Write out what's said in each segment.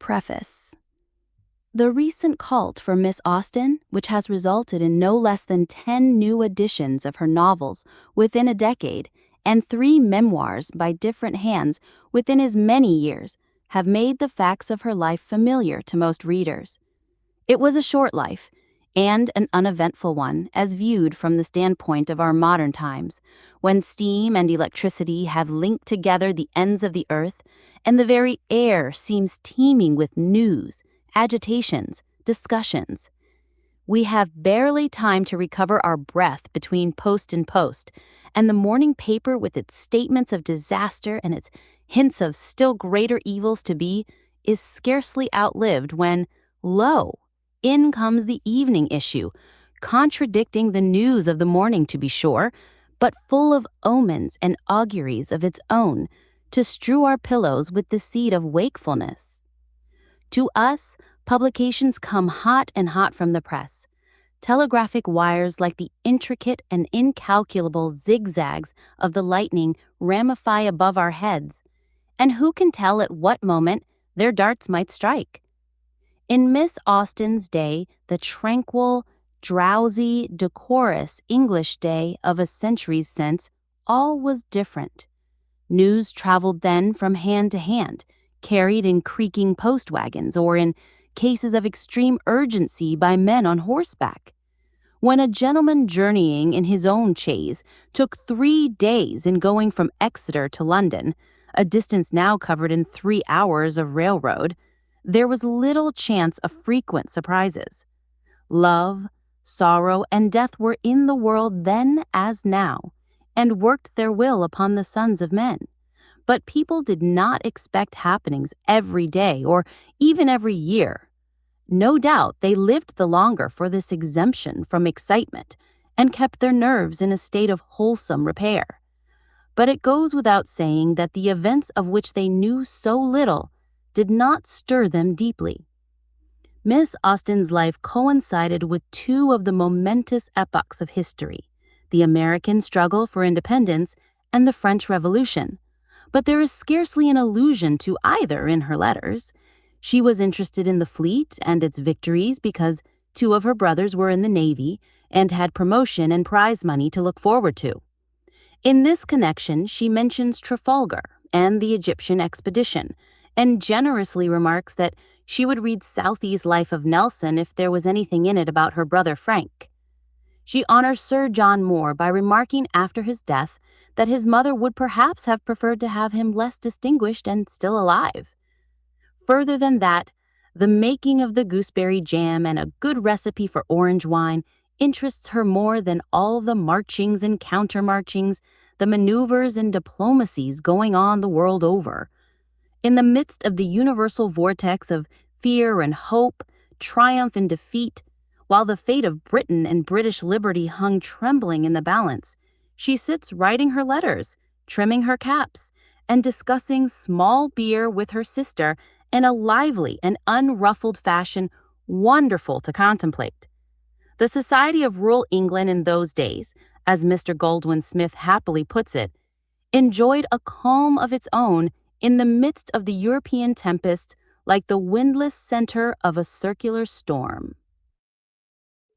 Preface. The recent cult for Miss Austen, which has resulted in no less than 10 new editions of her novels within a decade and 3 memoirs by different hands within as many years, have made the facts of her life familiar to most readers. It was a short life, and an uneventful one as viewed from the standpoint of our modern times, when steam and electricity have linked together the ends of the earth, and the very air seems teeming with news, agitations, discussions. We have barely time to recover our breath between post and post, and the morning paper with its statements of disaster and its hints of still greater evils to be is scarcely outlived when, lo, in comes the evening issue, contradicting the news of the morning to be sure, but full of omens and auguries of its own, to strew our pillows with the seed of wakefulness. To us, publications come hot and hot from the press. Telegraphic wires like the intricate and incalculable zigzags of the lightning ramify above our heads, and who can tell at what moment their darts might strike? In Miss Austen's day, the tranquil, drowsy, decorous English day of a century since, all was different. News traveled then from hand to hand, carried in creaking post wagons or in cases of extreme urgency by men on horseback. When a gentleman journeying in his own chaise took 3 days in going from Exeter to London, a distance now covered in 3 hours of railroad, there was little chance of frequent surprises. Love, sorrow, and death were in the world then as now, and worked their will upon the sons of men. But people did not expect happenings every day or even every year. No doubt they lived the longer for this exemption from excitement and kept their nerves in a state of wholesome repair. But it goes without saying that the events of which they knew so little did not stir them deeply. Miss Austen's life coincided with 2 of the momentous epochs of history, the American struggle for independence and the French Revolution, but there is scarcely an allusion to either in her letters. She was interested in the fleet and its victories because 2 of her brothers were in the Navy and had promotion and prize money to look forward to. In this connection, she mentions Trafalgar and the Egyptian expedition, and generously remarks that she would read Southey's Life of Nelson if there was anything in it about her brother Frank. She honors Sir John Moore by remarking after his death that his mother would perhaps have preferred to have him less distinguished and still alive. Further than that, the making of the gooseberry jam and a good recipe for orange wine interests her more than all the marchings and countermarchings, the maneuvers and diplomacies going on the world over. In the midst of the universal vortex of fear and hope, triumph and defeat, while the fate of Britain and British liberty hung trembling in the balance, she sits writing her letters, trimming her caps, and discussing small beer with her sister in a lively and unruffled fashion wonderful to contemplate. The society of rural England in those days, as Mr. Goldwin Smith happily puts it, enjoyed a calm of its own in the midst of the European tempest, like the windless center of a circular storm.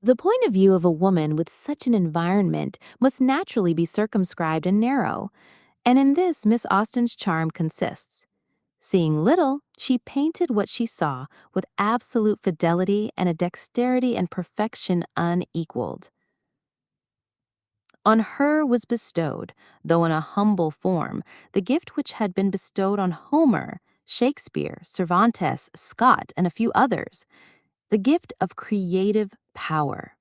The point of view of a woman with such an environment must naturally be circumscribed and narrow, and in this Miss Austen's charm consists. Seeing little, she painted what she saw with absolute fidelity and a dexterity and perfection unequaled. On her was bestowed, though in a humble form, the gift which had been bestowed on Homer, Shakespeare, Cervantes, Scott, and a few others, the gift of creative power.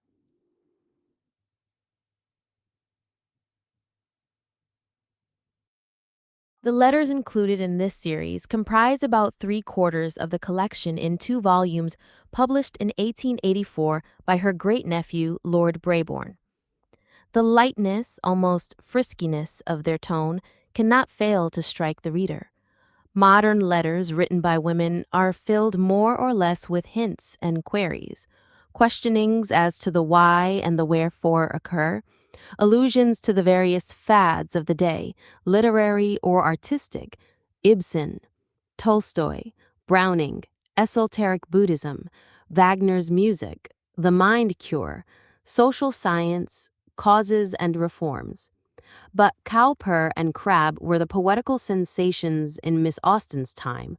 The letters included in this series comprise about 3/4 of the collection in 2 volumes published in 1884 by her great-nephew, Lord Brabourne. The lightness, almost friskiness of their tone cannot fail to strike the reader. Modern letters written by women are filled more or less with hints and queries, questionings as to the why and the wherefore occur, allusions to the various fads of the day, literary or artistic, Ibsen, Tolstoy, Browning, esoteric Buddhism, Wagner's music, the mind cure, social science, causes and reforms. But Cowper and Crabbe were the poetical sensations in Miss Austen's time.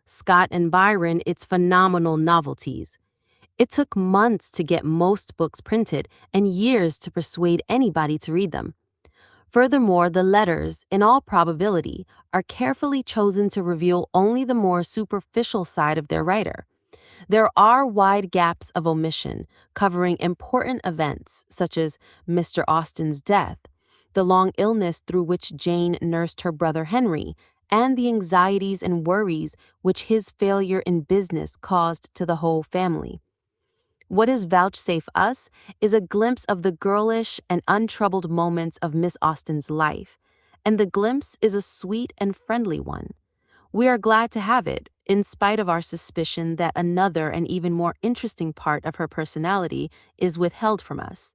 Scott and Byron, its phenomenal novelties. It took months to get most books printed and years to persuade anybody to read them. Furthermore, the letters, in all probability, are carefully chosen to reveal only the more superficial side of their writer. There are wide gaps of omission, covering important events such as Mr. Austen's death, the long illness through which Jane nursed her brother Henry, and the anxieties and worries which his failure in business caused to the whole family. What is vouchsafe us is a glimpse of the girlish and untroubled moments of Miss Austen's life, and the glimpse is a sweet and friendly one. We are glad to have it, in spite of our suspicion that another and even more interesting part of her personality is withheld from us.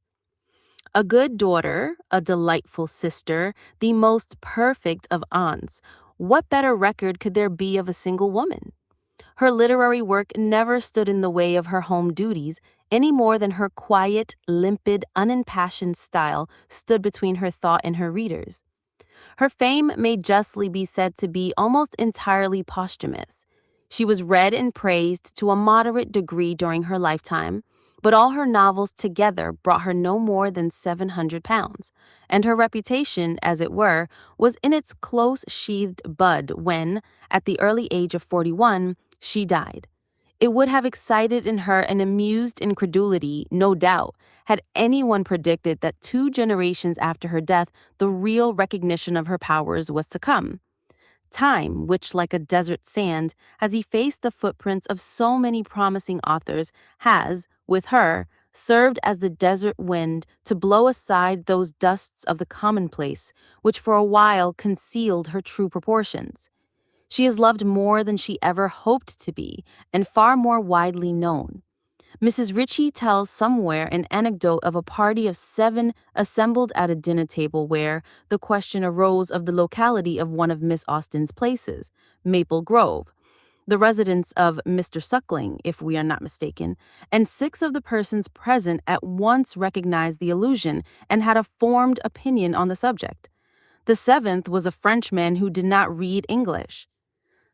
A good daughter, a delightful sister, the most perfect of aunts. What better record could there be of a single woman? Her literary work never stood in the way of her home duties any more than her quiet, limpid, unimpassioned style stood between her thought and her readers. Her fame may justly be said to be almost entirely posthumous. She was read and praised to a moderate degree during her lifetime, but all her novels together brought her no more than £700, and her reputation, as it were, was in its close-sheathed bud when, at the early age of 41, she died. It would have excited in her an amused incredulity, no doubt, had anyone predicted that 2 generations after her death the real recognition of her powers was to come. Time, which, like a desert sand, has effaced the footprints of so many promising authors, has, with her, served as the desert wind to blow aside those dusts of the commonplace, which for a while concealed her true proportions. She is loved more than she ever hoped to be, and far more widely known. Mrs. Ritchie tells somewhere an anecdote of a party of 7 assembled at a dinner table where the question arose of the locality of one of Miss Austen's places, Maple Grove, the residence of Mr. Suckling, if we are not mistaken, and 6 of the persons present at once recognized the allusion and had a formed opinion on the subject. The 7th was a Frenchman who did not read English.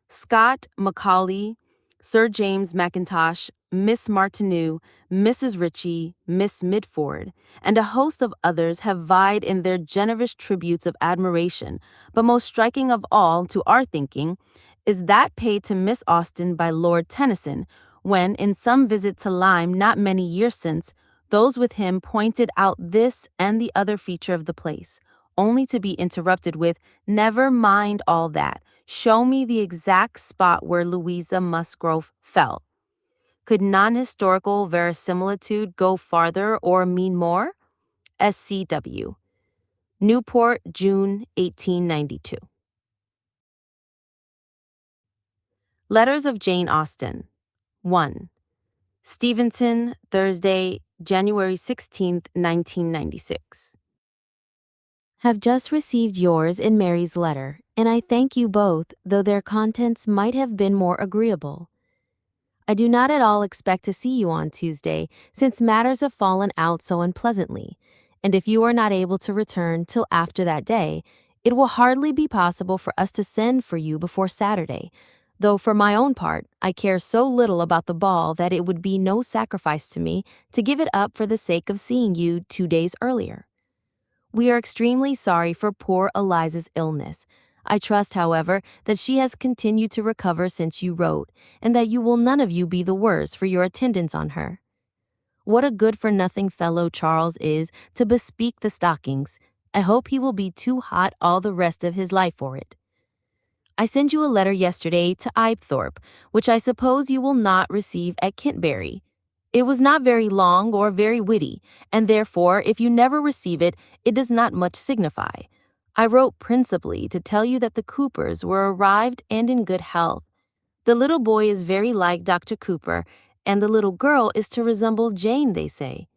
Scott, Macaulay, Sir James Mackintosh, Miss Martineau, Mrs. Ritchie, Miss Mitford, and a host of others have vied in their generous tributes of admiration, but most striking of all, to our thinking, is that paid to Miss Austen by Lord Tennyson, when, in some visit to Lyme not many years since, those with him pointed out this and the other feature of the place, only to be interrupted with, "Never mind all that. Show me the exact spot where Louisa Musgrove fell." Could non-historical verisimilitude go farther or mean more? SCW. Newport, June 1892. Letters of Jane Austen. 1. Steventon, Thursday, January 16th, 1996. Have just received yours in Mary's letter, and I thank you both, though their contents might have been more agreeable. I do not at all expect to see you on Tuesday, since matters have fallen out so unpleasantly, and if you are not able to return till after that day, it will hardly be possible for us to send for you before Saturday, though for my own part, I care so little about the ball that it would be no sacrifice to me to give it up for the sake of seeing you 2 days earlier. We are extremely sorry for poor Eliza's illness. I trust, however, that she has continued to recover since you wrote, and that you will none of you be the worse for your attendance on her. What a good-for-nothing fellow Charles is to bespeak the stockings. I hope he will be too hot all the rest of his life for it. I sent you a letter yesterday to Ibethorpe, which I suppose you will not receive at Kintbury. It was not very long or very witty, and therefore, if you never receive it, it does not much signify. I wrote principally to tell you that the Coopers were arrived and in good health. The little boy is very like Dr. Cooper, and the little girl is to resemble Jane, they say.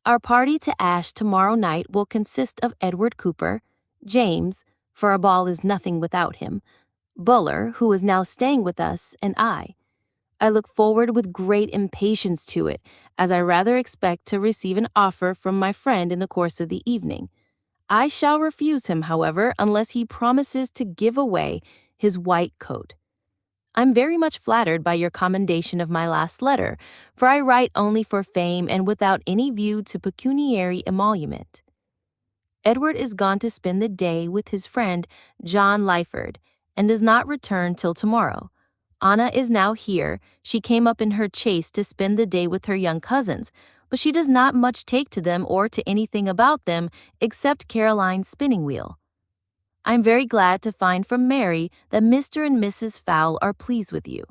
Our party to Ashe tomorrow night will consist of Edward Cooper, James, for a ball is nothing without him, Buller, who is now staying with us, and I. I look forward with great impatience to it, as I rather expect to receive an offer from my friend in the course of the evening. I shall refuse him, however, unless he promises to give away his white coat. I'm very much flattered by your commendation of my last letter, for I write only for fame and without any view to pecuniary emolument. Edward is gone to spend the day with his friend John Lyford, and does not return till tomorrow. Anna is now here. She came up in her chaise to spend the day with her young cousins, but she does not much take to them or to anything about them except Caroline's spinning wheel. I am very glad to find from Mary that Mr. and Mrs. Fowle are pleased with you.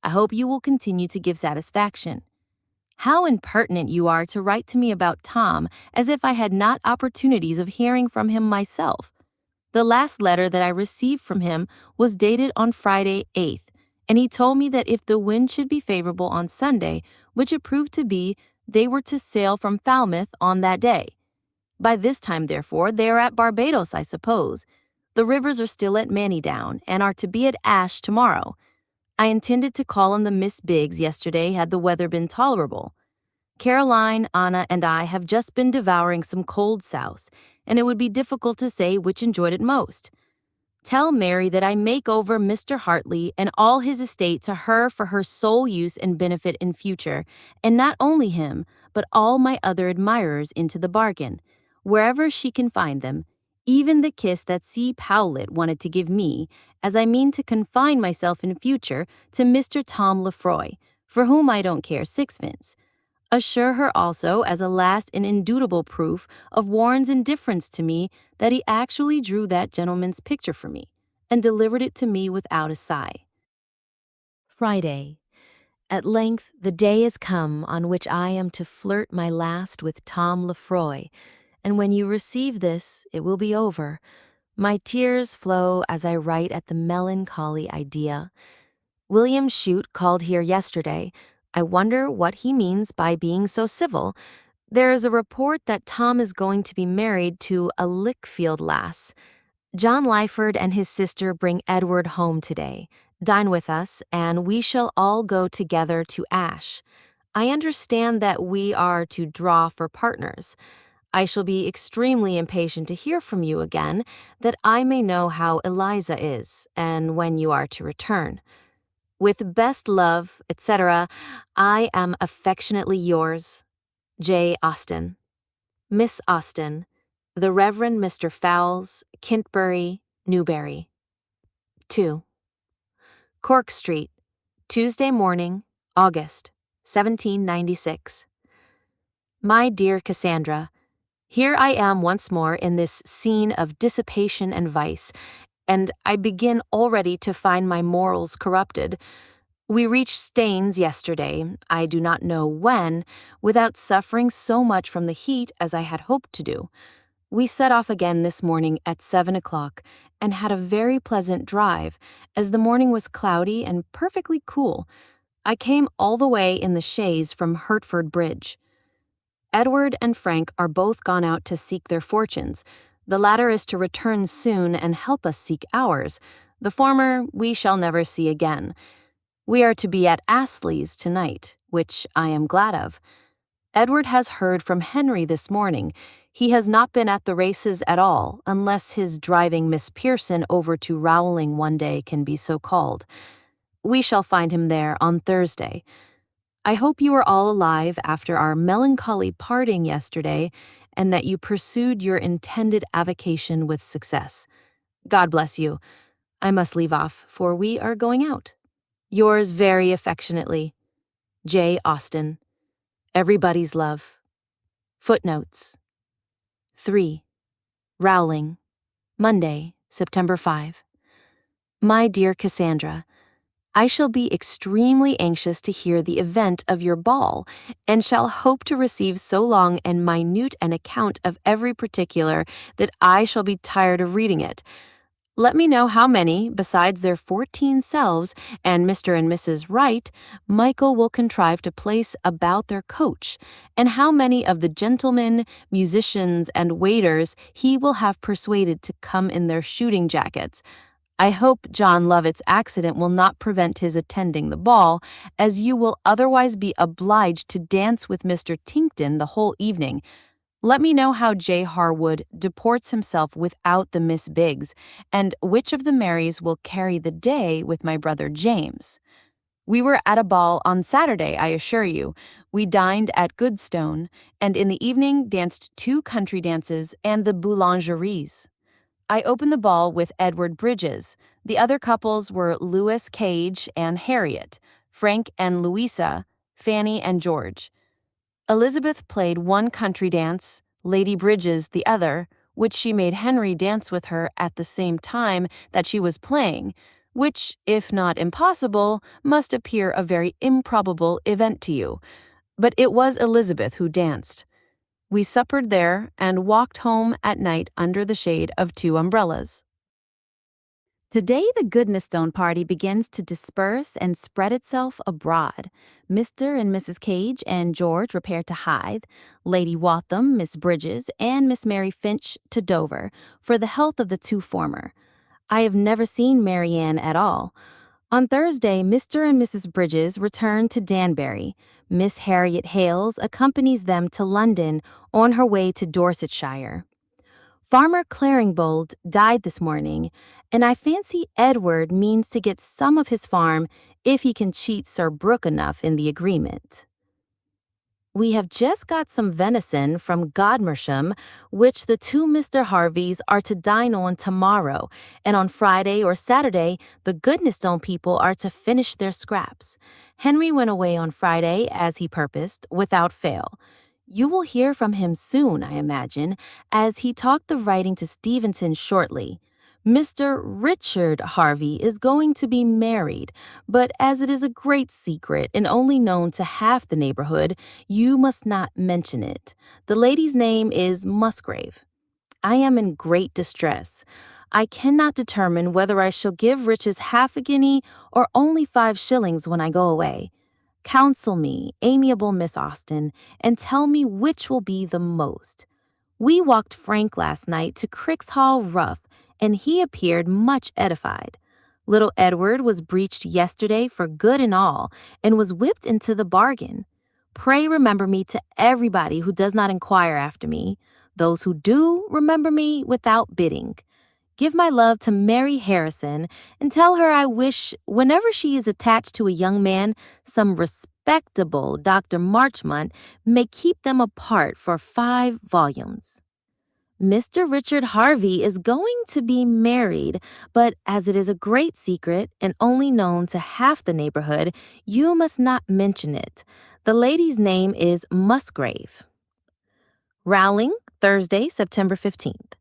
I hope you will continue to give satisfaction. How impertinent you are to write to me about Tom, as if I had not opportunities of hearing from him myself. The last letter that I received from him was dated on Friday 8th, and he told me that if the wind should be favorable on Sunday, which it proved to be, they were to sail from Falmouth on that day. By this time, therefore, they are at Barbados, I suppose. The Rivers are still at Mannydown, and are to be at Ashe tomorrow. I intended to call on the Miss Biggs yesterday had the weather been tolerable. Caroline, Anna, and I have just been devouring some cold souse, and it would be difficult to say which enjoyed it most. Tell Mary that I make over Mr. Hartley and all his estate to her for her sole use and benefit in future, and not only him, but all my other admirers into the bargain, wherever she can find them, even the kiss that C. Powlett wanted to give me, as I mean to confine myself in future to Mr. Tom Lefroy, for whom I don't care sixpence. Assure her also, as a last and indubitable proof of Warren's indifference to me, that he actually drew that gentleman's picture for me, and delivered it to me without a sigh. Friday. At length the day is come on which I am to flirt my last with Tom Lefroy, and when you receive this, it will be over. My tears flow as I write at the melancholy idea. William Chute called here yesterday. I wonder what he means by being so civil. There is a report that Tom is going to be married to a Lickfield lass. John Lyford and his sister bring Edward home today. Dine with us, and we shall all go together to Ashe. I understand that we are to draw for partners. I shall be extremely impatient to hear from you again, that I may know how Eliza is, and when you are to return. With best love, etc., I am affectionately yours, J. Austen. Miss Austen, the Reverend Mr. Fowles, Kintbury, Newbury. 2. Cork Street, Tuesday morning, August, 1796. My dear Cassandra, here I am once more in this scene of dissipation and vice, and I begin already to find my morals corrupted. We reached Staines yesterday, I do not know when, without suffering so much from the heat as I had hoped to do. We set off again this morning at 7 o'clock, and had a very pleasant drive, as the morning was cloudy and perfectly cool. I came all the way in the chaise from Hertford Bridge. Edward and Frank are both gone out to seek their fortunes. The latter is to return soon and help us seek ours. The former we shall never see again. We are to be at Astley's tonight, which I am glad of. Edward has heard from Henry this morning. He has not been at the races at all, unless his driving Miss Pearson over to Rowling one day can be so called. We shall find him there on Thursday. I hope you are all alive after our melancholy parting yesterday, and that you pursued your intended avocation with success. God bless you. I must leave off, for we are going out. Yours very affectionately, J. Austen. Everybody's love. Footnotes. 3. Rowling, Monday, September 5. My dear Cassandra, I shall be extremely anxious to hear the event of your ball, and shall hope to receive so long and minute an account of every particular that I shall be tired of reading it. Let me know how many, besides their 14 selves and Mr. and Mrs. Wright, Michael will contrive to place about their coach, and how many of the gentlemen, musicians, and waiters he will have persuaded to come in their shooting jackets. I hope John Lovett's accident will not prevent his attending the ball, as you will otherwise be obliged to dance with Mr. Tinkton the whole evening. Let me know how J. Harwood deports himself without the Miss Biggs, and which of the Marys will carry the day with my brother James. We were at a ball on Saturday, I assure you. We dined at Goodstone, and in the evening danced 2 country dances and the boulangeries. I opened the ball with Edward Bridges. The other couples were Louis Cage and Harriet, Frank and Louisa, Fanny and George. Elizabeth played 1 country dance, Lady Bridges the other, which she made Henry dance with her at the same time that she was playing, which, if not impossible, must appear a very improbable event to you. But it was Elizabeth who danced. We suppered there and walked home at night under the shade of 2 umbrellas. Today, the Goodnestone party begins to disperse and spread itself abroad. Mr. and Mrs. Cage and George repair to Hythe, Lady Waltham, Miss Bridges, and Miss Mary Finch to Dover, for the health of the 2 former. I have never seen Marianne at all. On Thursday, Mr. and Mrs. Bridges return to Danbury. Miss Harriet Hales accompanies them to London on her way to Dorsetshire. Farmer Claringbold died this morning, and I fancy Edward means to get some of his farm if he can cheat Sir Brooke enough in the agreement. We have just got some venison from Godmersham, which the 2 Mr. Harveys are to dine on tomorrow, and on Friday or Saturday, the Goodnestone people are to finish their scraps. Henry went away on Friday, as he purposed, without fail. You will hear from him soon, I imagine, as he talked of writing to Steventon shortly. Mr. Richard Harvey is going to be married, but as it is a great secret and only known to half the neighborhood, you must not mention it. The lady's name is Musgrave. I am in great distress. I cannot determine whether I shall give Riches half a guinea or only 5 shillings when I go away. Counsel me, amiable Miss Austen, and tell me which will be the most. We walked Frank last night to Crixhall Rough, and he appeared much edified. Little Edward was breeched yesterday for good and all, and was whipped into the bargain. Pray remember me to everybody who does not inquire after me. Those who do, remember me without bidding. Give my love to Mary Harrison, and tell her I wish, whenever she is attached to a young man, some respectable Dr. Marchmont may keep them apart for 5 volumes. Mr. Richard Harvey is going to be married, but as it is a great secret and only known to half the neighborhood, you must not mention it. The lady's name is Musgrave. Rowling, Thursday, September 15th.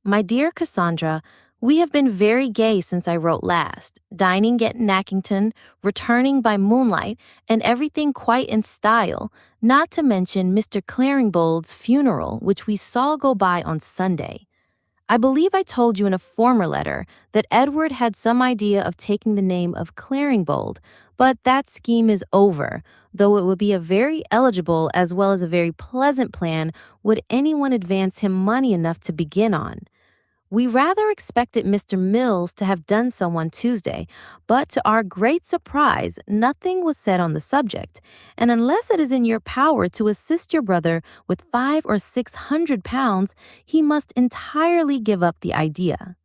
My dear Cassandra, we have been very gay since I wrote last, dining at Nackington, returning by moonlight, and everything quite in style, not to mention Mr. Claringbold's funeral, which we saw go by on Sunday. I believe I told you in a former letter that Edward had some idea of taking the name of Claringbold, but that scheme is over, though it would be a very eligible as well as a very pleasant plan would anyone advance him money enough to begin on. We rather expected Mr. Mills to have done so on Tuesday, but to our great surprise, nothing was said on the subject, and unless it is in your power to assist your brother with 500 or 600 pounds, he must entirely give up the idea.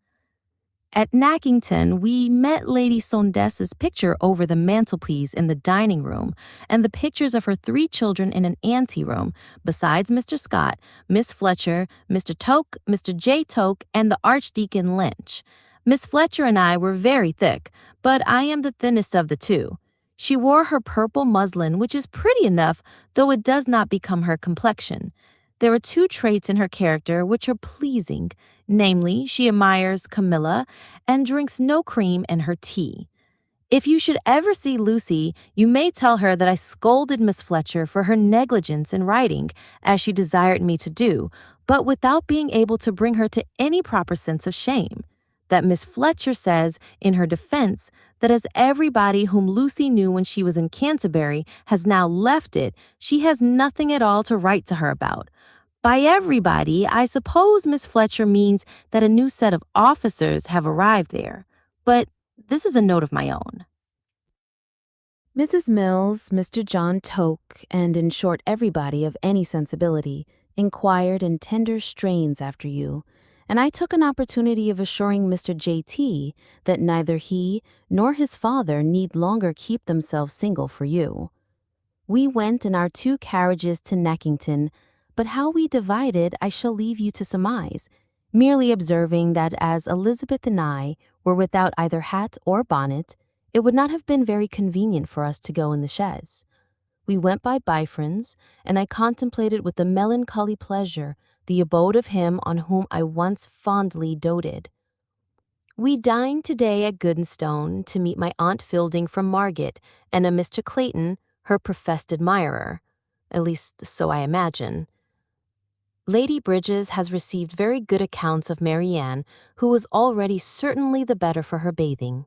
At Nackington, we met Lady Sondes's picture over the mantelpiece in the dining room, and the pictures of her 3 children in an anteroom, besides Mr. Scott, Miss Fletcher, Mr. Toke, Mr. J. Toke, and the Archdeacon Lynch. Miss Fletcher and I were very thick, but I am the thinnest of the 2. She wore her purple muslin, which is pretty enough, though it does not become her complexion. There are 2 traits in her character which are pleasing, namely, she admires Camilla and drinks no cream in her tea. If you should ever see Lucy, you may tell her that I scolded Miss Fletcher for her negligence in writing, as she desired me to do, but without being able to bring her to any proper sense of shame. That Miss Fletcher says, in her defense, that as everybody whom Lucy knew when she was in Canterbury has now left it, she has nothing at all to write to her about. By everybody, I suppose Miss Fletcher means that a new set of officers have arrived there. But this is a note of my own. Mrs. Mills, Mr. John Toke, and in short everybody of any sensibility, inquired in tender strains after you, and I took an opportunity of assuring Mr. J.T. that neither he nor his father need longer keep themselves single for you. We went in our 2 carriages to Neckington, but how we divided I shall leave you to surmise, merely observing that as Elizabeth and I were without either hat or bonnet, it would not have been very convenient for us to go in the chaise. We went by Bifrons, and I contemplated with a melancholy pleasure the abode of him on whom I once fondly doted. We dined today at Goodnestone to meet my Aunt Fielding from Margate and a Mr. Clayton, her professed admirer. At least, so I imagine. Lady Bridges has received very good accounts of Marianne, who was already certainly the better for her bathing.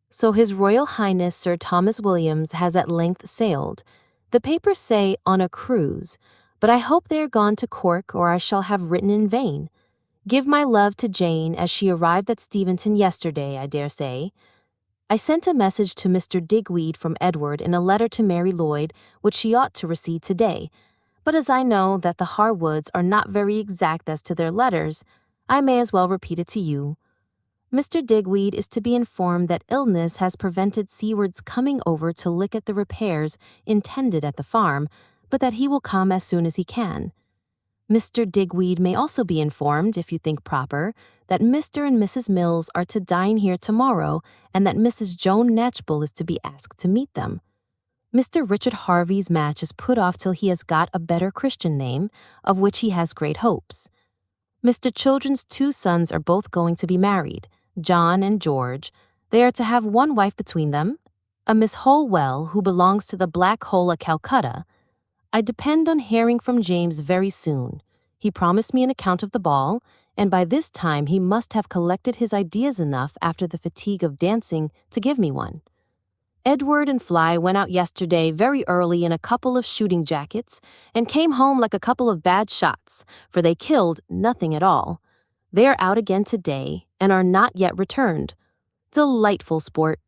So His Royal Highness Sir Thomas Williams has at length sailed. The papers say on a cruise, but I hope they are gone to Cork, or I shall have written in vain. Give my love to Jane, as she arrived at Steventon yesterday, I dare say. I sent a message to Mr. Digweed from Edward in a letter to Mary Lloyd, which she ought to receive today. But as I know that the Harwoods are not very exact as to their letters, I may as well repeat it to you. Mr. Digweed is to be informed that illness has prevented Seward's coming over to look at the repairs intended at the farm, but that he will come as soon as he can. Mr. Digweed may also be informed, if you think proper, that Mr. and Mrs. Mills are to dine here tomorrow, and that Mrs. Joan Knatchbull is to be asked to meet them. Mr. Richard Harvey's match is put off till he has got a better Christian name, of which he has great hopes. Mr. Children's 2 sons are both going to be married, John and George. They are to have one wife between them, a Miss Holwell, who belongs to the Black Hole at Calcutta. I depend on hearing from James very soon. He promised me an account of the ball, and by this time he must have collected his ideas enough after the fatigue of dancing to give me one. Edward and Fly went out yesterday very early in a couple of shooting jackets and came home like a couple of bad shots, for they killed nothing at all. They are out again today and are not yet returned. Delightful sport.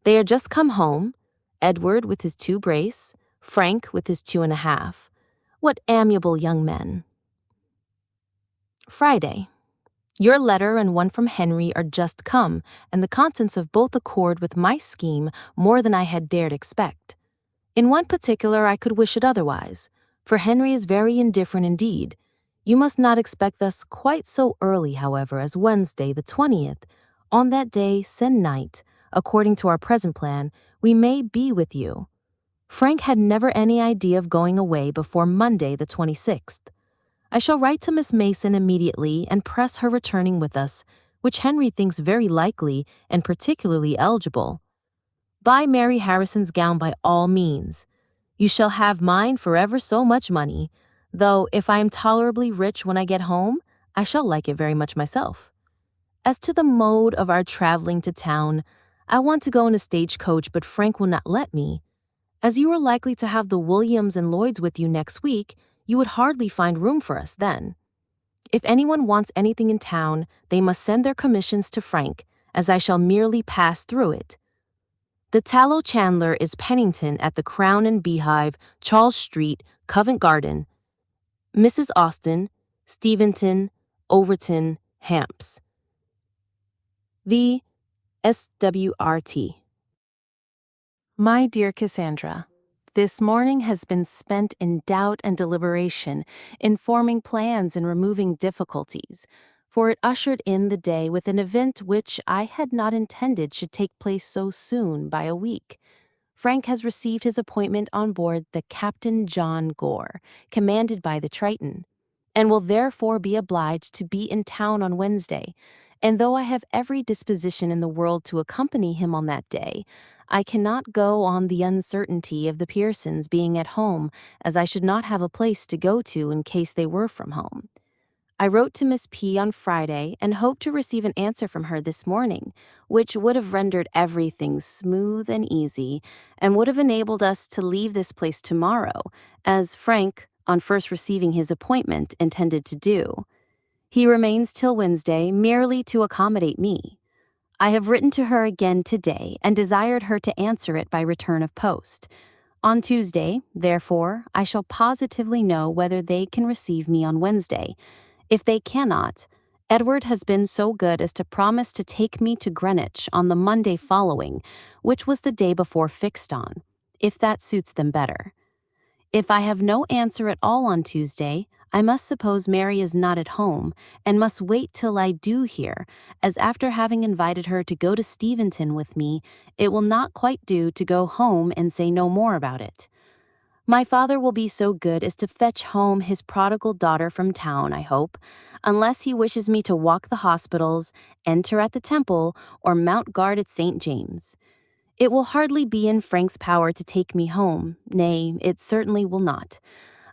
They are just come home, Edward with his 2 brace, Frank with his 2.5. What amiable young men. Friday. Your letter and one from Henry are just come, and the contents of both accord with my scheme more than I had dared expect. In one particular I could wish it otherwise, for Henry is very indifferent indeed. You must not expect us quite so early, however, as Wednesday the 20th. On that day, se'nnight, according to our present plan, we may be with you. Frank had never any idea of going away before Monday the 26th. I shall write to Miss Mason immediately and press her returning with us, which Henry thinks very likely and particularly eligible. Buy Mary Harrison's gown by all means. You shall have mine for ever so much money, though if I am tolerably rich when I get home, I shall like it very much myself. As to the mode of our traveling to town, I want to go in a stagecoach, but Frank will not let me. As you are likely to have the Williams and Lloyds with you next week, you would hardly find room for us then. If anyone wants anything in town, they must send their commissions to Frank, as I shall merely pass through it. The tallow chandler is Pennington at the Crown and Beehive, Charles Street, Covent Garden. Mrs. Austen, Steventon, Overton, Hamps. V. SWRT. My dear Cassandra, this morning has been spent in doubt and deliberation, in forming plans and removing difficulties, for it ushered in the day with an event which I had not intended should take place so soon by a week. Frank has received his appointment on board the Captain John Gore, commanded by the Triton, and will therefore be obliged to be in town on Wednesday, and though I have every disposition in the world to accompany him on that day, I cannot go on the uncertainty of the Pearsons being at home, as I should not have a place to go to in case they were from home. I wrote to Miss P. on Friday and hoped to receive an answer from her this morning, which would have rendered everything smooth and easy, and would have enabled us to leave this place tomorrow, as Frank, on first receiving his appointment, intended to do. He remains till Wednesday merely to accommodate me. I have written to her again today and desired her to answer it by return of post. On Tuesday, therefore, I shall positively know whether they can receive me on Wednesday. If they cannot, Edward has been so good as to promise to take me to Greenwich on the Monday following, which was the day before fixed on, if that suits them better. If I have no answer at all on Tuesday, I must suppose Mary is not at home, and must wait till I do hear, as after having invited her to go to Steventon with me, it will not quite do to go home and say no more about it. My father will be so good as to fetch home his prodigal daughter from town, I hope, unless he wishes me to walk the hospitals, enter at the Temple, or mount guard at St. James. It will hardly be in Frank's power to take me home, nay, it certainly will not.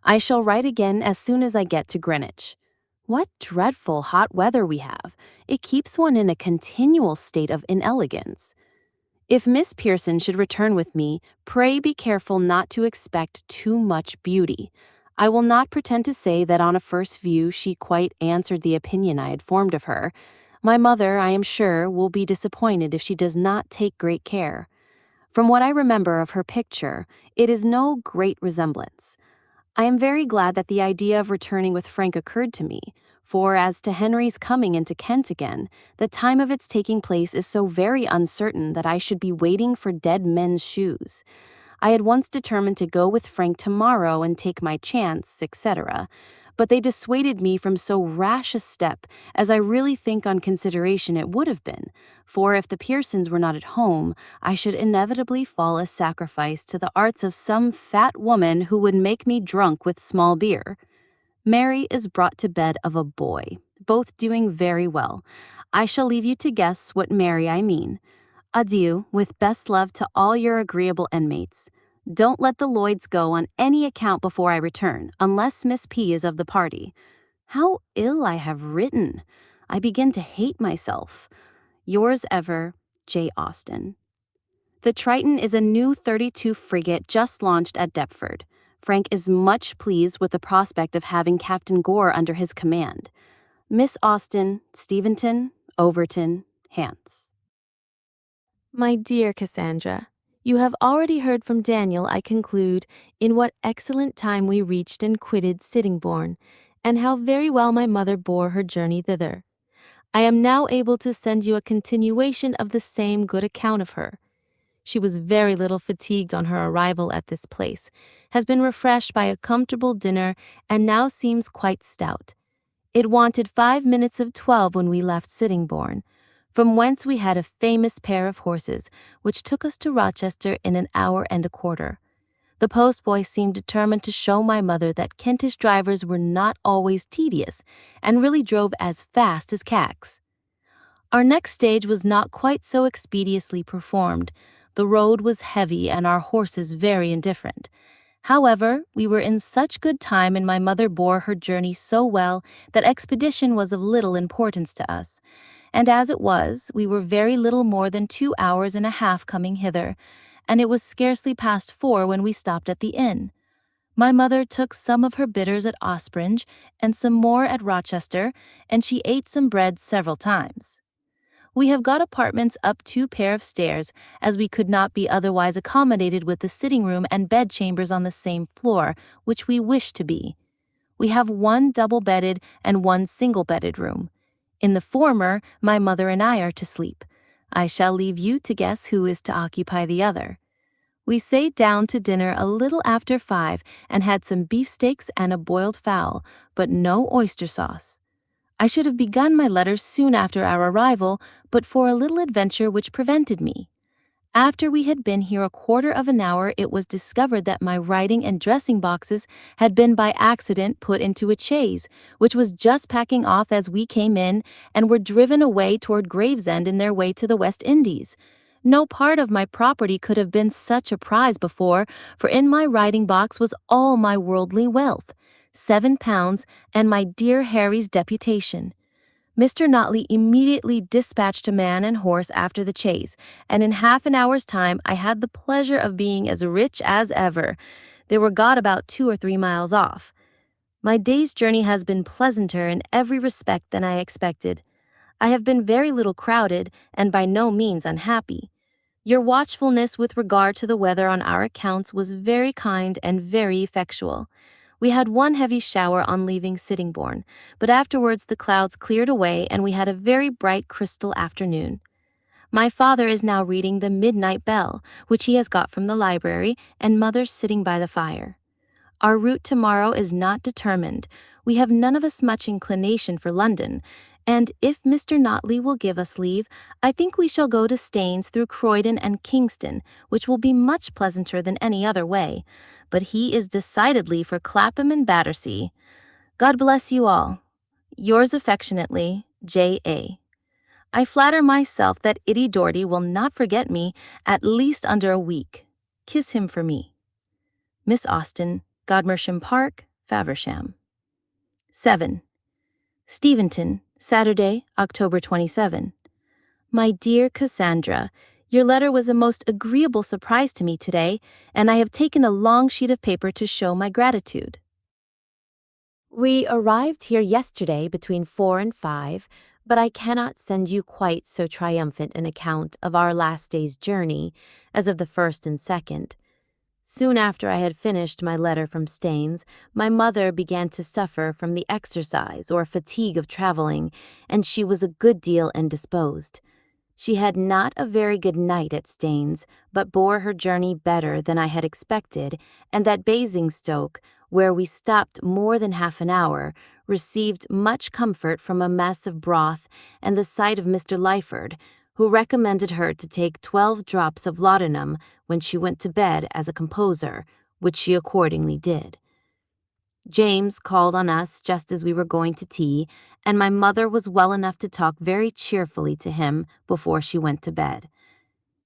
I shall write again as soon as I get to Greenwich. What dreadful hot weather we have! It keeps one in a continual state of inelegance. If Miss Pearson should return with me, pray be careful not to expect too much beauty. I will not pretend to say that on a first view she quite answered the opinion I had formed of her. My mother, I am sure, will be disappointed if she does not take great care. From what I remember of her picture, it is no great resemblance. I am very glad that the idea of returning with Frank occurred to me, for as to Henry's coming into Kent again, the time of its taking place is so very uncertain that I should be waiting for dead men's shoes. I had once determined to go with Frank tomorrow and take my chance, etc., but they dissuaded me from so rash a step, as I really think on consideration it would have been, for if the Pearsons were not at home, I should inevitably fall a sacrifice to the arts of some fat woman who would make me drunk with small beer. Mary is brought to bed of a boy, both doing very well. I shall leave you to guess what Mary I mean. Adieu, with best love to all your agreeable inmates. Don't let the Lloyds go on any account before I return, unless Miss P is of the party. How ill I have written! I begin to hate myself. Yours ever, J. Austen. The Triton is a new 32 frigate just launched at Deptford. Frank is much pleased with the prospect of having Captain Gore under his command. Miss Austen, Steventon, Overton, Hants. My dear Cassandra, you have already heard from Daniel, I conclude, in what excellent time we reached and quitted Sittingbourne, and how very well my mother bore her journey thither. I am now able to send you a continuation of the same good account of her. She was very little fatigued on her arrival at this place, has been refreshed by a comfortable dinner, and now seems quite stout. It wanted 5 minutes of 12 when we left Sittingbourne, from whence we had a famous pair of horses, which took us to Rochester in an hour and a quarter. The postboy seemed determined to show my mother that Kentish drivers were not always tedious, and really drove as fast as cacks. Our next stage was not quite so expeditiously performed. The road was heavy and our horses very indifferent. However, we were in such good time and my mother bore her journey so well that expedition was of little importance to us. And as it was, we were very little more than 2 hours and a half coming hither, and it was scarcely past 4 when we stopped at the inn. My mother took some of her bitters at Ospringe and some more at Rochester, and she ate some bread several times. We have got apartments up 2 pair of stairs, as we could not be otherwise accommodated with the sitting room and bed chambers on the same floor, which we wish to be. We have 1 double-bedded and 1 single-bedded room. In the former, my mother and I are to sleep. I shall leave you to guess who is to occupy the other. We sate down to dinner a little after 5 and had some beefsteaks and a boiled fowl, but no oyster sauce. I should have begun my letters soon after our arrival, but for a little adventure which prevented me. After we had been here a quarter of an hour, it was discovered that my writing and dressing boxes had been by accident put into a chaise, which was just packing off as we came in, and were driven away toward Gravesend in their way to the West Indies. No part of my property could have been such a prize before, for in my writing box was all my worldly wealth, £7, and my dear Harry's deputation. Mr. Notley immediately dispatched a man and horse after the chaise, and in half an hour's time I had the pleasure of being as rich as ever. They were got about 2 or 3 miles off. My day's journey has been pleasanter in every respect than I expected. I have been very little crowded and by no means unhappy. Your watchfulness with regard to the weather on our accounts was very kind and very effectual. We had one heavy shower on leaving Sittingbourne, but afterwards the clouds cleared away and we had a very bright crystal afternoon. My father is now reading The Midnight Bell, which he has got from the library, and mother's sitting by the fire. Our route tomorrow is not determined. We have none of us much inclination for London, and if Mr. Notley will give us leave, I think we shall go to Staines through Croydon and Kingston, which will be much pleasanter than any other way. But he is decidedly for Clapham and Battersea. God bless you all. Yours affectionately, J.A. I flatter myself that Itty Doherty will not forget me at least under a week. Kiss him for me. Miss Austen, Godmersham Park, Faversham. 7. Steventon, Saturday, October 27. My dear Cassandra, your letter was a most agreeable surprise to me today, and I have taken a long sheet of paper to show my gratitude. We arrived here yesterday between 4 and 5, but I cannot send you quite so triumphant an account of our last day's journey as of the first and second. Soon after I had finished my letter from Staines, my mother began to suffer from the exercise or fatigue of traveling, and she was a good deal indisposed. She had not a very good night at Staines, but bore her journey better than I had expected, and at Basingstoke, where we stopped more than half an hour, received much comfort from a mess of broth and the sight of Mr. Lyford, who recommended her to take 12 drops of laudanum when she went to bed as a composer, which she accordingly did. James called on us just as we were going to tea, and my mother was well enough to talk very cheerfully to him before she went to bed.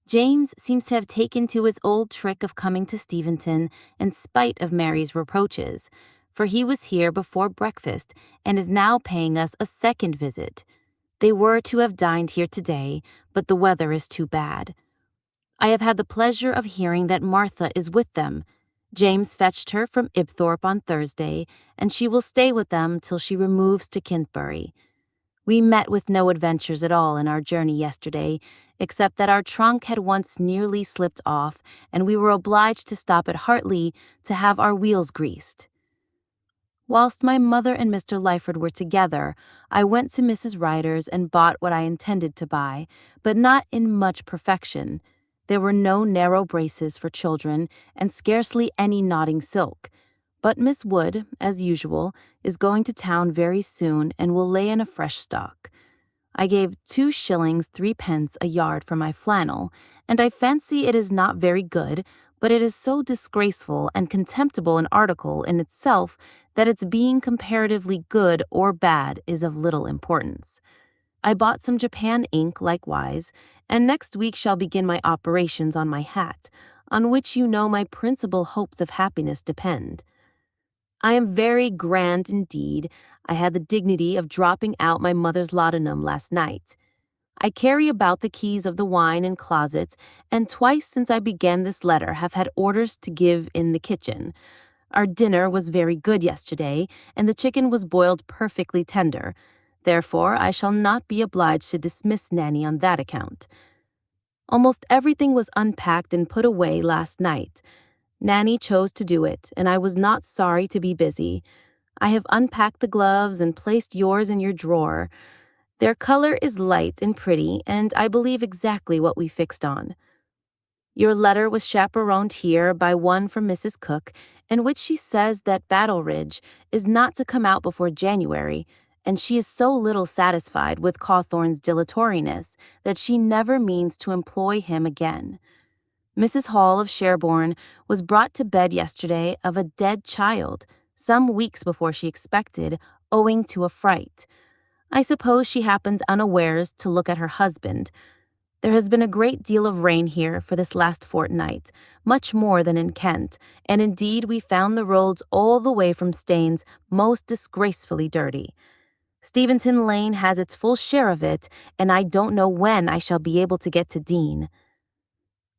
James seems to have taken to his old trick of coming to Steventon in spite of Mary's reproaches, for he was here before breakfast and is now paying us a second visit. They were to have dined here today, but the weather is too bad. I have had the pleasure of hearing that Martha is with them. James fetched her from Ibthorp on Thursday, and she will stay with them till she removes to Kintbury. We met with no adventures at all in our journey yesterday, except that our trunk had once nearly slipped off, and we were obliged to stop at Hartley to have our wheels greased. Whilst my mother and Mr. Lyford were together, I went to Mrs. Ryder's and bought what I intended to buy, but not in much perfection. There were no narrow braces for children, and scarcely any nodding silk. But Miss Wood, as usual, is going to town very soon and will lay in a fresh stock. I gave 2 shillings 3 pence a yard for my flannel, and I fancy it is not very good, but it is so disgraceful and contemptible an article in itself that its being comparatively good or bad is of little importance. I bought some Japan ink likewise, and next week shall begin my operations on my hat, on which you know my principal hopes of happiness depend. I am very grand indeed. I had the dignity of dropping out my mother's laudanum last night. I carry about the keys of the wine and closet, and twice since I began this letter have had orders to give in the kitchen. Our dinner was very good yesterday, and the chicken was boiled perfectly tender. Therefore, I shall not be obliged to dismiss Nanny on that account. Almost everything was unpacked and put away last night. Nanny chose to do it, and I was not sorry to be busy. I have unpacked the gloves and placed yours in your drawer. Their color is light and pretty, and I believe exactly what we fixed on. Your letter was chaperoned here by one from Mrs. Cook, in which she says that Battleridge is not to come out before January, and she is so little satisfied with Cawthorne's dilatoriness that she never means to employ him again. Mrs. Hall of Sherborne was brought to bed yesterday of a dead child, some weeks before she expected, owing to a fright. I suppose she happened unawares to look at her husband. There has been a great deal of rain here for this last fortnight, much more than in Kent, and indeed we found the roads all the way from Staines most disgracefully dirty. Steventon Lane has its full share of it, and I don't know when I shall be able to get to Deane.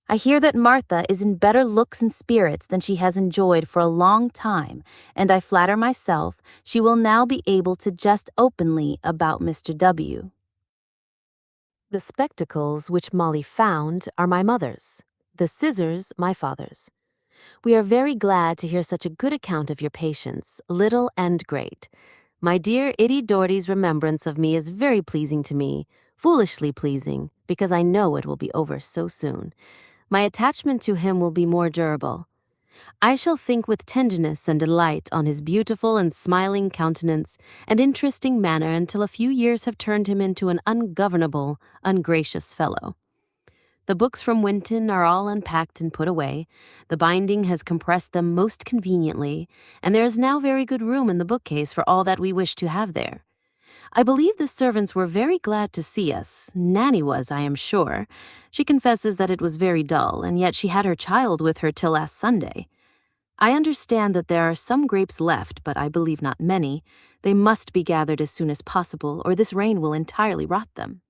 I hear that Martha is in better looks and spirits than she has enjoyed for a long time, and I flatter myself she will now be able to jest openly about Mr. W. The spectacles which Molly found are my mother's, the scissors my father's. We are very glad to hear such a good account of your patients, little and great. My dear Itty Doherty's remembrance of me is very pleasing to me, foolishly pleasing, because I know it will be over so soon. My attachment to him will be more durable. I shall think with tenderness and delight on his beautiful and smiling countenance and interesting manner until a few years have turned him into an ungovernable, ungracious fellow. The books from Winton are all unpacked and put away. The binding has compressed them most conveniently, and there is now very good room in the bookcase for all that we wish to have there. I believe the servants were very glad to see us. Nanny was, I am sure. She confesses that it was very dull, and yet she had her child with her till last Sunday. I understand that there are some grapes left, but I believe not many. They must be gathered as soon as possible, or this rain will entirely rot them.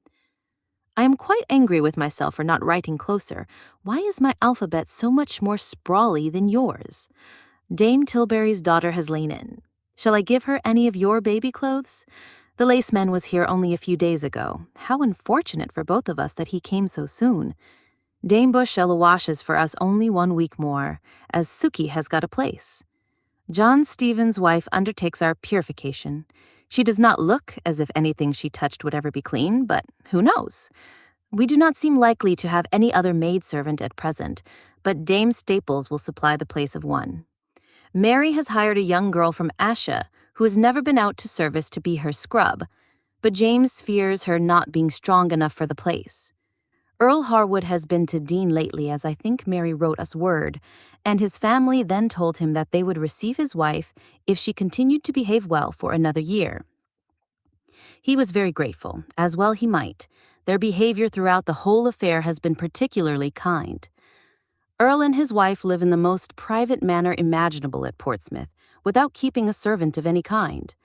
I am quite angry with myself for not writing closer. Why is my alphabet so much more sprawly than yours? Dame Tilbury's daughter has lain in. Shall I give her any of your baby clothes? The laceman was here only a few days ago. How unfortunate for both of us that he came so soon. Dame Bushell washes for us only 1 week more, as Suki has got a place. John Stephen's wife undertakes our purification. She does not look as if anything she touched would ever be clean, but who knows? We do not seem likely to have any other maidservant at present, but Dame Staples will supply the place of one. Mary has hired a young girl from Asha, who has never been out to service, to be her scrub, but James fears her not being strong enough for the place. Earl Harwood has been to Dean lately, as I think Mary wrote us word, and his family then told him that they would receive his wife if she continued to behave well for another year. He was very grateful, as well he might. Their behavior throughout the whole affair has been particularly kind. Earl and his wife live in the most private manner imaginable at Portsmouth, without keeping a servant of any kind.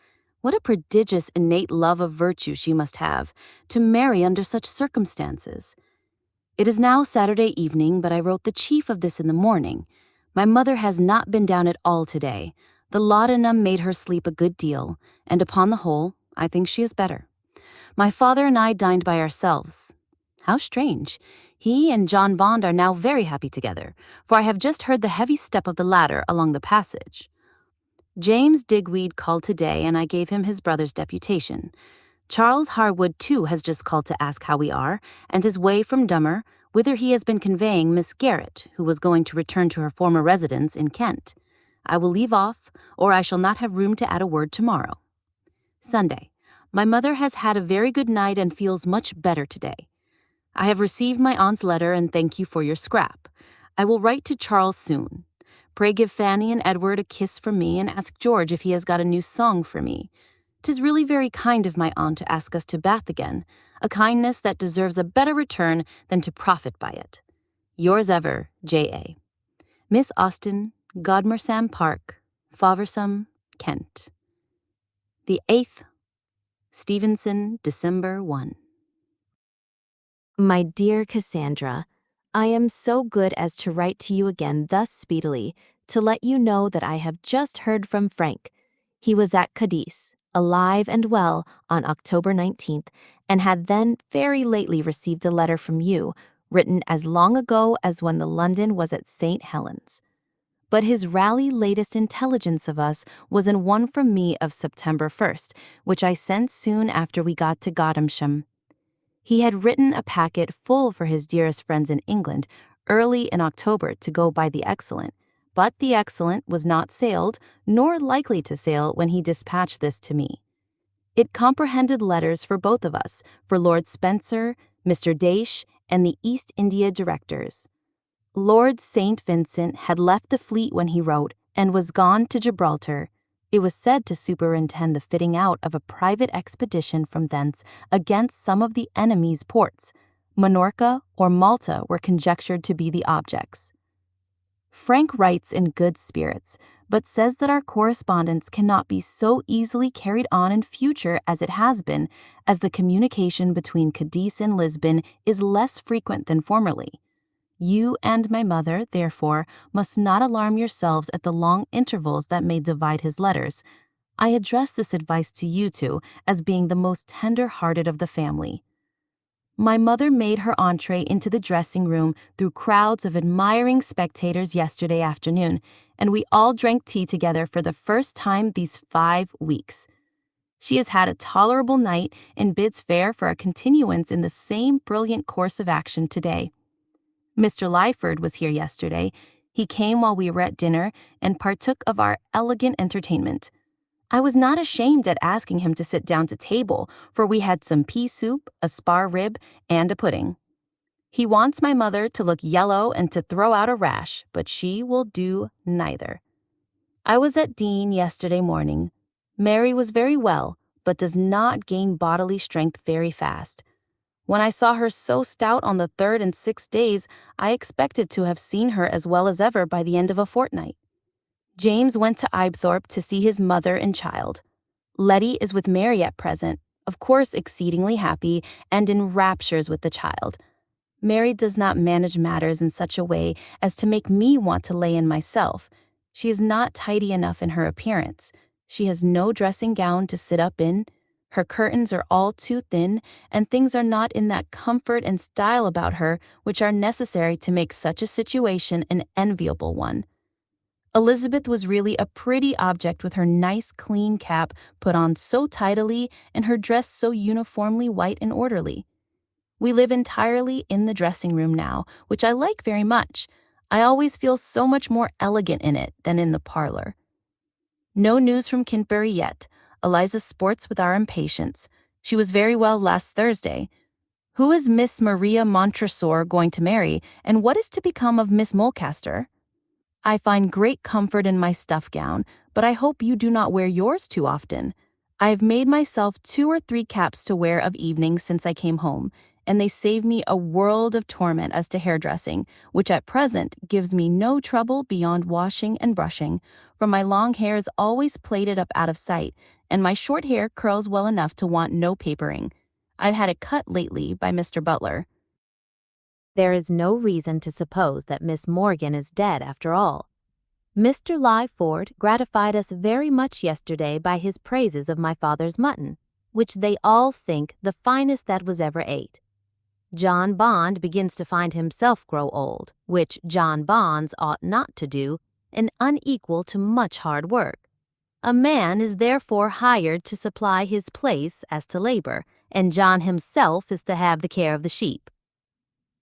What a prodigious innate love of virtue she must have, to marry under such circumstances. It is now Saturday evening, but I wrote the chief of this in the morning. My mother has not been down at all today. The laudanum made her sleep a good deal, and upon the whole, I think she is better. My father and I dined by ourselves. How strange. He and John Bond are now very happy together, for I have just heard the heavy step of the latter along the passage. James Digweed called today, and I gave him his brother's deputation. Charles Harwood, too, has just called to ask how we are, and is way from Dummer, whither he has been conveying Miss Garrett, who was going to return to her former residence in Kent. I will leave off, or I shall not have room to add a word tomorrow. Sunday. My mother has had a very good night and feels much better today. I have received my aunt's letter and thank you for your scrap. I will write to Charles soon. Pray give Fanny and Edward a kiss from me and ask George if he has got a new song for me. 'Tis really very kind of my aunt to ask us to Bath again, a kindness that deserves a better return than to profit by it. Yours ever, J.A. Miss Austen, Godmersam Park, Faversam, Kent. The 8th, Stevenson, December 1. My dear Cassandra, I am so good as to write to you again thus speedily to let you know that I have just heard from Frank. He was at Cadiz, alive and well, on October 19th, and had then very lately received a letter from you, written as long ago as when the London was at St. Helens. But his rally latest intelligence of us was in one from me of September 1st, which I sent soon after we got to Godmersham. He had written a packet full for his dearest friends in England early in October to go by the Excellent, but the Excellent was not sailed, nor likely to sail when he dispatched this to me. It comprehended letters for both of us, for Lord Spencer, Mr. Daysh, and the East India directors. Lord St. Vincent had left the fleet when he wrote, and was gone to Gibraltar. It was said to superintend the fitting out of a private expedition from thence against some of the enemy's ports. Minorca or Malta were conjectured to be the objects. Frank writes in good spirits, but says that our correspondence cannot be so easily carried on in future as it has been, as the communication between Cadiz and Lisbon is less frequent than formerly. You and my mother, therefore, must not alarm yourselves at the long intervals that may divide his letters. I address this advice to you two as being the most tender-hearted of the family. My mother made her entree into the dressing room through crowds of admiring spectators yesterday afternoon, and we all drank tea together for the first time these 5 weeks. She has had a tolerable night and bids fair for a continuance in the same brilliant course of action today. Mr. Lyford was here yesterday. He came while we were at dinner and partook of our elegant entertainment. I was not ashamed at asking him to sit down to table, for we had some pea soup, a spar rib, and a pudding. He wants my mother to look yellow and to throw out a rash, but she will do neither. I was at Dean yesterday morning. Mary was very well, but does not gain bodily strength very fast. When I saw her so stout on the 3rd and 6th days, I expected to have seen her as well as ever by the end of a fortnight. James went to Ibthorpe to see his mother and child. Letty is with Mary at present, of course exceedingly happy and in raptures with the child. Mary does not manage matters in such a way as to make me want to lay in myself. She is not tidy enough in her appearance. She has no dressing gown to sit up in. Her curtains are all too thin, and things are not in that comfort and style about her which are necessary to make such a situation an enviable one. Elizabeth was really a pretty object with her nice clean cap put on so tidily and her dress so uniformly white and orderly. We live entirely in the dressing room now, which I like very much. I always feel so much more elegant in it than in the parlor. No news from Kintbury yet. Eliza sports with our impatience. She was very well last Thursday. Who is Miss Maria Montresor going to marry, and what is to become of Miss Mulcaster? I find great comfort in my stuff gown, but I hope you do not wear yours too often. I have made myself 2 or 3 caps to wear of evenings since I came home, and they save me a world of torment as to hairdressing, which at present gives me no trouble beyond washing and brushing, for my long hair is always plaited up out of sight, and my short hair curls well enough to want no papering. I've had it cut lately by Mr. Butler. There is no reason to suppose that Miss Morgan is dead after all. Mr. Lyford gratified us very much yesterday by his praises of my father's mutton, which they all think the finest that was ever ate. John Bond begins to find himself grow old, which John Bonds ought not to do, and unequal to much hard work. A man is therefore hired to supply his place as to labor, and John himself is to have the care of the sheep.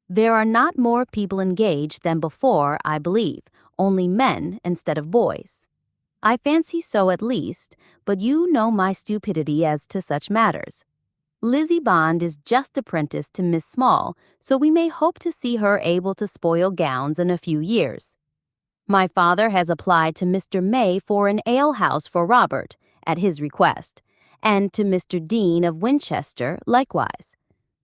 There are not more people engaged than before, I believe, only men instead of boys. I fancy so at least, but you know my stupidity as to such matters. Lizzie Bond is just apprenticed to Miss Small, so we may hope to see her able to spoil gowns in a few years. My father has applied to Mr. May for an alehouse for Robert, at his request, and to Mr. Dean of Winchester likewise.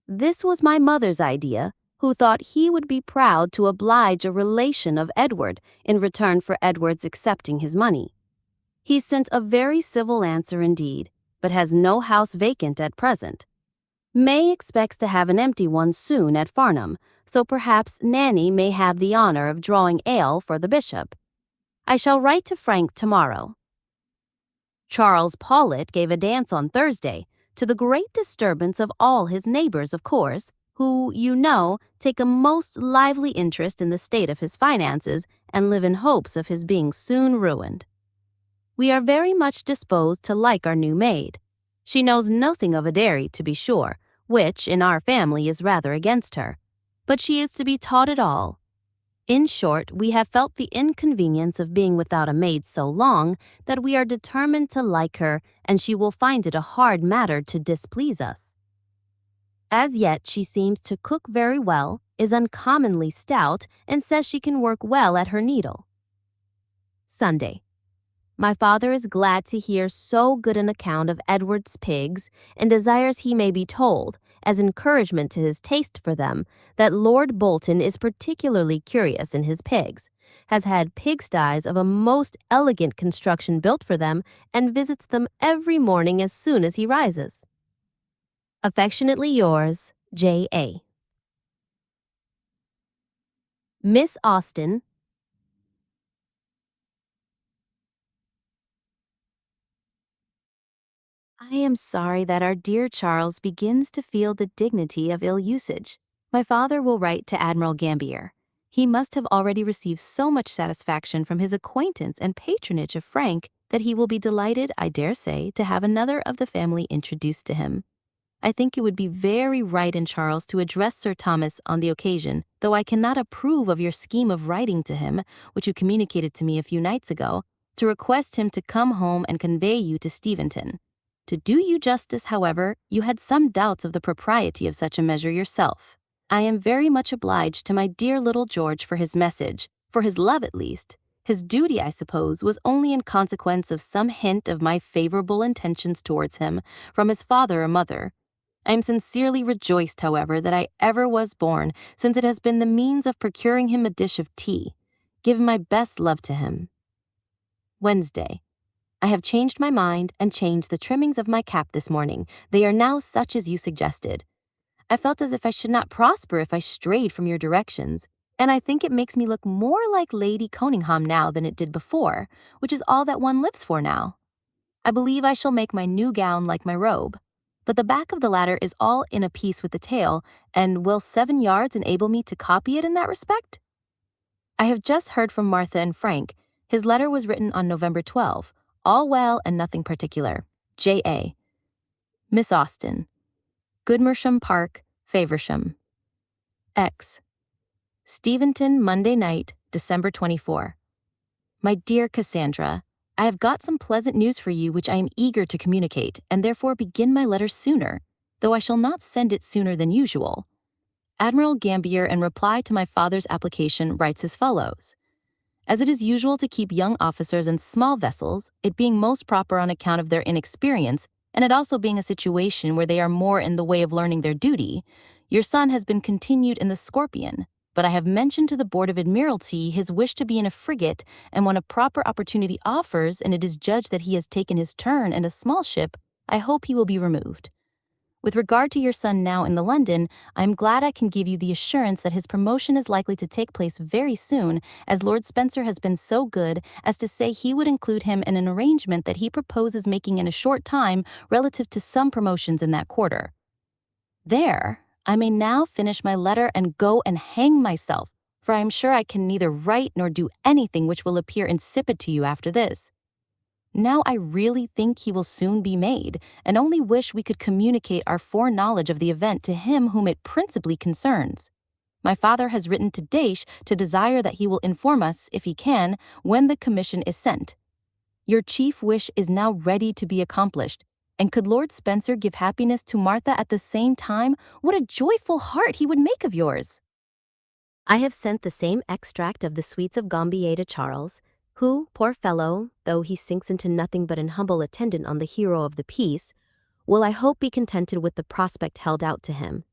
This was my mother's idea, who thought he would be proud to oblige a relation of Edward in return for Edward's accepting his money. He sent a very civil answer indeed, but has no house vacant at present. May expects to have an empty one soon at Farnham, so perhaps Nanny may have the honor of drawing ale for the bishop. I shall write to Frank tomorrow. Charles Paulet gave a dance on Thursday, to the great disturbance of all his neighbors, of course, who, you know, take a most lively interest in the state of his finances and live in hopes of his being soon ruined. We are very much disposed to like our new maid. She knows nothing of a dairy, to be sure, which in our family is rather against her, but she is to be taught it all. In short, we have felt the inconvenience of being without a maid so long that we are determined to like her, and she will find it a hard matter to displease us. As yet she seems to cook very well, is uncommonly stout, and says she can work well at her needle. Sunday. My father is glad to hear so good an account of Edward's pigs, and desires he may be told, as encouragement to his taste for them, that Lord Bolton is particularly curious in his pigs, has had pigsties of a most elegant construction built for them, and visits them every morning as soon as he rises. Affectionately yours, J.A. Miss Austen, I am sorry that our dear Charles begins to feel the dignity of ill usage. My father will write to Admiral Gambier. He must have already received so much satisfaction from his acquaintance and patronage of Frank that he will be delighted, I dare say, to have another of the family introduced to him. I think it would be very right in Charles to address Sir Thomas on the occasion, though I cannot approve of your scheme of writing to him, which you communicated to me a few nights ago, to request him to come home and convey you to Steventon. To do you justice, however, you had some doubts of the propriety of such a measure yourself. I am very much obliged to my dear little George for his message, for his love at least. His duty, I suppose, was only in consequence of some hint of my favorable intentions towards him from his father or mother. I am sincerely rejoiced, however, that I ever was born, since it has been the means of procuring him a dish of tea. Give my best love to him. Wednesday. I have changed my mind and changed the trimmings of my cap this morning. They are now such as you suggested. I felt as if I should not prosper if I strayed from your directions, and I think it makes me look more like Lady Conyngham now than it did before, which is all that one lives for now. I believe I shall make my new gown like my robe, but the back of the latter is all in a piece with the tail, and will 7 yards enable me to copy it in that respect? I have just heard from Martha and Frank. His letter was written on November 12. All well and nothing particular. J.A. Miss Austen. Goodmersham Park, Faversham. X. Steventon, Monday night, December 24. My dear Cassandra, I have got some pleasant news for you which I am eager to communicate, and therefore begin my letter sooner, though I shall not send it sooner than usual. Admiral Gambier, in reply to my father's application, writes as follows. As it is usual to keep young officers in small vessels, it being most proper on account of their inexperience, and it also being a situation where they are more in the way of learning their duty, your son has been continued in the Scorpion, but I have mentioned to the Board of Admiralty his wish to be in a frigate, and when a proper opportunity offers and it is judged that he has taken his turn in a small ship, I hope he will be removed. With regard to your son now in the London, I am glad I can give you the assurance that his promotion is likely to take place very soon, as Lord Spencer has been so good as to say he would include him in an arrangement that he proposes making in a short time relative to some promotions in that quarter. There, I may now finish my letter and go and hang myself, for I am sure I can neither write nor do anything which will appear insipid to you after this. Now I really think he will soon be made, and only wish we could communicate our foreknowledge of the event to him whom it principally concerns. My father has written to Daysh to desire that he will inform us, if he can, when the commission is sent. Your chief wish is now ready to be accomplished, and could Lord Spencer give happiness to Martha at the same time, what a joyful heart he would make of yours! I have sent the same extract of the sweets of Gambier to Charles, who, poor fellow, though he sinks into nothing but an humble attendant on the hero of the piece, will I hope be contented with the prospect held out to him.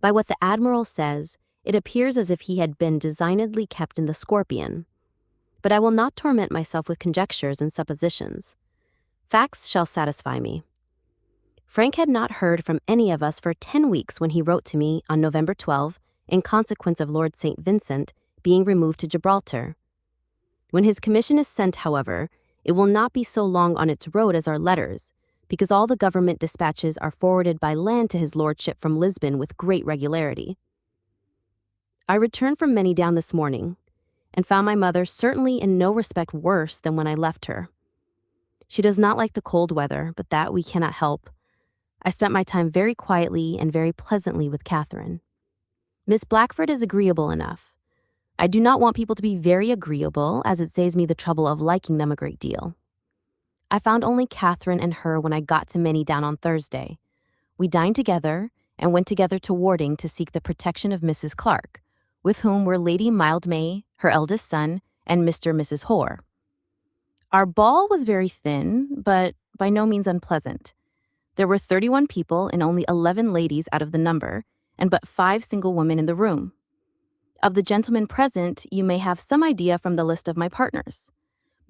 By what the Admiral says, it appears as if he had been designedly kept in the Scorpion. But I will not torment myself with conjectures and suppositions. Facts shall satisfy me. Frank had not heard from any of us for 10 weeks when he wrote to me on November 12, in consequence of Lord St. Vincent being removed to Gibraltar. When his commission is sent, however, it will not be so long on its road as our letters, because all the government dispatches are forwarded by land to his lordship from Lisbon with great regularity. I returned from Manydown this morning, and found my mother certainly in no respect worse than when I left her. She does not like the cold weather, but that we cannot help. I spent my time very quietly and very pleasantly with Catherine. Miss Blackford is agreeable enough. I do not want people to be very agreeable, as it saves me the trouble of liking them a great deal. I found only Catherine and her when I got to Manydown on Thursday. We dined together, and went together to Warding to seek the protection of Mrs. Clark, with whom were Lady Mildmay, her eldest son, and Mr. and Mrs. Hoare. Our ball was very thin, but by no means unpleasant. There were 31 people and only 11 ladies out of the number, and but 5 single women in the room. Of the gentlemen present, you may have some idea from the list of my partners.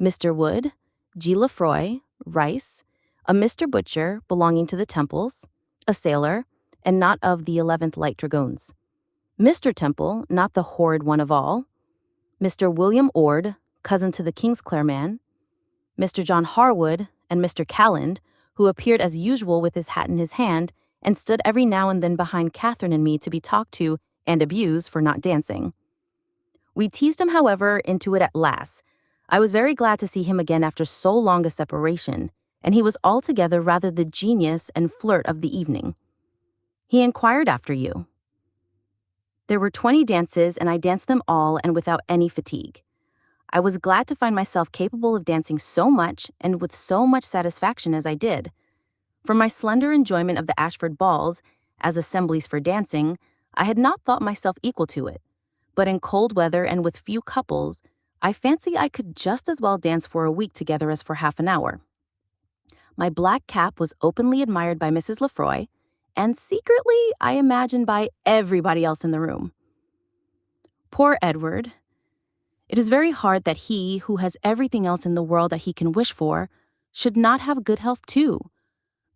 Mr. Wood, G. Lefroy, Rice, a Mr. Butcher belonging to the Temples, a sailor, and not of the 11th Light Dragoons. Mr. Temple, not the horrid one of all. Mr. William Ord, cousin to the Kingsclere man. Mr. John Harwood, and Mr. Calland, who appeared as usual with his hat in his hand and stood every now and then behind Catherine and me to be talked to and abused for not dancing. We teased him, however, into it at last. I was very glad to see him again after so long a separation, and he was altogether rather the genius and flirt of the evening. He inquired after you. There were 20 dances, and I danced them all and without any fatigue. I was glad to find myself capable of dancing so much and with so much satisfaction as I did. For my slender enjoyment of the Ashford balls, as assemblies for dancing, I had not thought myself equal to it. But in cold weather and with few couples, I fancy I could just as well dance for a week together as for half an hour. My black cap was openly admired by Mrs. Lefroy, and secretly, I imagine, by everybody else in the room. Poor Edward. It is very hard that he, who has everything else in the world that he can wish for, should not have good health too.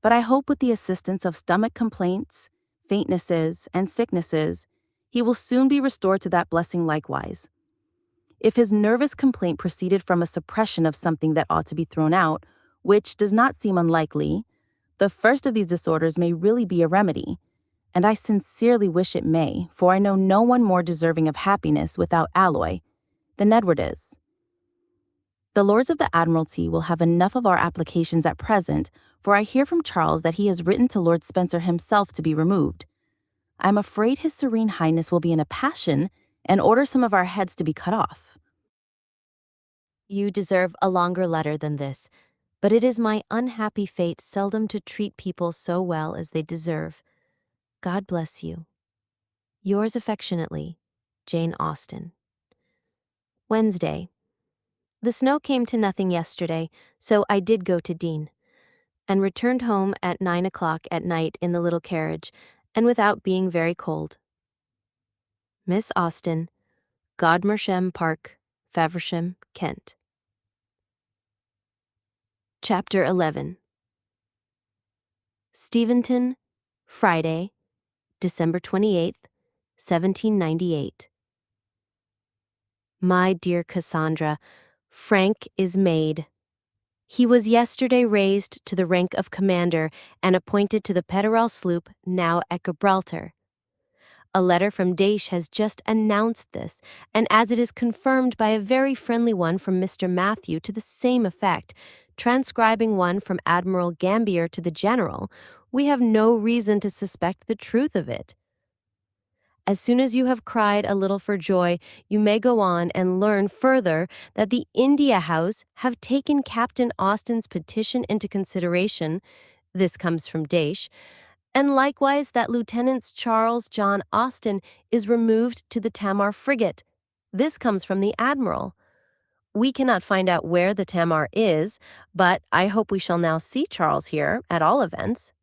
But I hope with the assistance of stomach complaints, faintnesses, and sicknesses, he will soon be restored to that blessing likewise. If his nervous complaint proceeded from a suppression of something that ought to be thrown out, which does not seem unlikely, the first of these disorders may really be a remedy, and I sincerely wish it may, for I know no one more deserving of happiness without alloy than Edward is. The Lords of the Admiralty will have enough of our applications at present, for I hear from Charles that he has written to Lord Spencer himself to be removed. I am afraid His Serene Highness will be in a passion and order some of our heads to be cut off. You deserve a longer letter than this, but it is my unhappy fate seldom to treat people so well as they deserve. God bless you. Yours affectionately, Jane Austen. Wednesday. The snow came to nothing yesterday, so I did go to Dean, and returned home at 9 o'clock at night in the little carriage, and without being very cold. Miss Austen, Godmersham Park, Faversham, Kent. Chapter 11. Steventon, Friday, December 28th, 1798. My dear Cassandra, Frank is made. He was yesterday raised to the rank of commander and appointed to the Petterel sloop now at Gibraltar. A letter from Daysh has just announced this, and as it is confirmed by a very friendly one from Mr. Matthew to the same effect, transcribing one from Admiral Gambier to the General, we have no reason to suspect the truth of it. As soon as you have cried a little for joy, you may go on and learn further that the India House have taken Captain Austen's petition into consideration. This comes from Daysh. And likewise that Lieutenant Charles John Austen is removed to the Tamar frigate. This comes from the Admiral. We cannot find out where the Tamar is, but I hope we shall now see Charles here, at all events.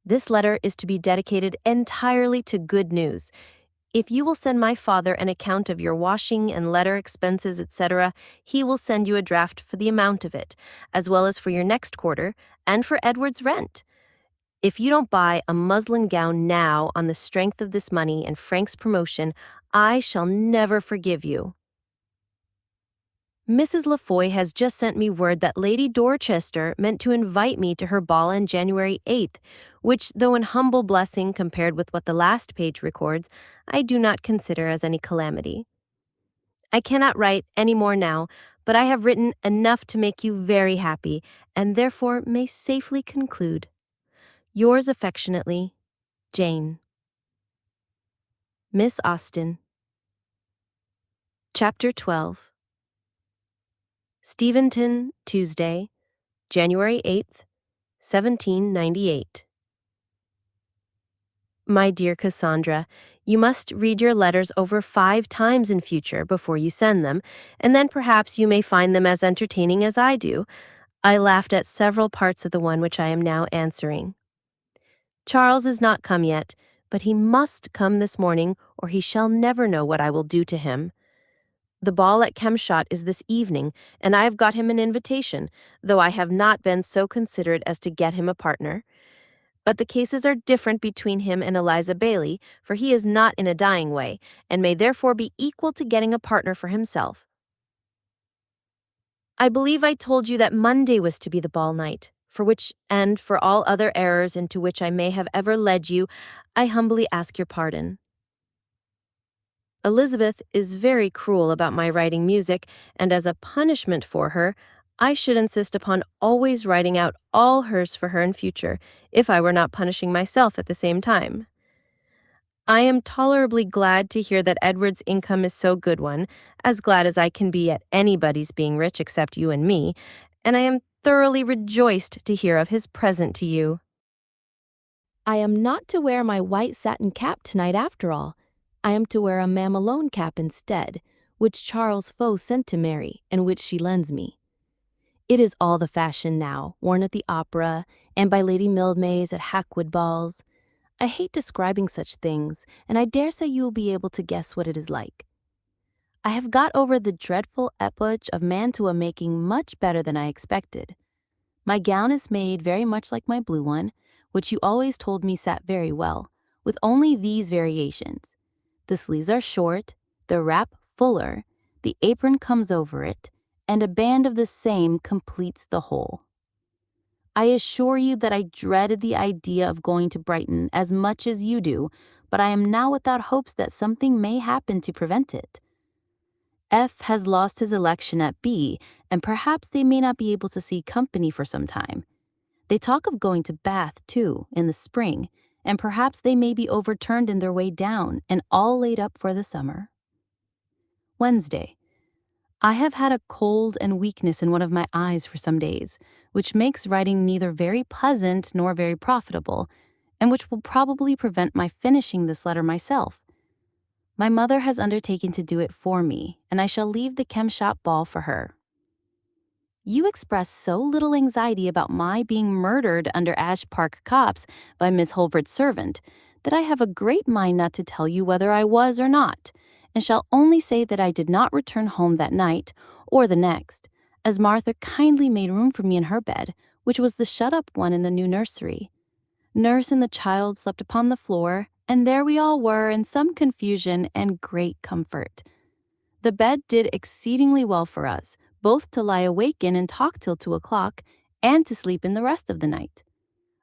This letter is to be dedicated entirely to good news. If you will send my father an account of your washing and letter expenses, etc., he will send you a draft for the amount of it, as well as for your next quarter, and for Edward's rent. If you don't buy a muslin gown now on the strength of this money and Frank's promotion, I shall never forgive you. Mrs. Lefroy has just sent me word that Lady Dorchester meant to invite me to her ball on January 8th, which, though an humble blessing compared with what the last page records, I do not consider as any calamity. I cannot write any more now, but I have written enough to make you very happy, and therefore may safely conclude. Yours affectionately, Jane. Miss Austen. Chapter 12. Steventon, Tuesday, January 8th, 1798. My dear Cassandra, you must read your letters over 5 times in future before you send them, and then perhaps you may find them as entertaining as I do. I laughed at several parts of the one which I am now answering. Charles is not come yet, but he must come this morning, or he shall never know what I will do to him. The ball at Kemshott is this evening, and I have got him an invitation, though I have not been so considerate as to get him a partner. But the cases are different between him and Eliza Bailey, for he is not in a dying way, and may therefore be equal to getting a partner for himself. I believe I told you that Monday was to be the ball night. for which and for all other errors into which I may have ever led you, I humbly ask your pardon. Elizabeth is very cruel about my writing music, and as a punishment for her, I should insist upon always writing out all hers for her in future, if I were not punishing myself at the same time. I am tolerably glad to hear that Edward's income is so good one, as glad as I can be at anybody's being rich except you and me, and I am thoroughly rejoiced to hear of his present to you. I am not to wear my white satin cap tonight after all. I am to wear a mamalone cap instead, which Charles Faux sent to Mary, and which she lends me. It is all the fashion now, worn at the opera, and by Lady Mildmays at Hackwood balls. I hate describing such things, and I dare say you will be able to guess what it is like. I have got over the dreadful epauge of mantua making much better than I expected. My gown is made very much like my blue one, which you always told me sat very well, with only these variations. The sleeves are short, the wrap fuller, the apron comes over it, and a band of the same completes the whole. I assure you that I dreaded the idea of going to Brighton as much as you do, but I am now without hopes that something may happen to prevent it. F has lost his election at B, and perhaps they may not be able to see company for some time. They talk of going to Bath, too, in the spring, and perhaps they may be overturned in their way down and all laid up for the summer. Wednesday. I have had a cold and weakness in one of my eyes for some days, which makes writing neither very pleasant nor very profitable, and which will probably prevent my finishing this letter myself. My mother has undertaken to do it for me, and I shall leave the chem shop ball for her. You express so little anxiety about my being murdered under Ash Park Copse by Miss Holford's servant that I have a great mind not to tell you whether I was or not, and shall only say that I did not return home that night or the next, as Martha kindly made room for me in her bed, which was the shut-up one in the new nursery. Nurse and the child slept upon the floor, and there we all were in some confusion and great comfort. The bed did exceedingly well for us, both to lie awake in and talk till 2 o'clock, and to sleep in the rest of the night.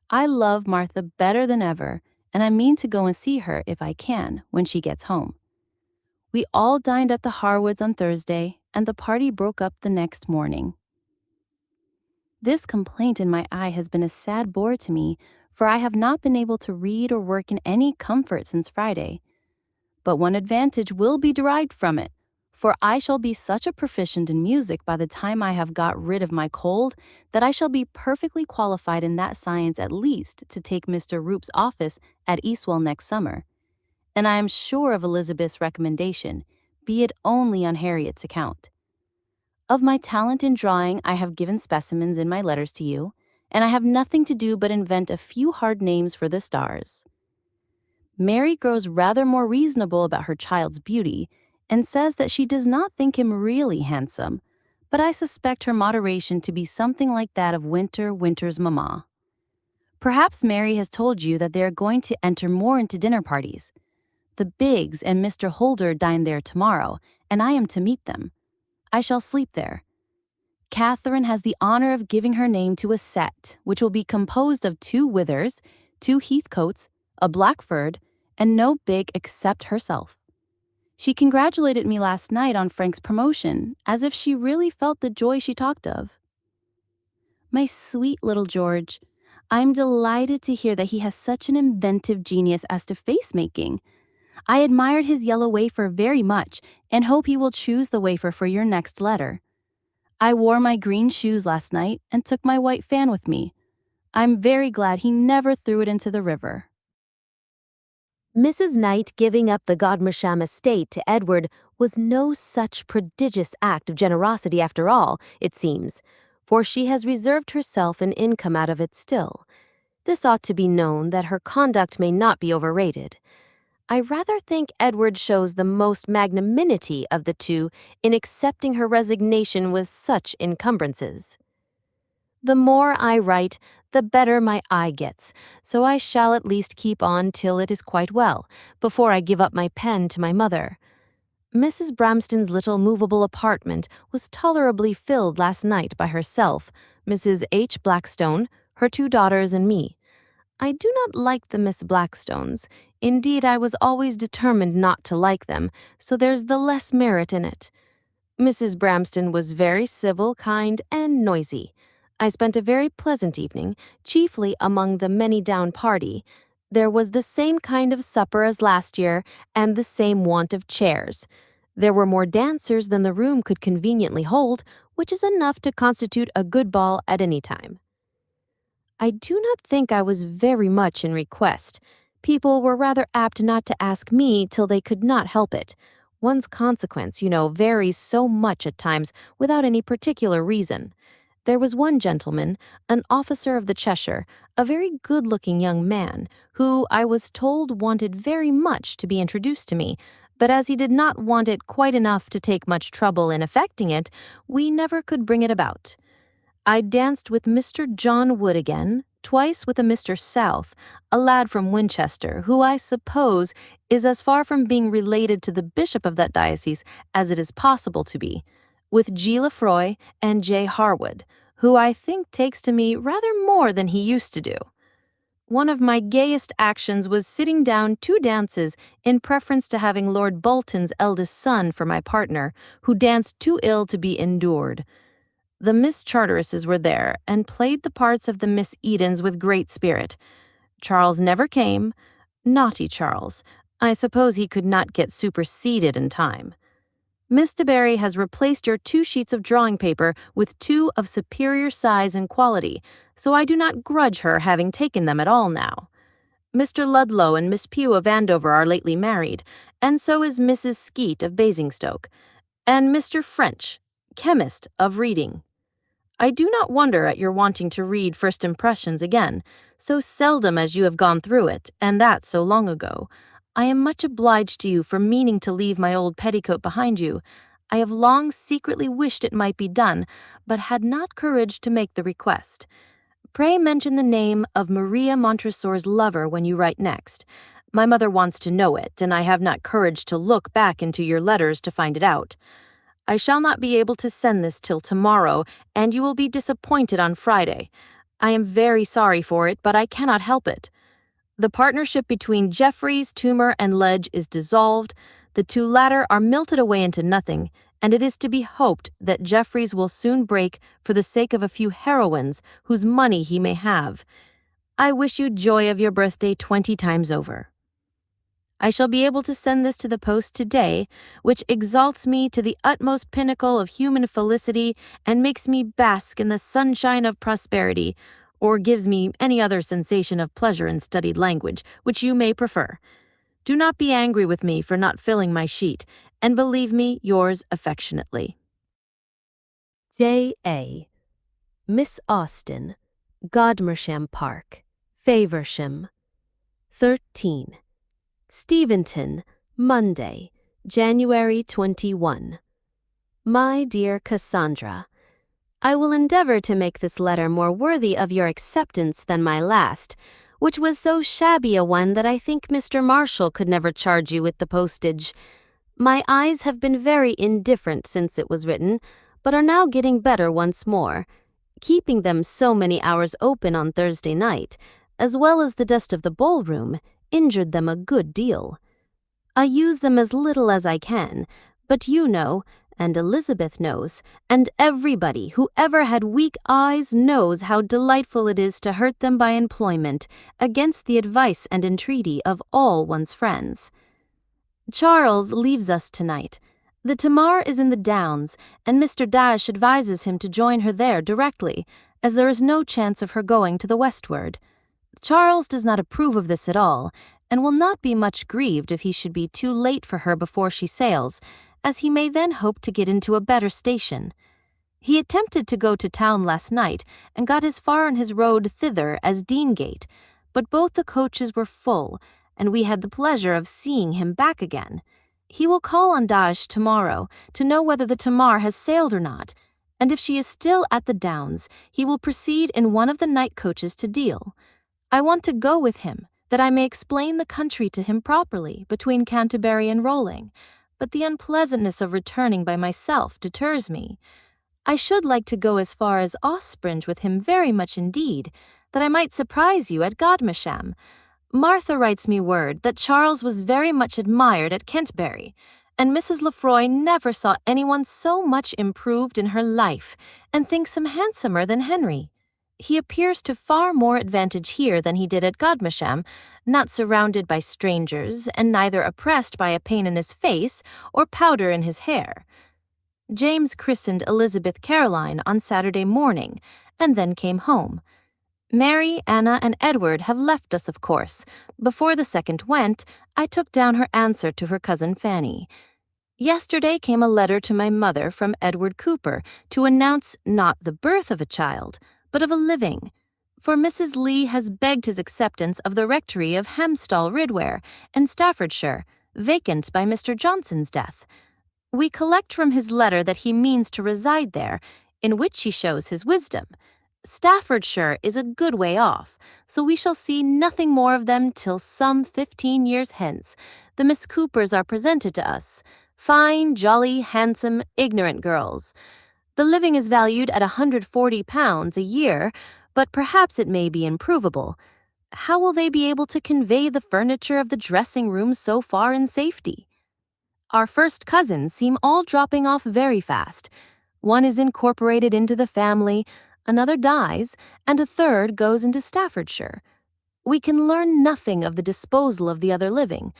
I love Martha better than ever, and I mean to go and see her, if I can, when she gets home. We all dined at the Harwoods on Thursday, and the party broke up the next morning. This complaint in my eye has been a sad bore to me, for I have not been able to read or work in any comfort since Friday. But one advantage will be derived from it, for I shall be such a proficient in music by the time I have got rid of my cold that I shall be perfectly qualified in that science at least to take Mr. Roop's office at Eastwell next summer. And I am sure of Elizabeth's recommendation, be it only on Harriet's account. Of my talent in drawing I have given specimens in my letters to you, and I have nothing to do but invent a few hard names for the stars. Mary grows rather more reasonable about her child's beauty, and says that she does not think him really handsome, but I suspect her moderation to be something like that of Winter's mamma. Perhaps Mary has told you that they are going to enter more into dinner parties. The Biggs and Mr. Holder dine there tomorrow, and I am to meet them. I shall sleep there. Catherine has the honor of giving her name to a set, which will be composed of 2 Withers, 2 Heathcotes, a Blackford, and no Big except herself. She congratulated me last night on Frank's promotion, as if she really felt the joy she talked of. My sweet little George, I'm delighted to hear that he has such an inventive genius as to face-making. I admired his yellow wafer very much, and hope he will choose the wafer for your next letter. I wore my green shoes last night and took my white fan with me. I'm very glad he never threw it into the river. Mrs. Knight giving up the Godmersham estate to Edward was no such prodigious act of generosity after all, it seems, for she has reserved herself an income out of it still. This ought to be known that her conduct may not be overrated. I rather think Edward shows the most magnanimity of the two in accepting her resignation with such encumbrances. The more I write, the better my eye gets, so I shall at least keep on till it is quite well, before I give up my pen to my mother. Mrs. Bramston's little movable apartment was tolerably filled last night by herself, Mrs. H. Blackstone, her 2 daughters and me. I do not like the Miss Blackstones. Indeed, I was always determined not to like them, so there's the less merit in it. Mrs. Bramston was very civil, kind, and noisy. I spent a very pleasant evening, chiefly among the many-down party. There was the same kind of supper as last year, and the same want of chairs. There were more dancers than the room could conveniently hold, which is enough to constitute a good ball at any time. I do not think I was very much in request. People were rather apt not to ask me till they could not help it. One's consequence, varies so much at times without any particular reason. There was one gentleman, an officer of the Cheshire, a very good-looking young man, who, I was told, wanted very much to be introduced to me, but as he did not want it quite enough to take much trouble in effecting it, we never could bring it about. I danced with Mr. John Wood again, twice with a Mr. South, a lad from Winchester, who I suppose is as far from being related to the bishop of that diocese as it is possible to be, with G. Lefroy and J. Harwood, who I think takes to me rather more than he used to do. One of my gayest actions was sitting down 2 dances in preference to having Lord Bolton's eldest son for my partner, who danced too ill to be endured. The Miss Charteresses were there, and played the parts of the Miss Edens with great spirit. Charles never came. Naughty Charles. I suppose he could not get superseded in time. Miss de Barry has replaced your 2 sheets of drawing paper with 2 of superior size and quality, so I do not grudge her having taken them at all now. Mr. Ludlow and Miss Pugh of Andover are lately married, and so is Mrs. Skeet of Basingstoke, and Mr. French, chemist, of Reading. I do not wonder at your wanting to read First Impressions again, so seldom as you have gone through it, and that so long ago. I am much obliged to you for meaning to leave my old petticoat behind you. I have long secretly wished it might be done, but had not courage to make the request. Pray mention the name of Maria Montresor's lover when you write next. My mother wants to know it, and I have not courage to look back into your letters to find it out. I shall not be able to send this till tomorrow, and you will be disappointed on Friday. I am very sorry for it, but I cannot help it. The partnership between Jeffreys, Toomer, and Ledge is dissolved. The 2 latter are melted away into nothing, and it is to be hoped that Jeffreys will soon break for the sake of a few heroines whose money he may have. I wish you joy of your birthday 20 times over. I shall be able to send this to the post today, which exalts me to the utmost pinnacle of human felicity and makes me bask in the sunshine of prosperity, or gives me any other sensation of pleasure in studied language, which you may prefer. Do not be angry with me for not filling my sheet, and believe me yours affectionately. J.A. Miss Austen, Godmersham Park, Faversham. 13. Steventon, Monday, January 21. My dear Cassandra, I will endeavor to make this letter more worthy of your acceptance than my last, which was so shabby a one that I think Mr. Marshall could never charge you with the postage. My eyes have been very indifferent since it was written, but are now getting better once more. Keeping them so many hours open on Thursday night, as well as the dust of the ballroom, injured them a good deal. I use them as little as I can, but you know, and Elizabeth knows, and everybody who ever had weak eyes knows how delightful it is to hurt them by employment, against the advice and entreaty of all one's friends. Charles leaves us tonight. The Tamar is in the Downs, and Mr. Dash advises him to join her there directly, as there is no chance of her going to the westward. Charles does not approve of this at all, and will not be much grieved if he should be too late for her before she sails, as he may then hope to get into a better station. He attempted to go to town last night, and got as far on his road thither as Deangate, but both the coaches were full, and we had the pleasure of seeing him back again. He will call on Dash tomorrow to know whether the Tamar has sailed or not, and if she is still at the Downs, he will proceed in one of the night coaches to Deal. I want to go with him, that I may explain the country to him properly between Canterbury and Rolling, but the unpleasantness of returning by myself deters me. I should like to go as far as Ospringe with him very much indeed, that I might surprise you at Godmersham. Martha writes me word that Charles was very much admired at Kentbury, and Mrs. Lefroy never saw anyone so much improved in her life, and thinks him handsomer than Henry. He appears to far more advantage here than he did at Godmersham, not surrounded by strangers, and neither oppressed by a pain in his face or powder in his hair. James christened Elizabeth Caroline on Saturday morning, and then came home. Mary, Anna, and Edward have left us, of course. Before the second went, I took down her answer to her cousin Fanny. Yesterday came a letter to my mother from Edward Cooper to announce not the birth of a child, but of a living. For Mrs. Lee has begged his acceptance of the rectory of Hamstall Ridware in Staffordshire, vacant by Mr. Johnson's death. We collect from his letter that he means to reside there, in which he shows his wisdom. Staffordshire is a good way off, so we shall see nothing more of them till some 15 years hence. The Miss Coopers are presented to us. Fine, jolly, handsome, ignorant girls. The living is valued at £140 a year, but perhaps it may be improvable. How will they be able to convey the furniture of the dressing room so far in safety? Our first cousins seem all dropping off very fast. One is incorporated into the family, another dies, and a third goes into Staffordshire. We can learn nothing of the disposal of the other living.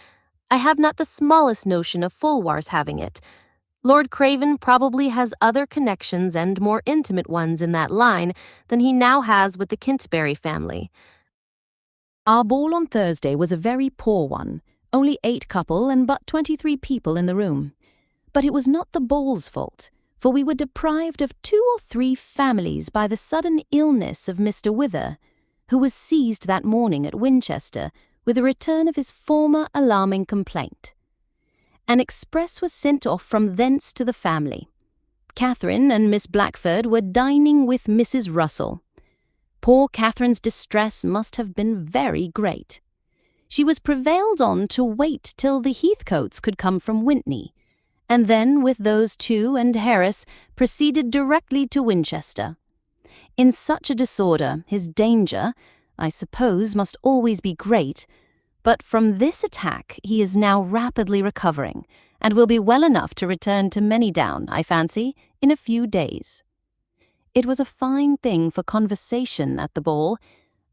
I have not the smallest notion of Fulwar's having it. Lord Craven probably has other connections and more intimate ones in that line than he now has with the Kintbury family. Our ball on Thursday was a very poor one, only 8 couple and but 23 people in the room. But it was not the ball's fault, for we were deprived of 2 or 3 families by the sudden illness of Mr. Wither, who was seized that morning at Winchester with a return of his former alarming complaint. An express was sent off from thence to the family. Catherine and Miss Blackford were dining with Mrs. Russell. Poor Catherine's distress must have been very great. She was prevailed on to wait till the Heathcotes could come from Wintney, and then with those 2 and Harris proceeded directly to Winchester. In such a disorder, his danger, I suppose, must always be great, but from this attack he is now rapidly recovering, and will be well enough to return to Manydown, I fancy, in a few days. It was a fine thing for conversation at the ball,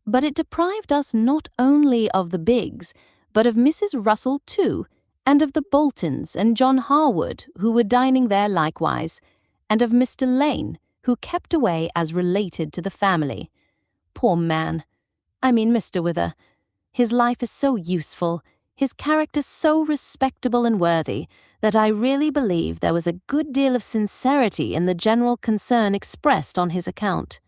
but it deprived us not only of the Biggs, but of Mrs. Russell too, and of the Boltons and John Harwood, who were dining there likewise, and of Mr. Lane, who kept away as related to the family. Poor man! I mean Mr. Wither. His life is so useful, his character so respectable and worthy, that I really believe there was a good deal of sincerity in the general concern expressed on his account.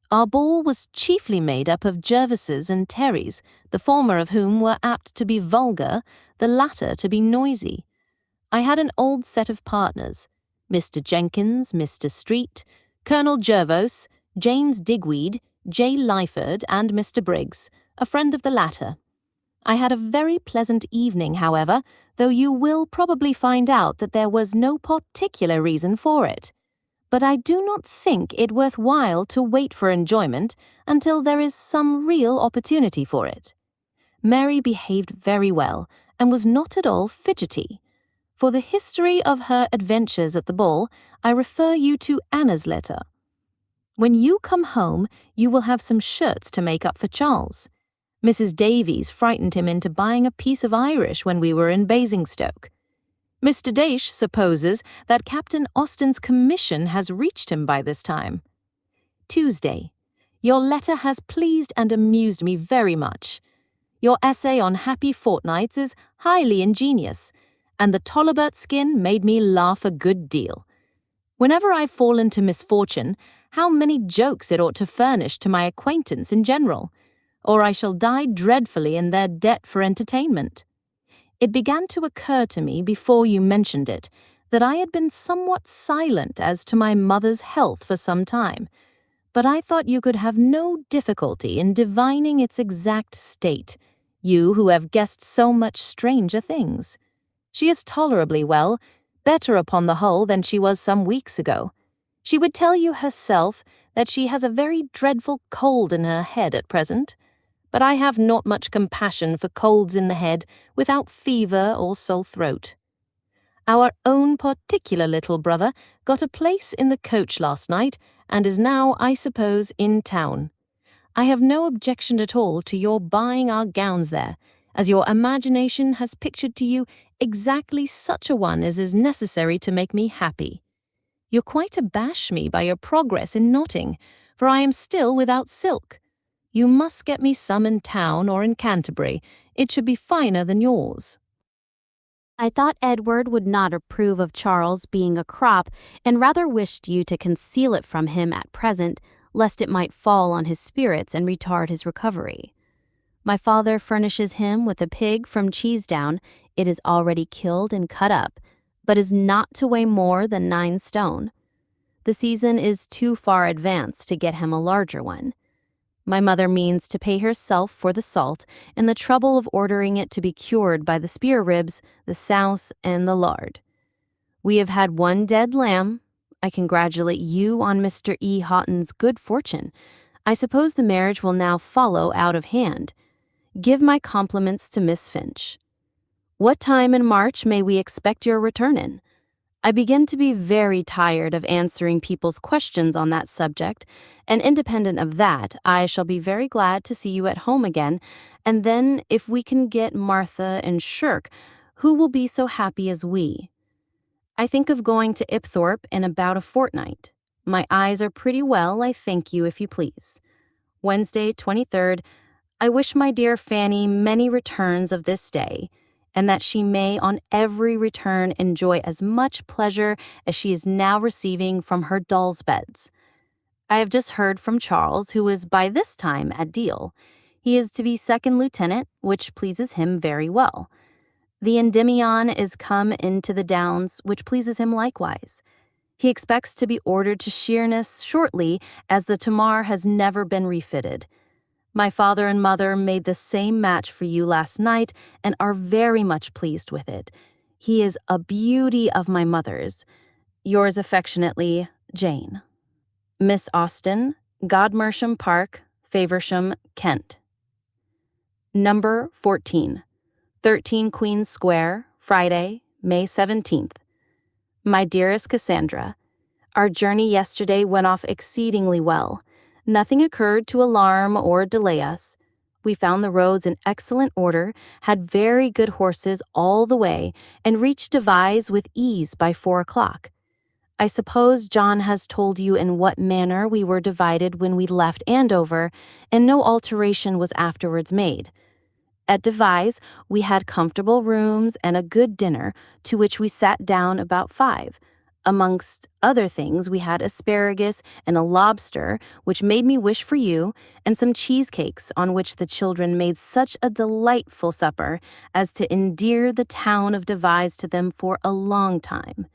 Our ball was chiefly made up of Jervises and Terrys, the former of whom were apt to be vulgar, the latter to be noisy. I had an old set of partners, Mr. Jenkins, Mr. Street, Colonel Jervos, James Digweed, J. Lyford, and Mr. Briggs, a friend of the latter. I had a very pleasant evening, however, though you will probably find out that there was no particular reason for it. But I do not think it worth while to wait for enjoyment until there is some real opportunity for it. Mary behaved very well, and was not at all fidgety. For the history of her adventures at the ball, I refer you to Anna's letter. When you come home, you will have some shirts to make up for Charles. Mrs. Davies frightened him into buying a piece of Irish when we were in Basingstoke. Mr. Daysh supposes that Captain Austen's commission has reached him by this time. Tuesday. Your letter has pleased and amused me very much. Your essay on happy fortnights is highly ingenious, and the Tollibert skin made me laugh a good deal. Whenever I fall into misfortune, how many jokes it ought to furnish to my acquaintance in general, or I shall die dreadfully in their debt for entertainment. It began to occur to me before you mentioned it that I had been somewhat silent as to my mother's health for some time, but I thought you could have no difficulty in divining its exact state, you who have guessed so much stranger things. She is tolerably well, better upon the whole than she was some weeks ago. She would tell you herself that she has a very dreadful cold in her head at present. But I have not much compassion for colds in the head without fever or sore throat. Our own particular little brother got a place in the coach last night and is now, I suppose, in town. I have no objection at all to your buying our gowns there, as your imagination has pictured to you exactly such a one as is necessary to make me happy. You quite abash me by your progress in knotting, for I am still without silk. You must get me some in town or in Canterbury. It should be finer than yours. I thought Edward would not approve of Charles being a crop, and rather wished you to conceal it from him at present, lest it might fall on his spirits and retard his recovery. My father furnishes him with a pig from Cheesedown. It is already killed and cut up, but is not to weigh more than 9 stone. The season is too far advanced to get him a larger one. My mother means to pay herself for the salt and the trouble of ordering it to be cured by the spear ribs, the souse, and the lard. We have had 1 dead lamb. I congratulate you on Mr. E. Houghton's good fortune. I suppose the marriage will now follow out of hand. Give my compliments to Miss Finch. What time in March may we expect your return in? I begin to be very tired of answering people's questions on that subject, and independent of that, I shall be very glad to see you at home again, and then if we can get Martha and Shirk, who will be so happy as we? I think of going to Ipthorpe in about a fortnight. My eyes are pretty well, I thank you, if you please. Wednesday, 23rd. I wish my dear Fanny many returns of this day, and that she may on every return enjoy as much pleasure as she is now receiving from her doll's beds. I have just heard from Charles, who is by this time at Deal. He is to be 2nd lieutenant, which pleases him very well. The Endymion is come into the Downs, which pleases him likewise. He expects to be ordered to Sheerness shortly, as the Tamar has never been refitted. My father and mother made the same match for you last night and are very much pleased with it. He is a beauty of my mother's. Yours affectionately, Jane. Miss Austen, Godmersham Park, Faversham, Kent. Number 14. 13 Queen's Square, Friday, May 17th. My dearest Cassandra, our journey yesterday went off exceedingly well. Nothing occurred to alarm or delay us. We found the roads in excellent order, had very good horses all the way, and reached Devizes with ease by 4 o'clock. I suppose John has told you in what manner we were divided when we left Andover, and no alteration was afterwards made. At Devizes, we had comfortable rooms and a good dinner, to which we sat down about 5. Amongst other things, we had asparagus and a lobster, which made me wish for you, and some cheesecakes, on which the children made such a delightful supper as to endear the town of Devizes to them for a long time.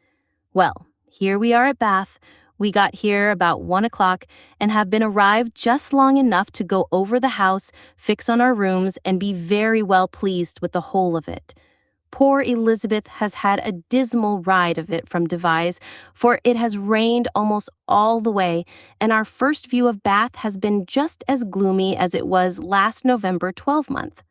Well, here we are at Bath. We got here about 1 o'clock and have been arrived just long enough to go over the house, fix on our rooms, and be very well pleased with the whole of it. Poor Elizabeth has had a dismal ride of it from Devizes, for it has rained almost all the way, and our first view of Bath has been just as gloomy as it was last November 12-month.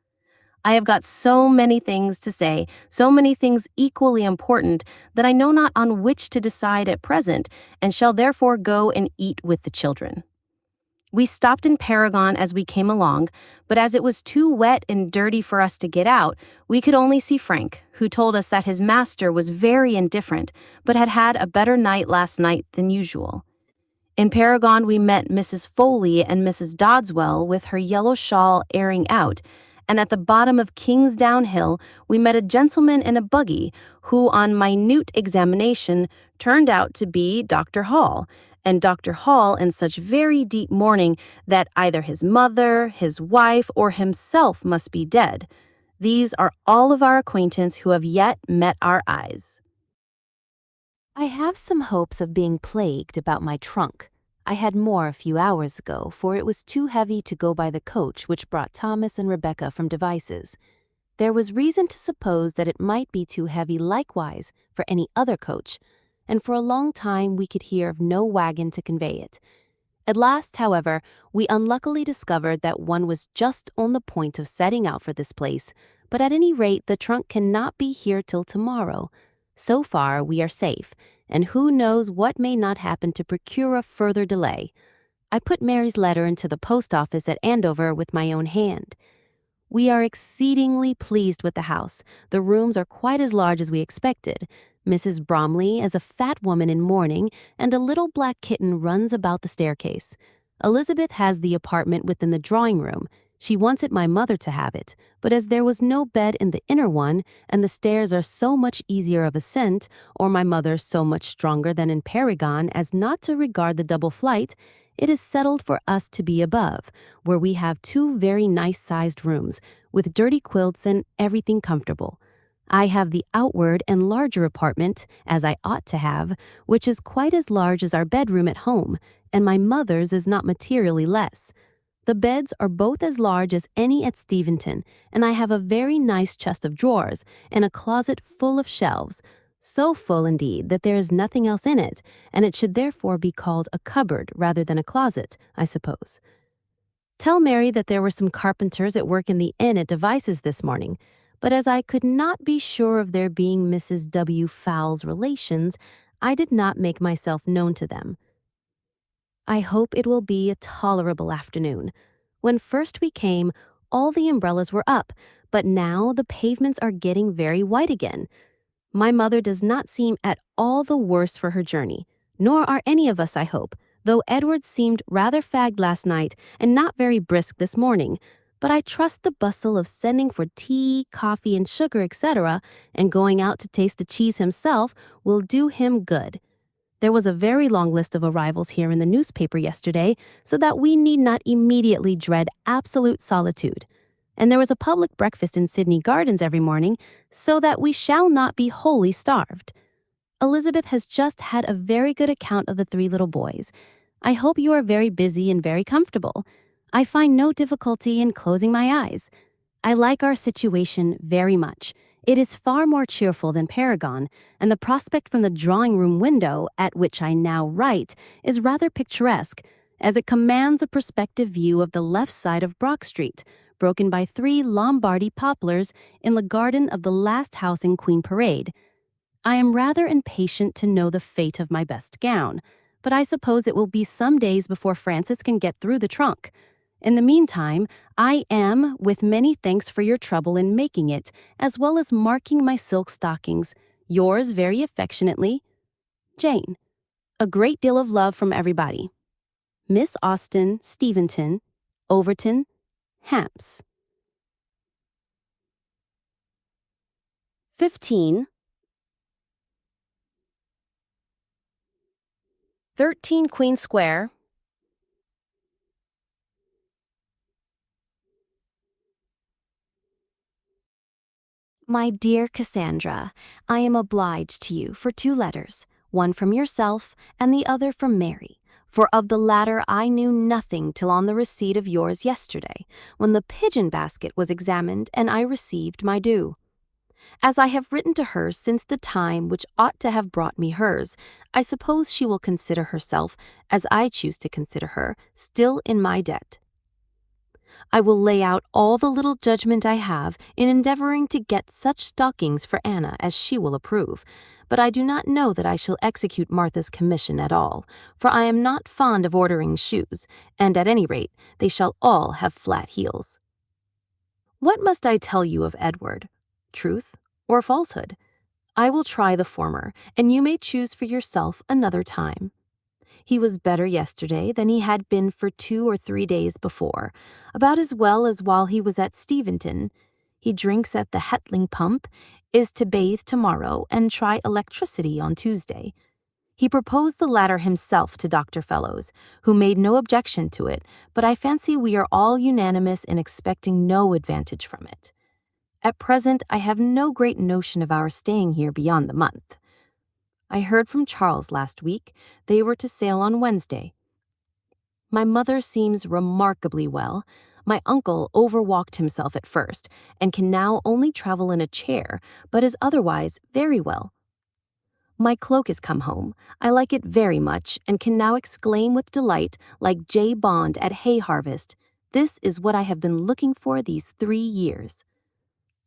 I have got so many things to say, so many things equally important, that I know not on which to decide at present, and shall therefore go and eat with the children. We stopped in Paragon as we came along, but as it was too wet and dirty for us to get out, we could only see Frank, who told us that his master was very indifferent, but had had a better night last night than usual. In Paragon we met Mrs. Foley and Mrs. Dodswell with her yellow shawl airing out, and at the bottom of Kingsdown Hill we met a gentleman in a buggy who on minute examination turned out to be Dr. Hall, and Dr. Hall in such very deep mourning that either his mother, his wife, or himself must be dead. These are all of our acquaintance who have yet met our eyes. I have some hopes of being plagued about my trunk. I had more a few hours ago, for it was too heavy to go by the coach which brought Thomas and Rebecca from Devizes. There was reason to suppose that it might be too heavy likewise for any other coach, and for a long time we could hear of no wagon to convey it. At last, however, we unluckily discovered that one was just on the point of setting out for this place, but at any rate the trunk cannot be here till tomorrow. So far we are safe, and who knows what may not happen to procure a further delay. I put Mary's letter into the post office at Andover with my own hand. We are exceedingly pleased with the house. The rooms are quite as large as we expected. Mrs. Bromley is a fat woman in mourning, and a little black kitten runs about the staircase. Elizabeth has the apartment within the drawing room. She wanted my mother to have it, but as there was no bed in the inner one, and the stairs are so much easier of ascent, or my mother so much stronger than in Paragon as not to regard the double flight, it is settled for us to be above, where we have two very nice-sized rooms, with dirty quilts and everything comfortable. I have the outward and larger apartment, as I ought to have, which is quite as large as our bedroom at home, and my mother's is not materially less. The beds are both as large as any at Steventon, and I have a very nice chest of drawers and a closet full of shelves, so full indeed that there is nothing else in it, and it should therefore be called a cupboard rather than a closet, I suppose. Tell Mary that there were some carpenters at work in the inn at Devices this morning, but as I could not be sure of their being Mrs. W. Fowle's relations, I did not make myself known to them. I hope it will be a tolerable afternoon. When first we came, all the umbrellas were up, but now the pavements are getting very white again. My mother does not seem at all the worse for her journey, nor are any of us, I hope, though Edward seemed rather fagged last night and not very brisk this morning. But I trust the bustle of sending for tea, coffee, and sugar, etc., and going out to taste the cheese himself will do him good. There was a very long list of arrivals here in the newspaper yesterday, so that we need not immediately dread absolute solitude. And there was a public breakfast in Sydney Gardens every morning, so that we shall not be wholly starved. Elizabeth has just had a very good account of the three little boys. I hope you are very busy and very comfortable. I find no difficulty in closing my eyes. I like our situation very much. It is far more cheerful than Paragon, and the prospect from the drawing-room window, at which I now write, is rather picturesque, as it commands a perspective view of the left side of Brock Street, broken by 3 Lombardy poplars in the garden of the last house in Queen Parade. I am rather impatient to know the fate of my best gown, but I suppose it will be some days before Francis can get through the trunk. In the meantime, I am, with many thanks for your trouble in making it, as well as marking my silk stockings, yours very affectionately, Jane. A great deal of love from everybody. Miss Austen, Steventon, Overton, Hants. 15. 13 Queen Square. My dear Cassandra, I am obliged to you for 2 letters, one from yourself and the other from Mary, for of the latter I knew nothing till on the receipt of yours yesterday, when the pigeon basket was examined and I received my due. As I have written to her since the time which ought to have brought me hers, I suppose she will consider herself, as I choose to consider her, still in my debt. I will lay out all the little judgment I have in endeavoring to get such stockings for Anna as she will approve, but I do not know that I shall execute Martha's commission at all, for I am not fond of ordering shoes, and at any rate they shall all have flat heels. What must I tell you of Edward? Truth or falsehood? I will try the former, and you may choose for yourself another time. He was better yesterday than he had been for 2 or 3 days before, about as well as while he was at Steventon. He drinks at the Hetling pump, is to bathe tomorrow, and try electricity on Tuesday. He proposed the latter himself to Dr. Fellows, who made no objection to it, but I fancy we are all unanimous in expecting no advantage from it. At present, I have no great notion of our staying here beyond the month. I heard from Charles last week. They were to sail on Wednesday. My mother seems remarkably well. My uncle overwalked himself at first, and can now only travel in a chair, but is otherwise very well. My cloak has come home. I like it very much and can now exclaim with delight, like J. Bond at hay harvest, "This is what I have been looking for these 3 years."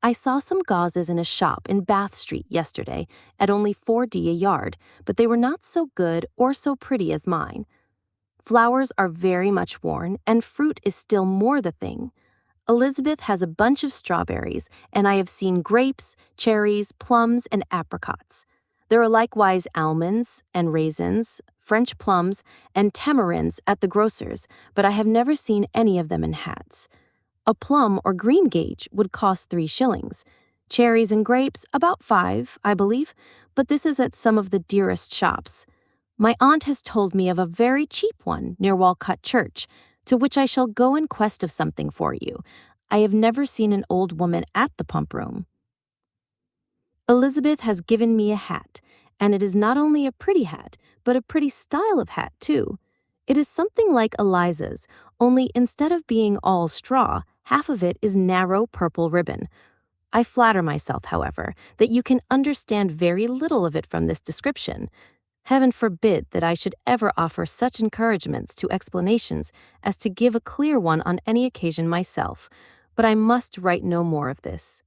I saw some gauzes in a shop in Bath Street yesterday at only 4d a yard, but they were not so good or so pretty as mine. Flowers are very much worn, and fruit is still more the thing. Elizabeth has a bunch of strawberries, and I have seen grapes, cherries, plums, and apricots. There are likewise almonds and raisins, French plums, and tamarinds at the grocer's, but I have never seen any of them in hats. A plum or green gage would cost 3 shillings. Cherries and grapes, about 5, I believe, but this is at some of the dearest shops. My aunt has told me of a very cheap one near Walcott Church, to which I shall go in quest of something for you. I have never seen an old woman at the pump room. Elizabeth has given me a hat, and it is not only a pretty hat, but a pretty style of hat, too. It is something like Eliza's, only instead of being all straw, half of it is narrow purple ribbon. I flatter myself, however, that you can understand very little of it from this description. Heaven forbid that I should ever offer such encouragements to explanations as to give a clear one on any occasion myself, but I must write no more of this.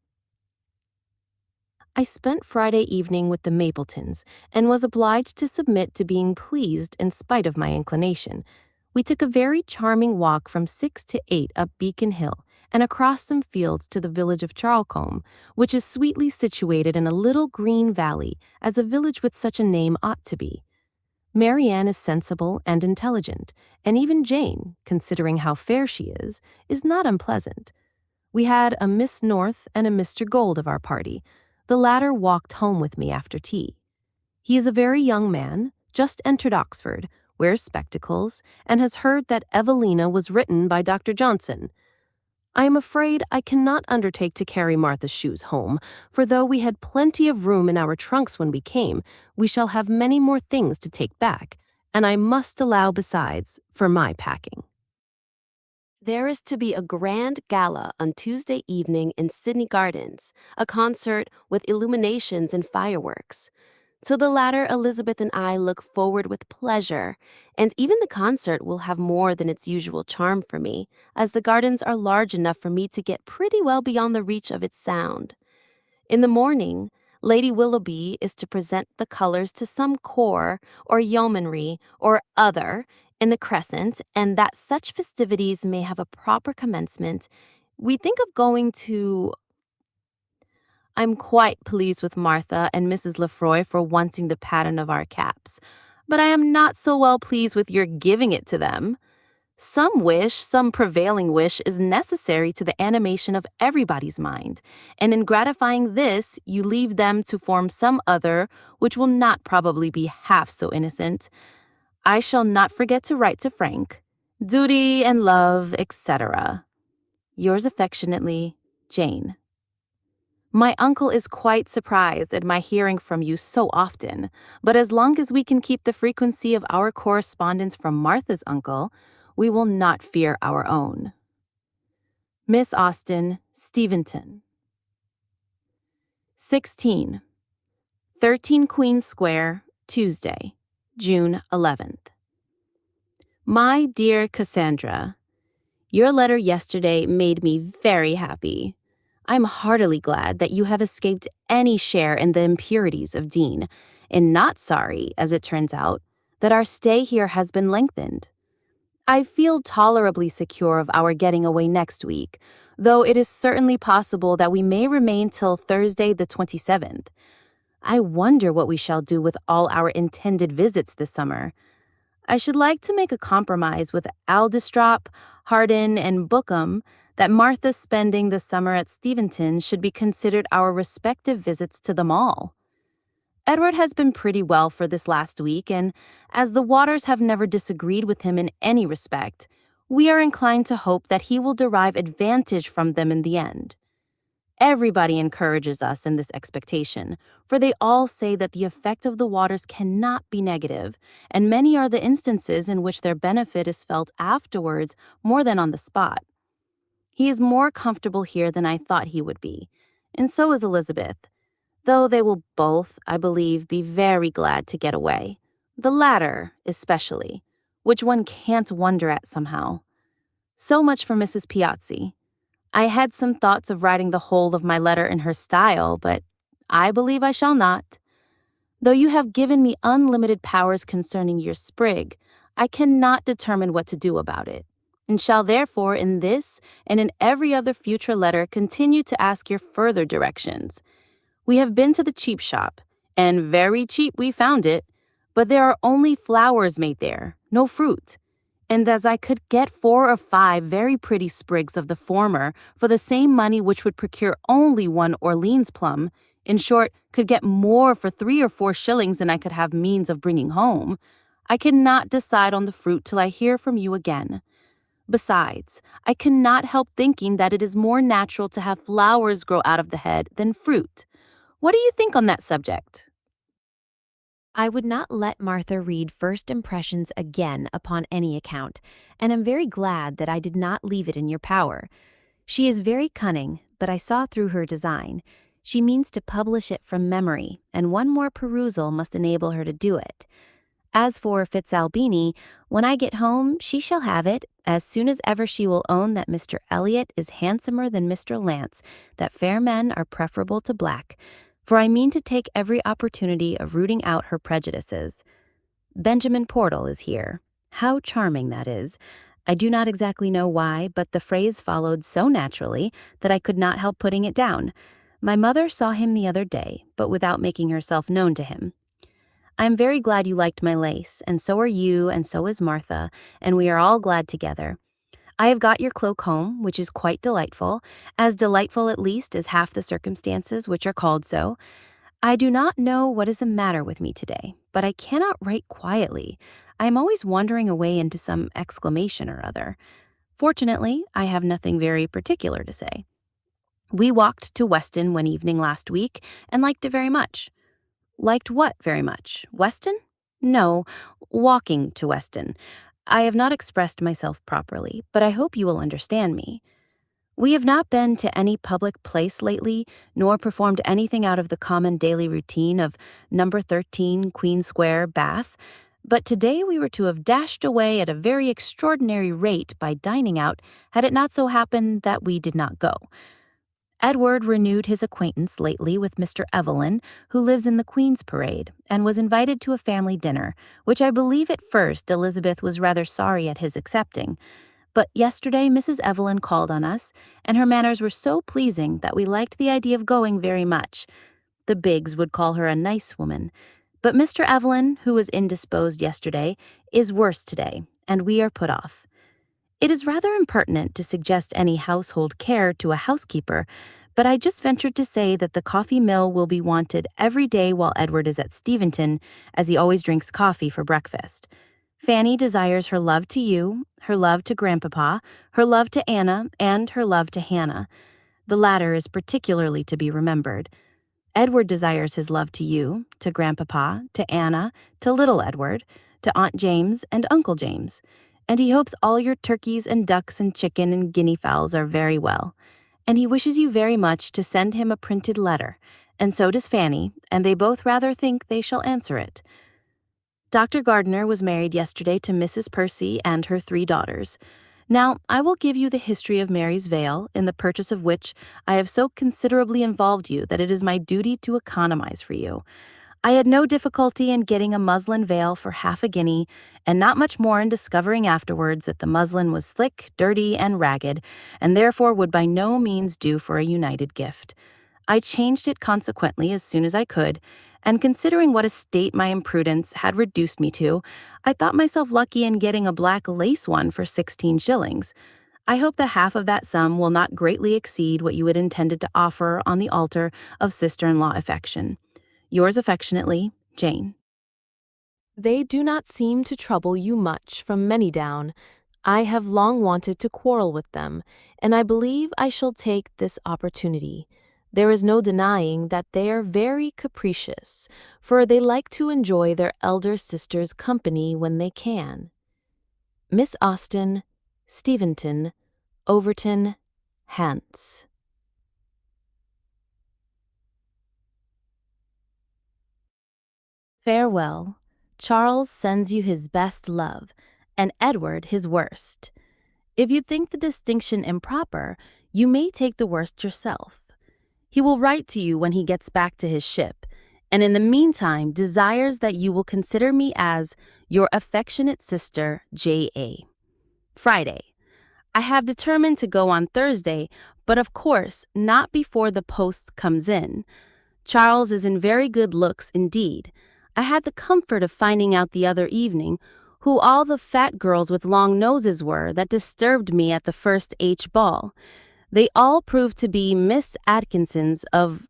I spent Friday evening with the Mapletons, and was obliged to submit to being pleased in spite of my inclination. We took a very charming walk from 6 to 8 up Beacon Hill, and across some fields to the village of Charlecombe, which is sweetly situated in a little green valley, as a village with such a name ought to be. Marianne is sensible and intelligent, and even Jane, considering how fair she is not unpleasant. We had a Miss North and a Mr. Gold of our party. The latter walked home with me after tea. He is a very young man, just entered Oxford, wears spectacles, and has heard that Evelina was written by Dr. Johnson. I am afraid I cannot undertake to carry Martha's shoes home, for though we had plenty of room in our trunks when we came, we shall have many more things to take back, and I must allow besides for my packing. There is to be a grand gala on Tuesday evening in Sydney Gardens, a concert with illuminations and fireworks. To the latter, Elizabeth and I look forward with pleasure, and even the concert will have more than its usual charm for me, as the gardens are large enough for me to get pretty well beyond the reach of its sound. In the morning, Lady Willoughby is to present the colors to some corps or yeomanry or other in the Crescent, and that such festivities may have a proper commencement, we think of going to. I'm quite pleased with Martha and Mrs. Lefroy for wanting the pattern of our caps, but I am not so well pleased with your giving it to them. Some prevailing wish is necessary to the animation of everybody's mind, and in gratifying this, you leave them to form some other, which will not probably be half so innocent. I shall not forget to write to Frank. Duty and love, etc. Yours affectionately, Jane. My uncle is quite surprised at my hearing from you so often, but as long as we can keep the frequency of our correspondence from Martha's uncle, we will not fear our own. Miss Austen, Steventon. 16. 13 Queen Square, Tuesday, June 11th. My dear Cassandra, your letter yesterday made me very happy. I'm heartily glad that you have escaped any share in the impurities of Dean, and not sorry, as it turns out, that our stay here has been lengthened. I feel tolerably secure of our getting away next week, though it is certainly possible that we may remain till Thursday the 27th. I wonder what we shall do with all our intended visits this summer. I should like to make a compromise with Aldistrop, Hardin, and Bookham that Martha's spending the summer at Steventon should be considered our respective visits to them all. Edward has been pretty well for this last week, and as the waters have never disagreed with him in any respect, we are inclined to hope that he will derive advantage from them in the end. Everybody encourages us in this expectation, for they all say that the effect of the waters cannot be negative, and many are the instances in which their benefit is felt afterwards more than on the spot. He is more comfortable here than I thought he would be, and so is Elizabeth. though they will both, I believe, be very glad to get away. The latter, especially, which one can't wonder at somehow. So much for Mrs. Piazzi. I had some thoughts of writing the whole of my letter in her style, but I believe I shall not. Though you have given me unlimited powers concerning your sprig, I cannot determine what to do about it, and shall therefore in this and in every other future letter continue to ask your further directions. We have been to the cheap shop, and very cheap we found it, but there are only flowers made there, no fruit. And as I could get 4 or 5 very pretty sprigs of the former for the same money which would procure only 1 Orleans plum, in short, could get more for 3 or 4 shillings than I could have means of bringing home, I cannot decide on the fruit till I hear from you again. Besides, I cannot help thinking that it is more natural to have flowers grow out of the head than fruit. What do you think on that subject? I would not let Martha read First Impressions again upon any account, and am very glad that I did not leave it in your power. She is very cunning, but I saw through her design. She means to publish it from memory, and one more perusal must enable her to do it. As for Fitzalbini, when I get home, she shall have it, as soon as ever she will own that Mr. Elliot is handsomer than Mr. Lance, that fair men are preferable to black, for I mean to take every opportunity of rooting out her prejudices. Benjamin Portal is here. How charming that is. I do not exactly know why, but the phrase followed so naturally that I could not help putting it down. My mother saw him the other day, but without making herself known to him. I am very glad you liked my lace, and so are you, and so is Martha, and we are all glad together. I have got your cloak home, which is quite delightful, as delightful at least as half the circumstances which are called so. I do not know what is the matter with me today, but I cannot write quietly. I am always wandering away into some exclamation or other. Fortunately, I have nothing very particular to say. We walked to Weston one evening last week, and liked it very much. Liked what very much? Weston? No, walking to Weston. I have not expressed myself properly, but I hope you will understand me. We have not been to any public place lately, nor performed anything out of the common daily routine of number 13 Queen Square, Bath, but today we were to have dashed away at a very extraordinary rate by dining out, had it not so happened that we did not go. Edward renewed his acquaintance lately with Mr. Evelyn, who lives in the Queen's Parade, and was invited to a family dinner, which I believe at first Elizabeth was rather sorry at his accepting. But yesterday Mrs. Evelyn called on us, and her manners were so pleasing that we liked the idea of going very much. The Biggs would call her a nice woman. But Mr. Evelyn, who was indisposed yesterday, is worse today, and we are put off. It is rather impertinent to suggest any household care to a housekeeper, but I just ventured to say that the coffee mill will be wanted every day while Edward is at Steventon, as he always drinks coffee for breakfast. Fanny desires her love to you, her love to Grandpapa, her love to Anna, and her love to Hannah. The latter is particularly to be remembered. Edward desires his love to you, to Grandpapa, to Anna, to little Edward, to Aunt James and Uncle James, and he hopes all your turkeys and ducks and chicken and guinea fowls are very well, and he wishes you very much to send him a printed letter, and so does Fanny, and they both rather think they shall answer it. Dr. Gardner was married yesterday to Mrs. Percy and her 3 daughters. Now, I will give you the history of Mary's veil, in the purchase of which I have so considerably involved you that it is my duty to economize for you. I had no difficulty in getting a muslin veil for half a guinea, and not much more in discovering afterwards that the muslin was thick, dirty, and ragged, and therefore would by no means do for a united gift. I changed it consequently as soon as I could, and considering what a state my imprudence had reduced me to, I thought myself lucky in getting a black lace one for 16 shillings. I hope the half of that sum will not greatly exceed what you had intended to offer on the altar of sister-in-law affection. Yours affectionately, Jane. They do not seem to trouble you much from many down. I have long wanted to quarrel with them, and I believe I shall take this opportunity. There is no denying that they are very capricious, for they like to enjoy their elder sister's company when they can. Miss Austen, Steventon, Overton, Hants. Farewell. Charles sends you his best love, and Edward his worst. If you think the distinction improper, you may take the worst yourself. He will write to you when he gets back to his ship, and in the meantime desires that you will consider me as your affectionate sister, J.A. Friday. I have determined to go on Thursday, but of course not before the post comes in. Charles is in very good looks indeed. I had the comfort of finding out the other evening who all the fat girls with long noses were that disturbed me at the first H ball. They all proved to be Miss Atkinsons of...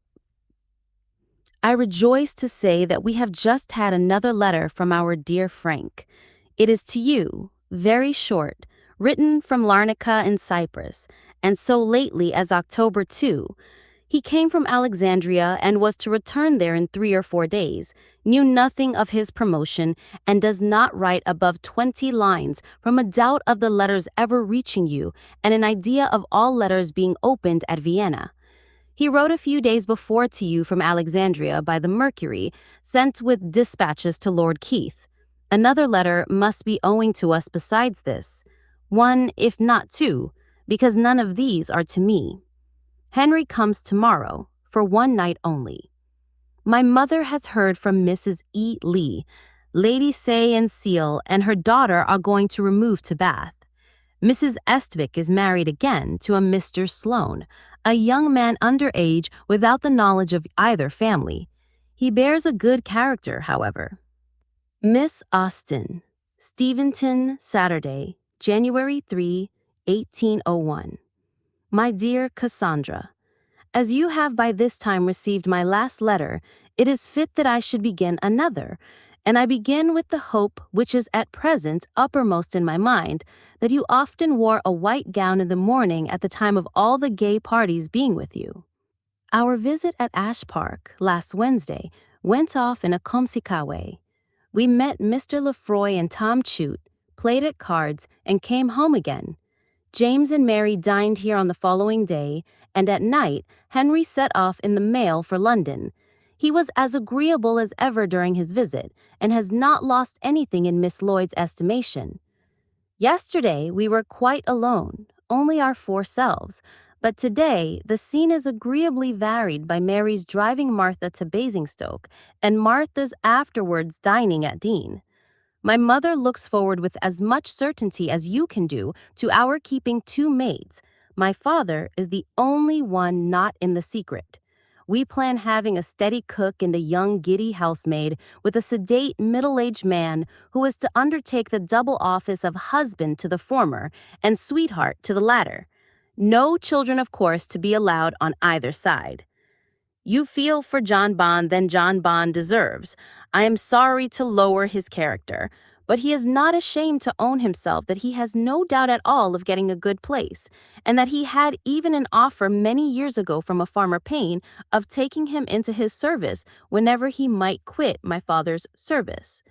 I rejoice to say that we have just had another letter from our dear Frank. It is to you, very short, written from Larnaca in Cyprus, and so lately as October 2. He came from Alexandria and was to return there in 3 or 4 days, knew nothing of his promotion, and does not write above 20 lines from a doubt of the letters ever reaching you and an idea of all letters being opened at Vienna. He wrote a few days before to you from Alexandria by the Mercury, sent with dispatches to Lord Keith. Another letter must be owing to us besides this, one if not two, because none of these are to me. Henry comes tomorrow, for 1 night only. My mother has heard from Mrs. E. Lee. Lady Say and Seal and her daughter are going to remove to Bath. Mrs. Estwick is married again to a Mr. Sloane, a young man under age without the knowledge of either family. He bears a good character, however. Miss Austen, Steventon, Saturday, January 3, 1801. My dear Cassandra, as you have by this time received my last letter, it is fit that I should begin another, and I begin with the hope which is at present uppermost in my mind, that you often wore a white gown in the morning at the time of all the gay parties being with you. Our visit at Ash Park last Wednesday went off in a comsica way. We met Mr. Lefroy and Tom Chute, played at cards, and came home again. James and Mary dined here on the following day, and at night Henry set off in the mail for London. He was as agreeable as ever during his visit, and has not lost anything in Miss Lloyd's estimation. Yesterday we were quite alone, only our 4 selves, but today the scene is agreeably varied by Mary's driving Martha to Basingstoke, and Martha's afterwards dining at Deane. My mother looks forward with as much certainty as you can do to our keeping 2 maids. My father is the only one not in the secret. We plan having a steady cook and a young giddy housemaid with a sedate middle-aged man who is to undertake the double office of husband to the former and sweetheart to the latter. No children, of course, to be allowed on either side. You feel for John Bond than John Bond deserves. I am sorry to lower his character, but he is not ashamed to own himself that he has no doubt at all of getting a good place, and that he had even an offer many years ago from a Farmer Payne of taking him into his service whenever he might quit my father's service.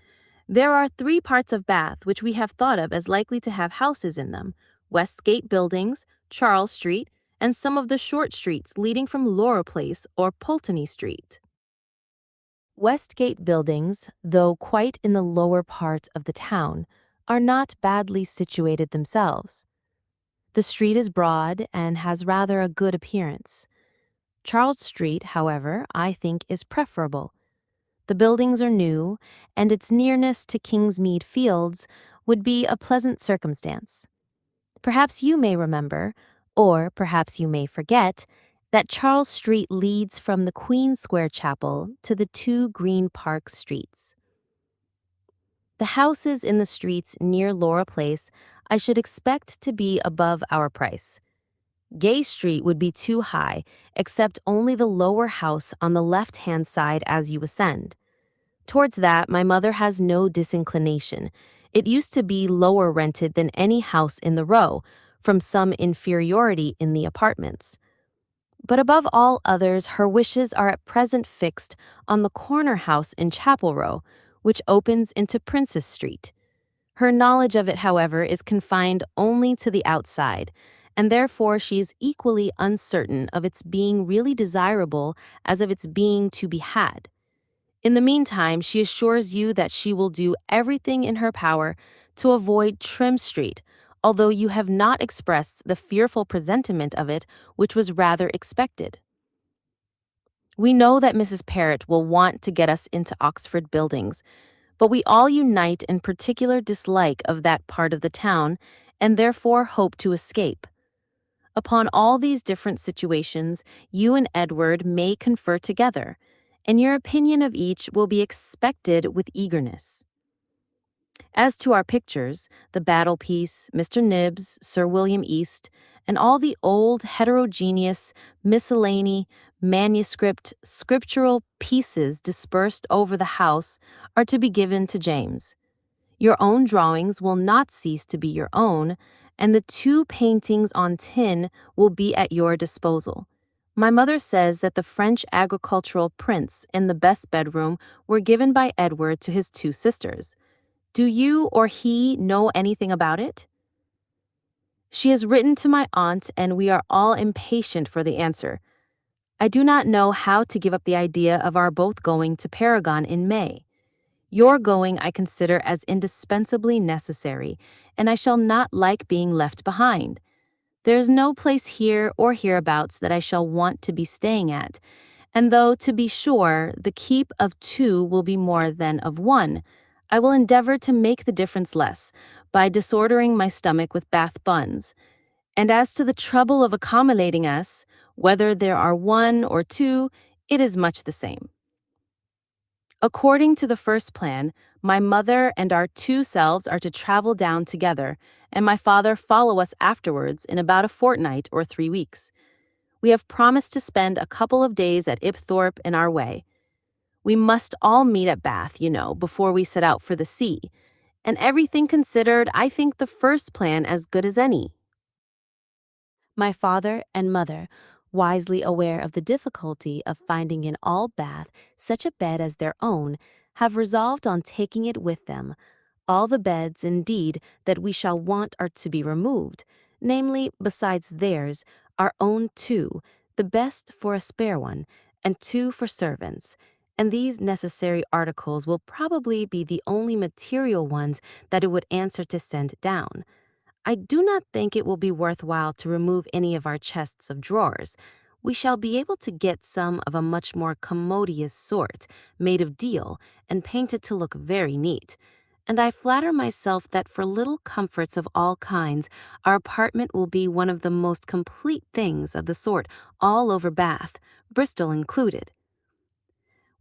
There are 3 parts of Bath which we have thought of as likely to have houses in them: Westgate Buildings, Charles Street, and some of the short streets leading from Laura Place or Pulteney Street. Westgate Buildings, though quite in the lower part of the town, are not badly situated themselves. The street is broad and has rather a good appearance. Charles Street, however, I think is preferable. The buildings are new, and its nearness to Kingsmead Fields would be a pleasant circumstance. Perhaps you may remember, or perhaps you may forget, that Charles Street leads from the Queen Square Chapel to the 2 Green Park streets. The houses in the streets near Laura Place I should expect to be above our price. Gay Street would be too high, except only the lower house on the left-hand side as you ascend. Towards that my mother has no disinclination. It used to be lower rented than any house in the row, from some inferiority in the apartments. But above all others, her wishes are at present fixed on the corner house in Chapel Row, which opens into Princess Street. Her knowledge of it, however, is confined only to the outside, and therefore she is equally uncertain of its being really desirable as of its being to be had. In the meantime, she assures you that she will do everything in her power to avoid Trim Street, although you have not expressed the fearful presentiment of it, which was rather expected. We know that Mrs. Parrot will want to get us into Oxford buildings, but we all unite in particular dislike of that part of the town and therefore hope to escape. Upon all these different situations, you and Edward may confer together, and your opinion of each will be expected with eagerness. As to our pictures, the Battle Piece, Mr. Nibbs, Sir William East, and all the old heterogeneous, miscellany, manuscript, scriptural pieces dispersed over the house are to be given to James. Your own drawings will not cease to be your own, and the 2 paintings on tin will be at your disposal. My mother says that the French agricultural prints in the best bedroom were given by Edward to his 2 sisters. Do you or he know anything about it? She has written to my aunt, and we are all impatient for the answer. I do not know how to give up the idea of our both going to Paragon in May. Your going I consider as indispensably necessary, and I shall not like being left behind. There is no place here or hereabouts that I shall want to be staying at, and though, to be sure, the keep of 2 will be more than of 1, I will endeavor to make the difference less by disordering my stomach with Bath buns. And as to the trouble of accommodating us, whether there are 1 or 2, it is much the same. According to the first plan, my mother and our 2 selves are to travel down together, and my father follow us afterwards in about a fortnight or 3 weeks. We have promised to spend a couple of days at Ipthorpe in our way. We must all meet at Bath, you know, before we set out for the sea. And everything considered, I think the first plan as good as any. My father and mother, wisely aware of the difficulty of finding in all Bath such a bed as their own, have resolved on taking it with them. All the beds, indeed, that we shall want are to be removed, namely, besides theirs, our own 2, the best for a spare one, and 2 for servants. And these necessary articles will probably be the only material ones that it would answer to send down. I do not think it will be worthwhile to remove any of our chests of drawers. We shall be able to get some of a much more commodious sort, made of deal, and painted to look very neat. And I flatter myself that for little comforts of all kinds, our apartment will be one of the most complete things of the sort all over Bath, Bristol included.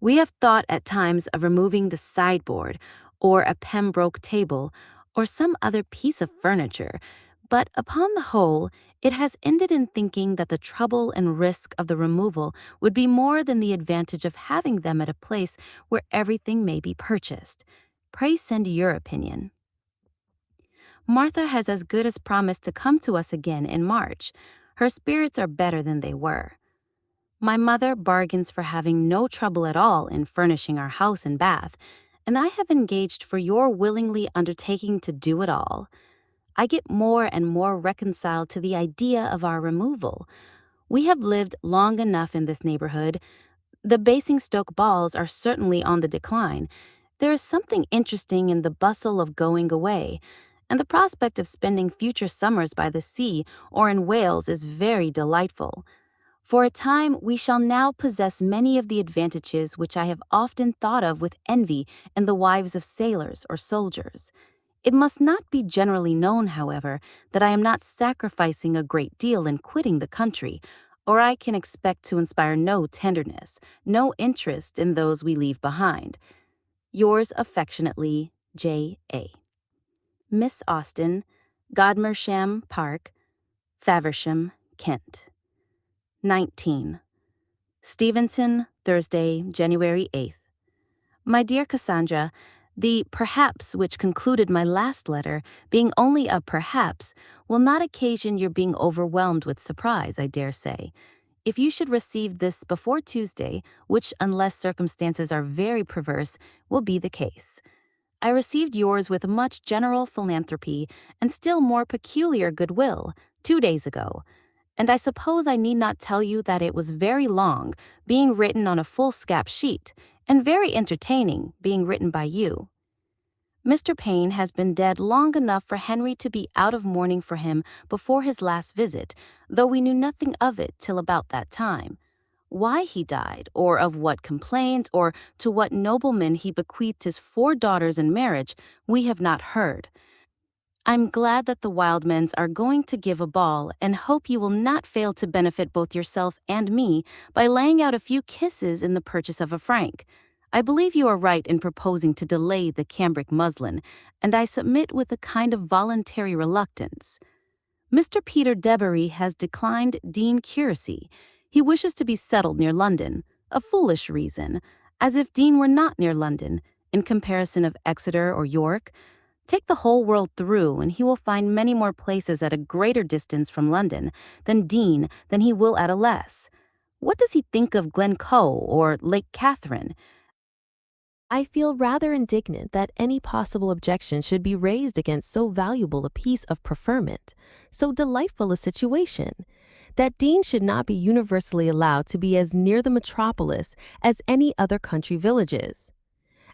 We have thought at times of removing the sideboard, or a Pembroke table, or some other piece of furniture, but upon the whole, it has ended in thinking that the trouble and risk of the removal would be more than the advantage of having them at a place where everything may be purchased. Pray send your opinion. Martha has as good as promised to come to us again in March. Her spirits are better than they were. My mother bargains for having no trouble at all in furnishing our house in Bath, and I have engaged for your willingly undertaking to do it all. I get more and more reconciled to the idea of our removal. We have lived long enough in this neighborhood. The Basingstoke balls are certainly on the decline. There is something interesting in the bustle of going away, and the prospect of spending future summers by the sea or in Wales is very delightful. For a time, we shall now possess many of the advantages which I have often thought of with envy in the wives of sailors or soldiers. It must not be generally known, however, that I am not sacrificing a great deal in quitting the country, or I can expect to inspire no tenderness, no interest in those we leave behind. Yours affectionately, J.A. Miss Austen, Godmersham Park, Faversham, Kent. 19. Steventon, Thursday, January 8th. My dear Cassandra, the perhaps which concluded my last letter, being only a perhaps, will not occasion your being overwhelmed with surprise, I dare say. If you should receive this before Tuesday, which, unless circumstances are very perverse, will be the case. I received yours with much general philanthropy and still more peculiar goodwill 2 days ago. And I suppose I need not tell you that it was very long, being written on a foolscap sheet, and very entertaining, being written by you. Mr. Payne has been dead long enough for Henry to be out of mourning for him before his last visit, though we knew nothing of it till about that time. Why he died, or of what complaint, or to what nobleman he bequeathed his 4 daughters in marriage, we have not heard. I'm glad that the Wildmans are going to give a ball, and hope you will not fail to benefit both yourself and me by laying out a few kisses in the purchase of a franc. I believe you are right in proposing to delay the cambric muslin, and I submit with a kind of voluntary reluctance. Mr. Peter Debarry has declined Dean curacy. He wishes to be settled near London, a foolish reason, as if Dean were not near London, in comparison of Exeter or York. Take the whole world through, and he will find many more places at a greater distance from London than he will at a less. What does he think of Glencoe or Lake Catherine? I feel rather indignant that any possible objection should be raised against so valuable a piece of preferment, so delightful a situation. That Dean should not be universally allowed to be as near the metropolis as any other country village is.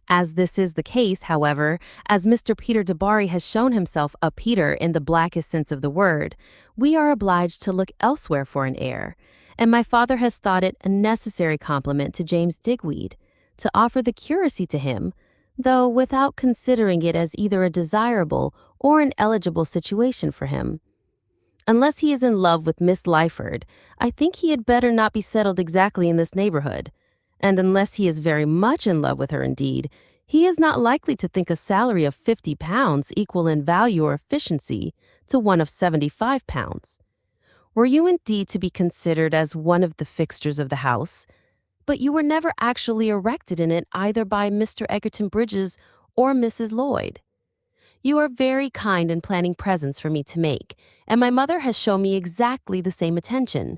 As this is the case, however, as Mr. Peter Debarry has shown himself a Peter in the blackest sense of the word, we are obliged to look elsewhere for an heir, and my father has thought it a necessary compliment to James Digweed to offer the curacy to him, though without considering it as either a desirable or an eligible situation for him. Unless he is in love with Miss Lyford, I think he had better not be settled exactly in this neighborhood. And unless he is very much in love with her indeed, he is not likely to think a salary of £50 equal in value or efficiency to one of £75. Were you indeed to be considered as one of the fixtures of the house, but you were never actually erected in it either by Mr. Egerton Bridges or Mrs. Lloyd. You are very kind in planning presents for me to make, and my mother has shown me exactly the same attention.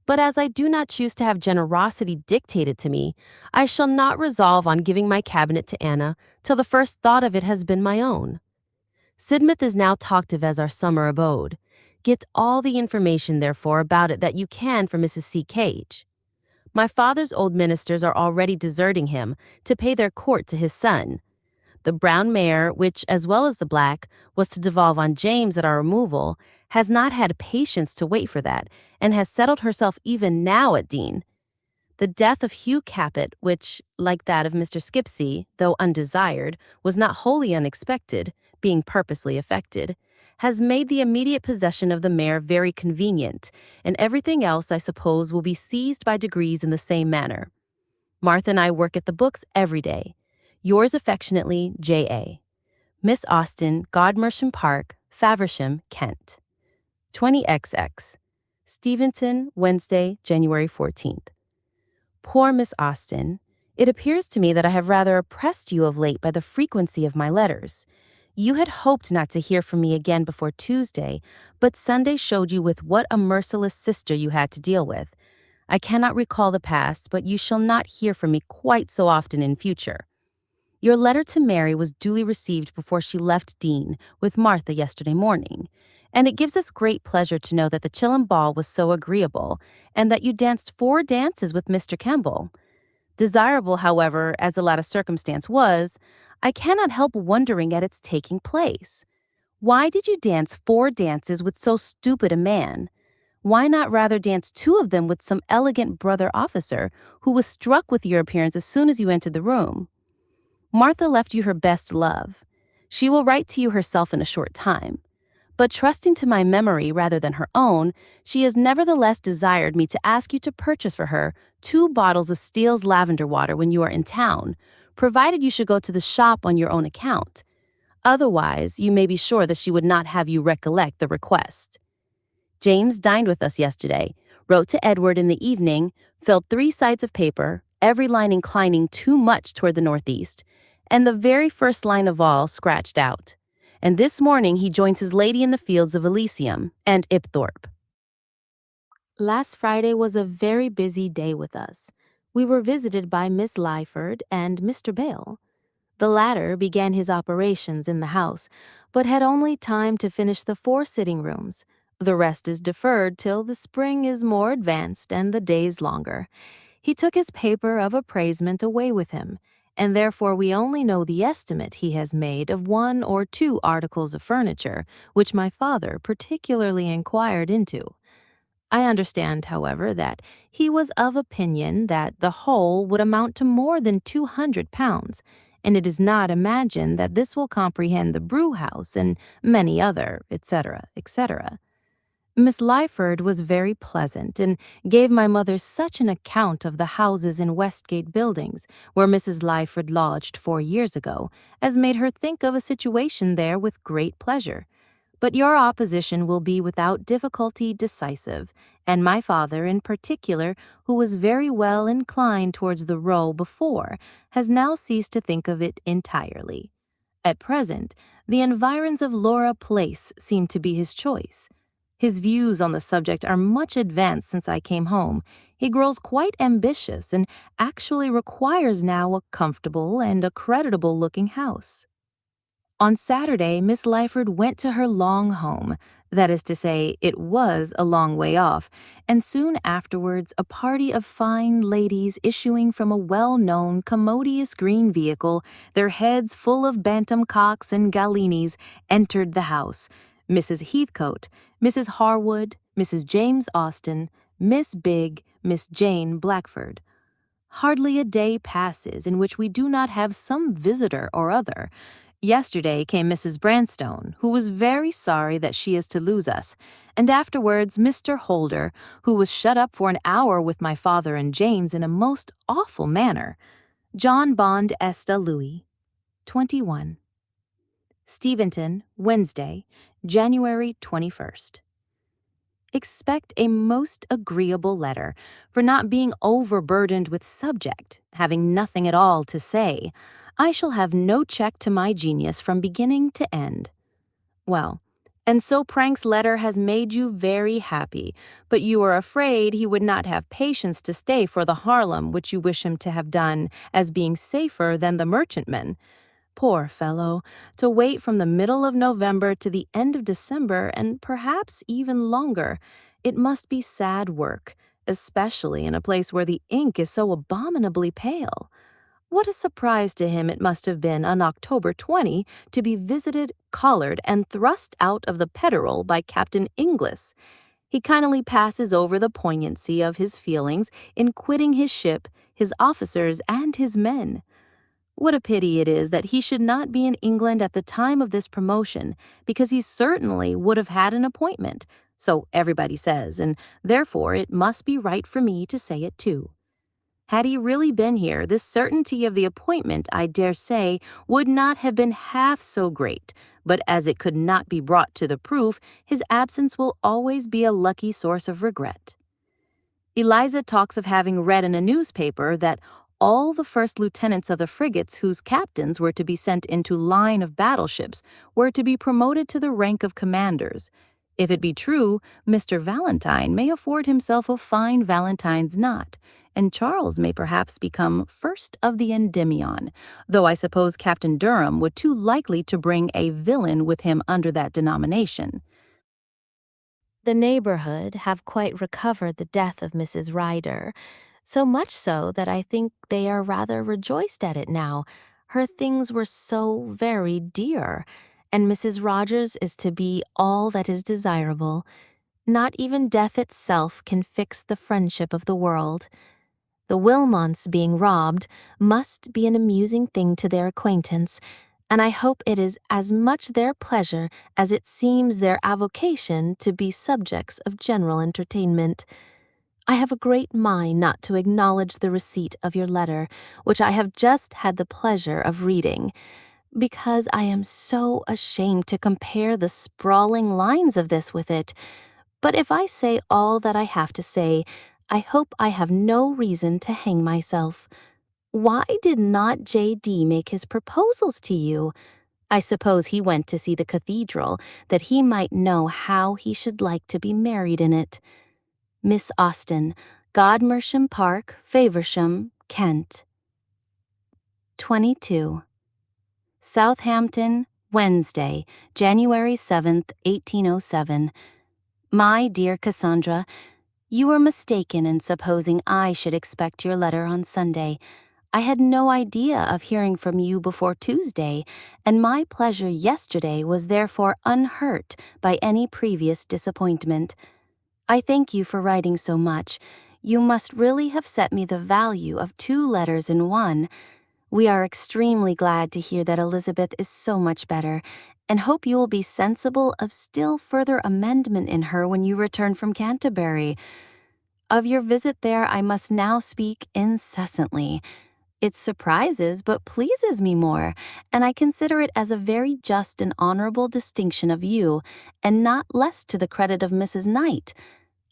But as I do not choose to have generosity dictated to me, I shall not resolve on giving my cabinet to Anna till the first thought of it has been my own. Sidmouth is now talked of as our summer abode. Get all the information, therefore, about it that you can from Mrs. C. Cage. My father's old ministers are already deserting him to pay their court to his son. The brown mare, which, as well as the black, was to devolve on James at our removal, has not had patience to wait for that, and has settled herself even now at Dean. The death of Hugh Capet, which, like that of Mr. Skipsey, though undesired, was not wholly unexpected, being purposely effected, has made the immediate possession of the mare very convenient, and everything else, I suppose, will be seized by degrees in the same manner. Martha and I work at the books every day. Yours affectionately, J.A. Miss Austen, Godmersham Park, Faversham, Kent. 20XX. Steventon, Wednesday, January 14th. Poor Miss Austen, it appears to me that I have rather oppressed you of late by the frequency of my letters. You had hoped not to hear from me again before Tuesday, but Sunday showed you with what a merciless sister you had to deal with. I cannot recall the past, but you shall not hear from me quite so often in future. Your letter to Mary was duly received before she left Dean with Martha yesterday morning, and it gives us great pleasure to know that the Chilham ball was so agreeable, and that you danced 4 dances with Mr. Kemble. Desirable, however, as the latter circumstance was, I cannot help wondering at its taking place. Why did you dance 4 dances with so stupid a man? Why not rather dance 2 of them with some elegant brother officer who was struck with your appearance as soon as you entered the room? Martha left you her best love. She will write to you herself in a short time. But trusting to my memory rather than her own, she has nevertheless desired me to ask you to purchase for her 2 bottles of Steele's lavender water when you are in town, provided you should go to the shop on your own account. Otherwise, you may be sure that she would not have you recollect the request. James dined with us yesterday, wrote to Edward in the evening, filled 3 sides of paper, every line inclining too much toward the northeast, and the very first line of all scratched out. And this morning he joins his lady in the fields of Elysium and Ipthorpe. Last Friday was a very busy day with us. We were visited by Miss Lyford and Mr. Bale. The latter began his operations in the house, but had only time to finish the 4 sitting rooms. The rest is deferred till the spring is more advanced and the days longer. He took his paper of appraisement away with him, and therefore we only know the estimate he has made of 1 or 2 articles of furniture, which my father particularly inquired into. I understand, however, that he was of opinion that the whole would amount to more than £200, and it is not imagined that this will comprehend the brew-house and many other, etc., etc. Miss Lyford was very pleasant and gave my mother such an account of the houses in Westgate Buildings, where Mrs. Lyford lodged 4 years ago, as made her think of a situation there with great pleasure. But your opposition will be without difficulty decisive, and my father in particular, who was very well inclined towards the Row before, has now ceased to think of it entirely. At present, the environs of Laura Place seem to be his choice. His views on the subject are much advanced since I came home. He grows quite ambitious and actually requires now a comfortable and a creditable-looking house. On Saturday, Miss Lyford went to her long home. That is to say, it was a long way off, and soon afterwards a party of fine ladies issuing from a well-known, commodious green vehicle, their heads full of bantam cocks and gallinis, entered the house. Mrs. Heathcote, Mrs. Harwood, Mrs. James Austen, Miss Bigg, Miss Jane Blackford. Hardly a day passes in which we do not have some visitor or other. Yesterday came Mrs. Branstone, who was very sorry that she is to lose us, and afterwards Mr. Holder, who was shut up for an hour with my father and James in a most awful manner. John Bond Esta Louis, 21. Steventon, Wednesday, January 21st. Expect a most agreeable letter, for not being overburdened with subject, having nothing at all to say. I shall have no check to my genius from beginning to end. Well, and so Prank's letter has made you very happy, but you are afraid he would not have patience to stay for the Harlem which you wish him to have done, as being safer than the merchantman. Poor fellow, to wait from the middle of November to the end of December, and perhaps even longer. It must be sad work, especially in a place where the ink is so abominably pale. What a surprise to him it must have been on October 20 to be visited, collared, and thrust out of the Petterel by Captain Inglis. He kindly passes over the poignancy of his feelings in quitting his ship, his officers, and his men. What a pity it is that he should not be in England at the time of this promotion, because he certainly would have had an appointment, so everybody says, and therefore it must be right for me to say it too. Had he really been here, the certainty of the appointment, I dare say, would not have been half so great, but as it could not be brought to the proof, his absence will always be a lucky source of regret. Eliza talks of having read in a newspaper that all the first lieutenants of the frigates whose captains were to be sent into line of battleships were to be promoted to the rank of commanders. If it be true, Mr. Valentine may afford himself a fine Valentine's knot, and Charles may perhaps become first of the Endymion, though I suppose Captain Durham would too likely to bring a villain with him under that denomination. The neighborhood have quite recovered the death of Mrs. Ryder, so much so that I think they are rather rejoiced at it now. Her things were so very dear, and Mrs. Rogers is to be all that is desirable. Not even death itself can fix the friendship of the world. The Wilmots being robbed must be an amusing thing to their acquaintance, and I hope it is as much their pleasure as it seems their avocation to be subjects of general entertainment. I have a great mind not to acknowledge the receipt of your letter, which I have just had the pleasure of reading, because I am so ashamed to compare the sprawling lines of this with it. But if I say all that I have to say, I hope I have no reason to hang myself. Why did not J.D. make his proposals to you? I suppose he went to see the cathedral, that he might know how he should like to be married in it. Miss Austen, Godmersham Park, Faversham, Kent. 22. Southampton, Wednesday, January 7th, 1807. My dear Cassandra, You were mistaken in supposing I should expect your letter on Sunday. I had no idea of hearing from you before Tuesday, and my pleasure yesterday was therefore unhurt by any previous disappointment. I thank you for writing so much. You must really have set me the value of 2 letters in one. We are extremely glad to hear that Elizabeth is so much better, and hope you will be sensible of still further amendment in her when you return from Canterbury. Of your visit there I must now speak incessantly. It surprises but pleases me more, and I consider it as a very just and honorable distinction of you, and not less to the credit of Mrs. Knight.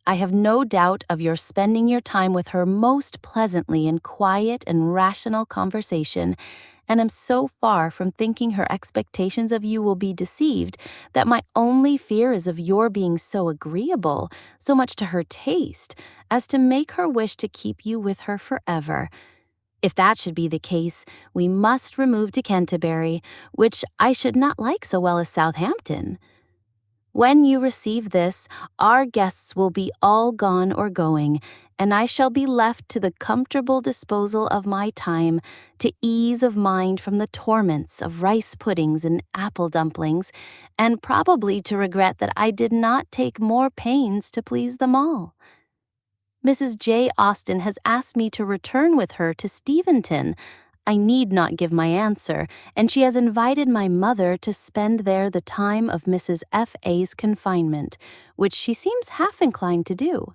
I have no doubt of your spending your time with her most pleasantly in quiet and rational conversation, and am so far from thinking her expectations of you will be deceived that my only fear is of your being so agreeable, so much to her taste, as to make her wish to keep you with her forever. If that should be the case, we must remove to Canterbury, which I should not like so well as Southampton. When you receive this, our guests will be all gone or going, and I shall be left to the comfortable disposal of my time, to ease of mind from the torments of rice puddings and apple dumplings, and probably to regret that I did not take more pains to please them all. Mrs. J. Austen has asked me to return with her to Steventon. I need not give my answer, and she has invited my mother to spend there the time of Mrs. F.A.'s confinement, which she seems half inclined to do.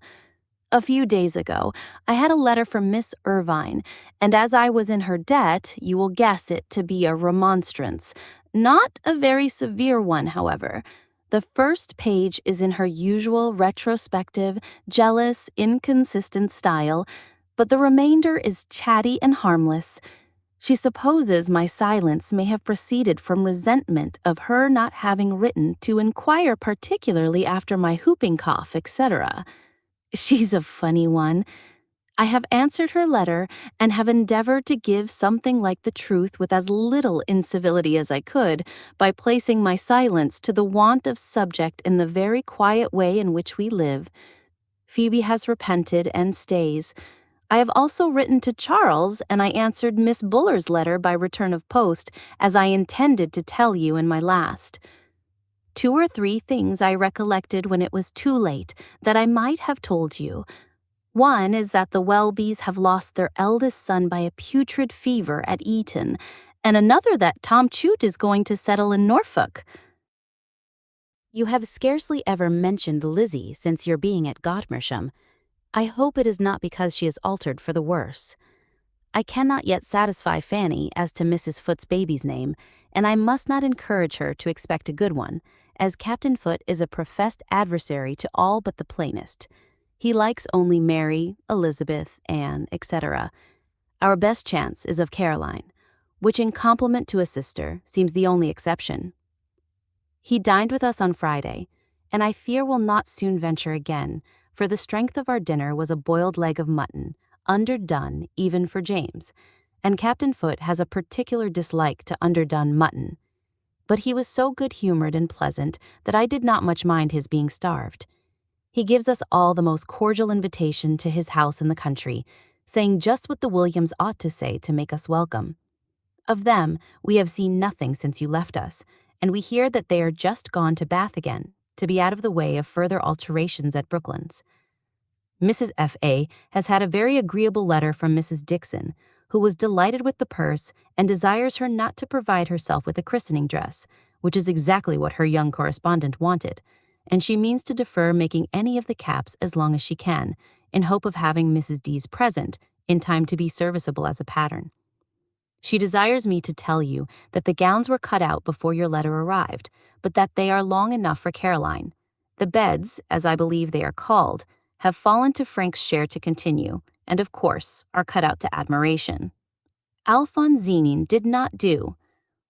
A few days ago, I had a letter from Miss Irvine, and as I was in her debt, you will guess it to be a remonstrance. Not a very severe one, however. The first page is in her usual retrospective, jealous, inconsistent style, but the remainder is chatty and harmless. She supposes my silence may have proceeded from resentment of her not having written to inquire particularly after my whooping cough, etc. She's a funny one. I have answered her letter and have endeavored to give something like the truth with as little incivility as I could, by placing my silence to the want of subject in the very quiet way in which we live. Phoebe has repented and stays. I have also written to Charles, and I answered Miss Buller's letter by return of post, as I intended to tell you in my last. 2 or 3 things I recollected when it was too late that I might have told you. One is that the Welbys have lost their eldest son by a putrid fever at Eton, and another that Tom Chute is going to settle in Norfolk. You have scarcely ever mentioned Lizzie since your being at Godmersham. I hope it is not because she has altered for the worse. I cannot yet satisfy Fanny as to Mrs. Foot's baby's name, and I must not encourage her to expect a good one, as Captain Foot is a professed adversary to all but the plainest. He likes only Mary, Elizabeth, Anne, etc. Our best chance is of Caroline, which in compliment to a sister seems the only exception. He dined with us on Friday, and I fear will not soon venture again, for the strength of our dinner was a boiled leg of mutton, underdone even for James, and Captain Foot has a particular dislike to underdone mutton. But he was so good-humored and pleasant that I did not much mind his being starved. He gives us all the most cordial invitation to his house in the country, saying just what the Williams ought to say to make us welcome. Of them we have seen nothing since you left us, and we hear that they are just gone to Bath again, to be out of the way of further alterations at Brooklands. Mrs. F.A. has had a very agreeable letter from Mrs. Dixon, who was delighted with the purse and desires her not to provide herself with a christening dress, which is exactly what her young correspondent wanted, and she means to defer making any of the caps as long as she can, in hope of having Mrs. D.'s present in time to be serviceable as a pattern. She desires me to tell you that the gowns were cut out before your letter arrived, but that they are long enough for Caroline. The beds, as I believe they are called, have fallen to Frank's share to continue, and of course are cut out to admiration. Alphonsine did not do.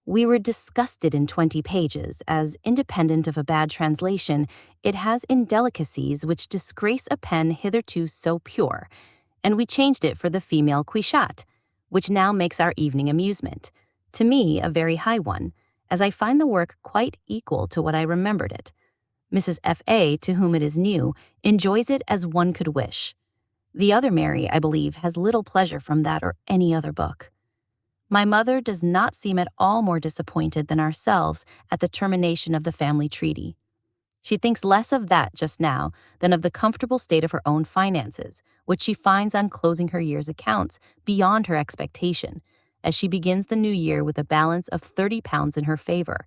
We were disgusted in 20 pages, as, independent of a bad translation, it has indelicacies which disgrace a pen hitherto so pure, and we changed it for the female Quichat, which now makes our evening amusement, to me a very high one, as I find the work quite equal to what I remembered it. Mrs. F.A., to whom it is new, enjoys it as one could wish. The other Mary, I believe, has little pleasure from that or any other book. My mother does not seem at all more disappointed than ourselves at the termination of the family treaty. She thinks less of that just now than of the comfortable state of her own finances, which she finds on closing her year's accounts beyond her expectation, as she begins the new year with a balance of £30 in her favor.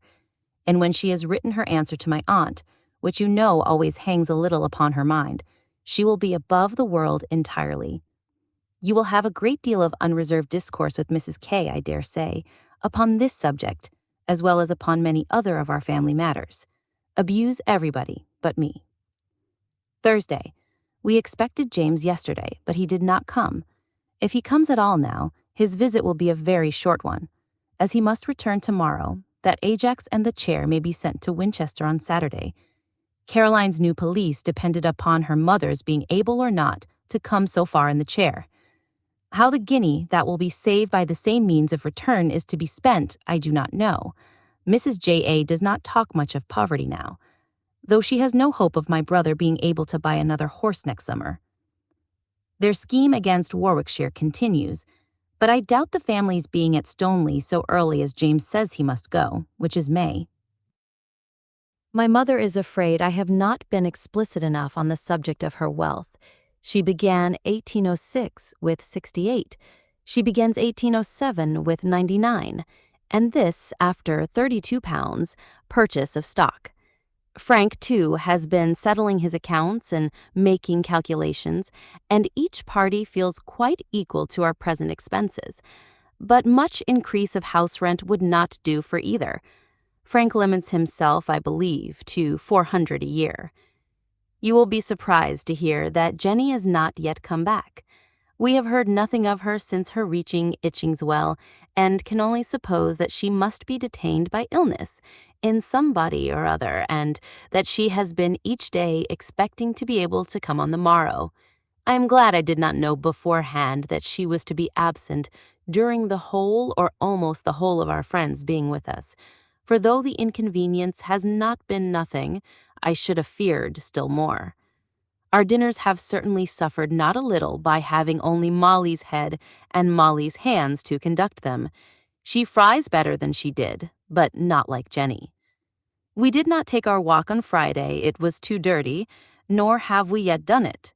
And when she has written her answer to my aunt, which you know always hangs a little upon her mind, she will be above the world entirely. You will have a great deal of unreserved discourse with Mrs. K., I dare say, upon this subject, as well as upon many other of our family matters. Abuse everybody but me. Thursday. We expected James yesterday, but he did not come. If he comes at all now, his visit will be a very short one, as he must return tomorrow, that Ajax and the chair may be sent to Winchester on Saturday. Caroline's new police depended upon her mother's being able or not to come so far in the chair. How the guinea that will be saved by the same means of return is to be spent, I do not know. Mrs. J.A. does not talk much of poverty now, though she has no hope of my brother being able to buy another horse next summer. Their scheme against Warwickshire continues, but I doubt the family's being at Stoneleigh so early as James says he must go, which is May. My mother is afraid I have not been explicit enough on the subject of her wealth. She began 1806 with 68. She begins 1807 with 99, and this after £32 purchase of stock. Frank, too, has been settling his accounts and making calculations, and each party feels quite equal to our present expenses. But much increase of house rent would not do for either. Frank limits himself, I believe, to £400 a year. You will be surprised to hear that Jenny is not yet come back. We have heard nothing of her since her reaching Itchingswell, and can only suppose that she must be detained by illness in somebody or other, and that she has been each day expecting to be able to come on the morrow. I am glad I did not know beforehand that she was to be absent during the whole or almost the whole of our friends being with us, for though the inconvenience has not been nothing, I should have feared still more. Our dinners have certainly suffered not a little by having only Molly's head and Molly's hands to conduct them. She fries better than she did, but not like Jenny. We did not take our walk on Friday, it was too dirty, nor have we yet done it.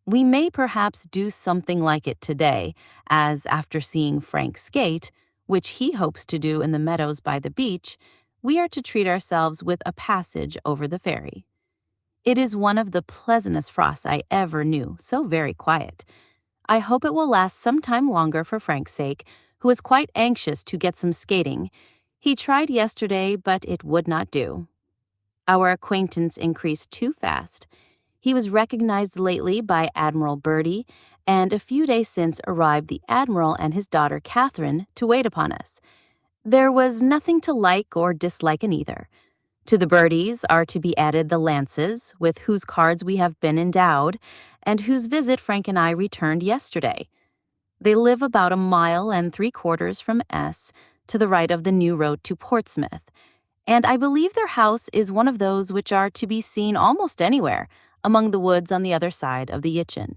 We may perhaps do something like it today, as after seeing Frank skate, which he hopes to do in the meadows by the beach, we are to treat ourselves with a passage over the ferry. It is one of the pleasantest frosts I ever knew, so very quiet. I hope it will last some time longer for Frank's sake, who is quite anxious to get some skating. He tried yesterday, but it would not do. Our acquaintance increased too fast. He was recognized lately by Admiral Bertie, and a few days since arrived the Admiral and his daughter Catherine to wait upon us. There was nothing to like or dislike in either. To the Birdies are to be added the Lances, with whose cards we have been endowed, and whose visit Frank and I returned yesterday. They live about 1.75 miles from S, to the right of the new road to Portsmouth, and I believe their house is one of those which are to be seen almost anywhere, among the woods on the other side of the Itchen.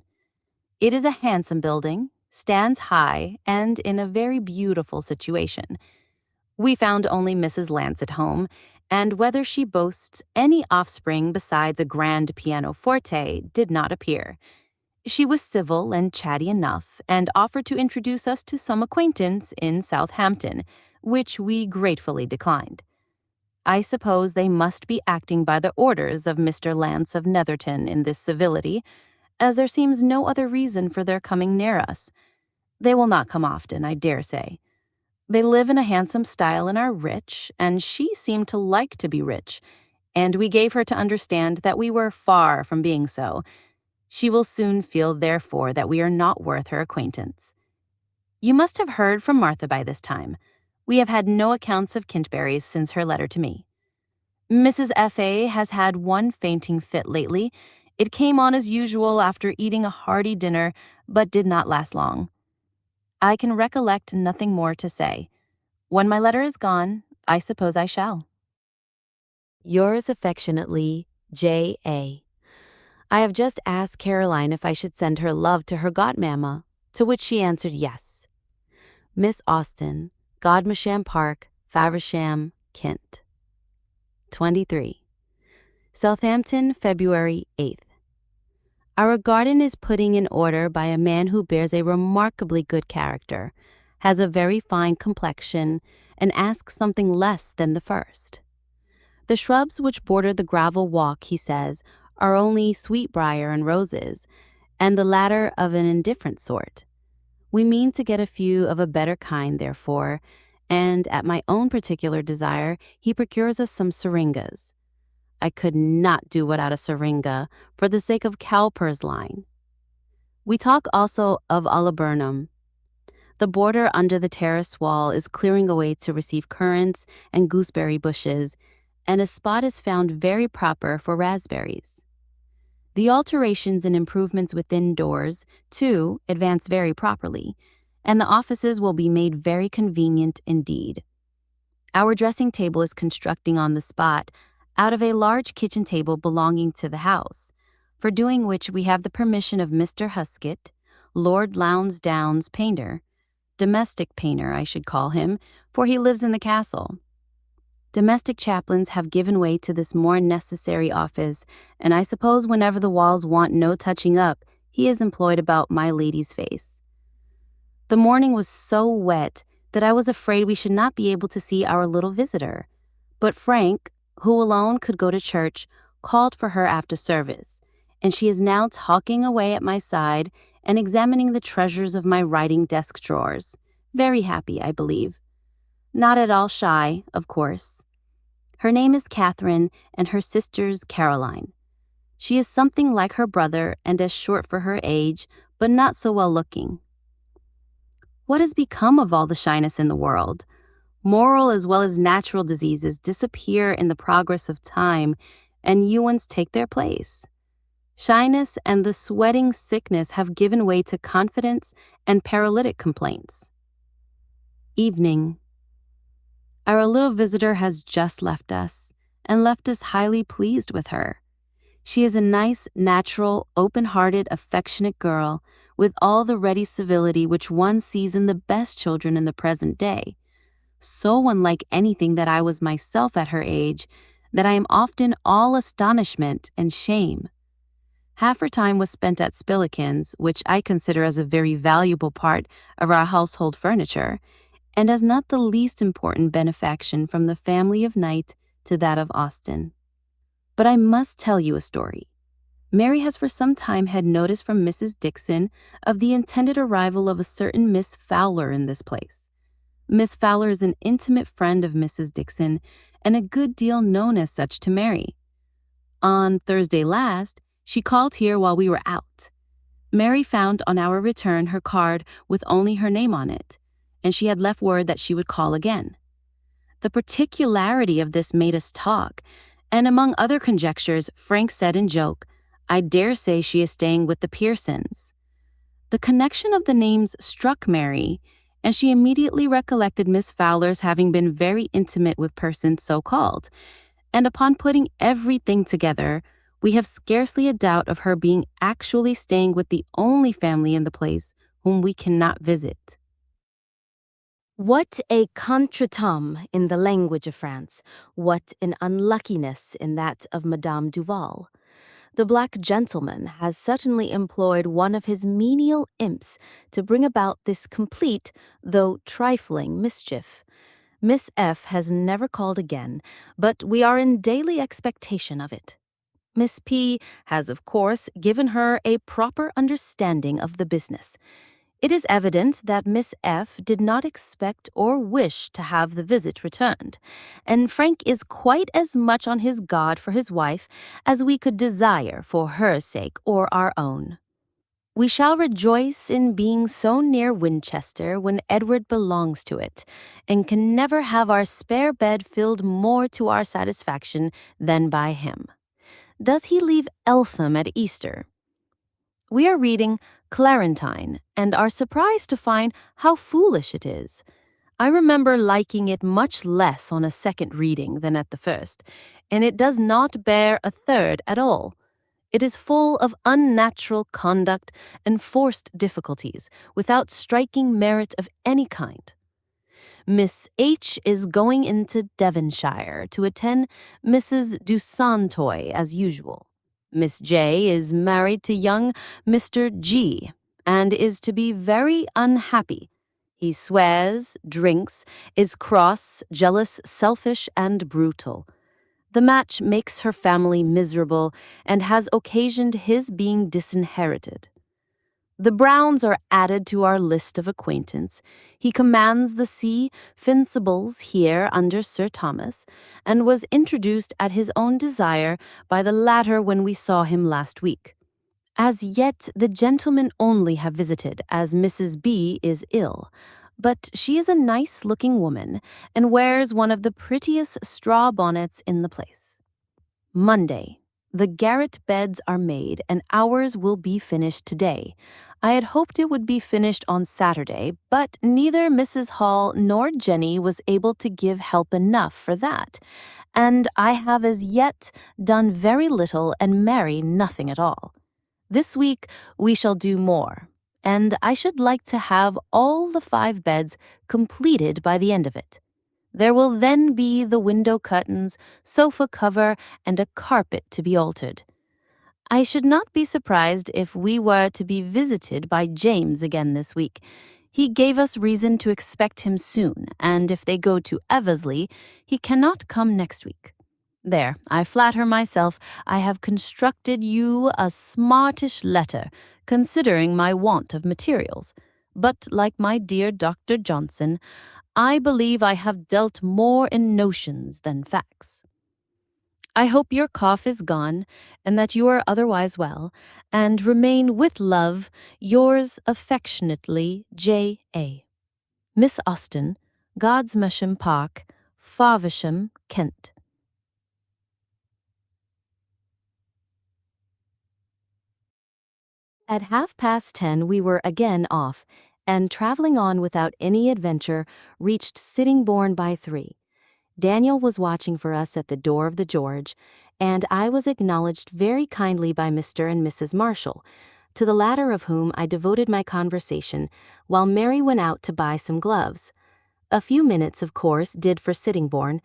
It is a handsome building, stands high, and in a very beautiful situation. We found only Mrs. Lance at home, and whether she boasts any offspring besides a grand pianoforte did not appear. She was civil and chatty enough, and offered to introduce us to some acquaintance in Southampton, which we gratefully declined. I suppose they must be acting by the orders of Mr. Lance of Netherton in this civility, as there seems no other reason for their coming near us. They will not come often, I dare say. They live in a handsome style and are rich, and she seemed to like to be rich, and we gave her to understand that we were far from being so. She will soon feel, therefore, that we are not worth her acquaintance. You must have heard from Martha by this time. We have had no accounts of Kintberries since her letter to me. Mrs. F.A. has had one fainting fit lately. It came on as usual after eating a hearty dinner, but did not last long. I can recollect nothing more to say. When my letter is gone, I suppose I shall. Yours affectionately, J.A. I have just asked Caroline if I should send her love to her godmamma, to which she answered yes. Miss Austen, Godmersham Park, Faversham, Kent. 23. Southampton, February 8th. Our garden is putting in order by a man who bears a remarkably good character, has a very fine complexion, and asks something less than the first. The shrubs which border the gravel walk, he says, are only sweetbriar and roses, and the latter of an indifferent sort. We mean to get a few of a better kind, therefore, and at my own particular desire, he procures us some syringas. I could not do without a syringa for the sake of Cowper's line. We talk also of Oliburnum. The border under the terrace wall is clearing away to receive currants and gooseberry bushes, and a spot is found very proper for raspberries. The alterations and improvements within doors, too, advance very properly, and the offices will be made very convenient indeed. Our dressing table is constructing on the spot out of a large kitchen table belonging to the house, for doing which we have the permission of Mr. Huskett, Lord Lansdowne's painter, domestic painter I should call him, for he lives in the castle. Domestic chaplains have given way to this more necessary office, and I suppose whenever the walls want no touching up, he is employed about my lady's face. The morning was so wet that I was afraid we should not be able to see our little visitor, but Frank, who alone could go to church, called for her after service, and she is now talking away at my side and examining the treasures of my writing desk drawers. Very happy, I believe. Not at all shy, of course. Her name is Catherine, and her sister's Caroline. She is something like her brother and as short for her age, but not so well looking. What has become of all the shyness in the world? Moral as well as natural diseases disappear in the progress of time, and new ones take their place. Shyness and the sweating sickness have given way to confidence and paralytic complaints. Evening. Our little visitor has just left us, and left us highly pleased with her. She is a nice, natural, open-hearted, affectionate girl, with all the ready civility which one sees in the best children in the present day. So unlike anything that I was myself at her age, that I am often all astonishment and shame. Half her time was spent at Spillikins, which I consider as a very valuable part of our household furniture, and as not the least important benefaction from the family of Knight to that of Austen. But I must tell you a story. Mary has for some time had notice from Mrs. Dixon of the intended arrival of a certain Miss Fowler in this place. Miss Fowler is an intimate friend of Mrs. Dixon, and a good deal known as such to Mary. On Thursday last, she called here while we were out. Mary found on our return her card with only her name on it, and she had left word that she would call again. The particularity of this made us talk, and among other conjectures, Frank said in joke, "I dare say she is staying with the Pearsons." The connection of the names struck Mary, and she immediately recollected Miss Fowler's having been very intimate with persons so called, and upon putting everything together, we have scarcely a doubt of her being actually staying with the only family in the place whom we cannot visit. What a contretemps in the language of France, what an unluckiness in that of Madame Duval. The black gentleman has certainly employed one of his menial imps to bring about this complete, though trifling, mischief. Miss F. has never called again, but we are in daily expectation of it. Miss P. has, of course, given her a proper understanding of the business. It is evident that Miss F. did not expect or wish to have the visit returned, and Frank is quite as much on his guard for his wife as we could desire for her sake or our own. We shall rejoice in being so near Winchester when Edward belongs to it, and can never have our spare bed filled more to our satisfaction than by him. Does he leave Eltham at Easter? We are reading Clarentine, and are surprised to find how foolish it is. I remember liking it much less on a second reading than at the first, and it does not bear a third at all. It is full of unnatural conduct and forced difficulties, without striking merit of any kind. Miss H is going into Devonshire to attend Mrs. du Santoy as usual. Miss J is married to young Mr. G and is to be very unhappy. He swears, drinks, is cross, jealous, selfish, and brutal. The match makes her family miserable and has occasioned his being disinherited. The Browns are added to our list of acquaintance. He commands the sea Fencibles here under Sir Thomas, and was introduced at his own desire by the latter when we saw him last week. As yet, the gentlemen only have visited, as Mrs. B is ill, but she is a nice-looking woman and wears one of the prettiest straw bonnets in the place. Monday. The garret beds are made, and ours will be finished today. I had hoped it would be finished on Saturday, but neither Mrs. Hall nor Jenny was able to give help enough for that, and I have as yet done very little and Mary nothing at all. This week we shall do more, and I should like to have all the 5 beds completed by the end of it. There will then be the window curtains, sofa cover, and a carpet to be altered. I should not be surprised if we were to be visited by James again this week. He gave us reason to expect him soon, and if they go to Eversley, he cannot come next week. There, I flatter myself I have constructed you a smartish letter, considering my want of materials. But like my dear Dr. Johnson, I believe I have dealt more in notions than facts. I hope your cough is gone, and that you are otherwise well, and remain with love, yours affectionately, J.A. Miss Austen, Godsmesham Park, Faversham, Kent. At 10:30 we were again off, and traveling on without any adventure, reached Sittingbourne by 3. Daniel was watching for us at the door of the George, and I was acknowledged very kindly by Mr. and Mrs. Marshall, to the latter of whom I devoted my conversation, while Mary went out to buy some gloves. A few minutes, of course, did for Sittingbourne,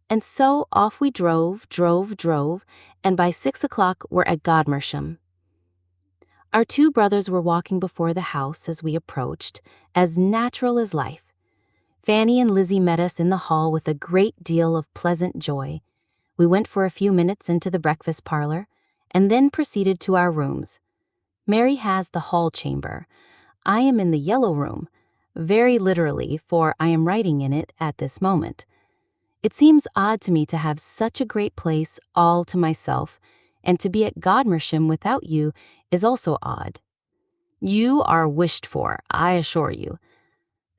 and so off we drove, and by 6 o'clock were at Godmersham. Our 2 brothers were walking before the house as we approached, as natural as life. Fanny and Lizzie met us in the hall with a great deal of pleasant joy. We went for a few minutes into the breakfast parlor, and then proceeded to our rooms. Mary has the hall chamber. I am in the yellow room, very literally, for I am writing in it at this moment. It seems odd to me to have such a great place all to myself, and to be at Godmersham without you is also odd. You are wished for, I assure you.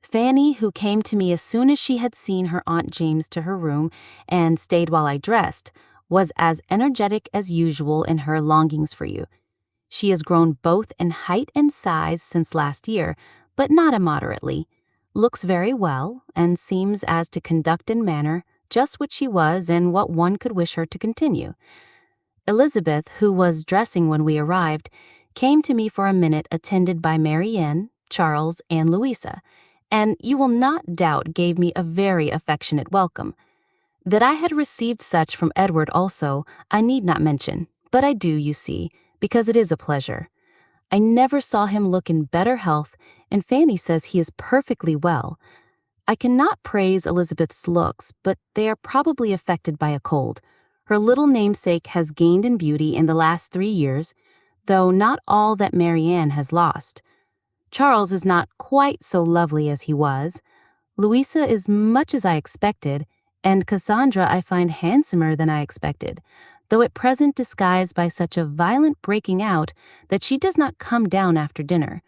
Fanny, who came to me as soon as she had seen her Aunt James to her room and stayed while I dressed, was as energetic as usual in her longings for you. She has grown both in height and size since last year, but not immoderately, looks very well, and seems as to conduct in manner just what she was and what one could wish her to continue. Elizabeth, who was dressing when we arrived, came to me for a minute attended by Marianne, Charles, and Louisa, and you will not doubt gave me a very affectionate welcome. That I had received such from Edward also, I need not mention, but I do, you see, because it is a pleasure. I never saw him look in better health, and Fanny says he is perfectly well. I cannot praise Elizabeth's looks, but they are probably affected by a cold. Her little namesake has gained in beauty in the last 3 years, though not all that Marianne has lost. Charles is not quite so lovely as he was. Louisa is much as I expected, and Cassandra I find handsomer than I expected, though at present disguised by such a violent breaking out that she does not come down after dinner.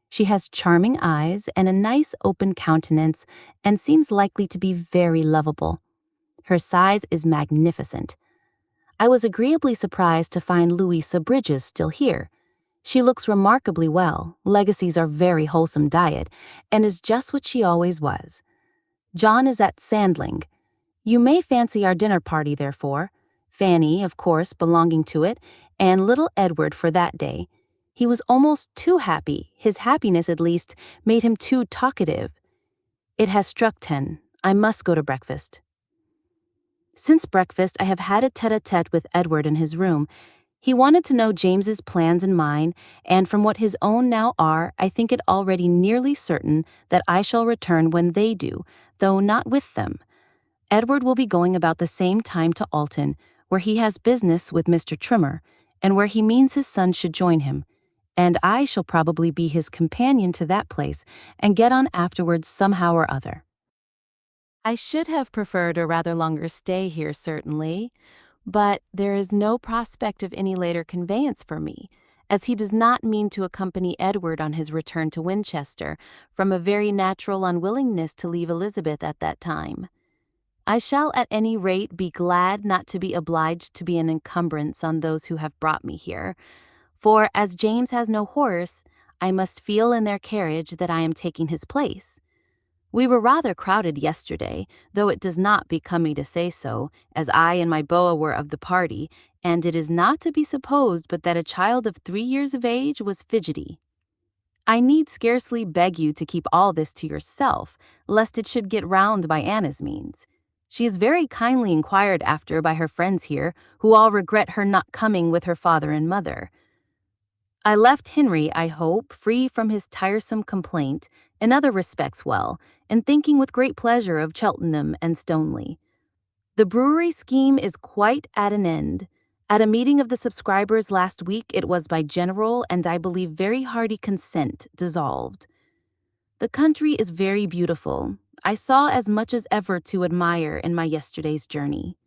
She has charming eyes and a nice open countenance, and seems likely to be very lovable. Her size is magnificent. I was agreeably surprised to find Louisa Bridges still here. She looks remarkably well, Legacy's are very wholesome diet, and is just what she always was. John is at Sandling. You may fancy our dinner party, therefore. Fanny, of course, belonging to it, and little Edward for that day. He was almost too happy. His happiness, at least, made him too talkative. It has struck 10. I must go to breakfast. Since breakfast, I have had a tete-a-tete with Edward in his room. He wanted to know James's plans and mine, and from what his own now are, I think it already nearly certain that I shall return when they do, though not with them. Edward will be going about the same time to Alton, where he has business with Mr. Trimmer, and where he means his son should join him, and I shall probably be his companion to that place, and get on afterwards somehow or other. I should have preferred a rather longer stay here, certainly, but there is no prospect of any later conveyance for me, as he does not mean to accompany Edward on his return to Winchester, from a very natural unwillingness to leave Elizabeth at that time. I shall at any rate be glad not to be obliged to be an encumbrance on those who have brought me here, for as James has no horse, I must feel in their carriage that I am taking his place. We were rather crowded yesterday, though it does not become me to say so, as I and my boa were of the party, and it is not to be supposed but that a child of 3 years of age was fidgety. I need scarcely beg you to keep all this to yourself, lest it should get round by Anna's means. She is very kindly inquired after by her friends here, who all regret her not coming with her father and mother. I left Henry, I hope, free from his tiresome complaint, in other respects well, and thinking with great pleasure of Cheltenham and Stoneleigh. The brewery scheme is quite at an end. At a meeting of the subscribers last week, it was by general and I believe very hearty consent dissolved. The country is very beautiful. I saw as much as ever to admire in my yesterday's journey.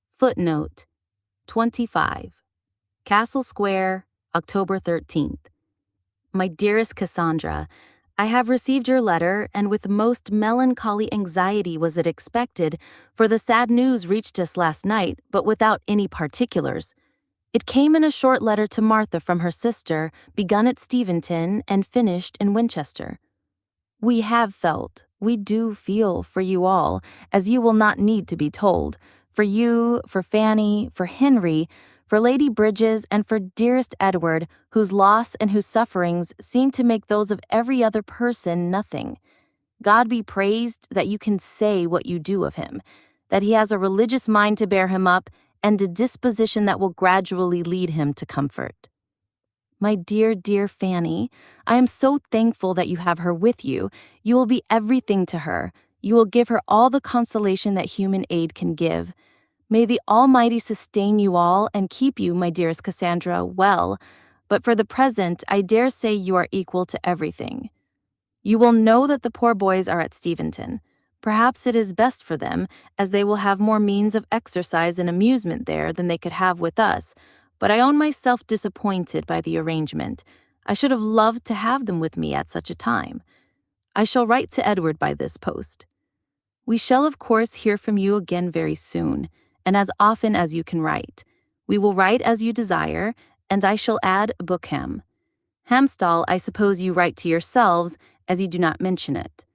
Footnote 25. Castle Square, October 13th. My dearest Cassandra, I have received your letter, and with most melancholy anxiety was it expected, for the sad news reached us last night, but without any particulars. It came in a short letter to Martha from her sister, begun at Steventon and finished in Winchester. We have felt, we do feel for you all, as you will not need to be told, for you, for Fanny, for Henry, for Lady Bridges, and for dearest Edward, whose loss and whose sufferings seem to make those of every other person nothing. God be praised that you can say what you do of him, that he has a religious mind to bear him up, and a disposition that will gradually lead him to comfort. My dear, dear Fanny, I am so thankful that you have her with you. You will be everything to her. You will give her all the consolation that human aid can give. May the Almighty sustain you all and keep you, my dearest Cassandra, well, but for the present, I dare say you are equal to everything. You will know that the poor boys are at Steventon. Perhaps it is best for them, as they will have more means of exercise and amusement there than they could have with us, but I own myself disappointed by the arrangement. I should have loved to have them with me at such a time. I shall write to Edward by this post. We shall of course hear from you again very soon, and as often as you can write. We will write as you desire, and I shall add Bookham. Hamstall, I suppose you write to yourselves, as you do not mention it.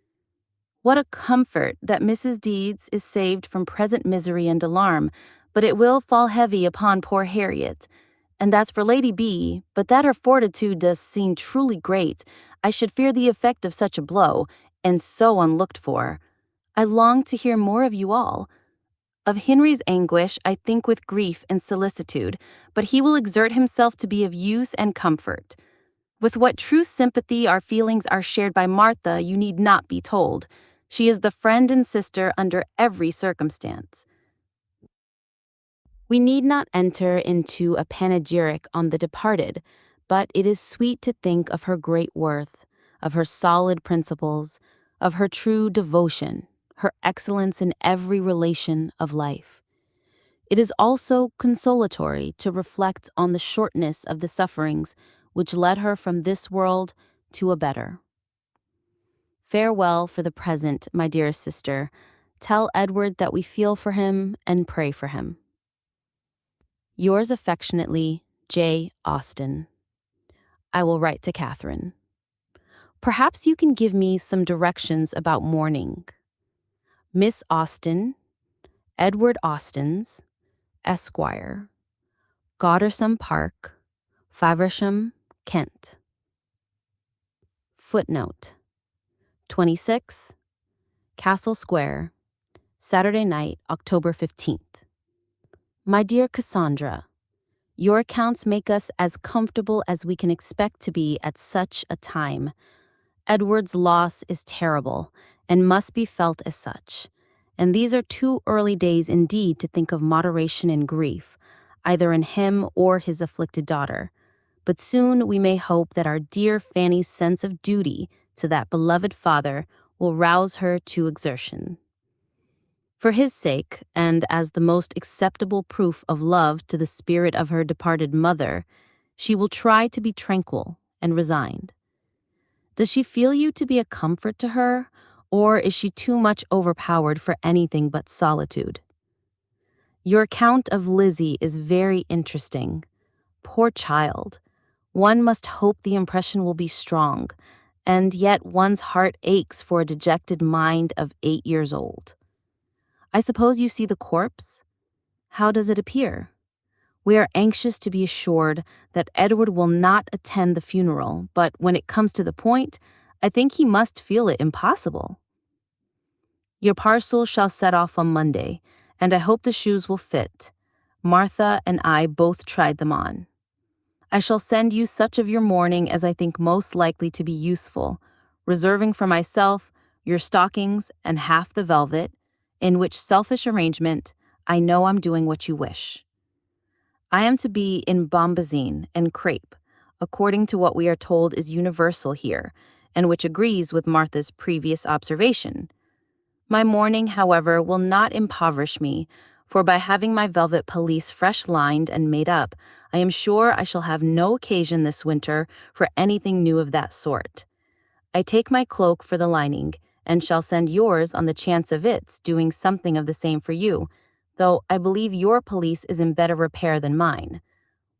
What a comfort that Mrs. Deeds is saved from present misery and alarm, but it will fall heavy upon poor Harriet. And that's for Lady B, but that her fortitude does seem truly great, I should fear the effect of such a blow, and so unlooked for. I long to hear more of you all. Of Henry's anguish I think with grief and solicitude, but he will exert himself to be of use and comfort. With what true sympathy our feelings are shared by Martha you need not be told. She is the friend and sister under every circumstance. We need not enter into a panegyric on the departed, but it is sweet to think of her great worth, of her solid principles, of her true devotion, her excellence in every relation of life. It is also consolatory to reflect on the shortness of the sufferings which led her from this world to a better. Farewell for the present, my dearest sister. Tell Edward that we feel for him and pray for him. Yours affectionately, J. Austen. I will write to Catherine. Perhaps you can give me some directions about mourning. Miss Austen, Edward Austen's, Esquire, Goddersome Park, Faversham, Kent. Footnote 26, Castle Square, Saturday night, October 15th. My dear Cassandra, your accounts make us as comfortable as we can expect to be at such a time. Edward's loss is terrible and must be felt as such. And these are too early days indeed to think of moderation in grief, either in him or his afflicted daughter. But soon we may hope that our dear Fanny's sense of duty to that beloved father will rouse her to exertion. For his sake, and as the most acceptable proof of love to the spirit of her departed mother, she will try to be tranquil and resigned. Does she feel you to be a comfort to her, or is she too much overpowered for anything but solitude? Your account of Lizzie is very interesting. Poor child. One must hope the impression will be strong, and yet one's heart aches for a dejected mind of 8 years old. I suppose you see the corpse? How does it appear? We are anxious to be assured that Edward will not attend the funeral, but when it comes to the point, I think he must feel it impossible. Your parcel shall set off on Monday, and I hope the shoes will fit. Martha and I both tried them on. I shall send you such of your mourning as I think most likely to be useful, reserving for myself your stockings and half the velvet, in which selfish arrangement I know I'm doing what you wish. I am to be in bombazine and crepe, according to what we are told is universal here, and which agrees with Martha's previous observation. My mourning, however, will not impoverish me, for by having my velvet pelisse fresh lined and made up, I am sure I shall have no occasion this winter for anything new of that sort. I take my cloak for the lining, and shall send yours on the chance of its doing something of the same for you, though I believe your pelisse is in better repair than mine.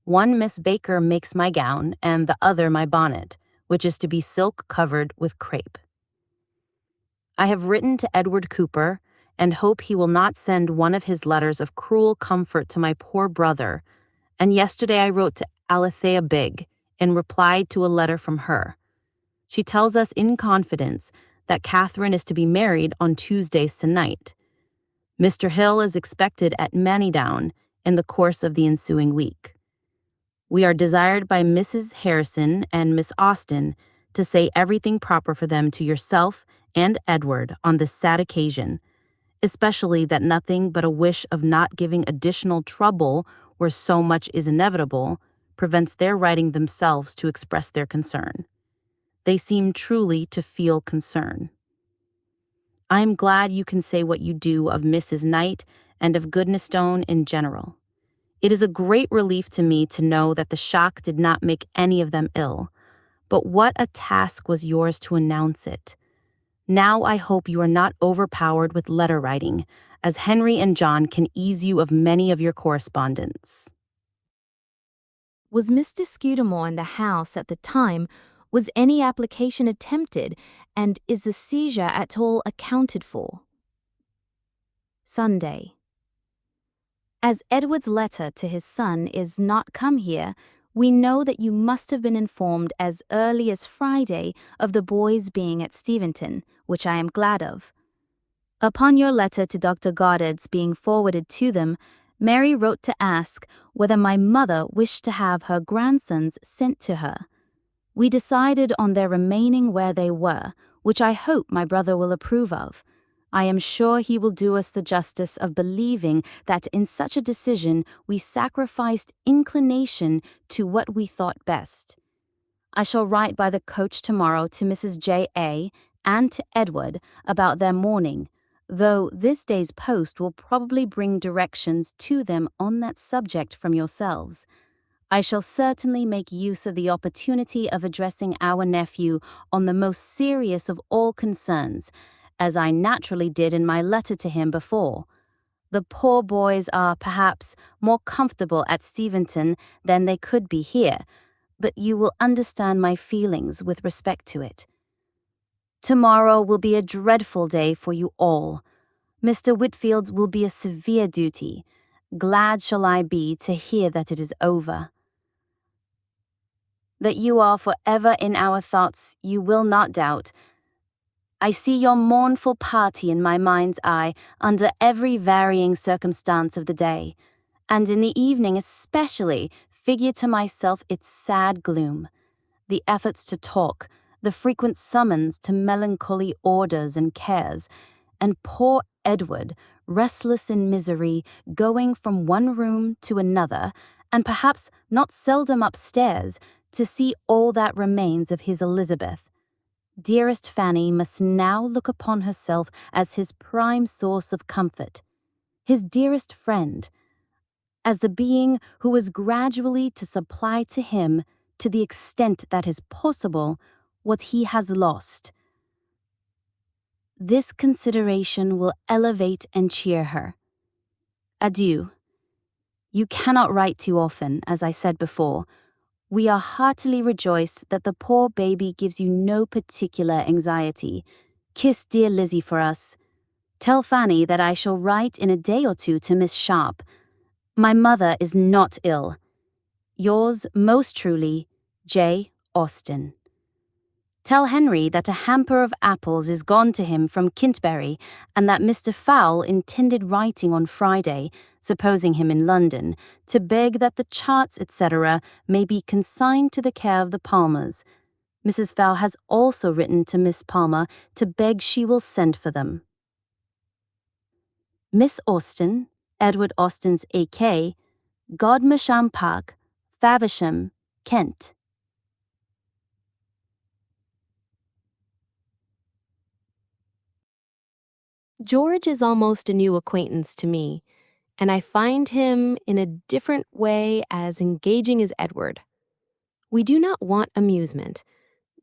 One Miss Baker makes my gown, and the other my bonnet, which is to be silk covered with crepe. I have written to Edward Cooper, and hope he will not send one of his letters of cruel comfort to my poor brother, and yesterday I wrote to Alethea Bigg, in reply to a letter from her. She tells us in confidence that Catherine is to be married on Tuesday se'nnight. Mr. Hill is expected at Manydown in the course of the ensuing week. We are desired by Mrs. Harrison and Miss Austen to say everything proper for them to yourself and Edward on this sad occasion, especially that nothing but a wish of not giving additional trouble where so much is inevitable prevents their writing themselves to express their concern. They seem truly to feel concern. I am glad you can say what you do of Mrs. Knight and of Goodnestone in general. It is a great relief to me to know that the shock did not make any of them ill, but what a task was yours to announce it. Now I hope you are not overpowered with letter writing, as Henry and John can ease you of many of your correspondence. Was Mr. Scudamore in the house at the time? Was any application attempted, and is the seizure at all accounted for? Sunday. As Edward's letter to his son is not come here, we know that you must have been informed as early as Friday of the boys being at Steventon, which I am glad of. Upon your letter to Dr. Goddard's being forwarded to them, Mary wrote to ask whether my mother wished to have her grandsons sent to her. We decided on their remaining where they were, which I hope my brother will approve of. I am sure he will do us the justice of believing that in such a decision we sacrificed inclination to what we thought best. I shall write by the coach tomorrow to Mrs. J.A. and to Edward about their mourning, though this day's post will probably bring directions to them on that subject from yourselves. I shall certainly make use of the opportunity of addressing our nephew on the most serious of all concerns, as I naturally did in my letter to him before. The poor boys are, perhaps, more comfortable at Steventon than they could be here, but you will understand my feelings with respect to it. Tomorrow will be a dreadful day for you all. Mr. Whitfield's will be a severe duty. glad shall I be to hear that it is over. That you are forever in our thoughts, you will not doubt. I see your mournful party in my mind's eye under every varying circumstance of the day, and in the evening especially figure to myself its sad gloom, the efforts to talk, the frequent summons to melancholy orders and cares, and poor Edward, restless in misery, going from one room to another, and perhaps not seldom upstairs, to see all that remains of his Elizabeth. Dearest Fanny must now look upon herself as his prime source of comfort, his dearest friend, as the being who is gradually to supply to him, to the extent that is possible, what he has lost. This consideration will elevate and cheer her. Adieu. You cannot write too often, as I said before. We are heartily rejoiced that the poor baby gives you no particular anxiety. Kiss dear Lizzie for us. Tell Fanny that I shall write in a day or two to Miss Sharp. My mother is not ill. Yours most truly, J. Austen. Tell Henry that a hamper of apples is gone to him from Kintbury, and that Mr. Fowle intended writing on Friday, supposing him in London, to beg that the charts, etc., may be consigned to the care of the Palmers. Mrs. Fowle has also written to Miss Palmer to beg she will send for them. Miss Austen, Edward Austen's A.K., Godmersham Park, Faversham, Kent. George is almost a new acquaintance to me, and I find him in a different way as engaging as Edward. We do not want amusement,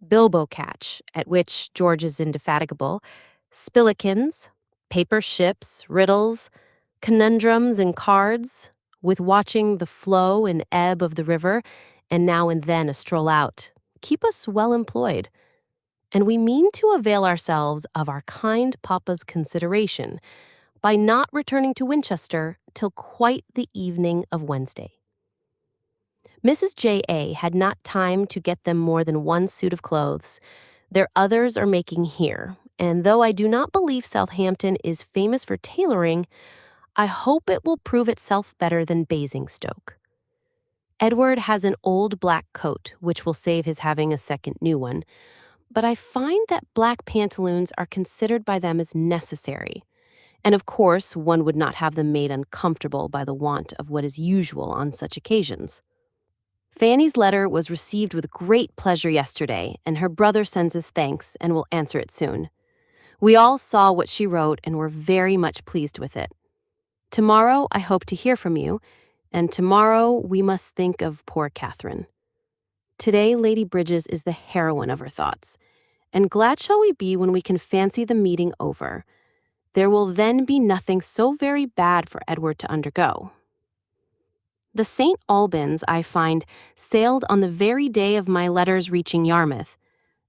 bilbo catch, at which George is indefatigable, spillikins, paper ships, riddles, conundrums and cards, with watching the flow and ebb of the river, and now and then a stroll out, keep us well employed. And we mean to avail ourselves of our kind papa's consideration by not returning to Winchester till quite the evening of Wednesday. Mrs. J.A. had not time to get them more than one suit of clothes. Their others are making here, and though I do not believe Southampton is famous for tailoring, I hope it will prove itself better than Basingstoke. Edward has an old black coat, which will save his having a second new one, but I find that black pantaloons are considered by them as necessary, and of course one would not have them made uncomfortable by the want of what is usual on such occasions. Fanny's letter was received with great pleasure yesterday, and her brother sends his thanks and will answer it soon. We all saw what she wrote and were very much pleased with it. Tomorrow I hope to hear from you, and tomorrow we must think of poor Catherine. Today Lady Bridges is the heroine of her thoughts, and glad shall we be when we can fancy the meeting over. There will then be nothing so very bad for Edward to undergo. The St. Albans, I find, sailed on the very day of my letters reaching Yarmouth,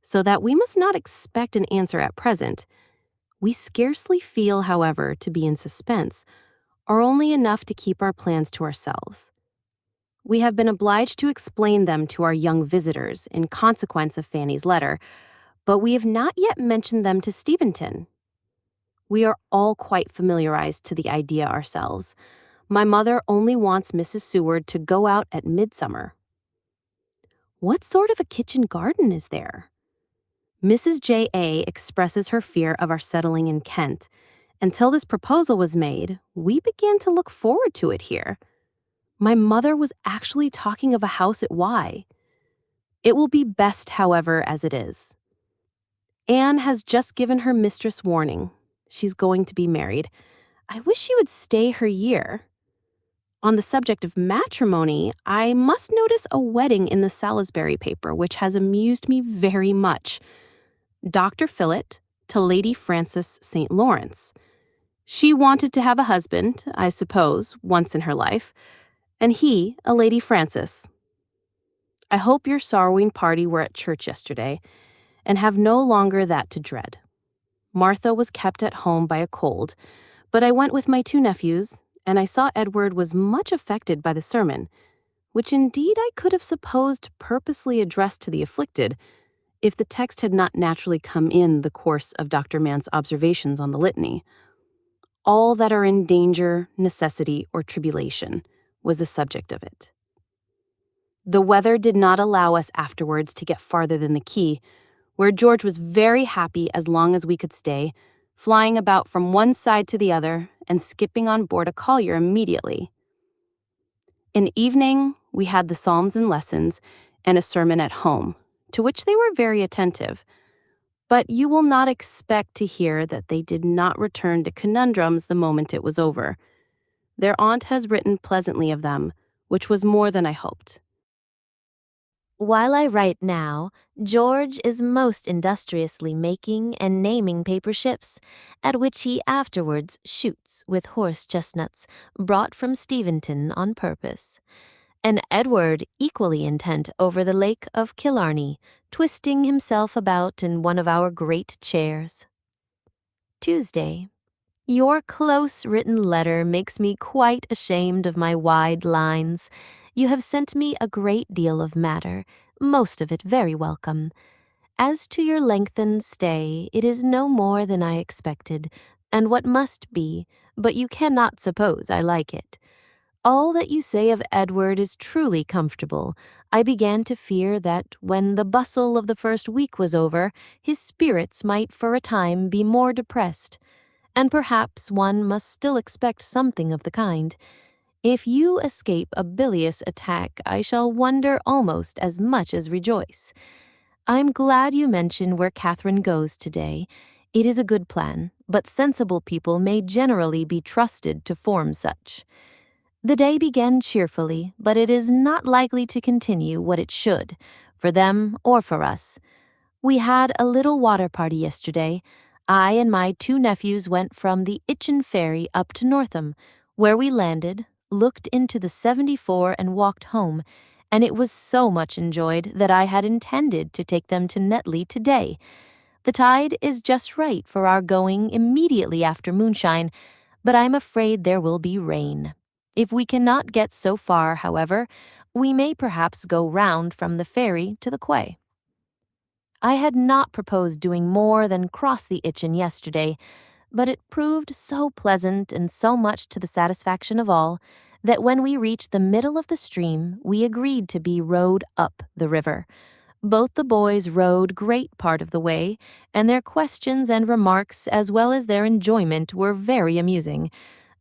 so that we must not expect an answer at present. We scarcely feel, however, to be in suspense, or only enough to keep our plans to ourselves. We have been obliged to explain them to our young visitors in consequence of Fanny's letter, but we have not yet mentioned them to Steventon. We are all quite familiarized to the idea ourselves. My mother only wants Mrs. Seward to go out at midsummer. What sort of a kitchen garden is there? Mrs. J.A. expresses her fear of our settling in Kent. Until this proposal was made, we began to look forward to it here. My mother was actually talking of a house at Y. It will be best, however, as it is. Anne has just given her mistress warning. She's going to be married. I wish she would stay her year. On the subject of matrimony, I must notice a wedding in the Salisbury paper which has amused me very much. Dr. Phillott to Lady Frances St. Lawrence. She wanted to have a husband, I suppose, once in her life, and he a Lady Frances. I hope your sorrowing party were at church yesterday, and have no longer that to dread. Martha was kept at home by a cold, but I went with my two nephews, and I saw Edward was much affected by the sermon, which indeed I could have supposed purposely addressed to the afflicted, if the text had not naturally come in the course of Dr. Mann's observations on the litany. All that are in danger, necessity, or tribulation was the subject of it. The weather did not allow us afterwards to get farther than the quay, where George was very happy as long as we could stay, flying about from one side to the other and skipping on board a collier immediately. In the evening, we had the Psalms and lessons and a sermon at home, to which they were very attentive. But you will not expect to hear that they did not return to conundrums the moment it was over. Their aunt has written pleasantly of them, which was more than I hoped. While I write now, George is most industriously making and naming paper ships, at which he afterwards shoots with horse chestnuts brought from Steventon on purpose, and Edward equally intent over the Lake of Killarney, twisting himself about in one of our great chairs. Tuesday. Your close-written letter makes me quite ashamed of my wide lines. You have sent me a great deal of matter, most of it very welcome. As to your lengthened stay, it is no more than I expected, and what must be, but you cannot suppose I like it. All that you say of Edward is truly comfortable. I began to fear that, when the bustle of the first week was over, his spirits might for a time be more depressed. And perhaps one must still expect something of the kind. If you escape a bilious attack, I shall wonder almost as much as rejoice. I'm glad you mentioned where Catherine goes today. It is a good plan, but sensible people may generally be trusted to form such. The day began cheerfully, but it is not likely to continue what it should, for them or for us. We had a little water party yesterday. I and my 2 nephews went from the Itchen ferry up to Northam, where we landed, looked into the 74 and walked home, and it was so much enjoyed that I had intended to take them to Netley today. The tide is just right for our going immediately after moonshine, but I'm afraid there will be rain. If we cannot get so far, however, we may perhaps go round from the ferry to the quay. I had not proposed doing more than cross the Itchen yesterday, but it proved so pleasant and so much to the satisfaction of all that when we reached the middle of the stream, we agreed to be rowed up the river. Both the boys rowed great part of the way, and their questions and remarks as well as their enjoyment were very amusing.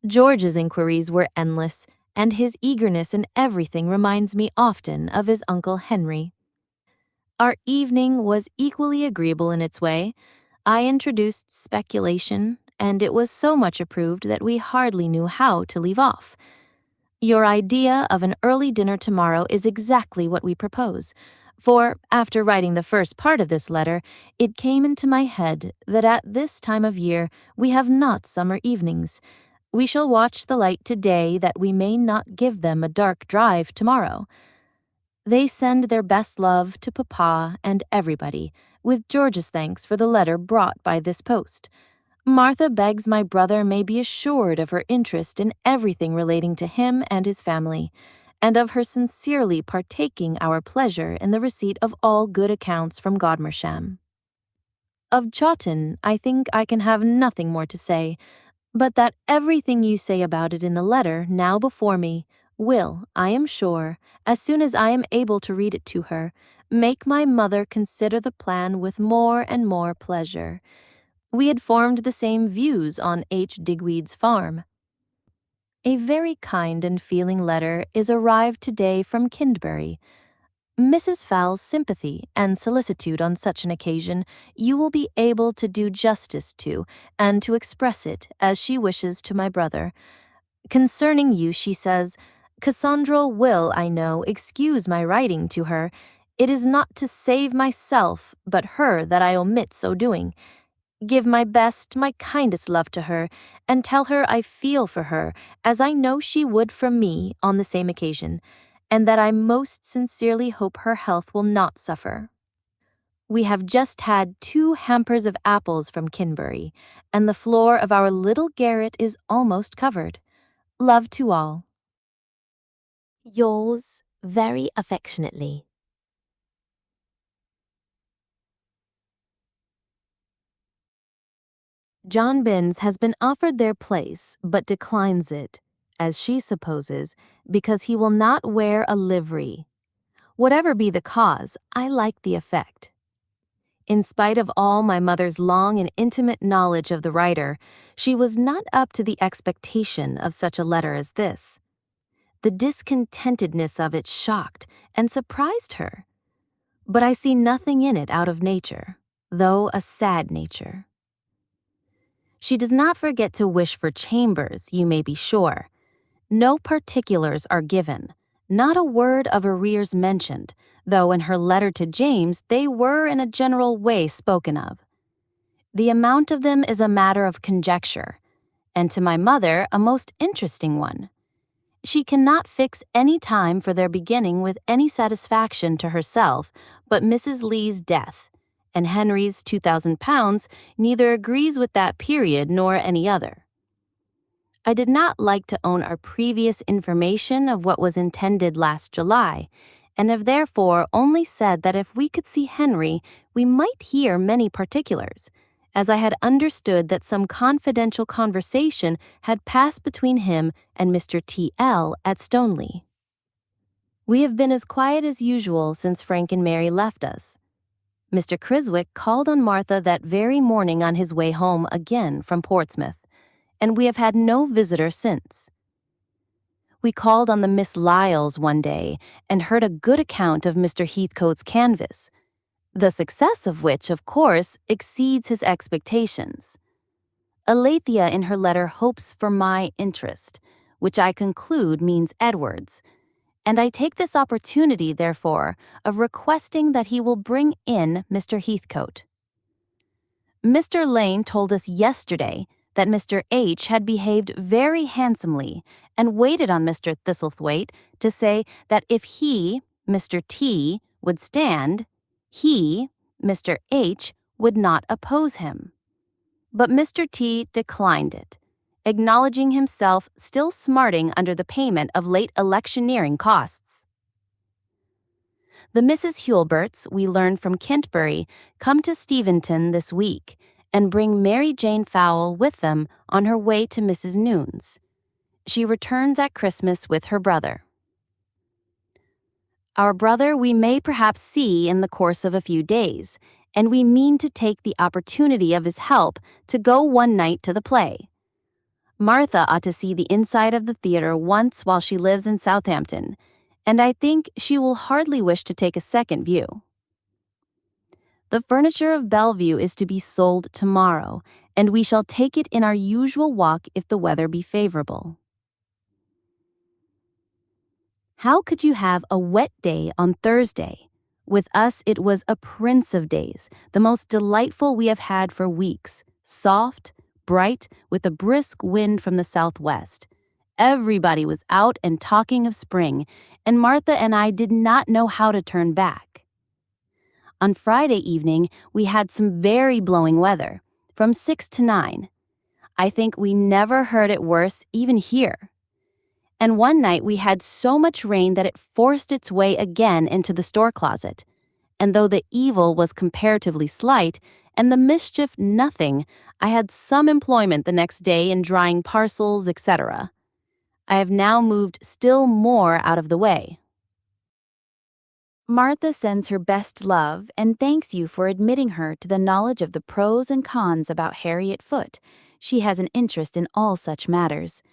George's inquiries were endless, and his eagerness in everything reminds me often of his Uncle Henry. Our evening was equally agreeable in its way. I introduced speculation, and it was so much approved that we hardly knew how to leave off. Your idea of an early dinner tomorrow is exactly what we propose, for, after writing the first part of this letter, it came into my head that at this time of year we have not summer evenings. We shall watch the light today that we may not give them a dark drive tomorrow. They send their best love to Papa and everybody, with George's thanks for the letter brought by this post. Martha begs my brother may be assured of her interest in everything relating to him and his family, and of her sincerely partaking our pleasure in the receipt of all good accounts from Godmersham. Of Chawton, I think I can have nothing more to say, but that everything you say about it in the letter now before me will, I am sure, as soon as I am able to read it to her, make my mother consider the plan with more and more pleasure. We had formed the same views on H. Digweed's farm. A very kind and feeling letter is arrived today from Kindbury. Mrs. Fowle's sympathy and solicitude on such an occasion you will be able to do justice to, and to express it as she wishes to my brother. Concerning you, she says, Cassandra will, I know, excuse my writing to her. It is not to save myself, but her that I omit so doing. Give my best, my kindest love to her, and tell her I feel for her, as I know she would from me on the same occasion, and that I most sincerely hope her health will not suffer. We have just had 2 hampers of apples from Kinbury, and the floor of our little garret is almost covered. Love to all. Yours, very affectionately. John Binns has been offered their place, but declines it, as she supposes, because he will not wear a livery. Whatever be the cause, I like the effect. In spite of all my mother's long and intimate knowledge of the writer, she was not up to the expectation of such a letter as this. The discontentedness of it shocked and surprised her. But I see nothing in it out of nature, though a sad nature. She does not forget to wish for chambers, you may be sure. No particulars are given, not a word of arrears mentioned, though in her letter to James they were in a general way spoken of. The amount of them is a matter of conjecture, and to my mother a most interesting one. She cannot fix any time for their beginning with any satisfaction to herself but Mrs. Lee's death, and Henry's £2,000 neither agrees with that period nor any other. I did not like to own our previous information of what was intended last July, and have therefore only said that if we could see Henry, we might hear many particulars, as I had understood that some confidential conversation had passed between him and Mr. T.L. at Stoneleigh. We have been as quiet as usual since Frank and Mary left us. Mr. Criswick called on Martha that very morning on his way home again from Portsmouth, and we have had no visitor since. We called on the Miss Lyles one day and heard a good account of Mr. Heathcote's canvass, the success of which, of course, exceeds his expectations. Alethea in her letter hopes for my interest, which I conclude means Edward's, and I take this opportunity, therefore, of requesting that he will bring in Mr. Heathcote. Mr. Lane told us yesterday that Mr. H. had behaved very handsomely and waited on Mr. Thistlethwaite to say that if he, Mr. T., would stand, he, Mr. H., would not oppose him. But Mr. T. declined it, acknowledging himself still smarting under the payment of late electioneering costs. The Misses Hulberts, we learn from Kintbury, come to Steventon this week and bring Mary Jane Fowle with them on her way to Mrs. Noon's. She returns at Christmas with her brother. Our brother we may perhaps see in the course of a few days, and we mean to take the opportunity of his help to go one night to the play. Martha ought to see the inside of the theater once while she lives in Southampton, and I think she will hardly wish to take a second view. The furniture of Bellevue is to be sold tomorrow, and we shall take it in our usual walk if the weather be favorable. How could you have a wet day on Thursday? With us it was a prince of days, the most delightful we have had for weeks, soft, bright, with a brisk wind from the southwest. Everybody was out and talking of spring, and Martha and I did not know how to turn back. On Friday evening, we had some very blowing weather, from 6 to 9. I think we never heard it worse, even here. And one night we had so much rain that it forced its way again into the store closet. And though the evil was comparatively slight, and the mischief nothing, I had some employment the next day in drying parcels, etc. I have now moved still more out of the way. Martha sends her best love and thanks you for admitting her to the knowledge of the pros and cons about Harriet Foote. She has an interest in all such matters.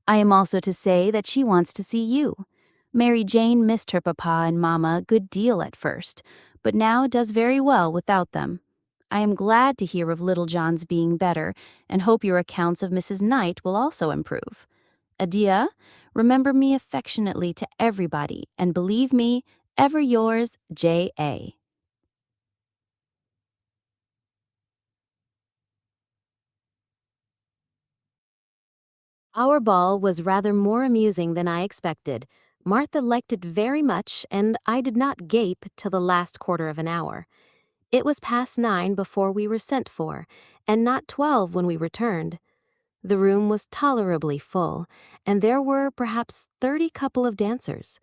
I am also to say that she wants to see you. Mary Jane missed her papa and mamma a good deal at first, but now does very well without them. I am glad to hear of Little John's being better, and hope your accounts of Mrs. Knight will also improve. Adieu. Remember me affectionately to everybody, and believe me, ever yours, J.A. Our ball was rather more amusing than I expected. Martha liked it very much, and I did not gape till the last quarter of an hour. It was past 9 before we were sent for, and not 12 when we returned. The room was tolerably full, and there were perhaps 30 couple of dancers.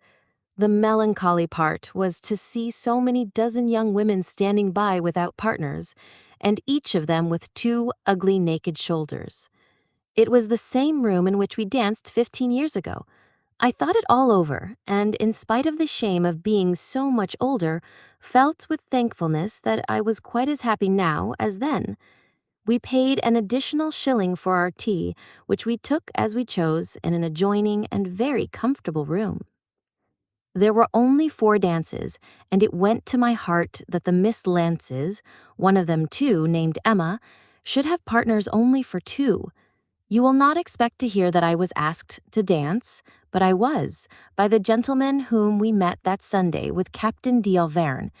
The melancholy part was to see so many dozen young women standing by without partners, and each of them with 2 ugly naked shoulders. It was the same room in which we danced 15 years ago. I thought it all over, and in spite of the shame of being so much older, felt with thankfulness that I was quite as happy now as then. We paid an additional shilling for our tea, which we took as we chose in an adjoining and very comfortable room. There were only 4 dances, and it went to my heart that the Miss Lances, one of them too, named Emma, should have partners only for 2. You will not expect to hear that I was asked to dance, but I was, by the gentleman whom we met that Sunday with Captain d'Auvergne.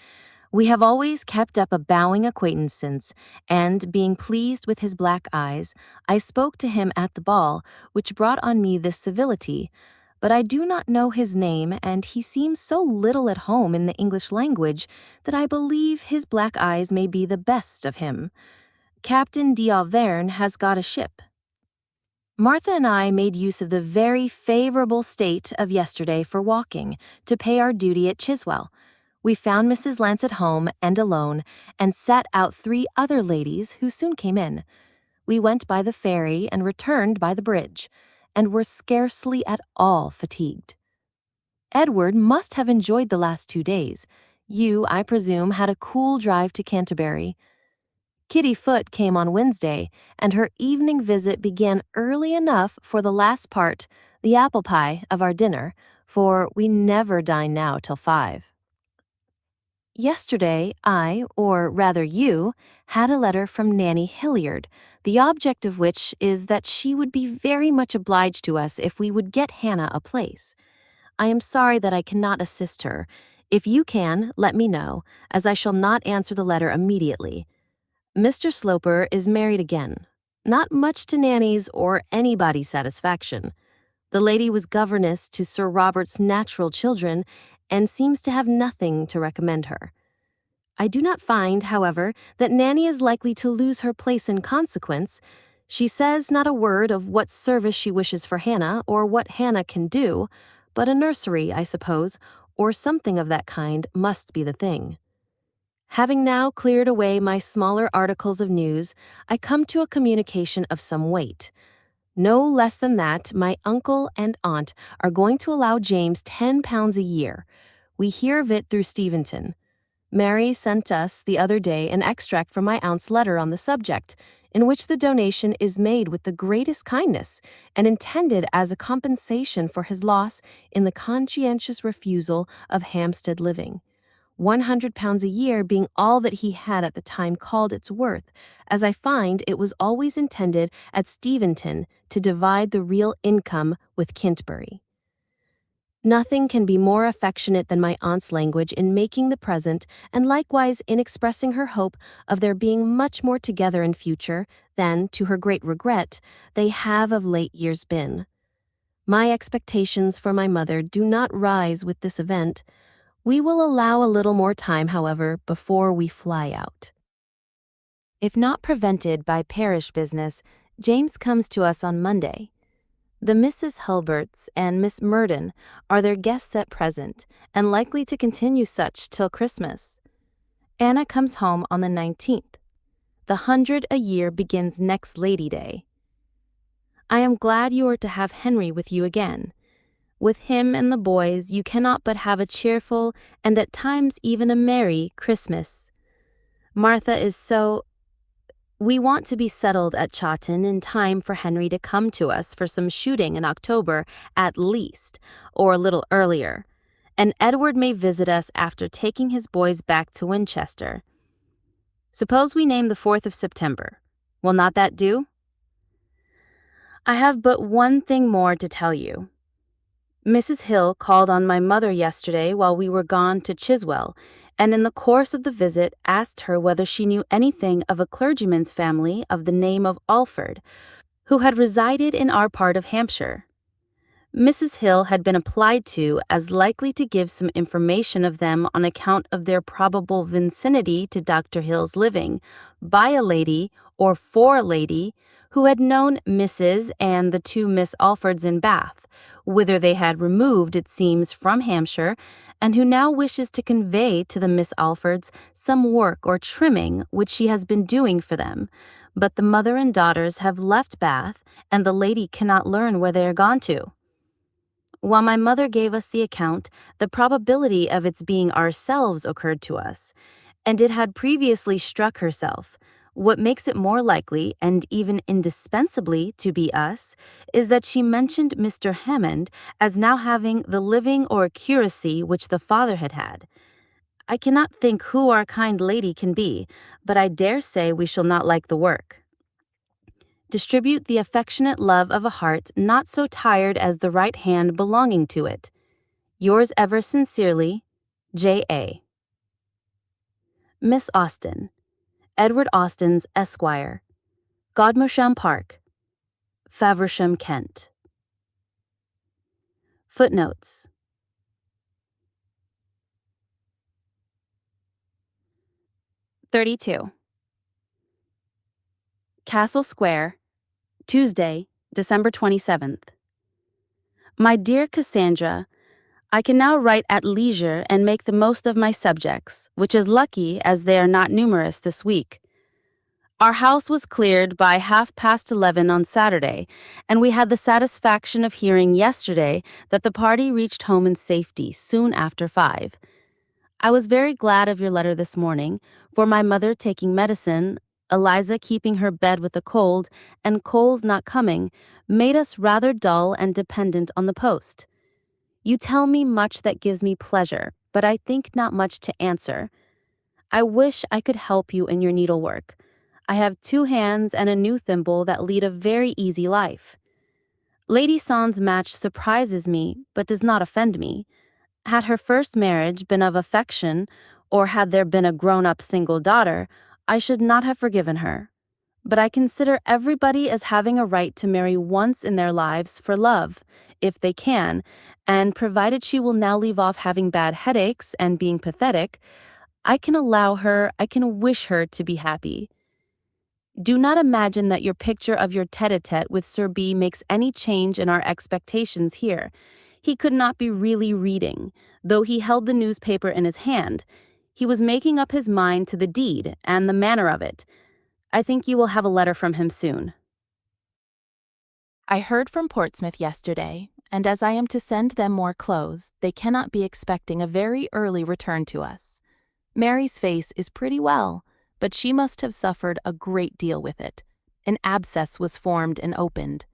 We have always kept up a bowing acquaintance since, and, being pleased with his black eyes, I spoke to him at the ball, which brought on me this civility. But I do not know his name, and he seems so little at home in the English language that I believe his black eyes may be the best of him. Captain d'Auvergne has got a ship. Martha and I made use of the very favorable state of yesterday for walking, to pay our duty at Chiswell. We found Mrs. Lance at home and alone, and sat out 3 other ladies who soon came in. We went by the ferry and returned by the bridge, and were scarcely at all fatigued. Edward must have enjoyed the last 2 days. You, I presume, had a cool drive to Canterbury. Kitty Foote came on Wednesday, and her evening visit began early enough for the last part, the apple pie, of our dinner, for we never dine now till 5. Yesterday, I, or rather you, had a letter from Nanny Hilliard, the object of which is that she would be very much obliged to us if we would get Hannah a place. I am sorry that I cannot assist her. If you can, let me know, as I shall not answer the letter immediately. Mr. Sloper is married again. Not much to Nanny's or anybody's satisfaction. The lady was governess to Sir Robert's natural children, and seems to have nothing to recommend her. I do not find, however, that Nanny is likely to lose her place in consequence. She says not a word of what service she wishes for Hannah, or what Hannah can do, but a nursery, I suppose, or something of that kind must be the thing. Having now cleared away my smaller articles of news, I come to a communication of some weight. No less than that, my uncle and aunt are going to allow James £10 a year. We hear of it through Steventon. Mary sent us the other day an extract from my aunt's letter on the subject, in which the donation is made with the greatest kindness, and intended as a compensation for his loss in the conscientious refusal of Hampstead living. £100 a year being all that he had at the time called its worth, as I find it was always intended at Steventon to divide the real income with Kintbury. Nothing can be more affectionate than my aunt's language in making the present, and likewise in expressing her hope of their being much more together in future than, to her great regret, they have of late years been. My expectations for my mother do not rise with this event. We will allow a little more time, however, before we fly out. If not prevented by parish business, James comes to us on Monday. The Mrs. Hulberts and Miss Murden are their guests at present, and likely to continue such till Christmas. Anna comes home on the 19th. The 100 a year begins next Lady Day. I am glad you are to have Henry with you again. With him and the boys, you cannot but have a cheerful, and at times even a merry, Christmas. Martha is so... We want to be settled at Chawton in time for Henry to come to us for some shooting in October at least, or a little earlier, and Edward may visit us after taking his boys back to Winchester. Suppose we name the 4th of September. Will not that do? I have but one thing more to tell you. Mrs. Hill called on my mother yesterday while we were gone to Chiswell, and in the course of the visit asked her whether she knew anything of a clergyman's family of the name of Alford, who had resided in our part of Hampshire. Mrs. Hill had been applied to as likely to give some information of them on account of their probable vicinity to Dr. Hill's living, by a lady, or for a lady, who had known Mrs. and the two Miss Alfords in Bath, whither they had removed, it seems, from Hampshire, and who now wishes to convey to the Miss Alfords some work or trimming which she has been doing for them. But the mother and daughters have left Bath, and the lady cannot learn where they are gone to. While my mother gave us the account, the probability of its being ourselves occurred to us, and it had previously struck herself. What makes it more likely, and even indispensably, to be us, is that she mentioned Mr. Hammond as now having the living or curacy which the father had had. I cannot think who our kind lady can be, but I dare say we shall not like the work. Distribute the affectionate love of a heart not so tired as the right hand belonging to it. Yours ever sincerely, J.A. Miss Austen, Edward Austen's Esquire, Godmersham Park, Faversham, Kent. Footnotes. (32) Castle Square, Tuesday, December 27th. My dear Cassandra, I can now write at leisure and make the most of my subjects, which is lucky as they are not numerous this week. Our house was cleared by 11:30 on Saturday, and we had the satisfaction of hearing yesterday that the party reached home in safety soon after 5. I was very glad of your letter this morning, for my mother taking medicine, Eliza keeping her bed with a cold, and Coles not coming, made us rather dull and dependent on the post. You tell me much that gives me pleasure, but I think not much to answer. I wish I could help you in your needlework. I have 2 hands and a new thimble that lead a very easy life. Lady Son's match surprises me, but does not offend me. Had her first marriage been of affection, or had there been a grown-up single daughter, I should not have forgiven her. But I consider everybody as having a right to marry once in their lives for love, if they can, and provided she will now leave off having bad headaches and being pathetic, I can wish her to be happy. Do not imagine that your picture of your tête-à-tête with Sir B makes any change in our expectations here. He could not be really reading, though he held the newspaper in his hand. He was making up his mind to the deed and the manner of it. I think you will have a letter from him soon. I heard from Portsmouth yesterday, and as I am to send them more clothes, they cannot be expecting a very early return to us. Mary's face is pretty well, but she must have suffered a great deal with it. An abscess was formed and opened.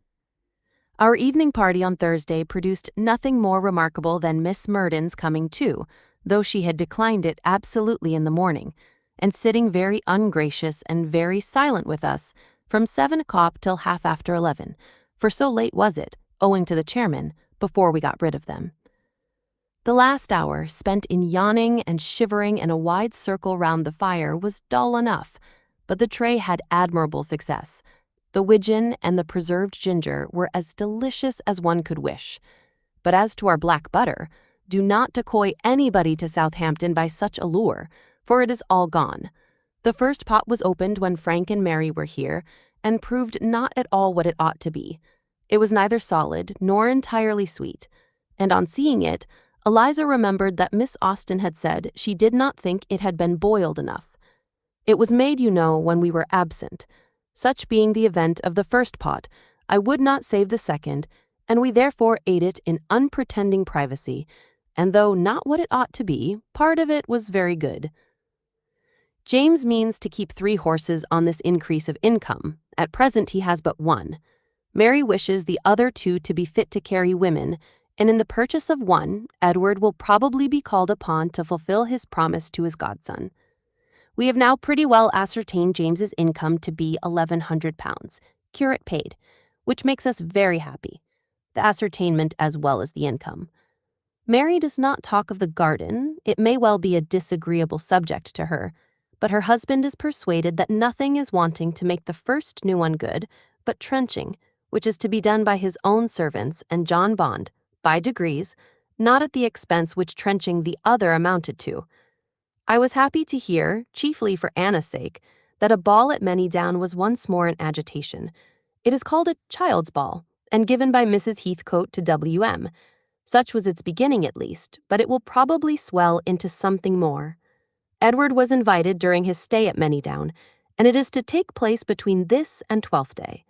Our evening party on Thursday produced nothing more remarkable than Miss Murden's coming too, though she had declined it absolutely in the morning, and sitting very ungracious and very silent with us from 7 o'clock till 11:30, for so late was it, owing to the chairman, before we got rid of them. The last hour, spent in yawning and shivering in a wide circle round the fire, was dull enough, but the tray had admirable success. The widgeon and the preserved ginger were as delicious as one could wish. But as to our black butter, do not decoy anybody to Southampton by such a lure, for it is all gone. The first pot was opened when Frank and Mary were here, and proved not at all what it ought to be. It was neither solid nor entirely sweet, and on seeing it, Eliza remembered that Miss Austen had said she did not think it had been boiled enough. It was made, you know, when we were absent. Such being the event of the first pot, I would not save the second, and we therefore ate it in unpretending privacy, and though not what it ought to be, part of it was very good. James means to keep 3 horses on this increase of income. At present he has but 1. Mary wishes the other 2 to be fit to carry women, and in the purchase of 1, Edward will probably be called upon to fulfill his promise to his godson. We have now pretty well ascertained James's income to be £1,100, curate paid, which makes us very happy, the ascertainment as well as the income. Mary does not talk of the garden. It may well be a disagreeable subject to her, but her husband is persuaded that nothing is wanting to make the first new one good, but trenching, which is to be done by his own servants and John Bond, by degrees, not at the expense which trenching the other amounted to. I was happy to hear, chiefly for Anna's sake, that a ball at Manydown was once more in agitation, It is called a child's ball, and given by Mrs. Heathcote to W.M. Such was its beginning, at least, but it will probably swell into something more. Edward was invited during his stay at Manydown, and it is to take place between this and Twelfth Day.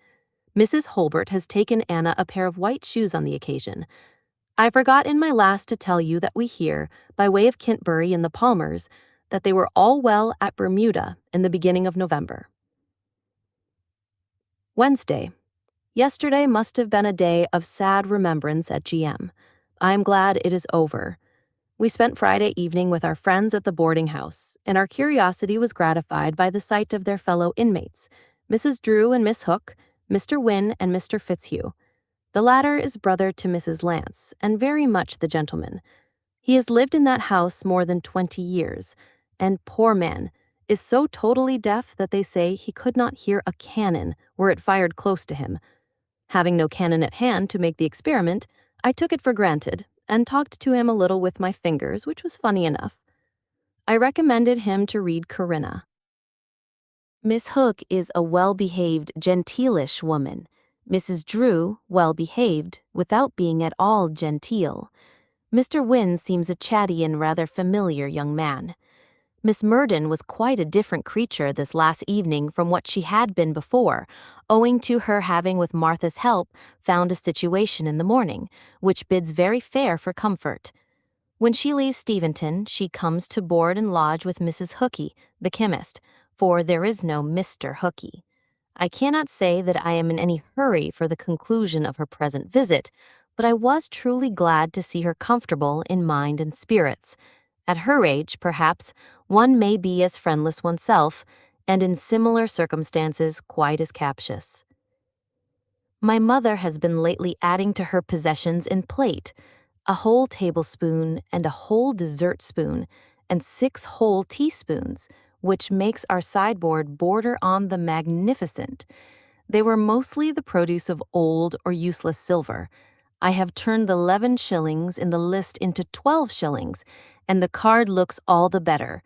Mrs. Holbert has taken Anna a pair of white shoes on the occasion. I forgot in my last to tell you that we hear, by way of Kintbury and the Palmers, that they were all well at Bermuda in the beginning of November. Wednesday. Yesterday must have been a day of sad remembrance at GM. I am glad it is over. We spent Friday evening with our friends at the boarding house, and our curiosity was gratified by the sight of their fellow inmates, Mrs. Drew and Miss Hook, Mr. Wynne and Mr. Fitzhugh. The latter is brother to Mrs. Lance, and very much the gentleman. He has lived in that house more than 20 years, and, poor man, is so totally deaf that they say he could not hear a cannon were it fired close to him. Having no cannon at hand to make the experiment, I took it for granted and talked to him a little with my fingers, which was funny enough. I recommended him to read Corinna. Miss Hook is a well-behaved, genteelish woman. Mrs. Drew, well-behaved, without being at all genteel. Mr. Wynne seems a chatty and rather familiar young man. Miss Murden was quite a different creature this last evening from what she had been before, owing to her having, with Martha's help, found a situation in the morning, which bids very fair for comfort. When she leaves Steventon, she comes to board and lodge with Mrs. Hookey, the chemist, for there is no Mr. Hookey. I cannot say that I am in any hurry for the conclusion of her present visit, but I was truly glad to see her comfortable in mind and spirits. At her age, perhaps, one may be as friendless oneself, and in similar circumstances quite as captious. My mother has been lately adding to her possessions in plate, a whole tablespoon and a whole dessert spoon, and 6 whole teaspoons, which makes our sideboard border on the magnificent. They were mostly the produce of old or useless silver. I have turned the 11 shillings in the list into 12 shillings, and the card looks all the better.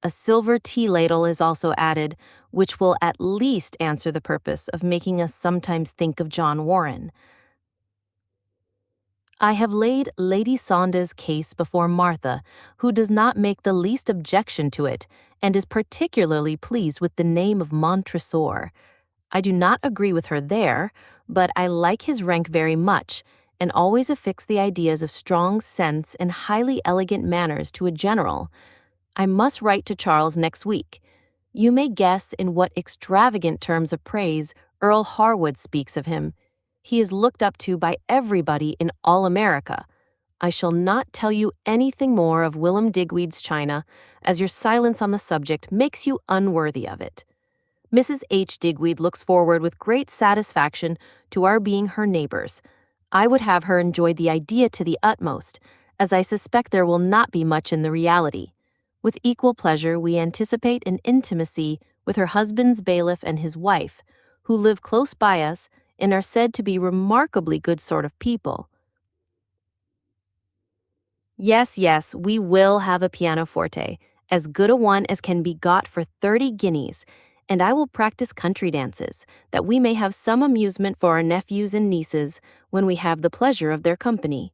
A silver tea ladle is also added, which will at least answer the purpose of making us sometimes think of John Warren. I have laid Lady Sonda's case before Martha, who does not make the least objection to it, and is particularly pleased with the name of Montresor. I do not agree with her there, but I like his rank very much, and always affix the ideas of strong sense and highly elegant manners to a general. I must write to Charles next week. You may guess in what extravagant terms of praise Earl Harwood speaks of him. He is looked up to by everybody in all America. I shall not tell you anything more of Willem Digweed's china, as your silence on the subject makes you unworthy of it. Mrs. H. Digweed looks forward with great satisfaction to our being her neighbors. I would have her enjoy the idea to the utmost, as I suspect there will not be much in the reality. With equal pleasure, we anticipate an intimacy with her husband's bailiff and his wife, who live close by us and are said to be remarkably good sort of people. Yes, we will have a pianoforte, as good a one as can be got for 30 guineas, and I will practice country dances, that we may have some amusement for our nephews and nieces when we have the pleasure of their company.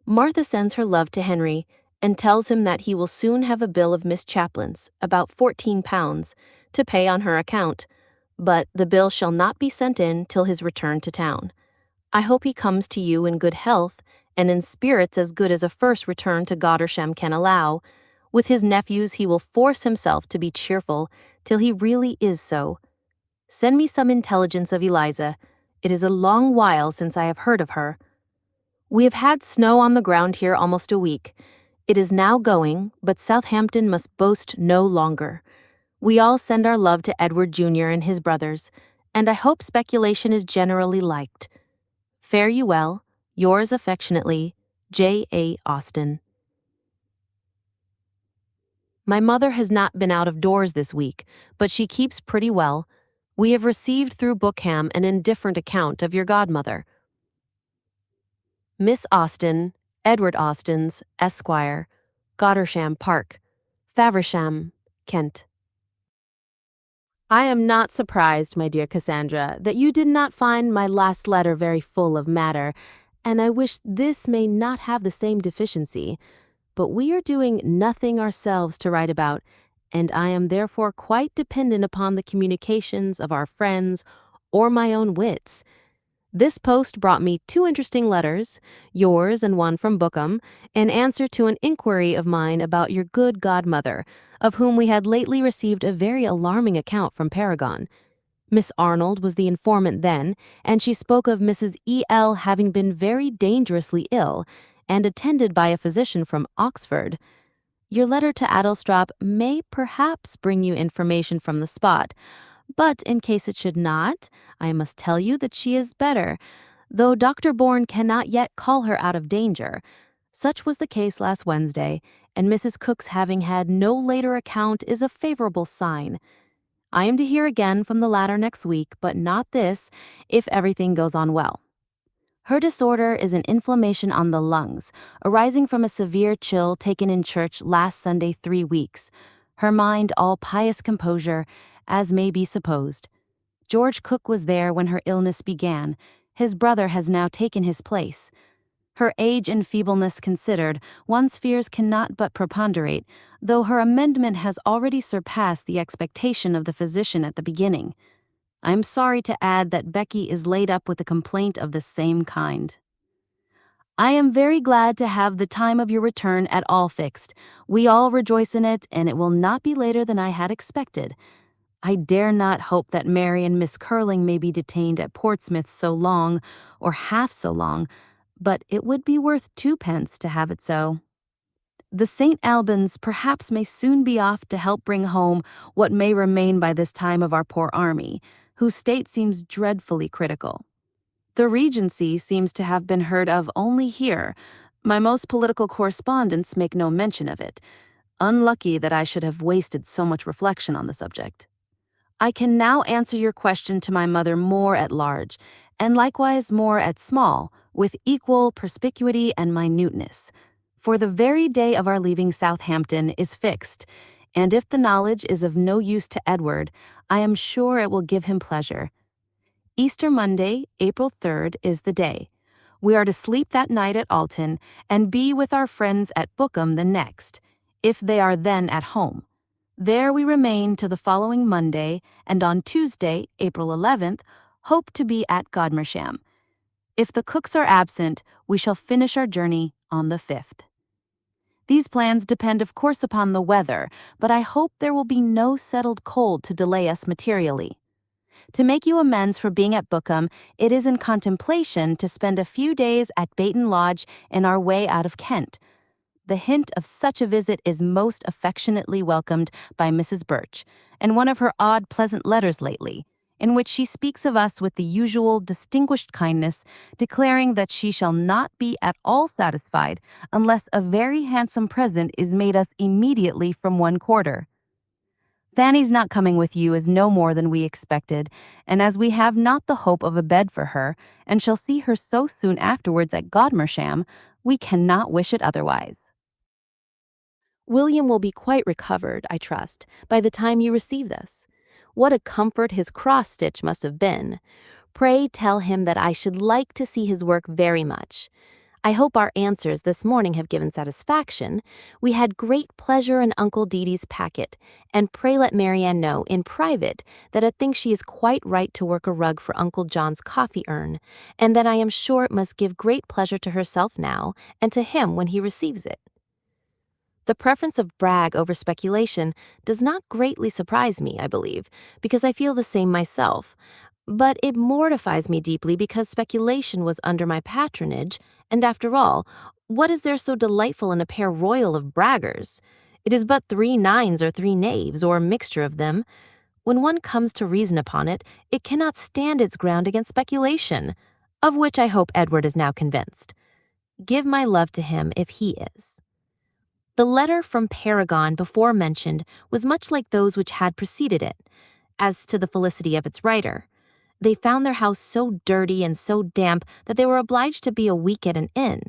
Martha sends her love to Henry, and tells him that he will soon have a bill of Miss Chaplin's, about £14, to pay on her account, but the bill shall not be sent in till his return to town. I hope he comes to you in good health, and in spirits as good as a first return to Godmersham can allow. With his nephews he will force himself to be cheerful, till he really is so. Send me some intelligence of Eliza. It is a long while since I have heard of her. We have had snow on the ground here almost a week. It is now going, but Southampton must boast no longer. We all send our love to Edward Jr. and his brothers, and I hope speculation is generally liked. Fare you well. Yours affectionately, J. A. Austen. My mother has not been out of doors this week, but she keeps pretty well. We have received through Bookham an indifferent account of your godmother. Miss Austen, Edward Austen's, Esquire, Godmersham Park, Faversham, Kent. I am not surprised, my dear Cassandra, that you did not find my last letter very full of matter, and I wish this may not have the same deficiency. But we are doing nothing ourselves to write about, and I am therefore quite dependent upon the communications of our friends or my own wits. This post brought me 2 interesting letters, yours and one from Bookham, in answer to an inquiry of mine about your good godmother, of whom we had lately received a very alarming account from Paragon. Miss Arnold was the informant then, and she spoke of Mrs. E.L. having been very dangerously ill, and attended by a physician from Oxford. Your letter to Adelstrop may perhaps bring you information from the spot, but in case it should not, I must tell you that she is better, though Dr. Bourne cannot yet call her out of danger. Such was the case last Wednesday, and Mrs. Cook's having had no later account is a favorable sign. I am to hear again from the latter next week, but not this, if everything goes on well. Her disorder is an inflammation on the lungs, arising from a severe chill taken in church last Sunday 3 weeks. Her mind all pious composure, as may be supposed. George Cook was there when her illness began. His brother has now taken his place. Her age and feebleness considered, one's fears cannot but preponderate, though her amendment has already surpassed the expectation of the physician at the beginning. I am sorry to add that Becky is laid up with a complaint of the same kind. I am very glad to have the time of your return at all fixed. We all rejoice in it, and it will not be later than I had expected. I dare not hope that Mary and Miss Curling may be detained at Portsmouth so long, or half so long, but it would be worth 2 pence to have it so. The St. Albans perhaps may soon be off to help bring home what may remain by this time of our poor army, whose state seems dreadfully critical. The Regency seems to have been heard of only here. My most political correspondents make no mention of it. Unlucky that I should have wasted so much reflection on the subject. I can now answer your question to my mother more at large, and likewise more at small, with equal perspicuity and minuteness. For the very day of our leaving Southampton is fixed, and if the knowledge is of no use to Edward, I am sure it will give him pleasure. Easter Monday, April 3rd, is the day. We are to sleep that night at Alton, and be with our friends at Bookham the next, if they are then at home. There we remain till the following Monday, and on Tuesday, April 11th, hope to be at Godmersham. If the Cooks are absent, we shall finish our journey on the 5th. These plans depend of course upon the weather, but I hope there will be no settled cold to delay us materially. To make you amends for being at Bookham, it is in contemplation to spend a few days at Bayton Lodge in our way out of Kent. The hint of such a visit is most affectionately welcomed by Mrs. Birch, and one of her odd pleasant letters lately, in which she speaks of us with the usual distinguished kindness, declaring that she shall not be at all satisfied unless a very handsome present is made us immediately from one quarter. Fanny's not coming with you is no more than we expected, and as we have not the hope of a bed for her, and shall see her so soon afterwards at Godmersham, we cannot wish it otherwise. William will be quite recovered, I trust, by the time you receive this. What a comfort his cross-stitch must have been. Pray tell him that I should like to see his work very much. I hope our answers this morning have given satisfaction. We had great pleasure in Uncle Dee-Dee's packet, and pray let Marianne know in private that I think she is quite right to work a rug for Uncle John's coffee urn, and that I am sure it must give great pleasure to herself now, and to him when he receives it. The preference of brag over speculation does not greatly surprise me, I believe, because I feel the same myself. But it mortifies me deeply because speculation was under my patronage, and after all, what is there so delightful in a pair royal of braggers? It is but 3 nines or 3 knaves, or a mixture of them. When one comes to reason upon it, it cannot stand its ground against speculation, of which I hope Edward is now convinced. Give my love to him if he is. The letter from Paragon before mentioned was much like those which had preceded it, as to the felicity of its writer. They found their house so dirty and so damp that they were obliged to be a week at an inn.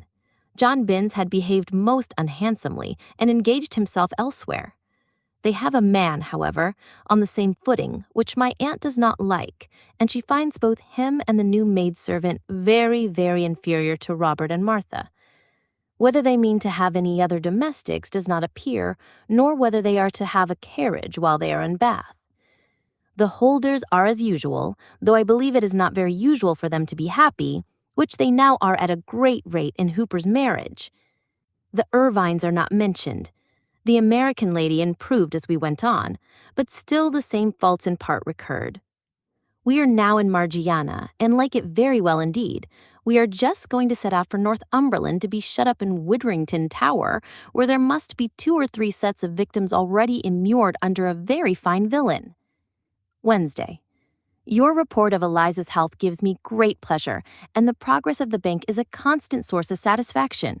John Binns had behaved most unhandsomely and engaged himself elsewhere. They have a man, however, on the same footing, which my aunt does not like, and she finds both him and the new maidservant very, very inferior to Robert and Martha. Whether they mean to have any other domestics does not appear, nor whether they are to have a carriage while they are in Bath. The Holders are as usual, though I believe it is not very usual for them to be happy, which they now are at a great rate in Hooper's marriage. The Irvines are not mentioned. The American lady improved as we went on, but still the same faults in part recurred. We are now in Margiana, and like it very well indeed. We are just going to set off for Northumberland to be shut up in Widdrington Tower, where there must be 2 or 3 sets of victims already immured under a very fine villain. Wednesday. Your report of Eliza's health gives me great pleasure, and the progress of the bank is a constant source of satisfaction.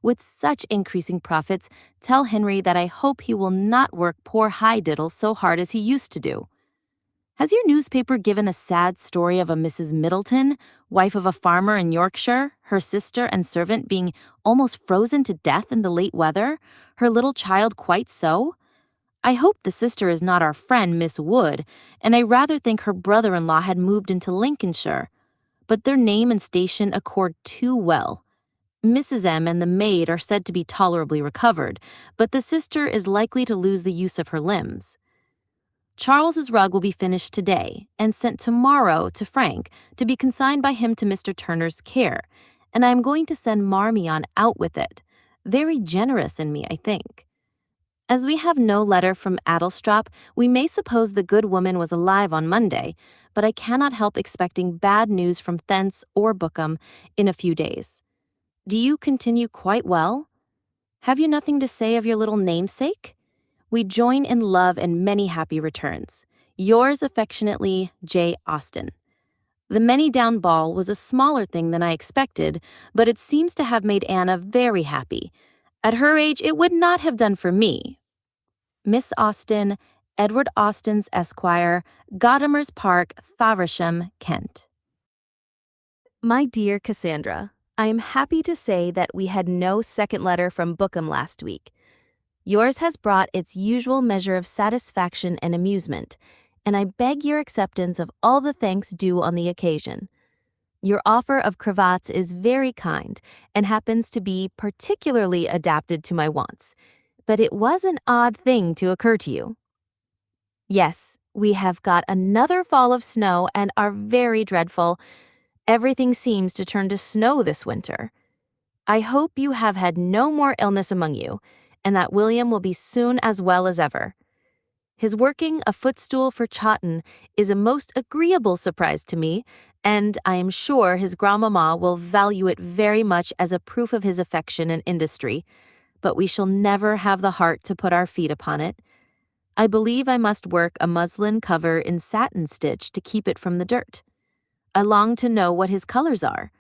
With such increasing profits, tell Henry that I hope he will not work poor Highdiddle so hard as he used to do. Has your newspaper given a sad story of a Mrs. Middleton, wife of a farmer in Yorkshire, her sister and servant being almost frozen to death in the late weather, her little child quite so? I hope the sister is not our friend, Miss Wood, and I rather think her brother-in-law had moved into Lincolnshire, but their name and station accord too well. Mrs. M. and the maid are said to be tolerably recovered, but the sister is likely to lose the use of her limbs. Charles's rug will be finished today and sent tomorrow to Frank to be consigned by him to Mr. Turner's care, and I am going to send Marmion out with it. Very generous in me, I think. As we have no letter from Addlestrop, we may suppose the good woman was alive on Monday, but I cannot help expecting bad news from thence or Bookham in a few days. Do you continue quite well? Have you nothing to say of your little namesake? We join in love and many happy returns. Yours affectionately, J. Austen. The Many-Down ball was a smaller thing than I expected, but it seems to have made Anna very happy. At her age, it would not have done for me. Miss Austen, Edward Austen's Esquire, Gottimer's Park, Faversham, Kent. My dear Cassandra, I am happy to say that we had no second letter from Bookham last week. Yours has brought its usual measure of satisfaction and amusement, and I beg your acceptance of all the thanks due on the occasion. Your offer of cravats is very kind and happens to be particularly adapted to my wants, but it was an odd thing to occur to you. Yes, we have got another fall of snow and are very dreadful. Everything seems to turn to snow this winter. I hope you have had no more illness among you, and that William will be soon as well as ever. His working a footstool for Chawton is a most agreeable surprise to me, and I am sure his grandmamma will value it very much as a proof of his affection and industry, but we shall never have the heart to put our feet upon it. I believe I must work a muslin cover in satin stitch to keep it from the dirt. I long to know what his colors are.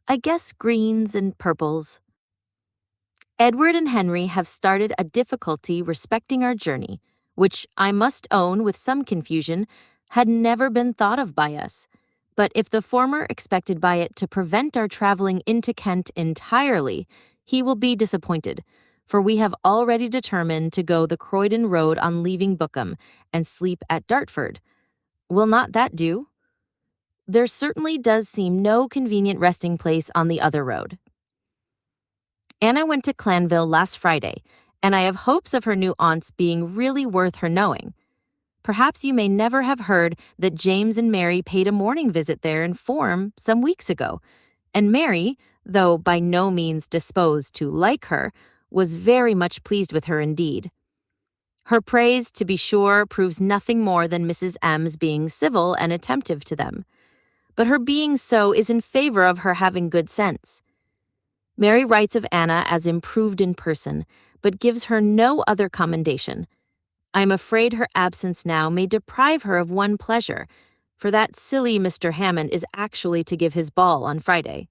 I guess greens and purples. Edward and Henry have started a difficulty respecting our journey, which I must own with some confusion had never been thought of by us. But if the former expected by it to prevent our traveling into Kent entirely, he will be disappointed, for we have already determined to go the Croydon road on leaving Bookham and sleep at Dartford. Will not that do? There certainly does seem no convenient resting place on the other road. Anna went to Clanville last Friday, and I have hopes of her new aunt's being really worth her knowing. Perhaps you may never have heard that James and Mary paid a morning visit there in form some weeks ago, and Mary, though by no means disposed to like her, was very much pleased with her indeed. Her praise, to be sure, proves nothing more than Mrs. M.'s being civil and attentive to them, but her being so is in favor of her having good sense. Mary writes of Anna as improved in person, but gives her no other commendation. I am afraid her absence now may deprive her of one pleasure, for that silly Mr. Hammond is actually to give his ball on Friday.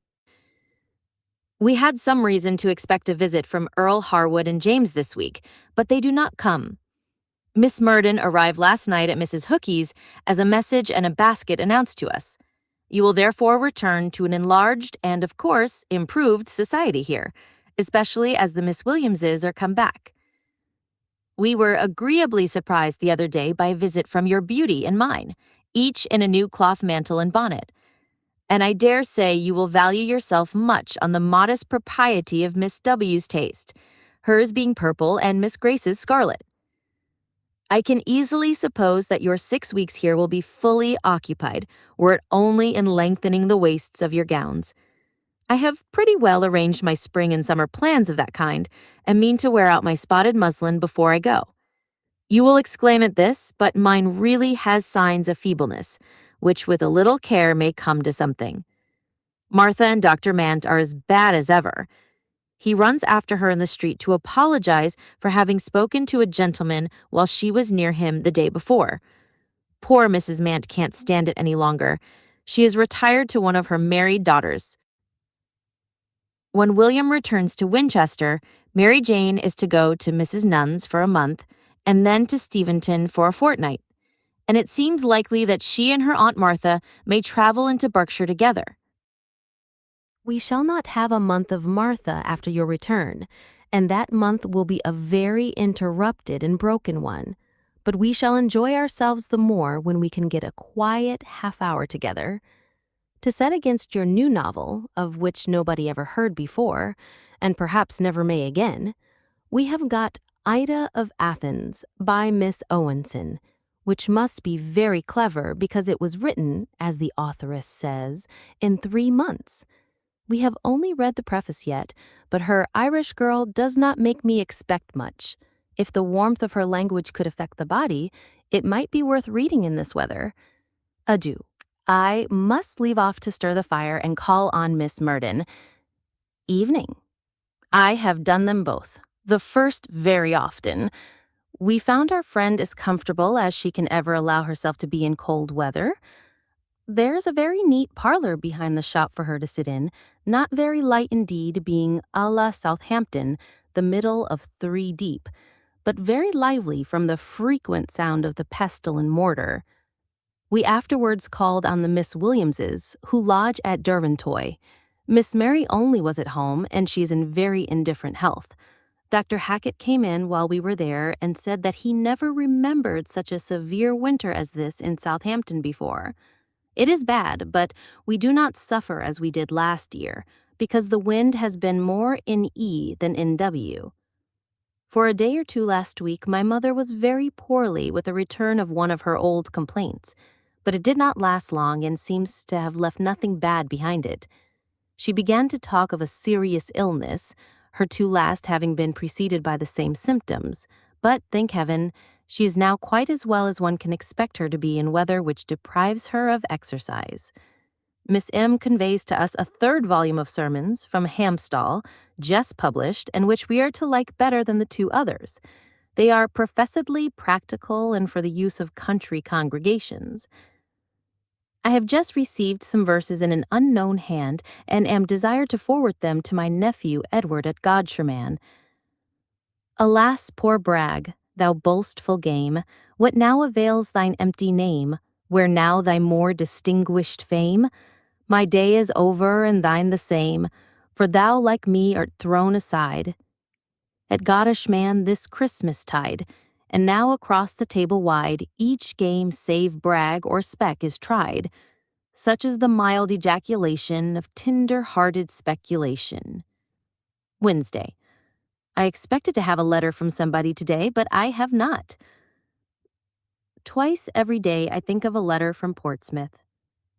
We had some reason to expect a visit from Earl Harwood and James this week, but they do not come. Miss Murden arrived last night at Mrs. Hookie's as a message and a basket announced to us. You will therefore return to an enlarged and, of course, improved society here, especially as the Miss Williamses are come back. We were agreeably surprised the other day by a visit from your beauty and mine, each in a new cloth mantle and bonnet. And I dare say you will value yourself much on the modest propriety of Miss W.'s taste, hers being purple and Miss Grace's scarlet. I can easily suppose that your 6 weeks here will be fully occupied, were it only in lengthening the waists of your gowns. I have pretty well arranged my spring and summer plans of that kind, and mean to wear out my spotted muslin before I go. You will exclaim at this, but mine really has signs of feebleness, which with a little care may come to something. Martha and Dr. Mant are as bad as ever. He runs after her in the street to apologize for having spoken to a gentleman while she was near him the day before. Poor Mrs. Mant can't stand it any longer. She is retired to one of her married daughters. When William returns to Winchester, Mary Jane is to go to Mrs. Nunn's for a month and then to Steventon for a fortnight, and it seems likely that she and her Aunt Martha may travel into Berkshire together. We shall not have a month of Martha after your return, and that month will be a very interrupted and broken one. But we shall enjoy ourselves the more when we can get a quiet half-hour together. To set against your new novel, of which nobody ever heard before, and perhaps never may again, we have got Ida of Athens by Miss Owenson, which must be very clever because it was written, as the authoress says, in 3 months. We have only read the preface yet, but her Irish girl does not make me expect much. If the warmth of her language could affect the body, it might be worth reading in this weather. Adieu. I must leave off to stir the fire and call on Miss Murden. Evening. I have done them both. The first very often. We found our friend as comfortable as she can ever allow herself to be in cold weather. There's a very neat parlor behind the shop for her to sit in, not very light indeed, being a la Southampton, the middle of 3 deep, but very lively from the frequent sound of the pestle and mortar. We afterwards called on the Miss Williamses, who lodge at Derventoy. Miss Mary only was at home, and she is in very indifferent health. Dr. Hackett came in while we were there and said that he never remembered such a severe winter as this in Southampton before. It is bad, but we do not suffer as we did last year, because the wind has been more in E than in W. For a day or 2 last week, my mother was very poorly with a return of one of her old complaints, but it did not last long and seems to have left nothing bad behind it. She began to talk of a serious illness, her 2 last having been preceded by the same symptoms, but, thank heaven, she is now quite as well as one can expect her to be in weather which deprives her of exercise. Miss M. conveys to us a 3rd volume of sermons from Hamstall, just published, and which we are to like better than the 2 others. They are professedly practical and for the use of country congregations. I have just received some verses in an unknown hand, and am desired to forward them to my nephew Edward at Godshirman. Alas, poor Brag, thou boastful game, what now avails thine empty name, where now thy more distinguished fame? My day is over, and thine the same, for thou like me art thrown aside at Godishman this Christmas tide, and now across the table wide each game save Brag or Speck is tried. Such is the mild ejaculation of tender-hearted speculation. Wednesday. I expected to have a letter from somebody today, but I have not. Twice every day I think of a letter from Portsmouth.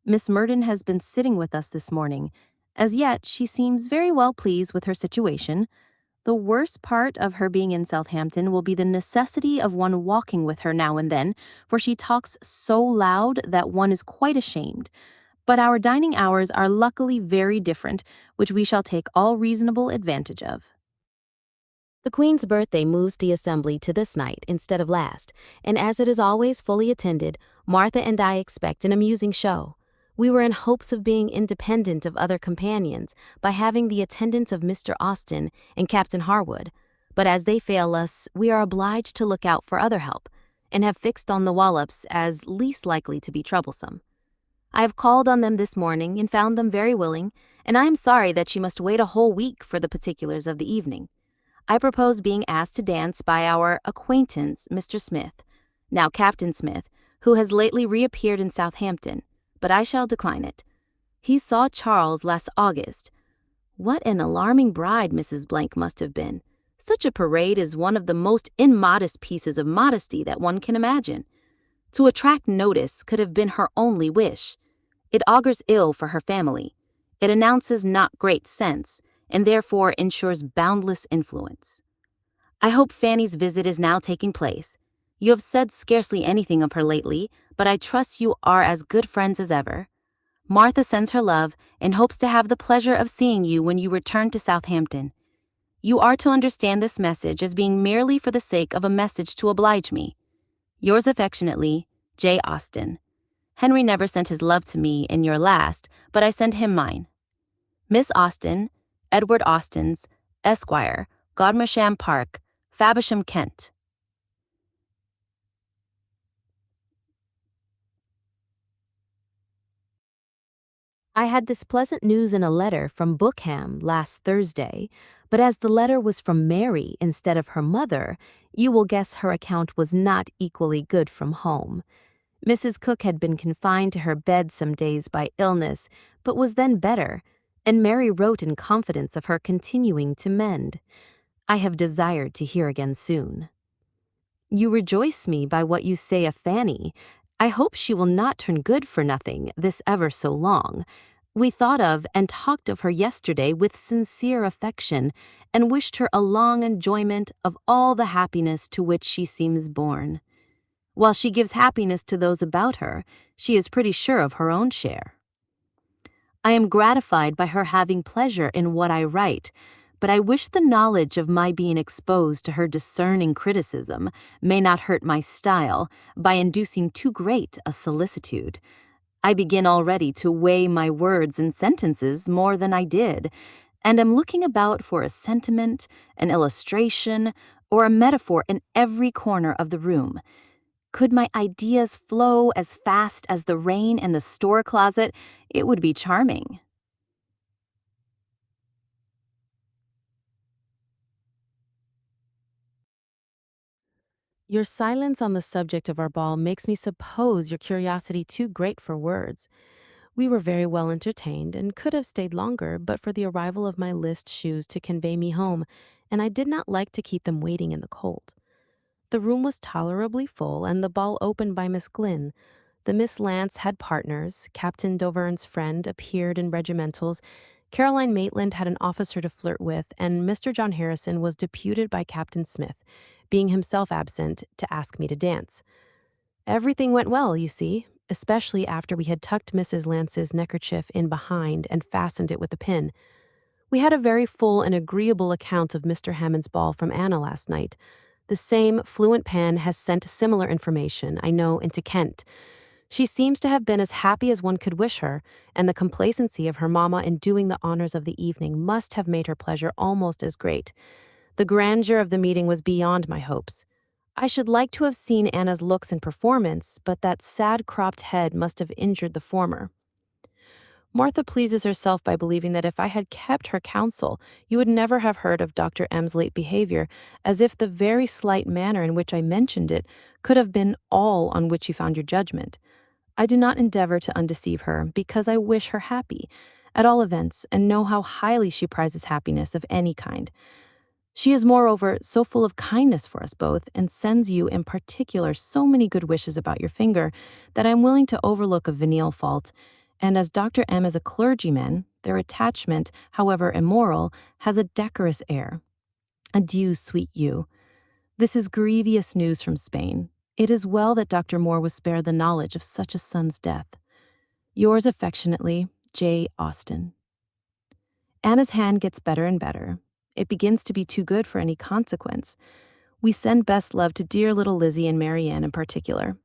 Miss Murden has been sitting with us this morning. As yet, she seems very well pleased with her situation. The worst part of her being in Southampton will be the necessity of one walking with her now and then, for she talks so loud that one is quite ashamed. But our dining hours are luckily very different, which we shall take all reasonable advantage of. The Queen's birthday moves the assembly to this night instead of last, and as it is always fully attended, Martha and I expect an amusing show. We were in hopes of being independent of other companions by having the attendance of Mr. Austen and Captain Harwood, but as they fail us, we are obliged to look out for other help, and have fixed on the Wallops as least likely to be troublesome. I have called on them this morning and found them very willing, and I am sorry that she must wait a whole week for the particulars of the evening. I propose being asked to dance by our acquaintance, Mr. Smith, now Captain Smith, who has lately reappeared in Southampton, but I shall decline it. He saw Charles last August. What an alarming bride Mrs. Blank must have been. Such a parade is one of the most immodest pieces of modesty that one can imagine. To attract notice could have been her only wish. It augurs ill for her family. It announces not great sense, and therefore ensures boundless influence. I hope Fanny's visit is now taking place. You have said scarcely anything of her lately, but I trust you are as good friends as ever. Martha sends her love and hopes to have the pleasure of seeing you when you return to Southampton. You are to understand this message as being merely for the sake of a message to oblige me. Yours affectionately, J. Austen. Henry never sent his love to me in your last, but I send him mine. Miss Austen, Edward Austen's, Esquire, Godmersham Park, Faversham, Kent. I had this pleasant news in a letter from Bookham last Thursday, but as the letter was from Mary instead of her mother, you will guess her account was not equally good from home. Mrs. Cook had been confined to her bed some days by illness, but was then better, and Mary wrote in confidence of her continuing to mend. I have desired to hear again soon. You rejoice me by what you say of Fanny. I hope she will not turn good for nothing this ever so long. We thought of and talked of her yesterday with sincere affection, and wished her a long enjoyment of all the happiness to which she seems born. While she gives happiness to those about her, she is pretty sure of her own share. I am gratified by her having pleasure in what I write, but I wish the knowledge of my being exposed to her discerning criticism may not hurt my style by inducing too great a solicitude. I begin already to weigh my words and sentences more than I did, and am looking about for a sentiment, an illustration, or a metaphor in every corner of the room. Could my ideas flow as fast as the rain in the store closet, it would be charming. Your silence on the subject of our ball makes me suppose your curiosity too great for words. We were very well entertained and could have stayed longer but for the arrival of my list shoes to convey me home, and I did not like to keep them waiting in the cold. The room was tolerably full and the ball opened by Miss Glynn. The Miss Lance had partners, Captain Dauvergne's friend appeared in regimentals, Caroline Maitland had an officer to flirt with, and Mr. John Harrison was deputed by Captain Smith, being himself absent, to ask me to dance. Everything went well, you see, especially after we had tucked Mrs. Lance's neckerchief in behind and fastened it with a pin. We had a very full and agreeable account of Mr. Hammond's ball from Anna last night. The same fluent pen has sent similar information, I know, into Kent. She seems to have been as happy as one could wish her, and the complacency of her mamma in doing the honors of the evening must have made her pleasure almost as great. The grandeur of the meeting was beyond my hopes. I should like to have seen Anna's looks in performance, but that sad cropped head must have injured the former. Martha pleases herself by believing that if I had kept her counsel, you would never have heard of Dr. M.'s late behavior, as if the very slight manner in which I mentioned it could have been all on which you found your judgment. I do not endeavor to undeceive her, because I wish her happy, at all events, and know how highly she prizes happiness of any kind. She is, moreover, so full of kindness for us both, and sends you in particular so many good wishes about your finger, that I am willing to overlook a venial fault, and as Dr. M is a clergyman, their attachment, however immoral, has a decorous air. Adieu, sweet you. This is grievous news from Spain. It is well that Dr. Moore was spared the knowledge of such a son's death. Yours affectionately, J. Austen. Anna's hand gets better and better. It begins to be too good for any consequence. We send best love to dear little Lizzie and Marianne in particular.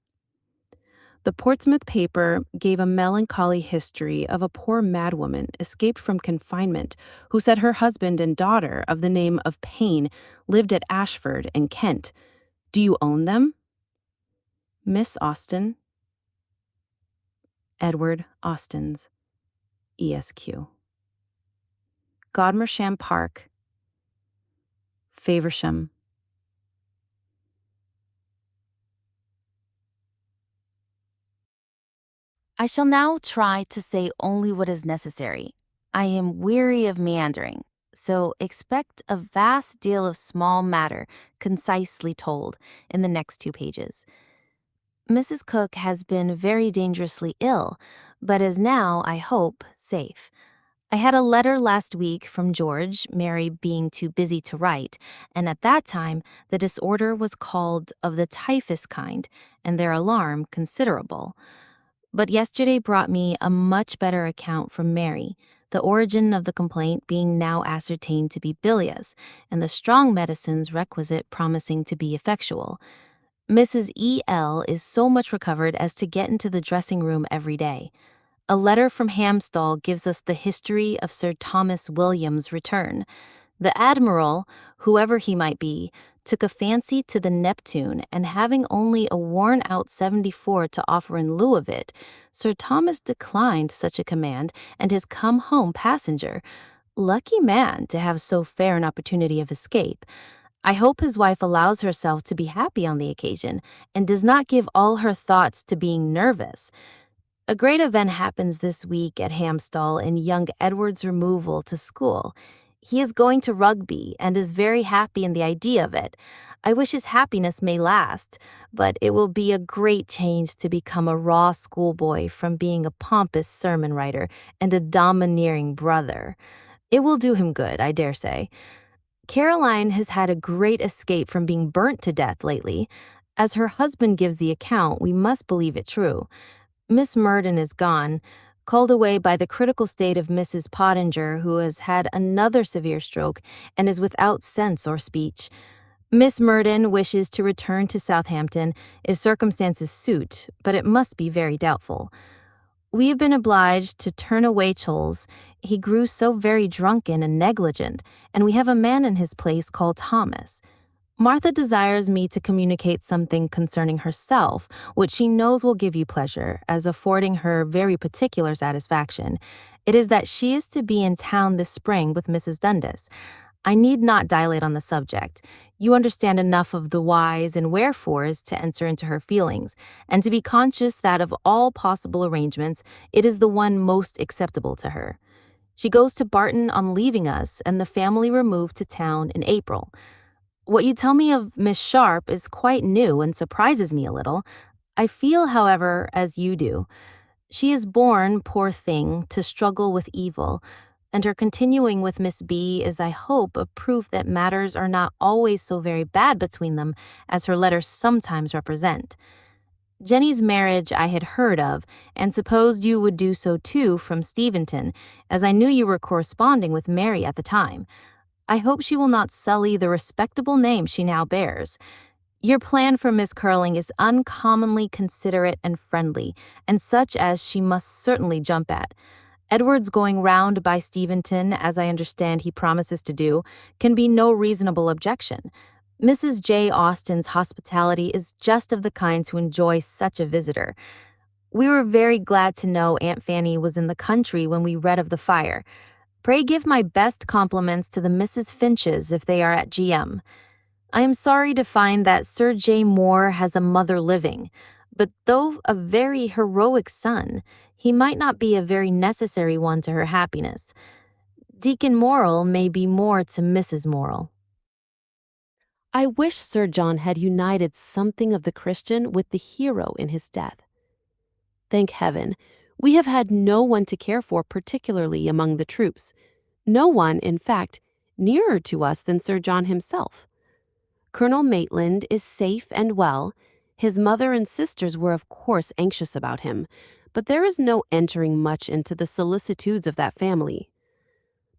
The Portsmouth paper gave a melancholy history of a poor madwoman escaped from confinement who said her husband and daughter of the name of Payne lived at Ashford in Kent. Do you own them? Miss Austen, Edward Austen's, ESQ. Godmersham Park, Faversham. I shall now try to say only what is necessary. I am weary of meandering, so expect a vast deal of small matter concisely told in the next 2 pages. Mrs. Cook has been very dangerously ill, but is now, I hope, safe. I had a letter last week from George, Mary being too busy to write, and at that time the disorder was called of the typhus kind, and their alarm considerable. But yesterday brought me a much better account from Mary, the origin of the complaint being now ascertained to be bilious, and the strong medicines requisite promising to be effectual. Mrs. E.L. is so much recovered as to get into the dressing room every day. A letter from Hamstall gives us the history of Sir Thomas William's return. The Admiral, whoever he might be, took a fancy to the Neptune, and having only a worn-out 74 to offer in lieu of it, Sir Thomas declined such a command and has come home passenger. Lucky man to have so fair an opportunity of escape. I hope his wife allows herself to be happy on the occasion, and does not give all her thoughts to being nervous. A great event happens this week at Hamstall in young Edward's removal to school. He is going to Rugby and is very happy in the idea of it. I wish his happiness may last, but it will be a great change to become a raw schoolboy from being a pompous sermon writer and a domineering brother. It will do him good, I dare say. Caroline has had a great escape from being burnt to death lately. As her husband gives the account, we must believe it true. Miss Murden is gone, called away by the critical state of Mrs. Pottinger, who has had another severe stroke and is without sense or speech. Miss Murden wishes to return to Southampton if circumstances suit, but it must be very doubtful. We have been obliged to turn away Choles. He grew so very drunken and negligent, and we have a man in his place called Thomas. Martha desires me to communicate something concerning herself, which she knows will give you pleasure, as affording her very particular satisfaction. It is that she is to be in town this spring with Mrs. Dundas. I need not dilate on the subject. You understand enough of the whys and wherefores to enter into her feelings, and to be conscious that of all possible arrangements, it is the one most acceptable to her. She goes to Barton on leaving us, and the family removed to town in April. What you tell me of Miss Sharp is quite new and surprises me a little. I feel, however, as you do. She is born, poor thing, to struggle with evil, and her continuing with Miss B is, I hope, a proof that matters are not always so very bad between them as her letters sometimes represent. Jenny's marriage I had heard of, and supposed you would do so too from Steventon, as I knew you were corresponding with Mary at the time. I hope she will not sully the respectable name she now bears. Your plan for Miss Curling is uncommonly considerate and friendly, and such as she must certainly jump at. Edward's going round by Steventon, as I understand he promises to do, can be no reasonable objection. Mrs. J. Austen's hospitality is just of the kind to enjoy such a visitor. We were very glad to know Aunt Fanny was in the country when we read of the fire. Pray give my best compliments to the Mrs. Finches if they are at G.M. I am sorry to find that Sir J. Moore has a mother living, but though a very heroic son, he might not be a very necessary one to her happiness. Deacon Morrel may be more to Mrs. Morrel. I wish Sir John had united something of the Christian with the hero in his death. Thank heaven, we have had no one to care for particularly among the troops. No one, in fact, nearer to us than Sir John himself. Colonel Maitland is safe and well. His mother and sisters were of course anxious about him, but there is no entering much into the solicitudes of that family.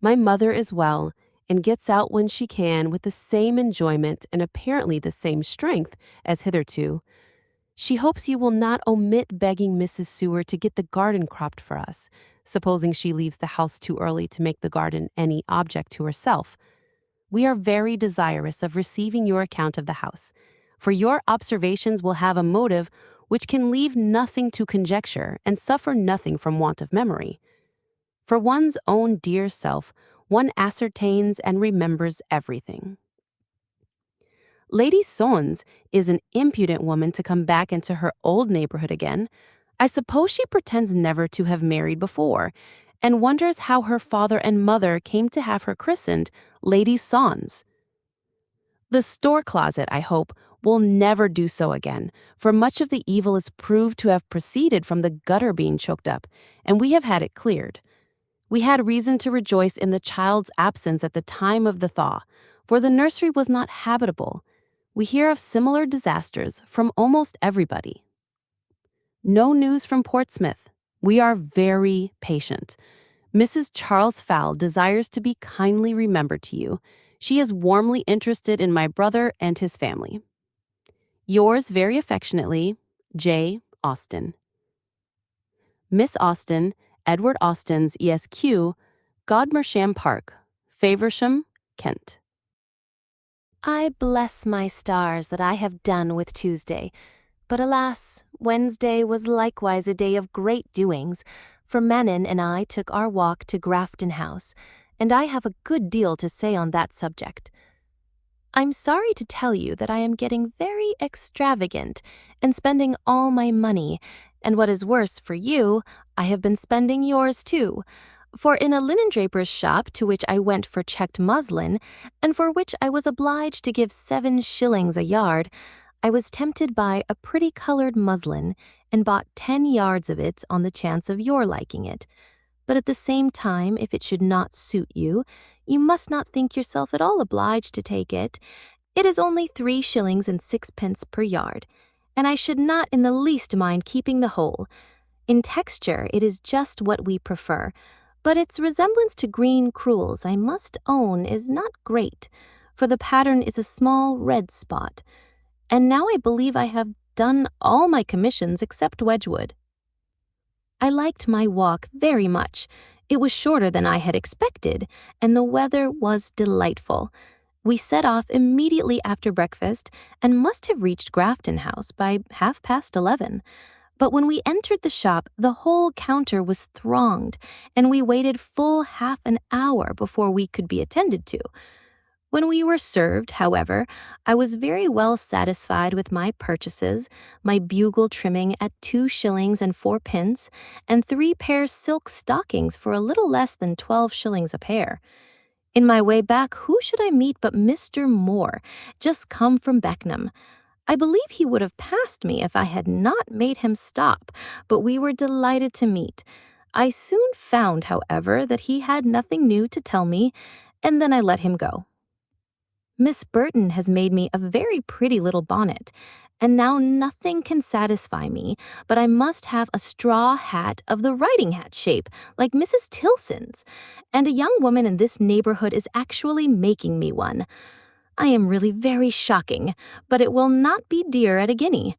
My mother is well, and gets out when she can with the same enjoyment and apparently the same strength as hitherto. She hopes you will not omit begging Mrs. Seward to get the garden cropped for us, supposing she leaves the house too early to make the garden any object to herself. We are very desirous of receiving your account of the house, for your observations will have a motive which can leave nothing to conjecture and suffer nothing from want of memory. For one's own dear self, one ascertains and remembers everything. Lady Sons is an impudent woman to come back into her old neighborhood again. I suppose she pretends never to have married before, and wonders how her father and mother came to have her christened Lady Sons. The store closet, I hope, will never do so again, for much of the evil is proved to have proceeded from the gutter being choked up, and we have had it cleared. We had reason to rejoice in the child's absence at the time of the thaw, for the nursery was not habitable. We hear of similar disasters from almost everybody. No news from Portsmouth. We are very patient. Mrs. Charles Fowl desires to be kindly remembered to you. She is warmly interested in my brother and his family. Yours very affectionately, J. Austen. Miss Austen, Edward Austen's ESQ, Godmersham Park, Faversham, Kent. I bless my stars that I have done with Tuesday. But alas, Wednesday was likewise a day of great doings, for Manon and I took our walk to Grafton House, and I have a good deal to say on that subject. I'm sorry to tell you that I am getting very extravagant and spending all my money, and what is worse for you, I have been spending yours too. For in a linen draper's shop to which I went for checked muslin, and for which I was obliged to give 7 shillings a yard, I was tempted by a pretty colored muslin and bought 10 yards of it on the chance of your liking it. But at the same time, if it should not suit you, you must not think yourself at all obliged to take it. It is only 3 shillings and 6 pence per yard, and I should not in the least mind keeping the whole. In texture, it is just what we prefer, but its resemblance to green crewels, I must own, is not great, for the pattern is a small red spot. And now I believe I have done all my commissions except Wedgwood. I liked my walk very much. It was shorter than I had expected, and the weather was delightful. We set off immediately after breakfast and must have reached Grafton House by 11:30. But when we entered the shop, the whole counter was thronged, and we waited full half an hour before we could be attended to. When we were served, however, I was very well satisfied with my purchases, my bugle trimming at 2 shillings and 4 pence, and 3 pairs silk stockings for a little less than 12 shillings a pair. In my way back, who should I meet but Mr. Moore, just come from Beckenham. I believe he would have passed me if I had not made him stop, but we were delighted to meet. I soon found, however, that he had nothing new to tell me, and then I let him go. Miss Burton has made me a very pretty little bonnet, and now nothing can satisfy me, but I must have a straw hat of the riding hat shape, like Mrs. Tilson's, and a young woman in this neighborhood is actually making me one. I am really very shocking, but it will not be dear at a guinea.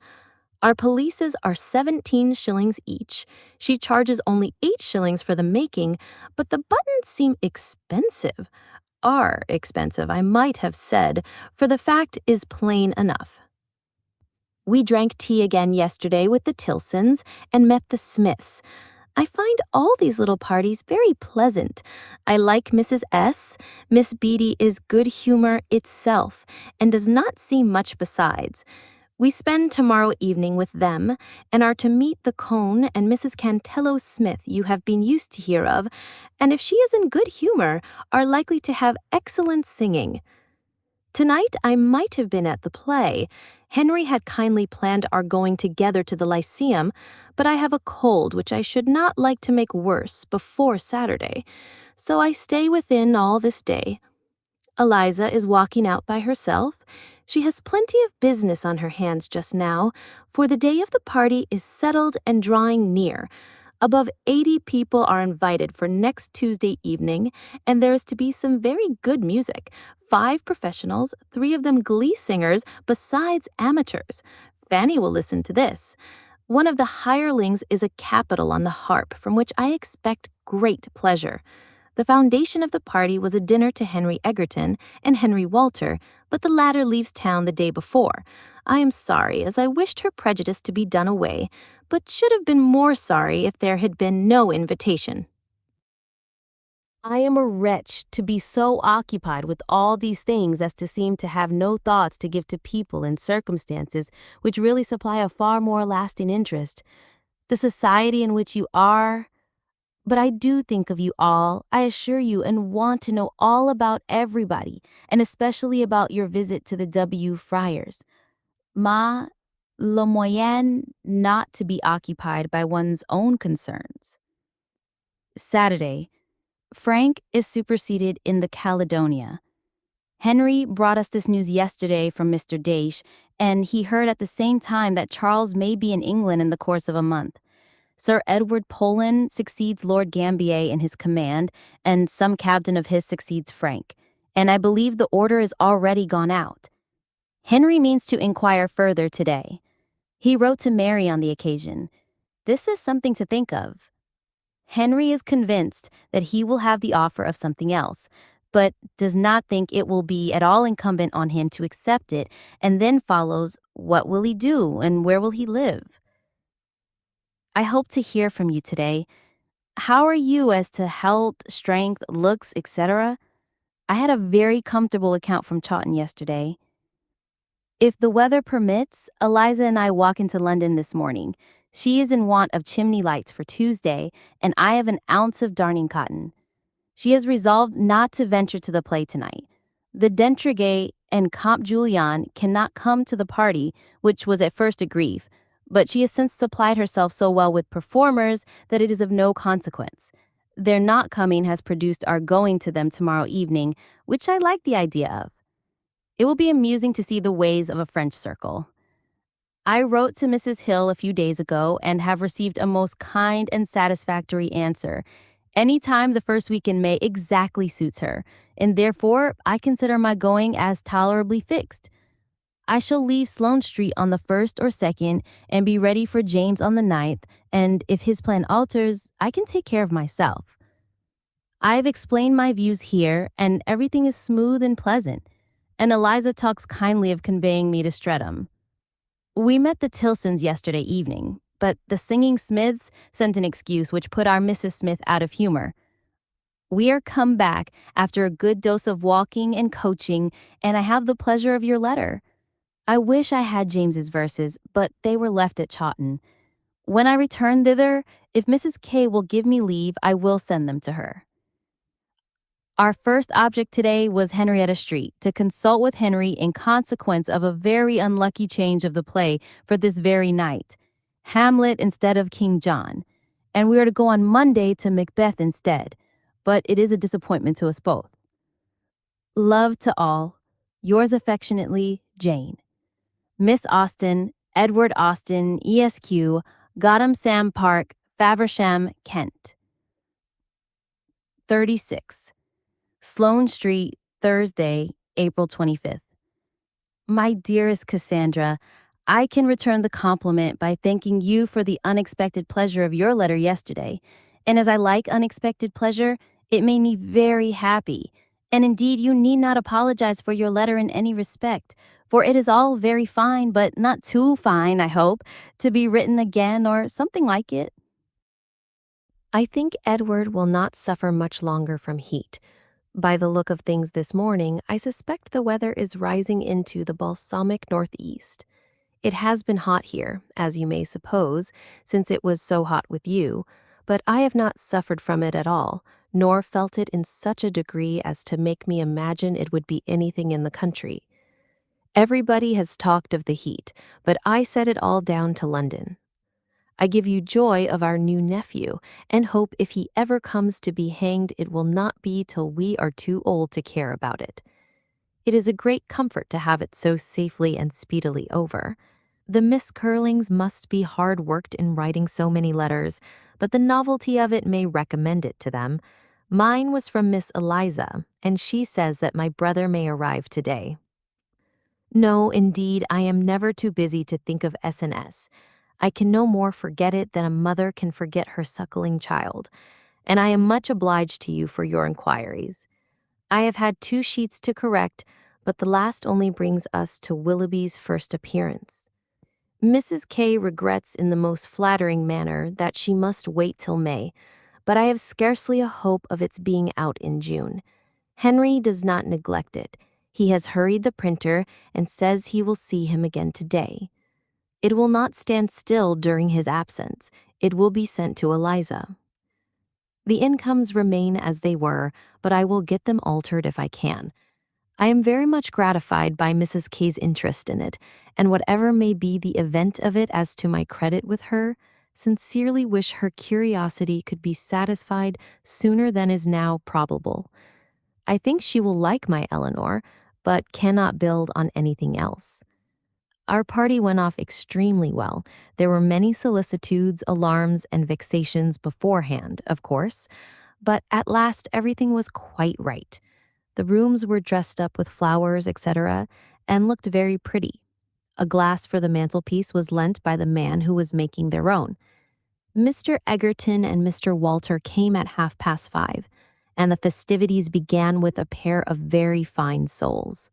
Our pelisses are 17 shillings each. She charges only 8 shillings for the making, but the buttons seem expensive. Are expensive, I might have said, for the fact is plain enough. We drank tea again yesterday with the Tilsons and met the Smiths. I find all these little parties very pleasant. I like Mrs. S. Miss Beatty is good humor itself and does not seem much besides. We spend tomorrow evening with them and are to meet the Cone and Mrs. Cantello Smith you have been used to hear of, and if she is in good humor, are likely to have excellent singing. Tonight I might have been at the play. Henry had kindly planned our going together to the Lyceum, but I have a cold which I should not like to make worse before Saturday, so I stay within all this day. Eliza is walking out by herself. She has plenty of business on her hands just now, for the day of the party is settled and drawing near. Above 80 people are invited for next Tuesday evening, and there is to be some very good music. 5 professionals, 3 of them glee singers, besides amateurs. Fanny will listen to this. One of the hirelings is a capital on the harp, from which I expect great pleasure. The foundation of the party was a dinner to Henry Egerton and Henry Walter, but the latter leaves town the day before. I am sorry, as I wished her prejudice to be done away, but should have been more sorry if there had been no invitation. I am a wretch to be so occupied with all these things as to seem to have no thoughts to give to people and circumstances which really supply a far more lasting interest. The society in which you are. But I do think of you all, I assure you, and want to know all about everybody, and especially about your visit to the W. Friars. Le moyen not to be occupied by one's own concerns. Saturday. Frank is superseded in the Caledonia. Henry brought us this news yesterday from Mr. Daysh, and he heard at the same time that Charles may be in England in the course of a month. Sir Edward Poland succeeds Lord Gambier in his command, and some captain of his succeeds Frank, and I believe the order is already gone out. Henry means to inquire further today. He wrote to Mary on the occasion. This is something to think of. Henry is convinced that he will have the offer of something else, but does not think it will be at all incumbent on him to accept it, and then follows, what will he do and where will he live? I hope to hear from you today. How are you as to health, strength, looks, etc.? I had a very comfortable account from Chawton yesterday. If the weather permits, Eliza and I walk into London this morning. She is in want of chimney lights for Tuesday, and I have an ounce of darning cotton. She has resolved not to venture to the play tonight. The D'Entriguet and Comte Julien cannot come to the party, which was at first a grief, but she has since supplied herself so well with performers that it is of no consequence. Their not coming has produced our going to them tomorrow evening, which I like the idea of. It will be amusing to see the ways of a French circle. I wrote to Mrs. Hill a few days ago and have received a most kind and satisfactory answer. Any time the first week in May exactly suits her, and therefore I consider my going as tolerably fixed. I shall leave Sloane Street on the 1st or 2nd and be ready for James on the 9th, and if his plan alters, I can take care of myself. I have explained my views here, and everything is smooth and pleasant, and Eliza talks kindly of conveying me to Streatham. We met the Tilsons yesterday evening, but the Singing Smiths sent an excuse which put our Mrs. Smith out of humor. We are come back after a good dose of walking and coaching, and I have the pleasure of your letter. I wish I had James's verses, but they were left at Chawton. When I return thither, if Mrs. K will give me leave, I will send them to her. Our first object today was Henrietta Street, to consult with Henry in consequence of a very unlucky change of the play for this very night, Hamlet instead of King John, and we are to go on Monday to Macbeth instead, but it is a disappointment to us both. Love to all. Yours affectionately, Jane. Miss Austen, Edward Austen, ESQ, Gotham Sam Park, Faversham, Kent. 36. Sloane Street, Thursday, April 25th. My dearest Cassandra, I can return the compliment by thanking you for the unexpected pleasure of your letter yesterday, and as I like unexpected pleasure, it made me very happy, and indeed you need not apologize for your letter in any respect, for it is all very fine, but not too fine, I hope, to be written again or something like it. I think Edward will not suffer much longer from heat. By the look of things this morning, I suspect the weather is rising into the balsamic northeast. It has been hot here, as you may suppose, since it was so hot with you, but I have not suffered from it at all, nor felt it in such a degree as to make me imagine it would be anything in the country. Everybody has talked of the heat, but I set it all down to London. I give you joy of our new nephew, and hope if he ever comes to be hanged it will not be till we are too old to care about it. It is a great comfort to have it so safely and speedily over. The Miss Curlings must be hard worked in writing so many letters, but the novelty of it may recommend it to them. Mine was from Miss Eliza, and she says that my brother may arrive today. No, indeed, I am never too busy to think of S&S. I can no more forget it than a mother can forget her suckling child, and I am much obliged to you for your inquiries. I have had 2 sheets to correct, but the last only brings us to Willoughby's first appearance. Mrs. K regrets in the most flattering manner that she must wait till May, but I have scarcely a hope of its being out in June. Henry does not neglect it. He has hurried the printer and says he will see him again today. It will not stand still during his absence. It will be sent to Eliza. The incomes remain as they were, but I will get them altered if I can. I am very much gratified by Mrs. K's interest in it, and whatever may be the event of it as to my credit with her, sincerely wish her curiosity could be satisfied sooner than is now probable. I think she will like my Eleanor, but cannot build on anything else. Our party went off extremely well. There were many solicitudes, alarms, and vexations beforehand, of course, but at last everything was quite right. The rooms were dressed up with flowers, etc., and looked very pretty. A glass for the mantelpiece was lent by the man who was making their own. Mr. Egerton and Mr. Walter came at 5:30, and the festivities began with a pair of very fine souls.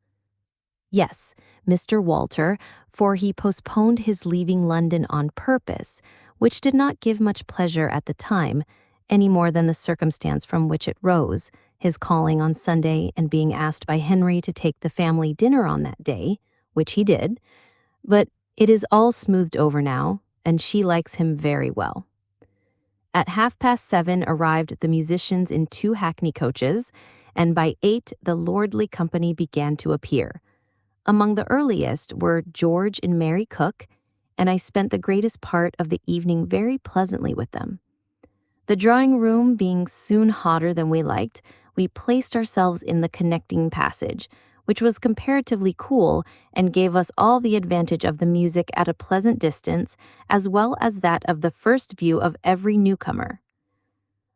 Yes, Mr. Walter, for he postponed his leaving London on purpose, which did not give much pleasure at the time, any more than the circumstance from which it rose, his calling on Sunday and being asked by Henry to take the family dinner on that day, which he did. But it is all smoothed over now, and she likes him very well. At 7:30 arrived the musicians in 2 hackney coaches, and by 8 the lordly company began to appear. Among the earliest were George and Mary Cook, and I spent the greatest part of the evening very pleasantly with them. The drawing-room being soon hotter than we liked, we placed ourselves in the connecting passage, which was comparatively cool and gave us all the advantage of the music at a pleasant distance, as well as that of the first view of every newcomer.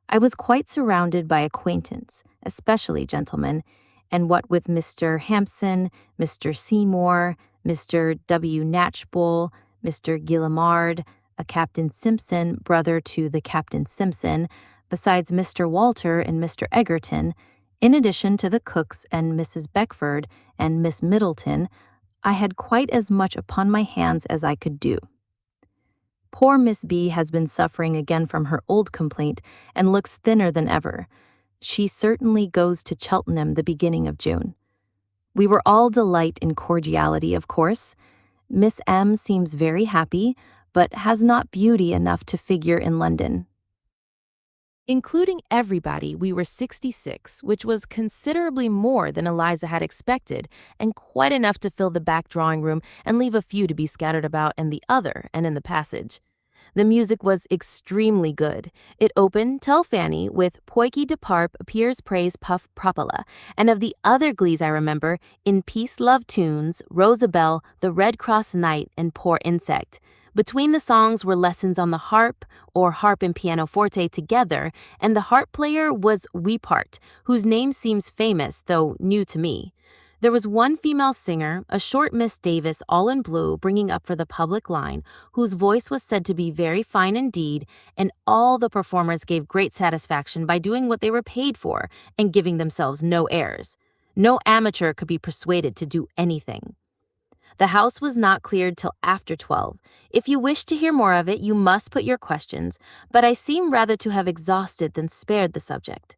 I was quite surrounded by acquaintance, especially gentlemen, and what with Mr. Hampson, Mr. Seymour, Mr. W. Knatchbull, Mr. Guillemard, a Captain Simpson, brother to the Captain Simpson, besides Mr. Walter and Mr. Egerton, in addition to the Cooks and Mrs. Beckford and Miss Middleton, I had quite as much upon my hands as I could do. Poor Miss B has been suffering again from her old complaint and looks thinner than ever. She certainly goes to Cheltenham the beginning of June. We were all delight in cordiality, of course. Miss M seems very happy, but has not beauty enough to figure in London. Including everybody, we were 66, which was considerably more than Eliza had expected, and quite enough to fill the back drawing room and leave a few to be scattered about in the other and in the passage. The music was extremely good. It opened, Tell Fanny, with Poiky de Parp, Piers Praise Puff Propala, and of the other glees I remember, In Peace Love Tunes, Rosabelle, The Red Cross Knight, and Poor Insect. Between the songs were lessons on the harp, or harp and pianoforte together, and the harp player was Weepart, whose name seems famous, though new to me. There was one female singer, a short Miss Davis, all in blue, bringing up for the public line, whose voice was said to be very fine indeed, and all the performers gave great satisfaction by doing what they were paid for and giving themselves no airs. No amateur could be persuaded to do anything. The house was not cleared till after 12. If you wish to hear more of it, you must put your questions, but I seem rather to have exhausted than spared the subject.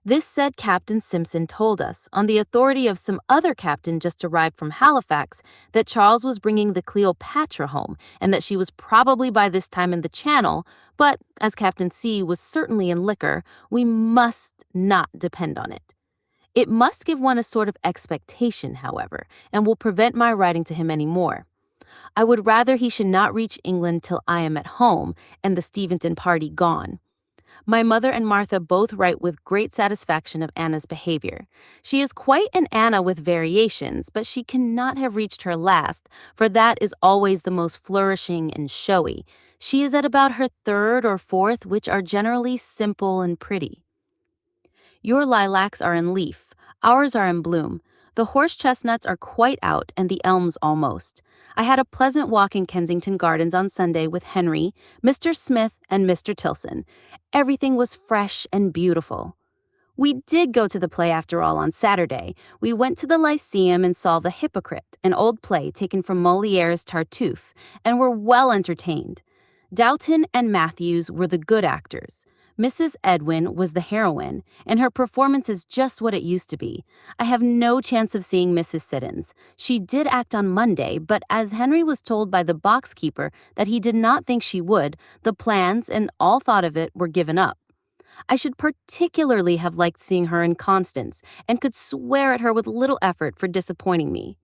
This said Captain Simpson told us, on the authority of some other captain just arrived from Halifax, that Charles was bringing the Cleopatra home, and that she was probably by this time in the Channel, but as Captain C was certainly in liquor, we must not depend on it. It must give one a sort of expectation, however, and will prevent my writing to him any more. I would rather he should not reach England till I am at home, and the Steventon party gone. My mother and Martha both write with great satisfaction of Anna's behavior. She is quite an Anna with variations, but she cannot have reached her last, for that is always the most flourishing and showy. She is at about her 3rd or 4th, which are generally simple and pretty. Your lilacs are in leaf, ours are in bloom. The horse chestnuts are quite out, and the elms almost. I had a pleasant walk in Kensington Gardens on Sunday with Henry, Mr. Smith, and Mr. Tilson. Everything was fresh and beautiful. We did go to the play after all on Saturday. We went to the Lyceum and saw The Hypocrite, an old play taken from Molière's Tartuffe, and were well entertained. Doughton and Matthews were the good actors. Mrs. Edwin was the heroine, and her performance is just what it used to be. I have no chance of seeing Mrs. Siddons. She did act on Monday, but as Henry was told by the boxkeeper that he did not think she would, the plans and all thought of it were given up. I should particularly have liked seeing her in Constance, and could swear at her with little effort for disappointing me.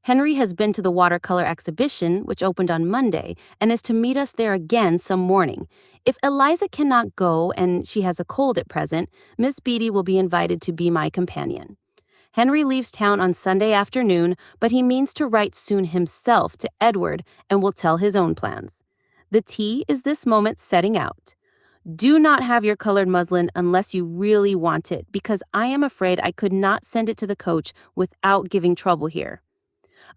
Henry has been to the watercolor exhibition, which opened on Monday, and is to meet us there again some morning. If Eliza cannot go and she has a cold at present, Miss Beatty will be invited to be my companion. Henry leaves town on Sunday afternoon, but he means to write soon himself to Edward and will tell his own plans. The tea is this moment setting out. Do not have your colored muslin unless you really want it, because I am afraid I could not send it to the coach without giving trouble here.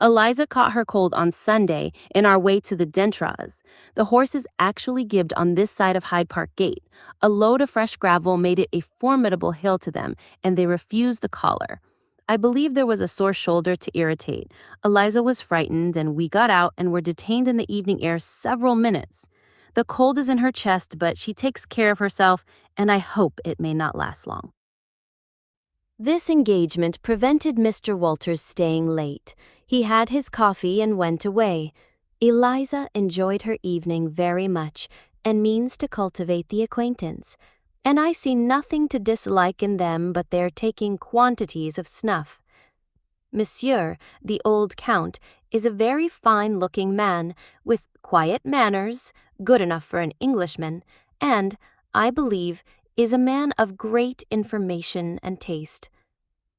Eliza caught her cold on Sunday in our way to the Dentras. The horses actually gibbed on this side of Hyde Park Gate. A load of fresh gravel made it a formidable hill to them, and they refused the collar. I believe there was a sore shoulder to irritate. Eliza was frightened, and we got out and were detained in the evening air several minutes. The cold is in her chest, but she takes care of herself, and I hope it may not last long. This engagement prevented Mr. Walters staying late. He had his coffee and went away. Eliza enjoyed her evening very much and means to cultivate the acquaintance. And I see nothing to dislike in them but their taking quantities of snuff. Monsieur, the old Count, is a very fine-looking man, with quiet manners, good enough for an Englishman, and, I believe, is a man of great information and taste.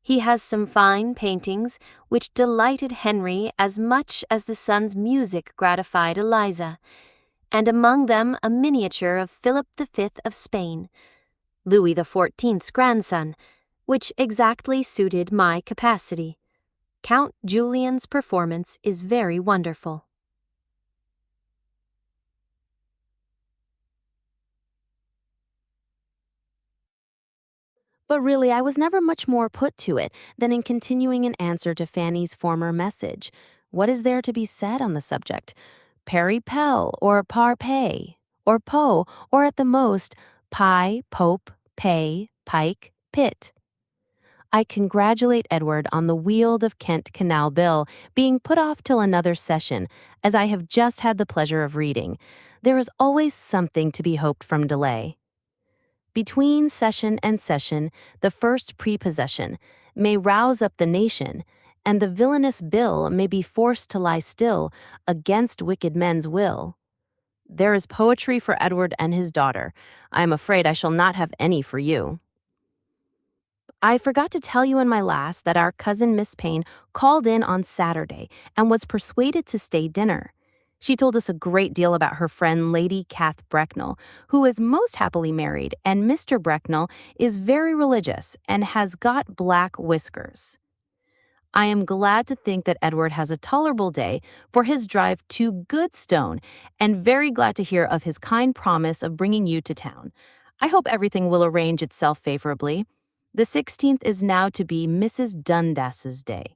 He has some fine paintings which delighted Henry as much as the son's music gratified Eliza, and among them a miniature of Philip V of Spain, Louis XIV's grandson, which exactly suited my capacity. Count Julian's performance is very wonderful. But really, I was never much more put to it than in continuing an answer to Fanny's former message. What is there to be said on the subject? Peri Pell, or par pay, or po, or at the most, pie, pope, pay, pike, pit. I congratulate Edward on the Weald of Kent Canal Bill being put off till another session, as I have just had the pleasure of reading. There is always something to be hoped from delay. Between session and session, the first prepossession may rouse up the nation, and the villainous bill may be forced to lie still against wicked men's will. There is poetry for Edward and his daughter. I am afraid I shall not have any for you. I forgot to tell you in my last that our cousin Miss Payne called in on Saturday and was persuaded to stay dinner. She told us a great deal about her friend Lady Cath Brecknell, who is most happily married, and Mr. Brecknell is very religious and has got black whiskers. I am glad to think that Edward has a tolerable day for his drive to Goodstone, and very glad to hear of his kind promise of bringing you to town. I hope everything will arrange itself favorably. The 16th is now to be Mrs. Dundas's day.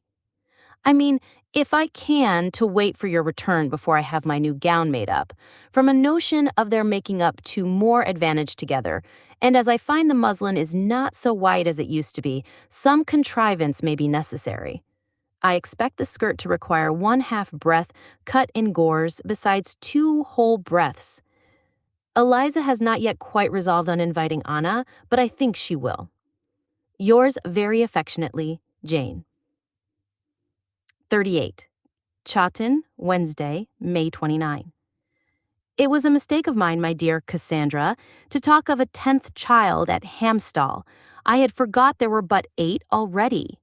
I mean, if I can, to wait for your return before I have my new gown made up, from a notion of their making up to more advantage together, and as I find the muslin is not so white as it used to be, some contrivance may be necessary. I expect the skirt to require 1/2 breadth cut in gores, besides 2 whole breadths. Eliza has not yet quite resolved on inviting Anna, but I think she will. Yours very affectionately, Jane. 38. Chawton, Wednesday, May 29. It was a mistake of mine, my dear Cassandra, to talk of a 10th child at Hamstall. I had forgot there were but 8 already.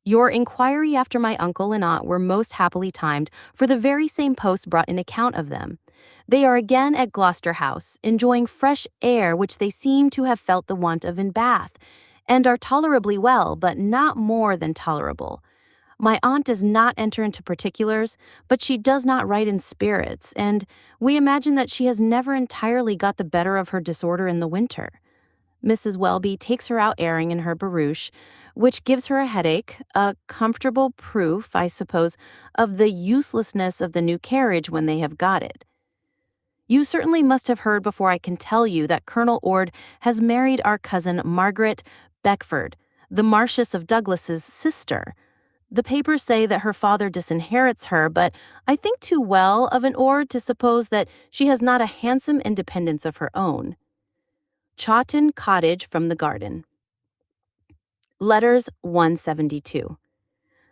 Your inquiry after my uncle and aunt were most happily timed, for the very same post brought an account of them. They are again at Gloucester House, enjoying fresh air which they seem to have felt the want of in Bath, and are tolerably well, but not more than tolerable. My aunt does not enter into particulars, but she does not write in spirits, and we imagine that she has never entirely got the better of her disorder in the winter. Mrs. Welby takes her out airing in her barouche, which gives her a headache, a comfortable proof, I suppose, of the uselessness of the new carriage when they have got it. You certainly must have heard before I can tell you that Colonel Ord has married our cousin Margaret Beckford, the Marchioness of Douglas's sister. The papers say that her father disinherits her, but I think too well of an Ord to suppose that she has not a handsome independence of her own. Chawton Cottage from the Garden. Letters 172.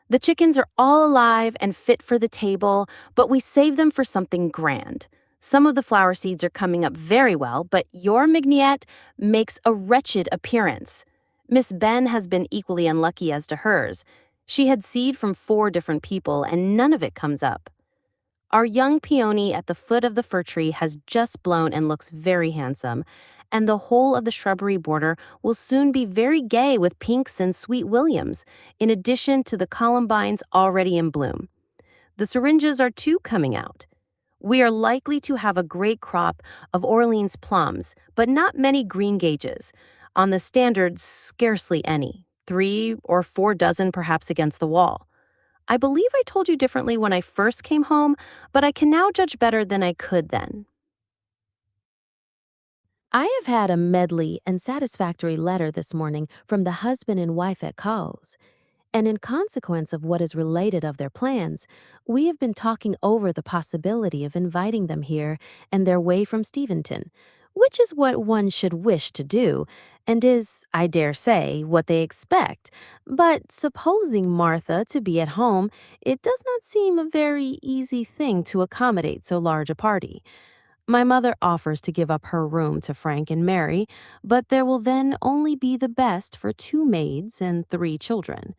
The chickens are all alive and fit for the table, but we save them for something grand. Some of the flower seeds are coming up very well, but your mignonette makes a wretched appearance. Miss Ben has been equally unlucky as to hers. She had seed from 4 different people, and none of it comes up. Our young peony at the foot of the fir tree has just blown and looks very handsome, and the whole of the shrubbery border will soon be very gay with pinks and sweet williams, in addition to the columbines already in bloom. The syringas are too coming out. We are likely to have a great crop of Orleans plums, but not many greengages. On the standard, scarcely any, 3 or 4 dozen perhaps against the wall. I believe I told you differently when I first came home, but I can now judge better than I could then. I have had a medley and satisfactory letter this morning from the husband and wife at Cowes, and in consequence of what is related of their plans, we have been talking over the possibility of inviting them here and their way from Steventon, which is what one should wish to do, and is, I dare say, what they expect. But supposing Martha to be at home, it does not seem a very easy thing to accommodate so large a party. My mother offers to give up her room to Frank and Mary, but there will then only be the best for 2 maids and 3 children.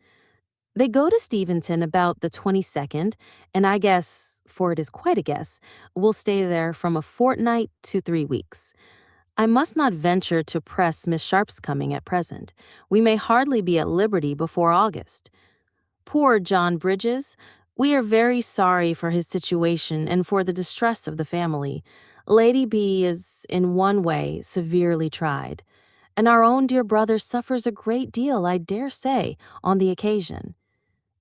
They go to Steventon about the 22nd, and I guess, for it is quite a guess, we'll stay there from a fortnight to 3 weeks. I must not venture to press Miss Sharp's coming at present. We may hardly be at liberty before August. Poor John Bridges, we are very sorry for his situation and for the distress of the family. Lady B is, in one way, severely tried, and our own dear brother suffers a great deal, I dare say, on the occasion.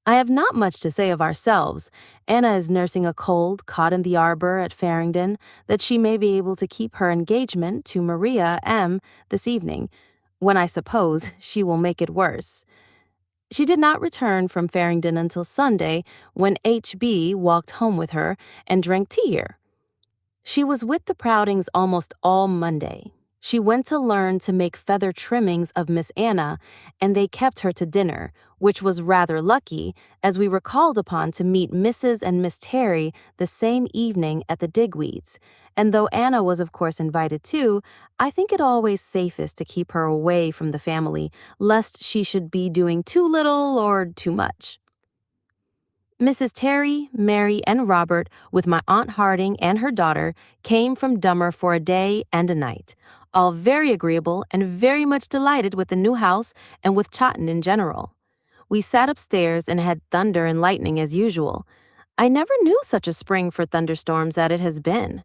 I have not much to say of ourselves. Anna is nursing a cold caught in the arbor at Farringdon, that she may be able to keep her engagement to Maria M. this evening, when I suppose she will make it worse. She did not return from Farringdon until Sunday, when H.B. walked home with her and drank tea here. She was with the Proudings almost all Monday. She went to learn to make feather trimmings of Miss Anna, and they kept her to dinner, which was rather lucky, as we were called upon to meet Mrs. and Miss Terry the same evening at the Digweeds, and though Anna was of course invited too, I think it always safest to keep her away from the family, lest she should be doing too little or too much. Mrs. Terry, Mary, and Robert, with my Aunt Harding and her daughter, came from Dummer for a day and a night, all very agreeable and very much delighted with the new house and with Chawton in general. We sat upstairs and had thunder and lightning as usual. I never knew such a spring for thunderstorms as it has been.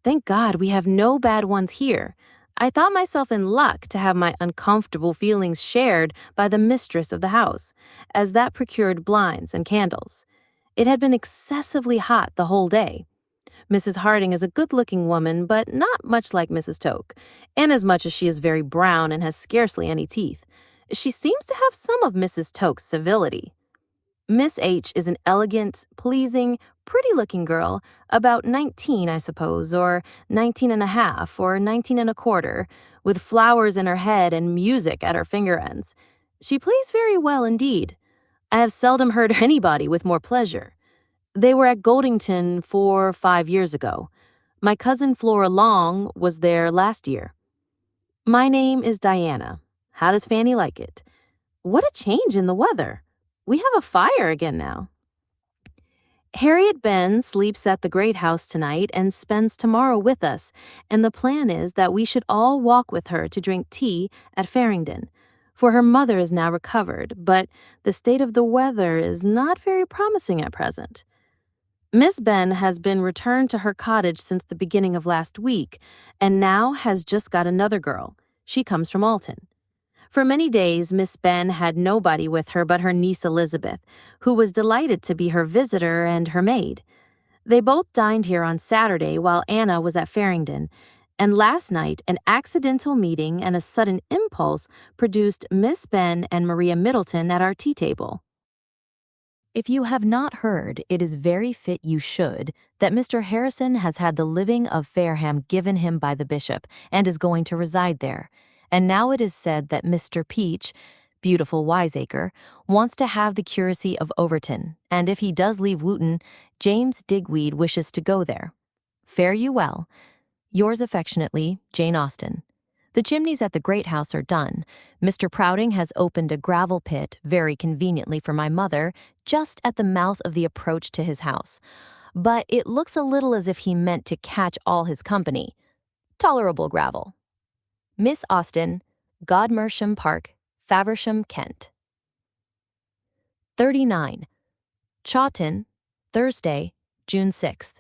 Thank God we have no bad ones here. I thought myself in luck to have my uncomfortable feelings shared by the mistress of the house, as that procured blinds and candles. It had been excessively hot the whole day. Mrs. Harding is a good-looking woman, but not much like Mrs. Toke, inasmuch as she is very brown and has scarcely any teeth. She seems to have some of Mrs. Toke's civility. Miss H is an elegant, pleasing, pretty-looking girl, about 19, I suppose, or 19 and a half, or 19 and a quarter, with flowers in her head and music at her finger ends. She plays very well indeed. I have seldom heard anybody with more pleasure. They were at Goldington 4 or 5 years ago. My cousin Flora Long was there last year. My name is Diana. How does Fanny like it? What a change in the weather. We have a fire again now. Harriet Ben sleeps at the Great House tonight and spends tomorrow with us, and the plan is that we should all walk with her to drink tea at Farringdon, for her mother is now recovered, but the state of the weather is not very promising at present. Miss Ben has been returned to her cottage since the beginning of last week, and now has just got another girl. She comes from Alton. For many days, Miss Ben had nobody with her but her niece Elizabeth, who was delighted to be her visitor and her maid. They both dined here on Saturday while Anna was at Farringdon, and last night an accidental meeting and a sudden impulse produced Miss Ben and Maria Middleton at our tea table. If you have not heard, it is very fit you should, that Mr. Harrison has had the living of Fareham given him by the bishop, and is going to reside there. And now it is said that Mr. Peach, beautiful wiseacre, wants to have the curacy of Overton, and if he does leave Wooton, James Digweed wishes to go there. Fare you well. Yours affectionately, Jane Austen. The chimneys at the great house are done. Mr. Prouting has opened a gravel pit, very conveniently for my mother, just at the mouth of the approach to his house. But it looks a little as if he meant to catch all his company. Tolerable gravel. Miss Austen, Godmersham Park, Faversham, Kent. 39. Chawton, Thursday, June 6th.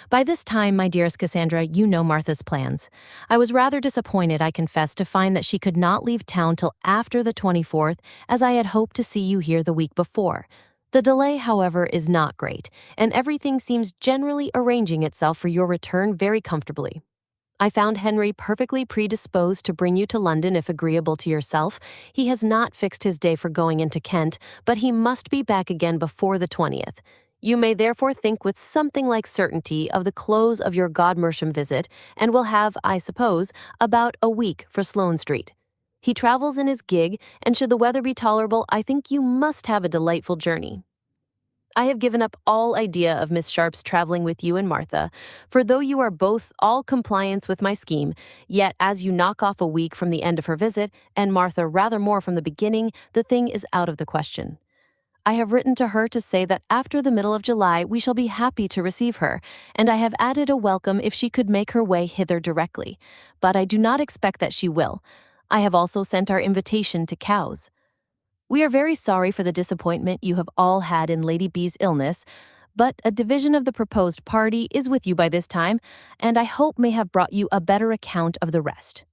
By this time, my dearest Cassandra, you know Martha's plans. I was rather disappointed, I confess, to find that she could not leave town till after the 24th, as I had hoped to see you here the week before. The delay, however, is not great, and everything seems generally arranging itself for your return very comfortably. I found Henry perfectly predisposed to bring you to London if agreeable to yourself. He has not fixed his day for going into Kent, but he must be back again before the 20th. You may therefore think with something like certainty of the close of your Godmersham visit, and will have, I suppose, about a week for Sloane Street. He travels in his gig, and should the weather be tolerable, I think you must have a delightful journey. I have given up all idea of Miss Sharp's traveling with you and Martha, for though you are both all compliance with my scheme, yet as you knock off a week from the end of her visit, and Martha rather more from the beginning, the thing is out of the question. I have written to her to say that after the middle of July we shall be happy to receive her, and I have added a welcome if she could make her way hither directly, but I do not expect that she will. I have also sent our invitation to Cowes. We are very sorry for the disappointment you have all had in Lady B's illness, but a division of the proposed party is with you by this time, and I hope may have brought you a better account of the rest.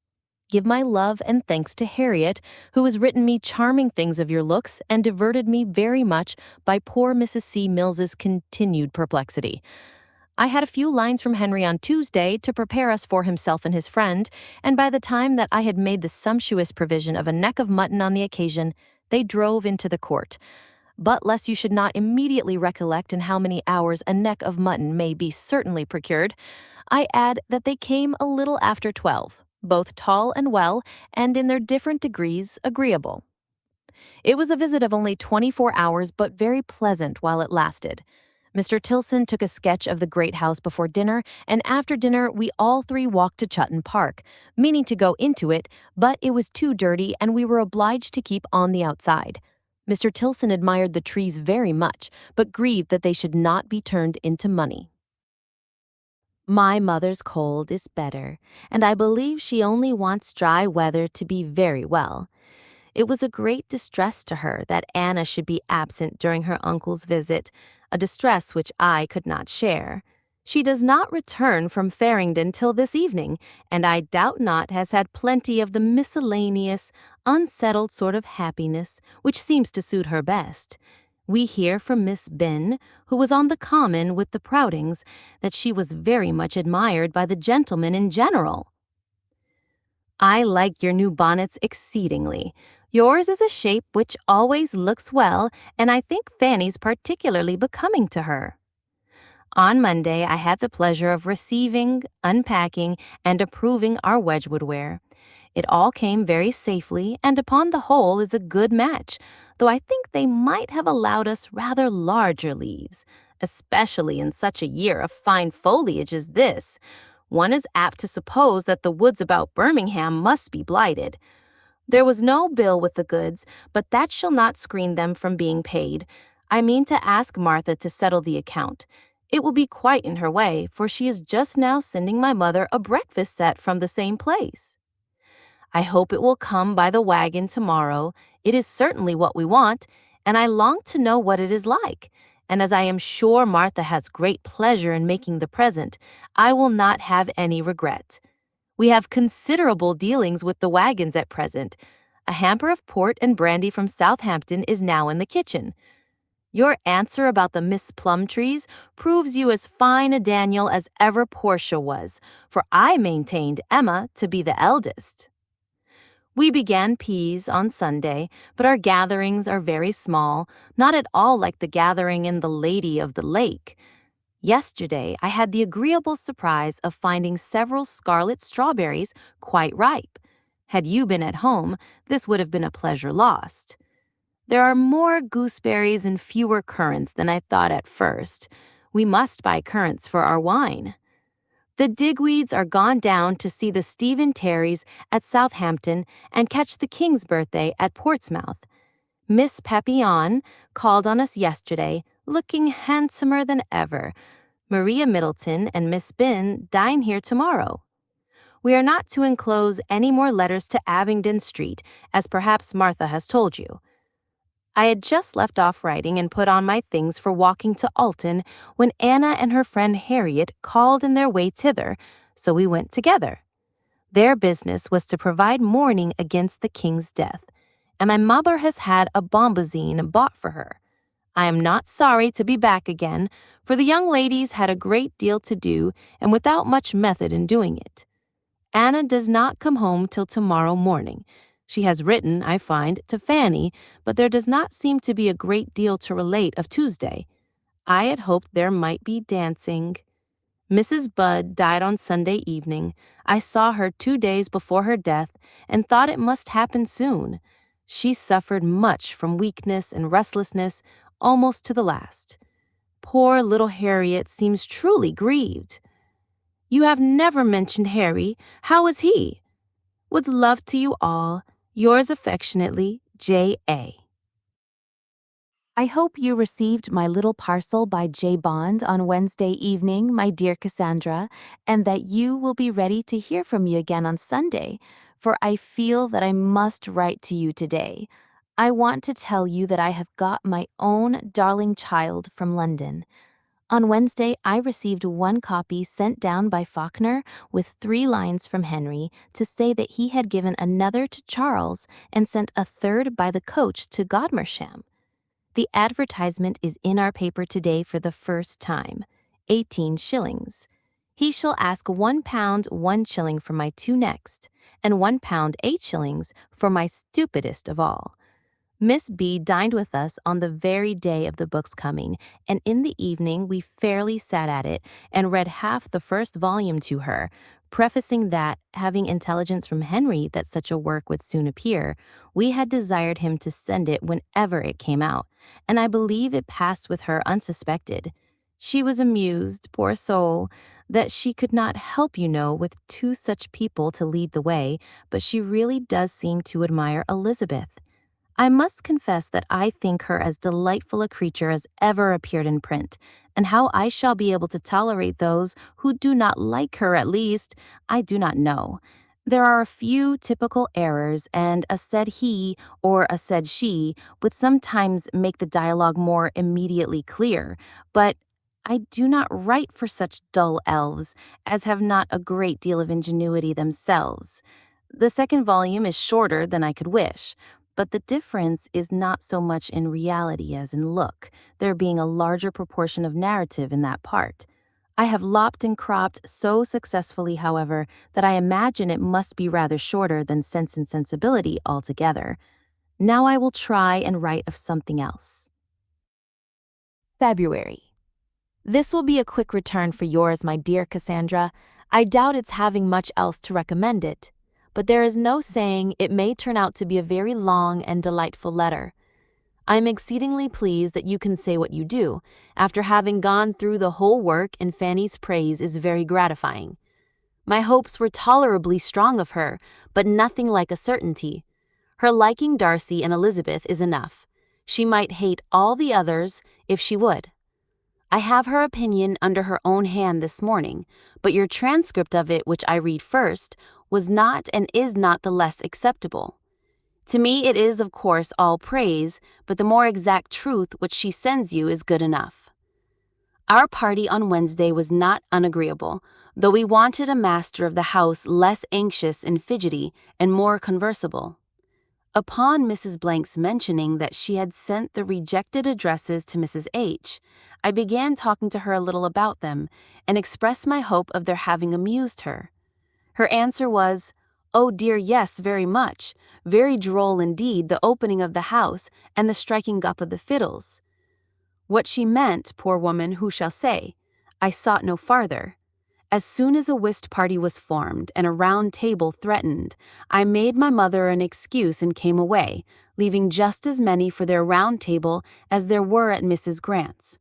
Give my love and thanks to Harriet, who has written me charming things of your looks and diverted me very much by poor Mrs. C. Mills's continued perplexity. I had a few lines from Henry on Tuesday to prepare us for himself and his friend, and by the time that I had made the sumptuous provision of a neck of mutton on the occasion, they drove into the court. But lest you should not immediately recollect in how many hours a neck of mutton may be certainly procured, I add that they came a little after 12, both tall and well, and in their different degrees agreeable. It was a visit of only 24 hours, but very pleasant while it lasted. Mr. Tilson took a sketch of the great house before dinner, and after dinner we all three walked to Chawton Park, meaning to go into it, but it was too dirty and we were obliged to keep on the outside. Mr. Tilson admired the trees very much, but grieved that they should not be turned into money. My mother's cold is better, and I believe she only wants dry weather to be very well. It was a great distress to her that Anna should be absent during her uncle's visit, a distress which I could not share. She does not return from Farringdon till this evening, and I doubt not has had plenty of the miscellaneous, unsettled sort of happiness which seems to suit her best. We hear from Miss Ben, who was on the common with the Proutings, that she was very much admired by the gentlemen in general. I like your new bonnets exceedingly. Yours is a shape which always looks well, and I think Fanny's particularly becoming to her. On Monday I had the pleasure of receiving, unpacking, and approving our Wedgwood ware. It all came very safely, and upon the whole is a good match, though I think they might have allowed us rather larger leaves, especially in such a year of fine foliage as this. One is apt to suppose that the woods about Birmingham must be blighted. There was no bill with the goods, but that shall not screen them from being paid. I mean to ask Martha to settle the account. It will be quite in her way, for she is just now sending my mother a breakfast set from the same place. I hope it will come by the wagon tomorrow. It is certainly what we want, and I long to know what it is like. And as I am sure Martha has great pleasure in making the present, I will not have any regret. We have considerable dealings with the wagons at present. A hamper of port and brandy from Southampton is now in the kitchen. Your answer about the Miss Plumtrees proves you as fine a Daniel as ever Portia was, for I maintained Emma to be the eldest. We began peas on Sunday, but our gatherings are very small, not at all like the gathering in the Lady of the Lake. Yesterday, I had the agreeable surprise of finding several scarlet strawberries quite ripe. Had you been at home, this would have been a pleasure lost. There are more gooseberries and fewer currants than I thought at first. We must buy currants for our wine. The Digweeds are gone down to see the Stephen Terrys at Southampton and catch the King's birthday at Portsmouth. Miss Papillon called on us yesterday, looking handsomer than ever. Maria Middleton and Miss Bin dine here tomorrow. We are not to enclose any more letters to Abingdon Street, as perhaps Martha has told you. I had just left off writing and put on my things for walking to Alton when Anna and her friend Harriet called in their way thither, so we went together. Their business was to provide mourning against the king's death, and my mother has had a bombazine bought for her. I am not sorry to be back again, for the young ladies had a great deal to do and without much method in doing it. Anna does not come home till tomorrow morning. She has written, I find, to Fanny, but there does not seem to be a great deal to relate of Tuesday. I had hoped there might be dancing. Mrs. Budd died on Sunday evening. I saw her 2 days before her death and thought it must happen soon. She suffered much from weakness and restlessness almost to the last. Poor little Harriet seems truly grieved. You have never mentioned Harry. How is he? With love to you all, yours affectionately, J.A. I hope you received my little parcel by J. Bond on Wednesday evening, my dear Cassandra, and that you will be ready to hear from me again on Sunday, for I feel that I must write to you today. I want to tell you that I have got my own darling child from London. On Wednesday, I received one copy sent down by Faulkner with 3 lines from Henry to say that he had given another to Charles and sent a third by the coach to Godmersham. The advertisement is in our paper today for the first time, 18 shillings. He shall ask £1 1 shilling for my 2 next, and £1 8 shillings for my stupidest of all. Miss B dined with us on the very day of the book's coming, and in the evening we fairly sat at it and read half the first volume to her, prefacing that, having intelligence from Henry that such a work would soon appear, we had desired him to send it whenever it came out, and I believe it passed with her unsuspected. She was amused, poor soul, that she could not help, with 2 such people to lead the way, but she really does seem to admire Elizabeth. I must confess that I think her as delightful a creature as ever appeared in print, and how I shall be able to tolerate those who do not like her at least, I do not know. There are a few typical errors, and a said he or a said she would sometimes make the dialogue more immediately clear, but I do not write for such dull elves as have not a great deal of ingenuity themselves. The second volume is shorter than I could wish, but the difference is not so much in reality as in look, there being a larger proportion of narrative in that part. I have lopped and cropped so successfully, however, that I imagine it must be rather shorter than Sense and Sensibility altogether. Now I will try and write of something else. February. This will be a quick return for yours, my dear Cassandra. I doubt its having much else to recommend it, but there is no saying it may turn out to be a very long and delightful letter. I am exceedingly pleased that you can say what you do, after having gone through the whole work, and Fanny's praise is very gratifying. My hopes were tolerably strong of her, but nothing like a certainty. Her liking Darcy and Elizabeth is enough. She might hate all the others if she would. I have her opinion under her own hand this morning, but your transcript of it, which I read first, was not and is not the less acceptable. To me it is, of course, all praise, but the more exact truth which she sends you is good enough. Our party on Wednesday was not unagreeable, though we wanted a master of the house less anxious and fidgety and more conversable. Upon Mrs. Blank's mentioning that she had sent the rejected addresses to Mrs. H, I began talking to her a little about them and expressed my hope of their having amused her. Her answer was, "Oh dear, yes, very much. Very droll indeed, the opening of the house and the striking up of the fiddles." What she meant, poor woman, who shall say? I sought no farther. As soon as a whist party was formed and a round table threatened, I made my mother an excuse and came away, leaving just as many for their round table as there were at Mrs. Grant's.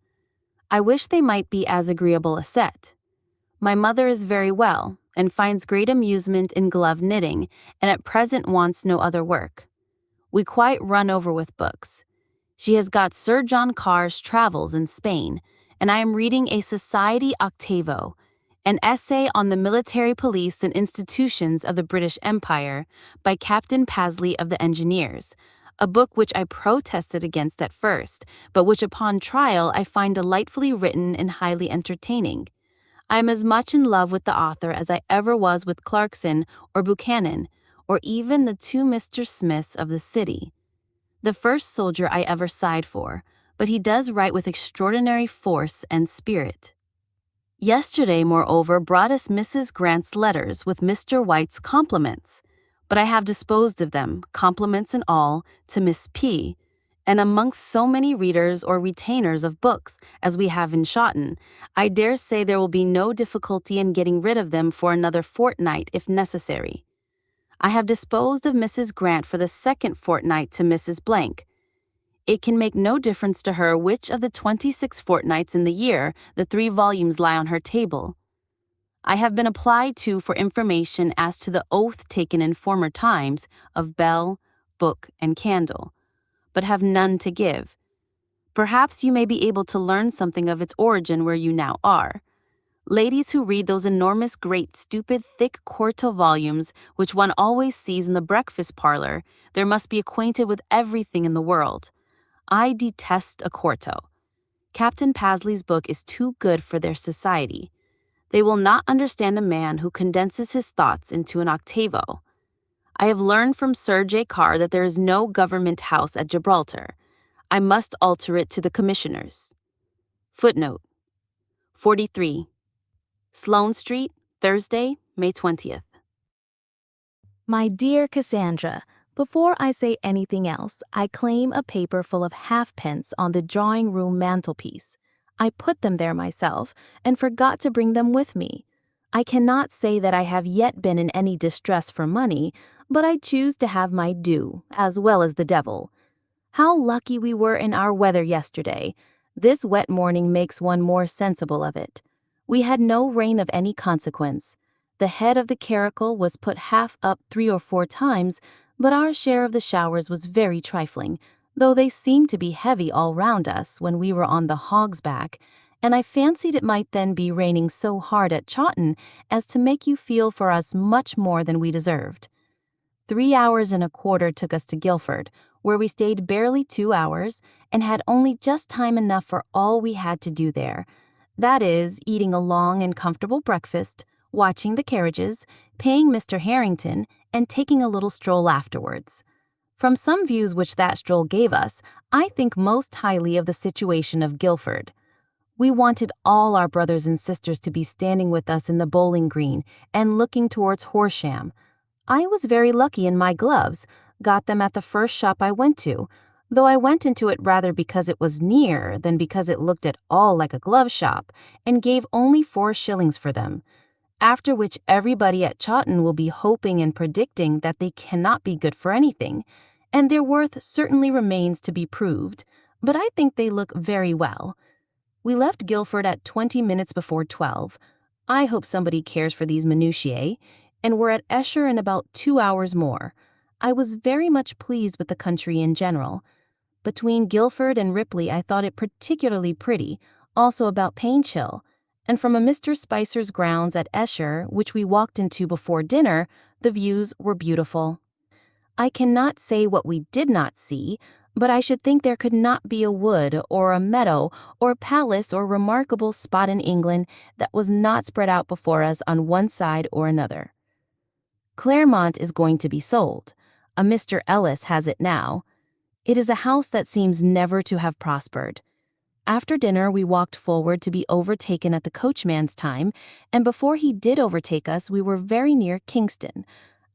I wish they might be as agreeable a set. My mother is very well, and finds great amusement in glove knitting, and at present wants no other work. We quite run over with books. She has got Sir John Carr's Travels in Spain, and I am reading a Society Octavo, an essay on the military police and institutions of the British Empire by Captain Pasley of the Engineers, a book which I protested against at first, but which upon trial I find delightfully written and highly entertaining. I am as much in love with the author as I ever was with Clarkson or Buchanan, or even the two Mr. Smiths of the city. The first soldier I ever sighed for, but he does write with extraordinary force and spirit. Yesterday, moreover, brought us Mrs. Grant's letters with Mr. White's compliments, but I have disposed of them, compliments and all, to Miss P., and amongst so many readers or retainers of books as we have in Chawton, I dare say there will be no difficulty in getting rid of them for another fortnight if necessary. I have disposed of Mrs. Grant for the second fortnight to Mrs. Blank. It can make no difference to her which of the 26 fortnights in the year the 3 volumes lie on her table. I have been applied to for information as to the oath taken in former times of bell, book, and candle, but have none to give. Perhaps you may be able to learn something of its origin where you now are. Ladies who read those enormous, great, stupid, thick quarto volumes which one always sees in the breakfast parlor, there must be acquainted with everything in the world. I detest a quarto. Captain Pasley's book is too good for their society. They will not understand a man who condenses his thoughts into an octavo. I have learned from Sir J. Carr that there is no government house at Gibraltar. I must alter it to the commissioners. Footnote 43. Sloane Street, Thursday, May 20th. My dear Cassandra, before I say anything else, I claim a paper full of halfpence on the drawing-room mantelpiece. I put them there myself, and forgot to bring them with me. I cannot say that I have yet been in any distress for money, but I choose to have my due, as well as the devil. How lucky we were in our weather yesterday. This wet morning makes one more sensible of it. We had no rain of any consequence. The head of the caracal was put half up 3 or 4 times, but our share of the showers was very trifling, though they seemed to be heavy all round us when we were on the Hog's Back, and I fancied it might then be raining so hard at Chawton as to make you feel for us much more than we deserved. 3 hours and a quarter took us to Guildford, where we stayed barely 2 hours, and had only just time enough for all we had to do there. That is, eating a long and comfortable breakfast, watching the carriages, paying Mr. Harrington, and taking a little stroll afterwards. From some views which that stroll gave us, I think most highly of the situation of Guildford. We wanted all our brothers and sisters to be standing with us in the bowling green and looking towards Horsham. I was very lucky in my gloves, got them at the first shop I went to, though I went into it rather because it was near than because it looked at all like a glove shop, and gave only 4 shillings for them, after which everybody at Chawton will be hoping and predicting that they cannot be good for anything, and their worth certainly remains to be proved, but I think they look very well. We left Guildford at 20 minutes before 12. I hope somebody cares for these minutiae, and were at Esher in about 2 hours more. I was very much pleased with the country in general. Between Guildford and Ripley I thought it particularly pretty, also about Painch Hill, and from a Mr. Spicer's grounds at Esher, which we walked into before dinner, the views were beautiful. I cannot say what we did not see, but I should think there could not be a wood or a meadow or palace or remarkable spot in England that was not spread out before us on one side or another. Claremont is going to be sold. a Mr. Ellis has it now. It is a house that seems never to have prospered. After dinner, we walked forward to be overtaken at the coachman's time, and before he did overtake us, we were very near Kingston.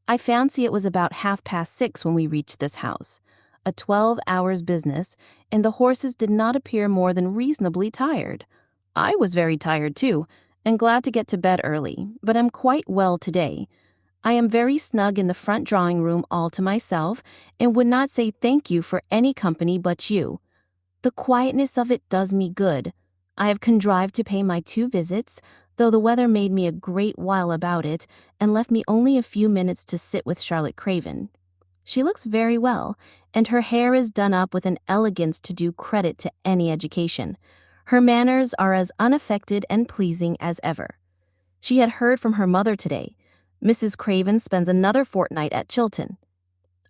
I fancy it was about 6:30 when we reached this house. A 12 hours business, and the horses did not appear more than reasonably tired. I was very tired too, and glad to get to bed early, but am quite well today. I am very snug in the front drawing room all to myself, and would not say thank you for any company but you. The quietness of it does me good. I have contrived to pay my 2 visits, though the weather made me a great while about it, and left me only a few minutes to sit with Charlotte Craven. She looks very well, and her hair is done up with an elegance to do credit to any education. Her manners are as unaffected and pleasing as ever. She had heard from her mother today. Mrs. Craven spends another fortnight at Chilton.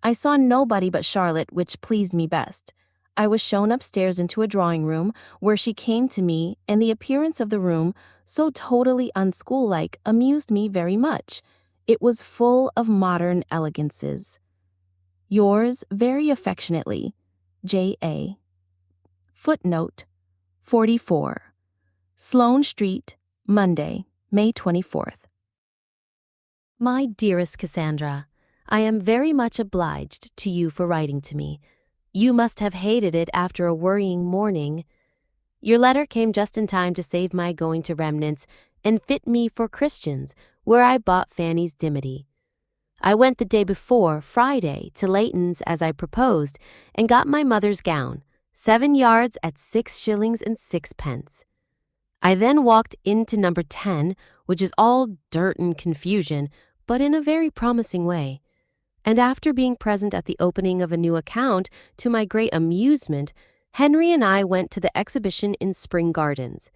I saw nobody but Charlotte, which pleased me best. I was shown upstairs into a drawing room, where she came to me, and the appearance of the room, so totally unschool-like, amused me very much. It was full of modern elegances. Yours very affectionately, J.A. Footnote 44. Sloane Street, Monday, May 24th. My dearest Cassandra, I am very much obliged to you for writing to me. You must have hated it after a worrying morning. Your letter came just in time to save my going to Remnant's and fit me for Christians, where I bought Fanny's dimity. I went the day before, Friday, to Leighton's as I proposed, and got my mother's gown, 7 yards at 6 shillings and 6 pence. I then walked into number 10, which is all dirt and confusion, but in a very promising way. And after being present at the opening of a new account, to my great amusement, Henry and I went to the exhibition in Spring Gardens.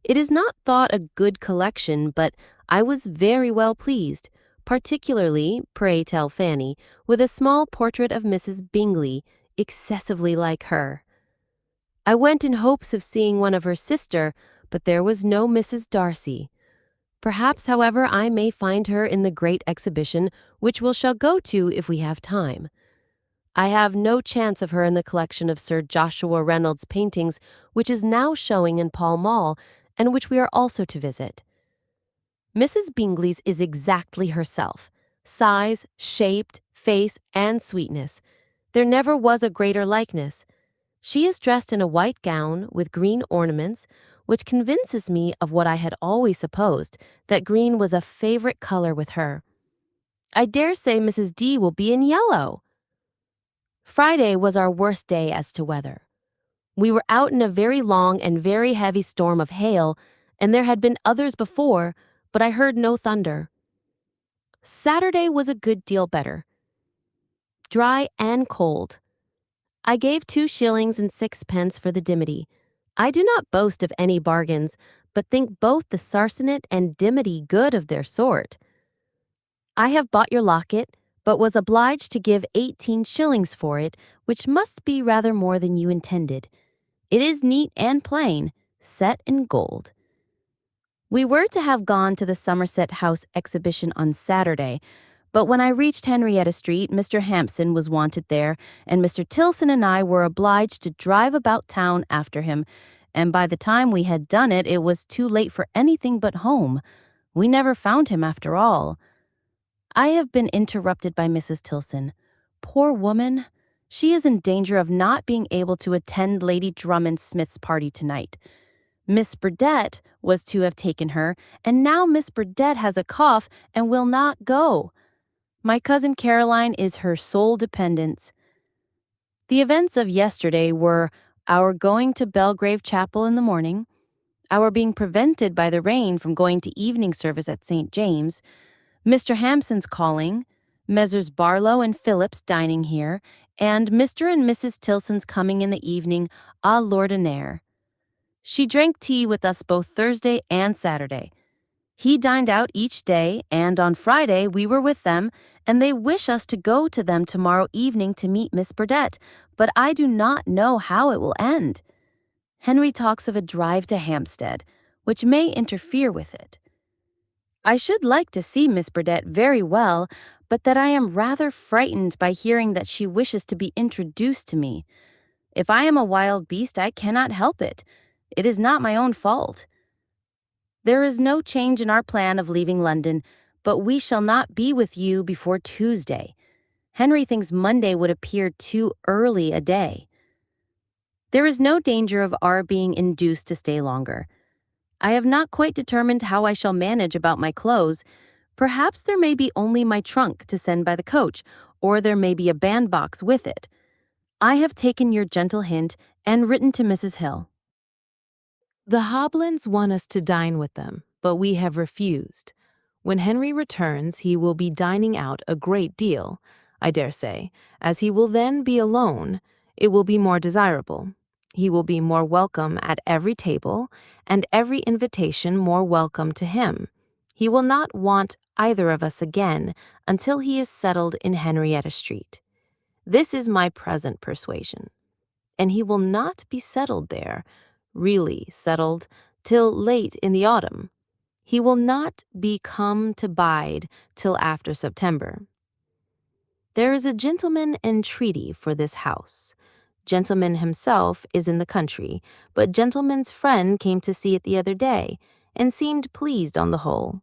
It is not thought a good collection, but I was very well pleased, particularly, pray tell Fanny, with a small portrait of Mrs. Bingley, excessively like her. I went in hopes of seeing one of her sister, but there was no Mrs. Darcy. Perhaps, however, I may find her in the great exhibition, which we shall go to if we have time. I have no chance of her in the collection of Sir Joshua Reynolds' paintings, which is now showing in Pall Mall, and which we are also to visit. Mrs. Bingley's is exactly herself, size, shaped, face, and sweetness. There never was a greater likeness. She is dressed in a white gown with green ornaments, which convinces me of what I had always supposed, that green was a favorite color with her. I dare say Mrs. D will be in yellow. Friday was our worst day as to weather. We were out in a very long and very heavy storm of hail, and there had been others before, but I heard no thunder. Saturday was a good deal better. Dry and cold. I gave 2 shillings and 6 pence for the dimity. I do not boast of any bargains, but think both the sarsenet and dimity good of their sort. I have bought your locket, but was obliged to give 18 shillings for it, which must be rather more than you intended. It is neat and plain, set in gold. We were to have gone to the Somerset House exhibition on Saturday, but when I reached Henrietta Street, Mr. Hampson was wanted there, and Mr. Tilson and I were obliged to drive about town after him, and by the time we had done it, it was too late for anything but home. We never found him after all. I have been interrupted by Mrs. Tilson. Poor woman! She is in danger of not being able to attend Lady Drummond Smith's party tonight. Miss Burdett was to have taken her, and now Miss Burdett has a cough and will not go. My cousin Caroline is her sole dependence. The events of yesterday were our going to Belgrave Chapel in the morning, our being prevented by the rain from going to evening service at St. James, Mr. Hampson's calling, Messrs. Barlow and Phillips dining here, and Mr. and Mrs. Tilson's coming in the evening à l'ordinaire. She drank tea with us both Thursday and Saturday. He dined out each day, and on Friday we were with them, and they wish us to go to them tomorrow evening to meet Miss Burdett, but I do not know how it will end. Henry talks of a drive to Hampstead, which may interfere with it. I should like to see Miss Burdett very well, but that I am rather frightened by hearing that she wishes to be introduced to me. If I am a wild beast, I cannot help it. It is not my own fault. There is no change in our plan of leaving London, but we shall not be with you before Tuesday. Henry thinks Monday would appear too early a day. There is no danger of our being induced to stay longer. I have not quite determined how I shall manage about my clothes. Perhaps there may be only my trunk to send by the coach, or there may be a bandbox with it. I have taken your gentle hint and written to Mrs. Hill. The Hoblins want us to dine with them, but we have refused. When Henry returns, he will be dining out a great deal, I dare say. As he will then be alone, it will be more desirable. He will be more welcome at every table, and every invitation more welcome to him. He will not want either of us again until he is settled in Henrietta Street. This is my present persuasion. And he will not be settled there, really settled, till late in the autumn. He will not be come to bide till after September. There is a gentleman in treaty for this house. Gentleman himself is in the country, but gentleman's friend came to see it the other day, and seemed pleased on the whole.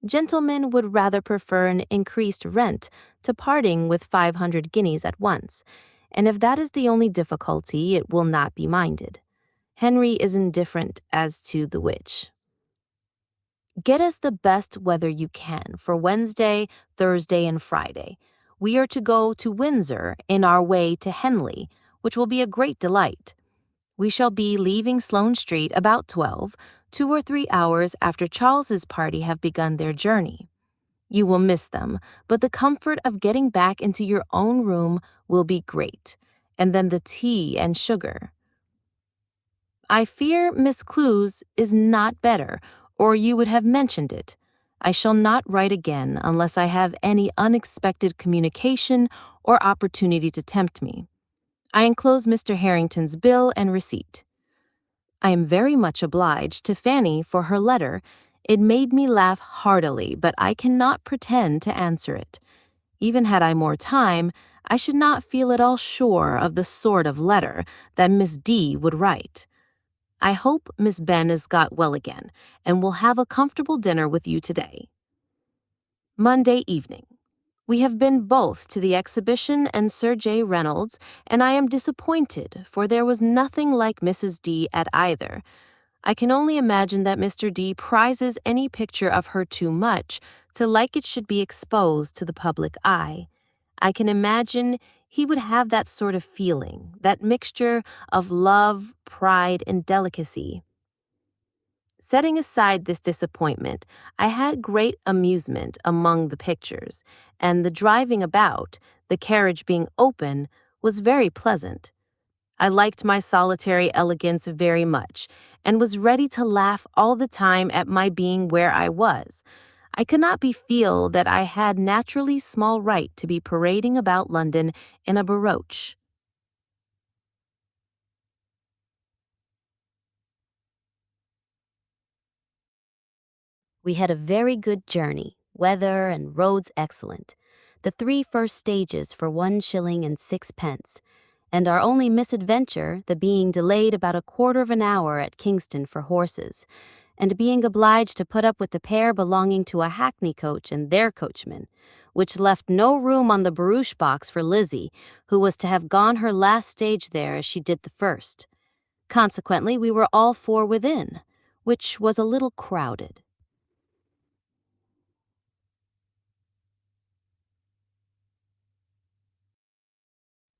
Gentlemen would rather prefer an increased rent to parting with 500 guineas at once, and if that is the only difficulty, it will not be minded. Henry is indifferent as to the which. Get us the best weather you can for Wednesday, Thursday, and Friday. We are to go to Windsor in our way to Henley, which will be a great delight. We shall be leaving Sloane Street about 12, 2 or 3 hours after Charles's party have begun their journey. You will miss them, but the comfort of getting back into your own room will be great, and then the tea and sugar. I fear Miss Clews is not better, or you would have mentioned it. I shall not write again unless I have any unexpected communication or opportunity to tempt me. I enclose Mr. Harrington's bill and receipt. I am very much obliged to Fanny for her letter. It made me laugh heartily, but I cannot pretend to answer it. Even had I more time, I should not feel at all sure of the sort of letter that Miss D. would write. I hope Miss Ben is got well again, and will have a comfortable dinner with you today. Monday evening. We have been both to the exhibition and Sir J. Reynolds, and I am disappointed, for there was nothing like Mrs. D. at either. I can only imagine that Mr. D. prizes any picture of her too much to like it should be exposed to the public eye. I can imagine he would have that sort of feeling, that mixture of love, pride, and delicacy. Setting aside this disappointment, I had great amusement among the pictures, and the driving about, the carriage being open, was very pleasant. I liked my solitary elegance very much, and was ready to laugh all the time at my being where I was. I could not but feel that I had naturally small right to be parading about London in a barouche. We had a very good journey, weather and roads excellent. The 3 first stages for 1 shilling and 6 pence, and our only misadventure, the being delayed about a quarter of an hour at Kingston for horses, and being obliged to put up with the pair belonging to a hackney coach and their coachman, which left no room on the barouche box for Lizzie, who was to have gone her last stage there as she did the first. Consequently, we were all 4 within, which was a little crowded.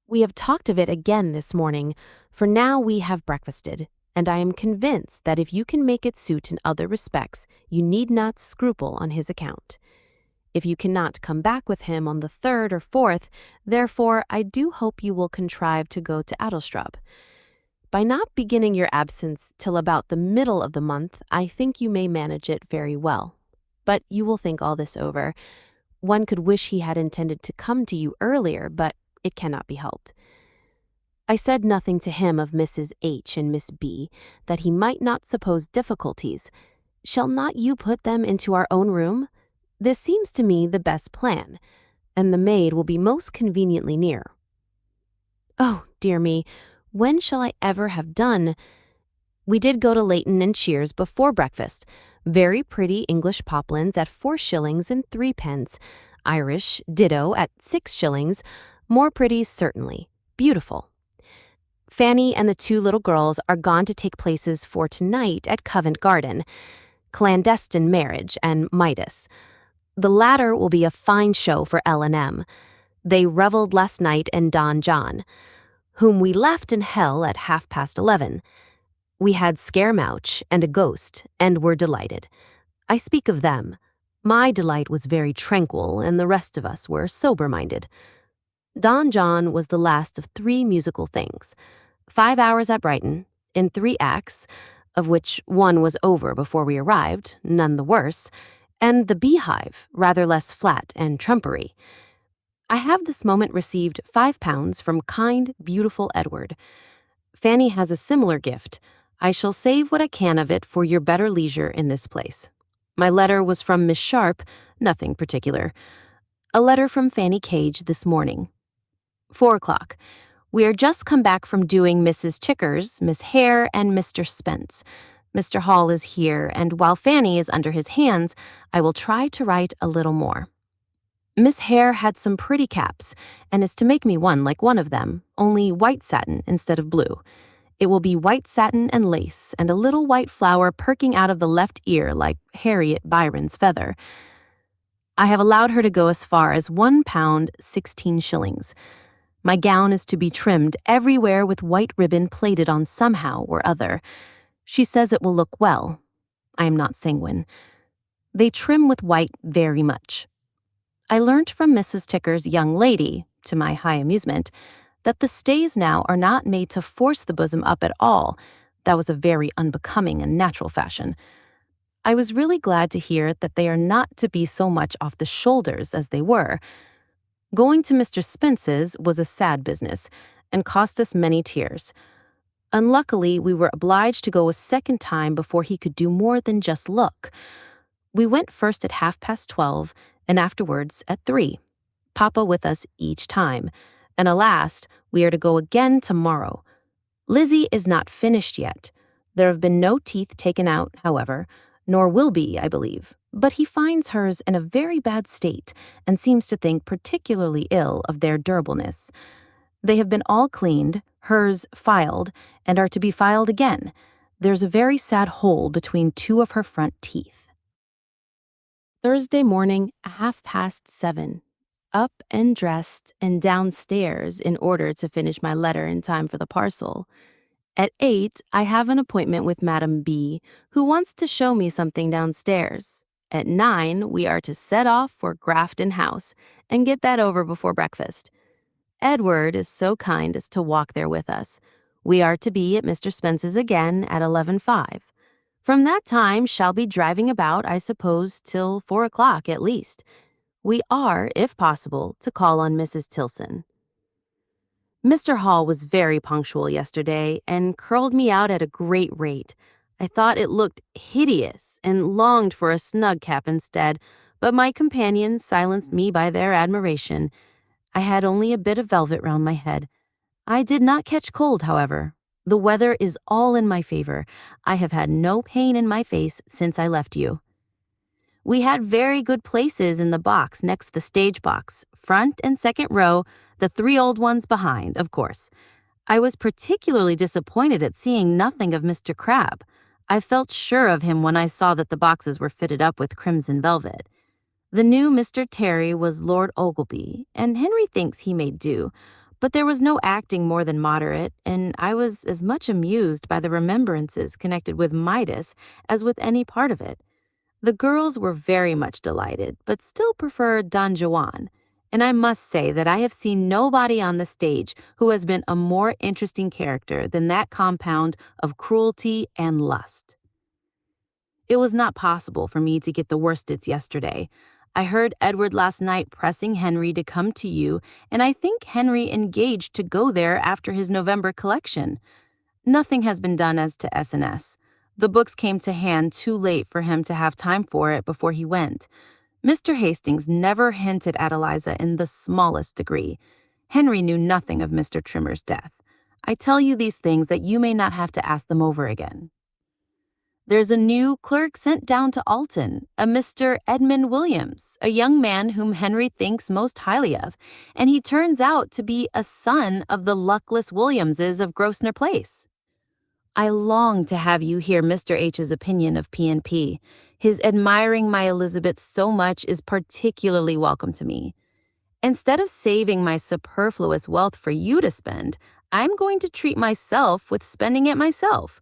We have talked of it again this morning, for now we have breakfasted, and I am convinced that if you can make it suit in other respects, you need not scruple on his account. If you cannot come back with him on the 3rd or 4th, therefore I do hope you will contrive to go to Addlestrop. By not beginning your absence till about the middle of the month, I think you may manage it very well. But you will think all this over. One could wish he had intended to come to you earlier, but it cannot be helped. I said nothing to him of Mrs. H. and Miss B., that he might not suppose difficulties. Shall not you put them into our own room? This seems to me the best plan. and the maid will be most conveniently near. Oh, dear me, when shall I ever have done? We did go to Leighton and Cheers before breakfast. Very pretty English poplins at 4 shillings and 3 pence. Irish, ditto, at 6 shillings. More pretty, certainly. Beautiful. Fanny and the 2 little girls are gone to take places for tonight at Covent Garden. Clandestine Marriage and Midas. The latter will be a fine show for L&M. They revelled last night in Don John, whom we left in hell at 11:30. We had Scaremouch and a ghost, and were delighted. I speak of them. My delight was very tranquil, and the rest of us were sober-minded. Don John was the last of 3 musical things. 5 hours at Brighton, in 3 acts, of which one was over before we arrived, none the worse, and the Beehive, rather less flat and trumpery. I have this moment received £5 from kind, beautiful Edward. Fanny has a similar gift. I shall save what I can of it for your better leisure in this place. My letter was from Miss Sharp, nothing particular. A letter from Fanny Cage this morning. 4 o'clock. We are just come back from doing Mrs. Chickers, Miss Hare, and Mr. Spence. Mr. Hall is here, and while Fanny is under his hands, I will try to write a little more. Miss Hare had some pretty caps, and is to make me one like one of them, only white satin instead of blue. It will be white satin and lace, and a little white flower perking out of the left ear like Harriet Byron's feather. I have allowed her to go as far as £1 16s. My gown is to be trimmed everywhere with white ribbon plaited on somehow or other. She says it will look well. I am not sanguine. They trim with white very much. I learnt from Mrs. Ticker's young lady, to my high amusement, that the stays now are not made to force the bosom up at all. That was a very unbecoming and natural fashion. I was really glad to hear that they are not to be so much off the shoulders as they were. Going to Mr. Spence's was a sad business, and cost us many tears. Unluckily, we were obliged to go a second time before he could do more than just look. We went first at 12:30, and afterwards at 3, Papa with us each time, and alas, we are to go again tomorrow. Lizzie is not finished yet. There have been no teeth taken out, however, nor will be, I believe, but he finds hers in a very bad state, and seems to think particularly ill of their durableness. They have been all cleaned, hers filed, and are to be filed again. There's a very sad hole between 2 of her front teeth. Thursday morning, 7:30. Up and dressed and downstairs in order to finish my letter in time for the parcel. At 8, I have an appointment with Madam B, who wants to show me something downstairs. At 9, we are to set off for Grafton House and get that over before breakfast. Edward is so kind as to walk there with us. We are to be at Mr. Spence's again at 11:05. From that time shall be driving about, I suppose, till 4 o'clock at least. We are, if possible, to call on Mrs. Tilson. Mr. Hall was very punctual yesterday and curled me out at a great rate. I thought it looked hideous and longed for a snug cap instead, but my companions silenced me by their admiration. I had only a bit of velvet round my head. I did not catch cold, however. The weather is all in my favor. I have had no pain in my face since I left you. We had very good places in the box next the stage box, front and second row, the 3 old ones behind, of course. I was particularly disappointed at seeing nothing of Mr. Crabbe. I felt sure of him when I saw that the boxes were fitted up with crimson velvet. The new Mr. Terry was Lord Ogleby, and Henry thinks he may do, but there was no acting more than moderate, and I was as much amused by the remembrances connected with Midas as with any part of it. The girls were very much delighted, but still preferred Don Juan, and I must say that I have seen nobody on the stage who has been a more interesting character than that compound of cruelty and lust. It was not possible for me to get the worsteds yesterday. I heard Edward last night pressing Henry to come to you, and I think Henry engaged to go there after his November collection. Nothing has been done as to S&S. The books came to hand too late for him to have time for it before he went. Mr. Hastings never hinted at Eliza in the smallest degree. Henry knew nothing of Mr. Trimmer's death. I tell you these things that you may not have to ask them over again. There's a new clerk sent down to Alton, a Mr. Edmund Williams, a young man whom Henry thinks most highly of, and he turns out to be a son of the luckless Williamses of Grosvenor Place. I long to have you hear Mr. H's opinion of P&P. His admiring my Elizabeth so much is particularly welcome to me. Instead of saving my superfluous wealth for you to spend, I'm going to treat myself with spending it myself.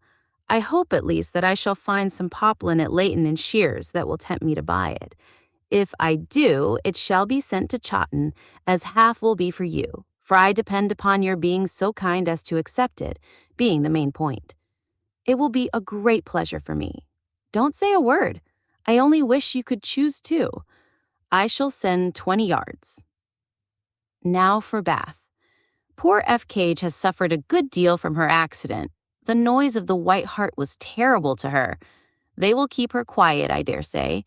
I hope at least that I shall find some poplin at Leighton and Shears that will tempt me to buy it. If I do, it shall be sent to Chawton, as half will be for you, for I depend upon your being so kind as to accept it, being the main point. It will be a great pleasure for me. Don't say a word. I only wish you could choose two. I shall send 20 yards. Now for Bath. Poor F. Cage has suffered a good deal from her accident. The noise of the White Hart was terrible to her. They will keep her quiet, I dare say.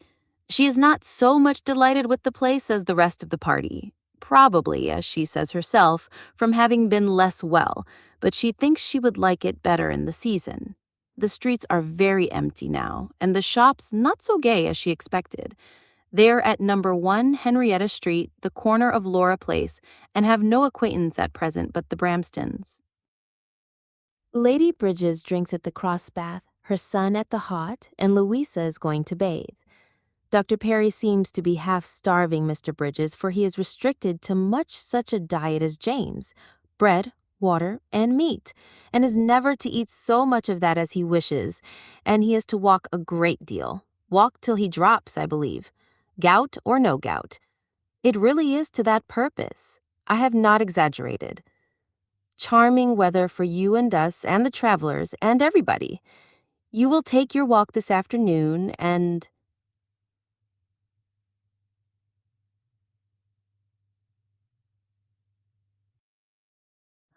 She is not so much delighted with the place as the rest of the party. Probably, as she says herself, from having been less well, but she thinks she would like it better in the season. The streets are very empty now, and the shops not so gay as she expected. They are at number 1 Henrietta Street, the corner of Laura Place, and have no acquaintance at present but the Bramstons. Lady Bridges drinks at the Cross Bath, her son at the Hot, and Louisa is going to bathe. Dr. Perry seems to be half starving Mr. Bridges, for he is restricted to much such a diet as James, bread, water, and meat, and is never to eat so much of that as he wishes, and he has to walk a great deal. Walk till he drops, I believe. Gout or no gout. It really is to that purpose. I have not exaggerated. Charming weather for you and us and the travelers and everybody. You will take your walk this afternoon and...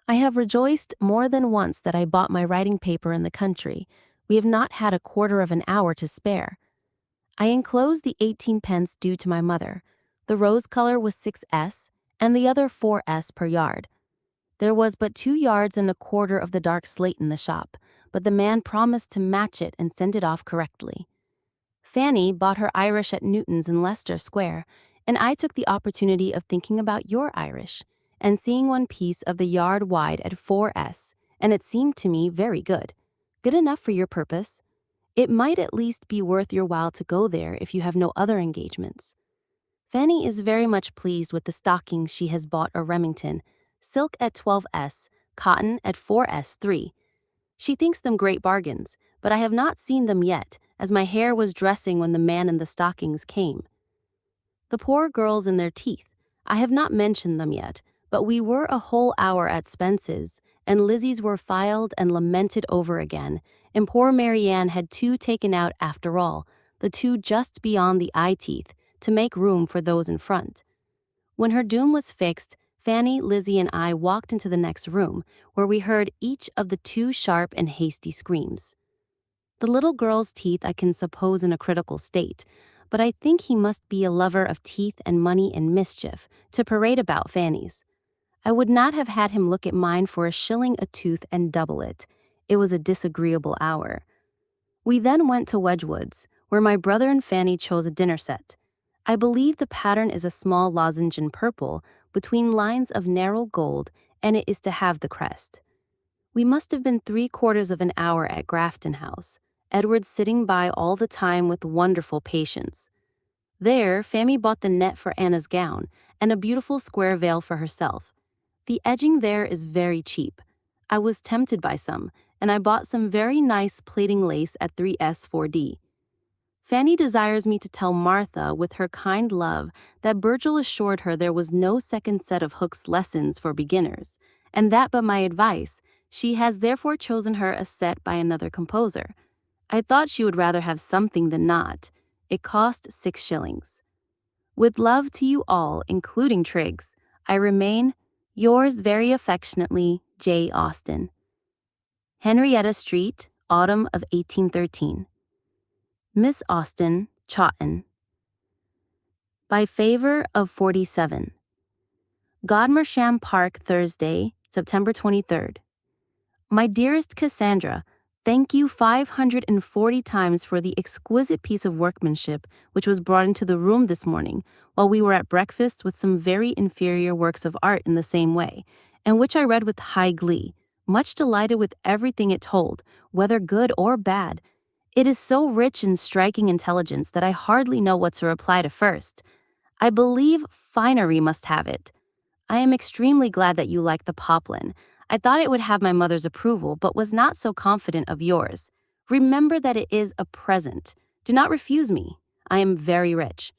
I have rejoiced more than once that I bought my writing paper in the country. We have not had a quarter of an hour to spare. I enclose the 18 pence due to my mother. The rose color was 6s, and the other 4s per yard. There was but 2 yards and a quarter of the dark slate in the shop, but the man promised to match it and send it off correctly. Fanny bought her Irish at Newton's in Leicester Square, and I took the opportunity of thinking about your Irish, and seeing one piece of the yard wide at 4s, and it seemed to me very good. Good enough for your purpose. It might at least be worth your while to go there if you have no other engagements. Fanny is very much pleased with the stockings she has bought at Remington, silk at 12s, cotton at 4s3. She thinks them great bargains, but I have not seen them yet, as my hair was dressing when the man in the stockings came. The poor girls and their teeth, I have not mentioned them yet, but we were a whole hour at Spence's, and Lizzie's were filed and lamented over again, and poor Marianne had 2 taken out after all, the 2 just beyond the eye teeth, to make room for those in front. When her doom was fixed, Fanny, Lizzie, and I walked into the next room, where we heard each of the 2 sharp and hasty screams. The little girl's teeth I can suppose in a critical state, but I think he must be a lover of teeth and money and mischief, to parade about Fanny's. I would not have had him look at mine for a shilling a tooth and double it. It was a disagreeable hour. We then went to Wedgwood's, where my brother and Fanny chose a dinner set. I believe the pattern is a small lozenge in purple, between lines of narrow gold, and it is to have the crest. We must have been 3/4 of an hour at Grafton House, Edward sitting by all the time with wonderful patience. There, Fanny bought the net for Anna's gown, and a beautiful square veil for herself. The edging there is very cheap. I was tempted by some, and I bought some very nice plaiting lace at 3s4d. Fanny desires me to tell Martha, with her kind love, that Virgil assured her there was no second set of Hook's lessons for beginners, and that by my advice, she has therefore chosen her a set by another composer. I thought she would rather have something than not. It cost 6 shillings. With love to you all, including Triggs, I remain, yours very affectionately, J. Austen. Henrietta Street, autumn of 1813. Miss Austen, Chawton. By favor of 47. Godmersham Park, Thursday, September 23rd. My dearest Cassandra, thank you 540 times for the exquisite piece of workmanship which was brought into the room this morning while we were at breakfast with some very inferior works of art in the same way, and which I read with high glee, much delighted with everything it told, whether good or bad. It is so rich in striking intelligence that I hardly know what to reply to first. I believe finery must have it. I am extremely glad that you like the poplin. I thought it would have my mother's approval, but was not so confident of yours. Remember that it is a present. Do not refuse me. I am very rich.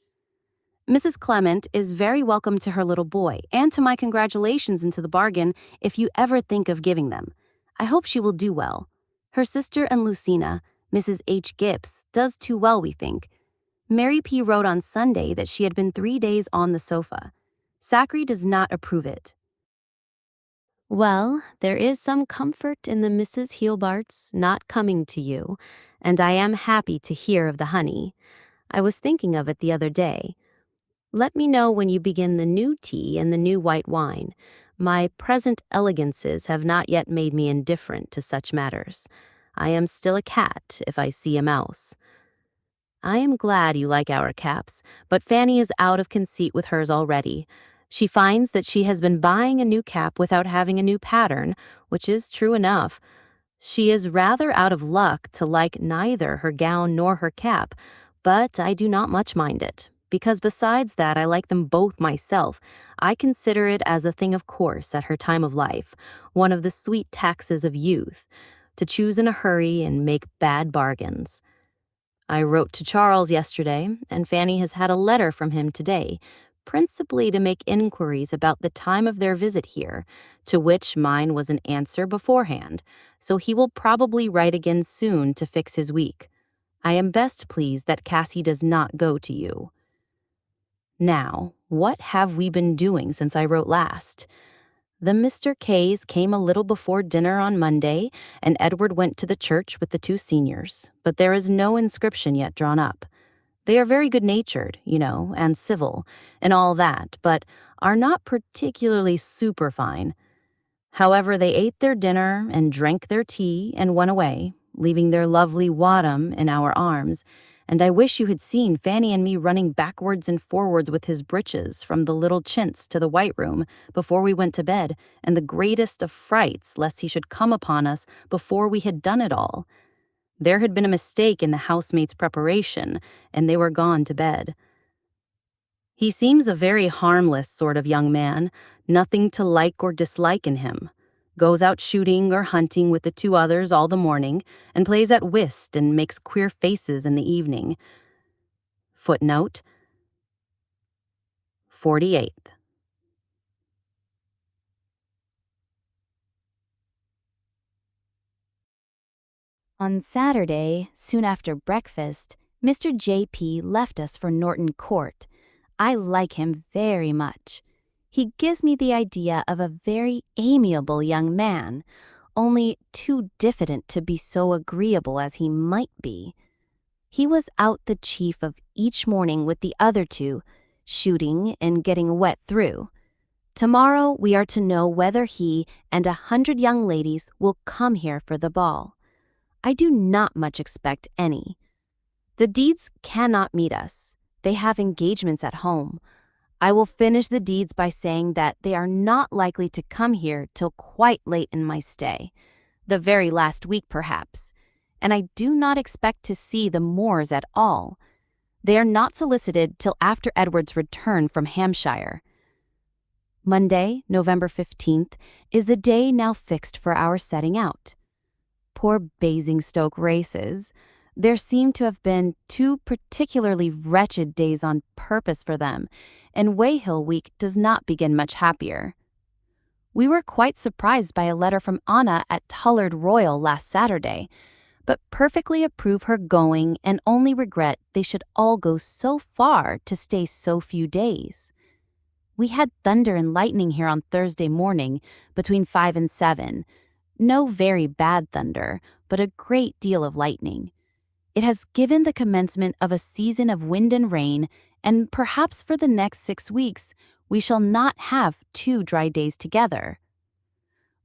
Mrs. Clement is very welcome to her little boy, and to my congratulations into the bargain if you ever think of giving them. I hope she will do well. Her sister and Lucina, Mrs. H. Gipps, does too well, we think. Mary P. wrote on Sunday that she had been 3 days on the sofa. Zachary does not approve it. Well, there is some comfort in the Mrs. Heelbarts not coming to you, and I am happy to hear of the honey. I was thinking of it the other day. Let me know when you begin the new tea and the new white wine. My present elegances have not yet made me indifferent to such matters. I am still a cat if I see a mouse. I am glad you like our caps, but Fanny is out of conceit with hers already. She finds that she has been buying a new cap without having a new pattern, which is true enough. She is rather out of luck to like neither her gown nor her cap, but I do not much mind it, because besides that I like them both myself. I consider it as a thing of course at her time of life, one of the sweet taxes of youth, to choose in a hurry and make bad bargains. I wrote to Charles yesterday, and Fanny has had a letter from him today, principally to make inquiries about the time of their visit here, to which mine was an answer beforehand, so he will probably write again soon to fix his week. I am best pleased that Cassie does not go to you. Now, what have we been doing since I wrote last? The Mr. K's came a little before dinner on Monday, and Edward went to the church with the 2 seniors, but there is no inscription yet drawn up. They are very good-natured, and civil, and all that, but are not particularly superfine. However, they ate their dinner and drank their tea and went away, leaving their lovely Wadham in our arms, and I wish you had seen Fanny and me running backwards and forwards with his breeches from the little chintz to the white room before we went to bed, and the greatest of frights lest he should come upon us before we had done it all. There had been a mistake in the housemaid's preparation, and they were gone to bed. He seems a very harmless sort of young man, nothing to like or dislike in him. Goes out shooting or hunting with the 2 others all the morning, and plays at whist and makes queer faces in the evening. Footnote 48. On Saturday, soon after breakfast, Mr. J.P. left us for Norton Court. I like him very much. He gives me the idea of a very amiable young man, only too diffident to be so agreeable as he might be. He was out the chief of each morning with the other 2, shooting and getting wet through. Tomorrow we are to know whether he and 100 young ladies will come here for the ball. I do not much expect any. The Deeds cannot meet us. They have engagements at home. I will finish the Deeds by saying that they are not likely to come here till quite late in my stay, the very last week perhaps, and I do not expect to see the Moores at all. They are not solicited till after Edward's return from Hampshire. Monday, November 15th, is the day now fixed for our setting out. Poor Basingstoke races. There seem to have been 2 particularly wretched days on purpose for them, and Weyhill week does not begin much happier. We were quite surprised by a letter from Anna at Tullard Royal last Saturday, but perfectly approve her going and only regret they should all go so far to stay so few days. We had thunder and lightning here on Thursday morning between 5 and 7. No very bad thunder, but a great deal of lightning. It has given the commencement of a season of wind and rain, and perhaps for the next 6 weeks, we shall not have 2 dry days together.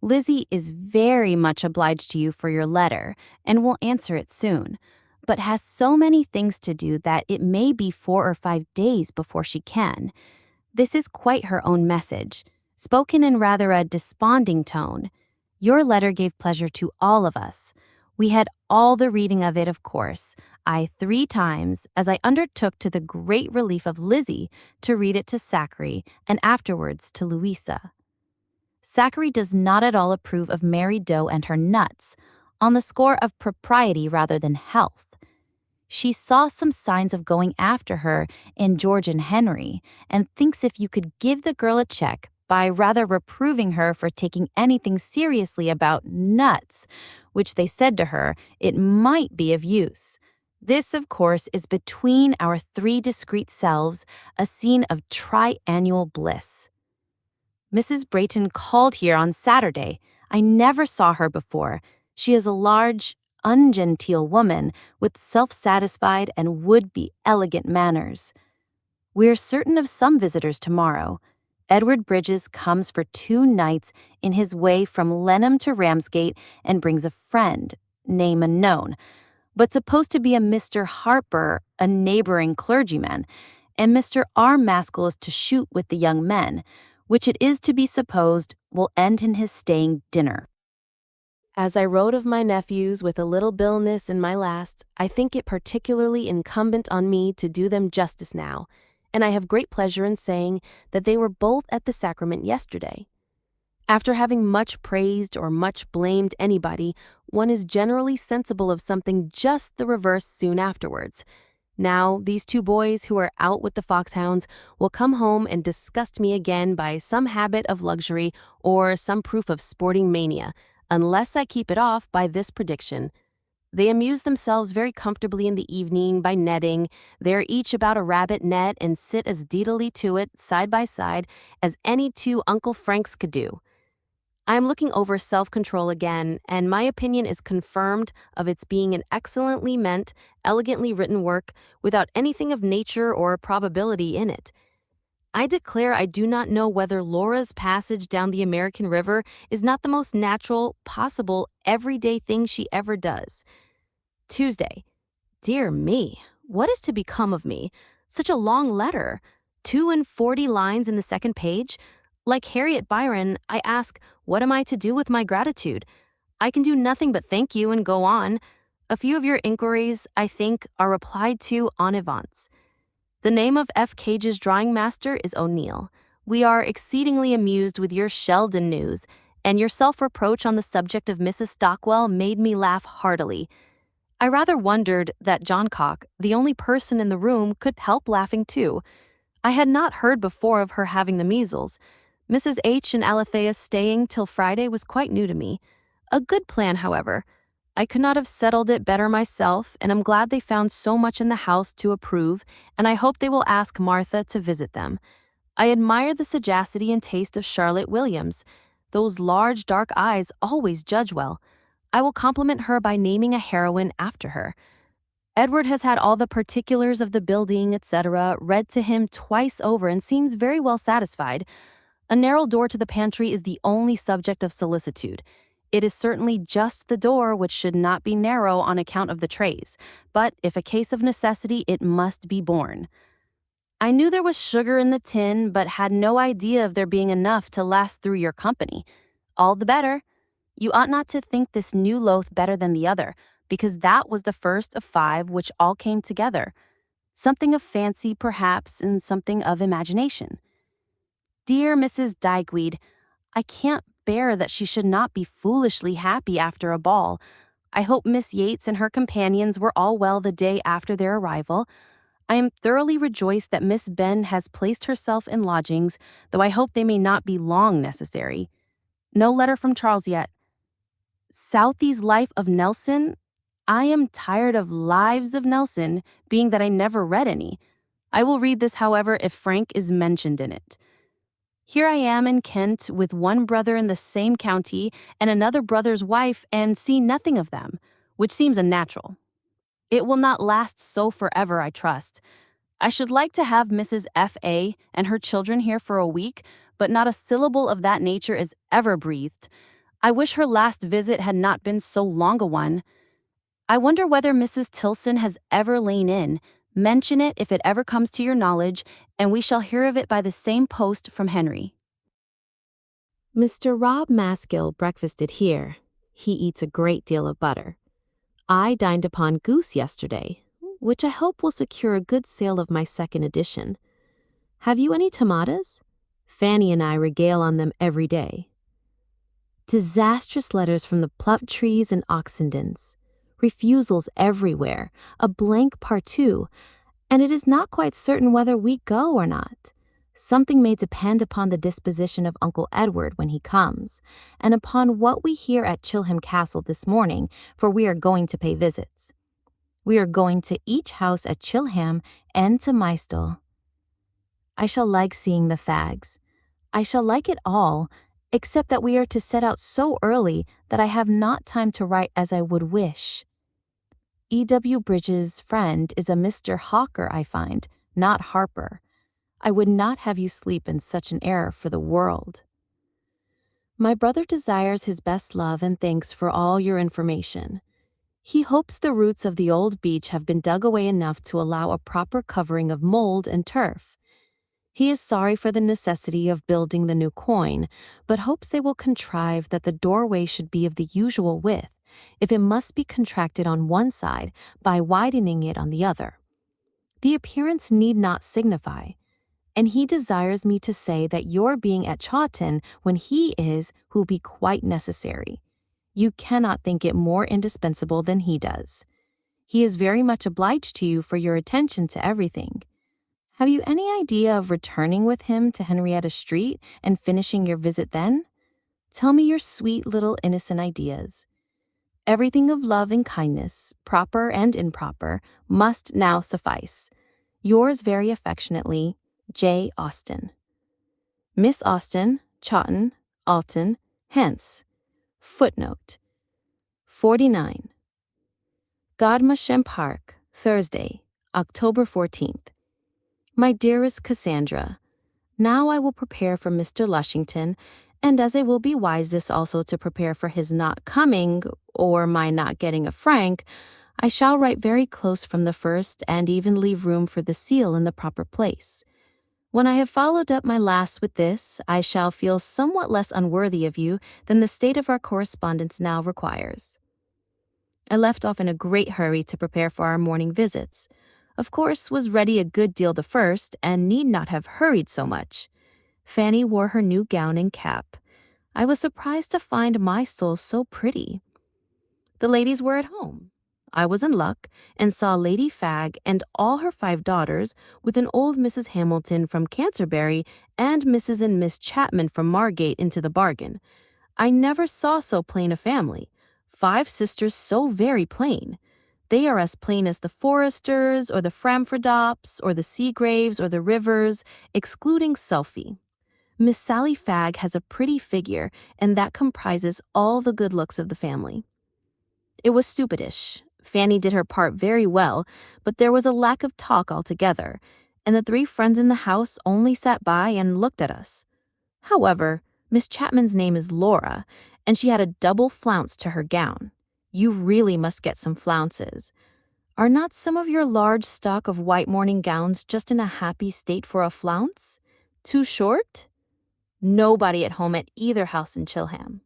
Lizzie is very much obliged to you for your letter and will answer it soon, but has so many things to do that it may be 4 or 5 days before she can. This is quite her own message, spoken in rather a desponding tone. Your letter gave pleasure to all of us. We had all the reading of it, of course, I 3 times, as I undertook to the great relief of Lizzie to read it to Zachary and afterwards to Louisa. Zachary does not at all approve of Mary Doe and her nuts, on the score of propriety rather than health. She saw some signs of going after her in George and Henry, and thinks if you could give the girl a check by rather reproving her for taking anything seriously about nuts, which they said to her, it might be of use. This, of course, is between our 3 discreet selves, a scene of triannual bliss. Mrs. Brayton called here on Saturday. I never saw her before. She is a large, ungenteel woman with self-satisfied and would-be elegant manners. We're certain of some visitors tomorrow. Edward Bridges comes for 2 nights in his way from Lenham to Ramsgate and brings a friend, name unknown, but supposed to be a Mr. Harper, a neighboring clergyman, and Mr. R. Maskell is to shoot with the young men, which it is to be supposed will end in his staying dinner. As I wrote of my nephews with a little billness in my last, I think it particularly incumbent on me to do them justice now, and I have great pleasure in saying that they were both at the sacrament yesterday. After having much praised or much blamed anybody, one is generally sensible of something just the reverse soon afterwards. Now, these 2 boys who are out with the foxhounds will come home and disgust me again by some habit of luxury or some proof of sporting mania, unless I keep it off by this prediction. They amuse themselves very comfortably in the evening by netting. They are each about a rabbit net and sit as deedily to it, side by side, as any 2 Uncle Franks could do. I am looking over self-control again, and my opinion is confirmed of its being an excellently meant, elegantly written work without anything of nature or probability in it. I declare I do not know whether Laura's passage down the American River is not the most natural, possible, everyday thing she ever does. Tuesday. Dear me, what is to become of me? Such a long letter. 42 lines in the second page. Like Harriet Byron, I ask, what am I to do with my gratitude? I can do nothing but thank you and go on. A few of your inquiries, I think, are replied to en avance. The name of F. Cage's drawing master is O'Neill. We are exceedingly amused with your Sheldon news, and your self-reproach on the subject of Mrs. Stockwell made me laugh heartily. I rather wondered that John Cock, the only person in the room, could help laughing too. I had not heard before of her having the measles. Mrs. H. and Alethea's staying till Friday was quite new to me. A good plan, however. I could not have settled it better myself, and am glad they found so much in the house to approve, and I hope they will ask Martha to visit them. I admire the sagacity and taste of Charlotte Williams. Those large dark eyes always judge well. I will compliment her by naming a heroine after her. Edward has had all the particulars of the building, etc., read to him twice over and seems very well satisfied. A narrow door to the pantry is the only subject of solicitude. It is certainly just the door which should not be narrow on account of the trays, but if a case of necessity, it must be borne. I knew there was sugar in the tin, but had no idea of there being enough to last through your company. All the better. You ought not to think this new loaf better than the other, because that was the first of 5 which all came together. Something of fancy, perhaps, and something of imagination. Dear Mrs. Digweed, I can't bear that she should not be foolishly happy after a ball. I hope Miss Yates and her companions were all well the day after their arrival. I am thoroughly rejoiced that Miss Benn has placed herself in lodgings, though I hope they may not be long necessary. No letter from Charles yet. Southey's Life of Nelson? I am tired of Lives of Nelson, being that I never read any. I will read this, however, if Frank is mentioned in it. Here I am in Kent with one brother in the same county and another brother's wife, and see nothing of them, which seems unnatural. It will not last so forever, I trust. I should like to have Mrs. F.A. and her children here for a week, but not a syllable of that nature is ever breathed. I wish her last visit had not been so long a one. I wonder whether Mrs. Tilson has ever lain in. Mention it if it ever comes to your knowledge, and we shall hear of it by the same post from Henry. Mr. Rob Maskill breakfasted here. He eats a great deal of butter. I dined upon goose yesterday, which I hope will secure a good sale of my second edition. Have you any tomatas? Fanny and I regale on them every day. Disastrous letters from the Plumtrees and Oxendens. Refusals everywhere, a blank partout, and it is not quite certain whether we go or not. Something may depend upon the disposition of Uncle Edward when he comes, and upon what we hear at Chilham Castle this morning, for we are going to pay visits. We are going to each house at Chilham and to Mystole. I shall like seeing the fags. I shall like it all, except that we are to set out so early that I have not time to write as I would wish. E.W. Bridges' friend is a Mr. Hawker, I find, not Harper. I would not have you sleep in such an error for the world. My brother desires his best love and thanks for all your information. He hopes the roots of the old beech have been dug away enough to allow a proper covering of mold and turf. He is sorry for the necessity of building the new coin, but hopes they will contrive that the doorway should be of the usual width, if it must be contracted on one side by widening it on the other. The appearance need not signify, and he desires me to say that your being at Chawton when he is will be quite necessary. You cannot think it more indispensable than he does. He is very much obliged to you for your attention to everything. Have you any idea of returning with him to Henrietta Street and finishing your visit then? Tell me your sweet little innocent ideas. Everything of love and kindness, proper and improper, must now suffice. Yours very affectionately, J. Austen. Miss Austen, Chawton, Alton, hence. Footnote 49. Godmersham Park, Thursday, October 14th. My dearest Cassandra, now I will prepare for Mr. Lushington, and as it will be wisest also to prepare for his not coming, or my not getting a frank, I shall write very close from the first and even leave room for the seal in the proper place. When I have followed up my last with this, I shall feel somewhat less unworthy of you than the state of our correspondence now requires. I left off in a great hurry to prepare for our morning visits. Of course, was ready a good deal the first, and need not have hurried so much. Fanny wore her new gown and cap. I was surprised to find Mystole so pretty. The ladies were at home. I was in luck, and saw Lady Fagg and all her 5 daughters, with an old Mrs. Hamilton from Canterbury, and Mrs. and Miss Chapman from Margate into the bargain. I never saw so plain a family. 5 sisters so very plain. They are as plain as the Foresters, or the Framfordops, or the Seagraves, or the Rivers, excluding Selfie. Miss Sally Fagg has a pretty figure, and that comprises all the good looks of the family. It was stupidish. Fanny did her part very well, but there was a lack of talk altogether, and the 3 friends in the house only sat by and looked at us. However, Miss Chapman's name is Laura, and she had a double flounce to her gown. You really must get some flounces. Are not some of your large stock of white morning gowns just in a happy state for a flounce? Too short? Nobody at home at either house in Chilham.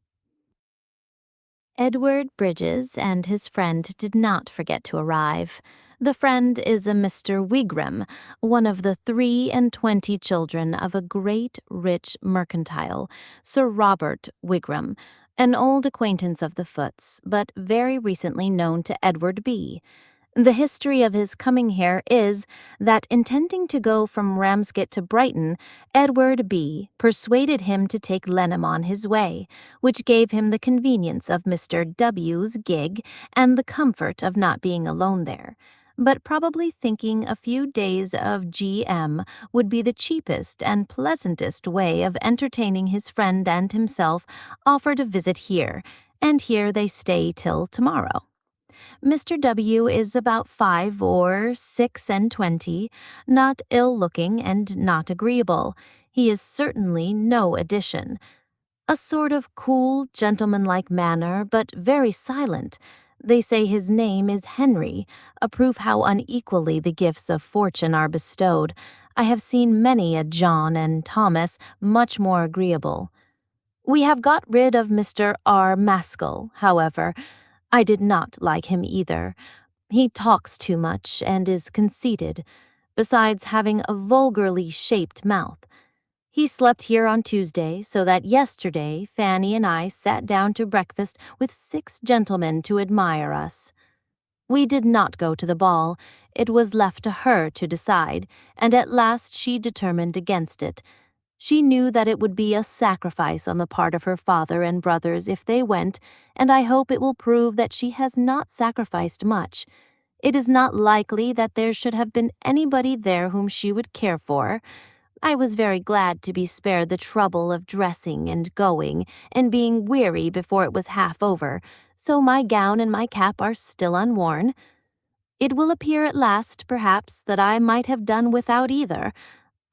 Edward Bridges and his friend did not forget to arrive. The friend is a Mr. Wigram, one of the 23 children of a great rich mercantile, Sir Robert Wigram, an old acquaintance of the Footes, but very recently known to Edward B. The history of his coming here is that, intending to go from Ramsgate to Brighton, Edward B. persuaded him to take Lenham on his way, which gave him the convenience of Mr. W.'s gig and the comfort of not being alone there, but probably thinking a few days of G.M. would be the cheapest and pleasantest way of entertaining his friend and himself, offered a visit here, and here they stay till tomorrow. Mr. W. is about 5 or 6 and 20, not ill-looking and not agreeable. He is certainly no addition. A sort of cool, gentlemanlike manner, but very silent. They say his name is Henry, a proof how unequally the gifts of fortune are bestowed. I have seen many a John and Thomas much more agreeable. We have got rid of Mr. R. Maskell, however. I did not like him either. He talks too much and is conceited, besides having a vulgarly shaped mouth. He slept here on Tuesday, so that yesterday Fanny and I sat down to breakfast with 6 gentlemen to admire us. We did not go to the ball. It was left to her to decide, and at last she determined against it. She knew that it would be a sacrifice on the part of her father and brothers if they went, and I hope it will prove that she has not sacrificed much. It is not likely that there should have been anybody there whom she would care for. I was very glad to be spared the trouble of dressing and going, and being weary before it was half over, so my gown and my cap are still unworn. It will appear at last, perhaps, that I might have done without either.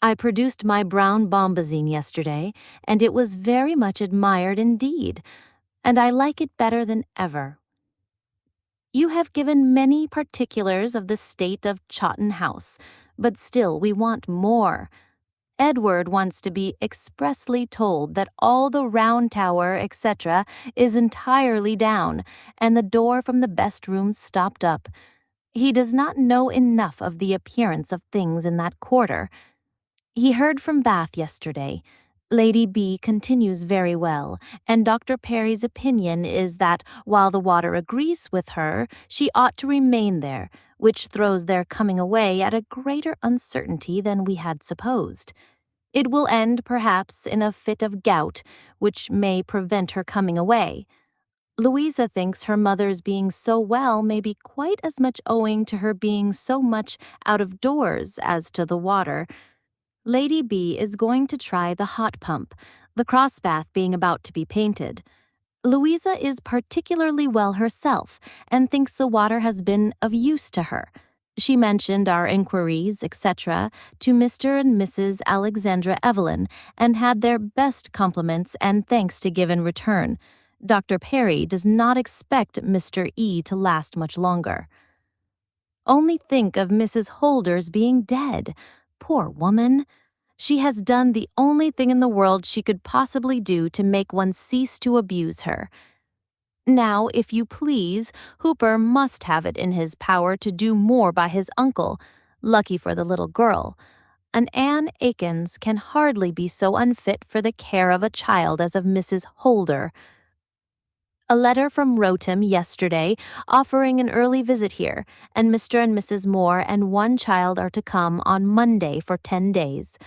I produced my brown bombazine yesterday, and it was very much admired indeed, and I like it better than ever. You have given many particulars of the state of Chawton House, but still we want more. Edward wants to be expressly told that all the round tower, etc., is entirely down, and the door from the best rooms stopped up. He does not know enough of the appearance of things in that quarter. He heard from Bath yesterday. Lady B continues very well, and Dr. Perry's opinion is that, while the water agrees with her, she ought to remain there, which throws their coming away at a greater uncertainty than we had supposed. It will end, perhaps, in a fit of gout, which may prevent her coming away. Louisa thinks her mother's being so well may be quite as much owing to her being so much out of doors as to the water. Lady B is going to try the hot pump, the cross bath being about to be painted. Louisa is particularly well herself, and thinks the water has been of use to her. She mentioned our inquiries, etc., to Mr. and Mrs. Alexandra Evelyn, and had their best compliments and thanks to give in return. Dr. Perry does not expect Mr. E. to last much longer. Only think of Mrs. Holder's being dead. Poor woman! She has done the only thing in the world she could possibly do to make one cease to abuse her. Now, if you please, Hooper must have it in his power to do more by his uncle. Lucky for the little girl. An Anne Akins can hardly be so unfit for the care of a child as of Mrs. Holder. A letter from Rotem yesterday offering an early visit here, and Mr. and Mrs. Moore and one child are to come on Monday for 10 days.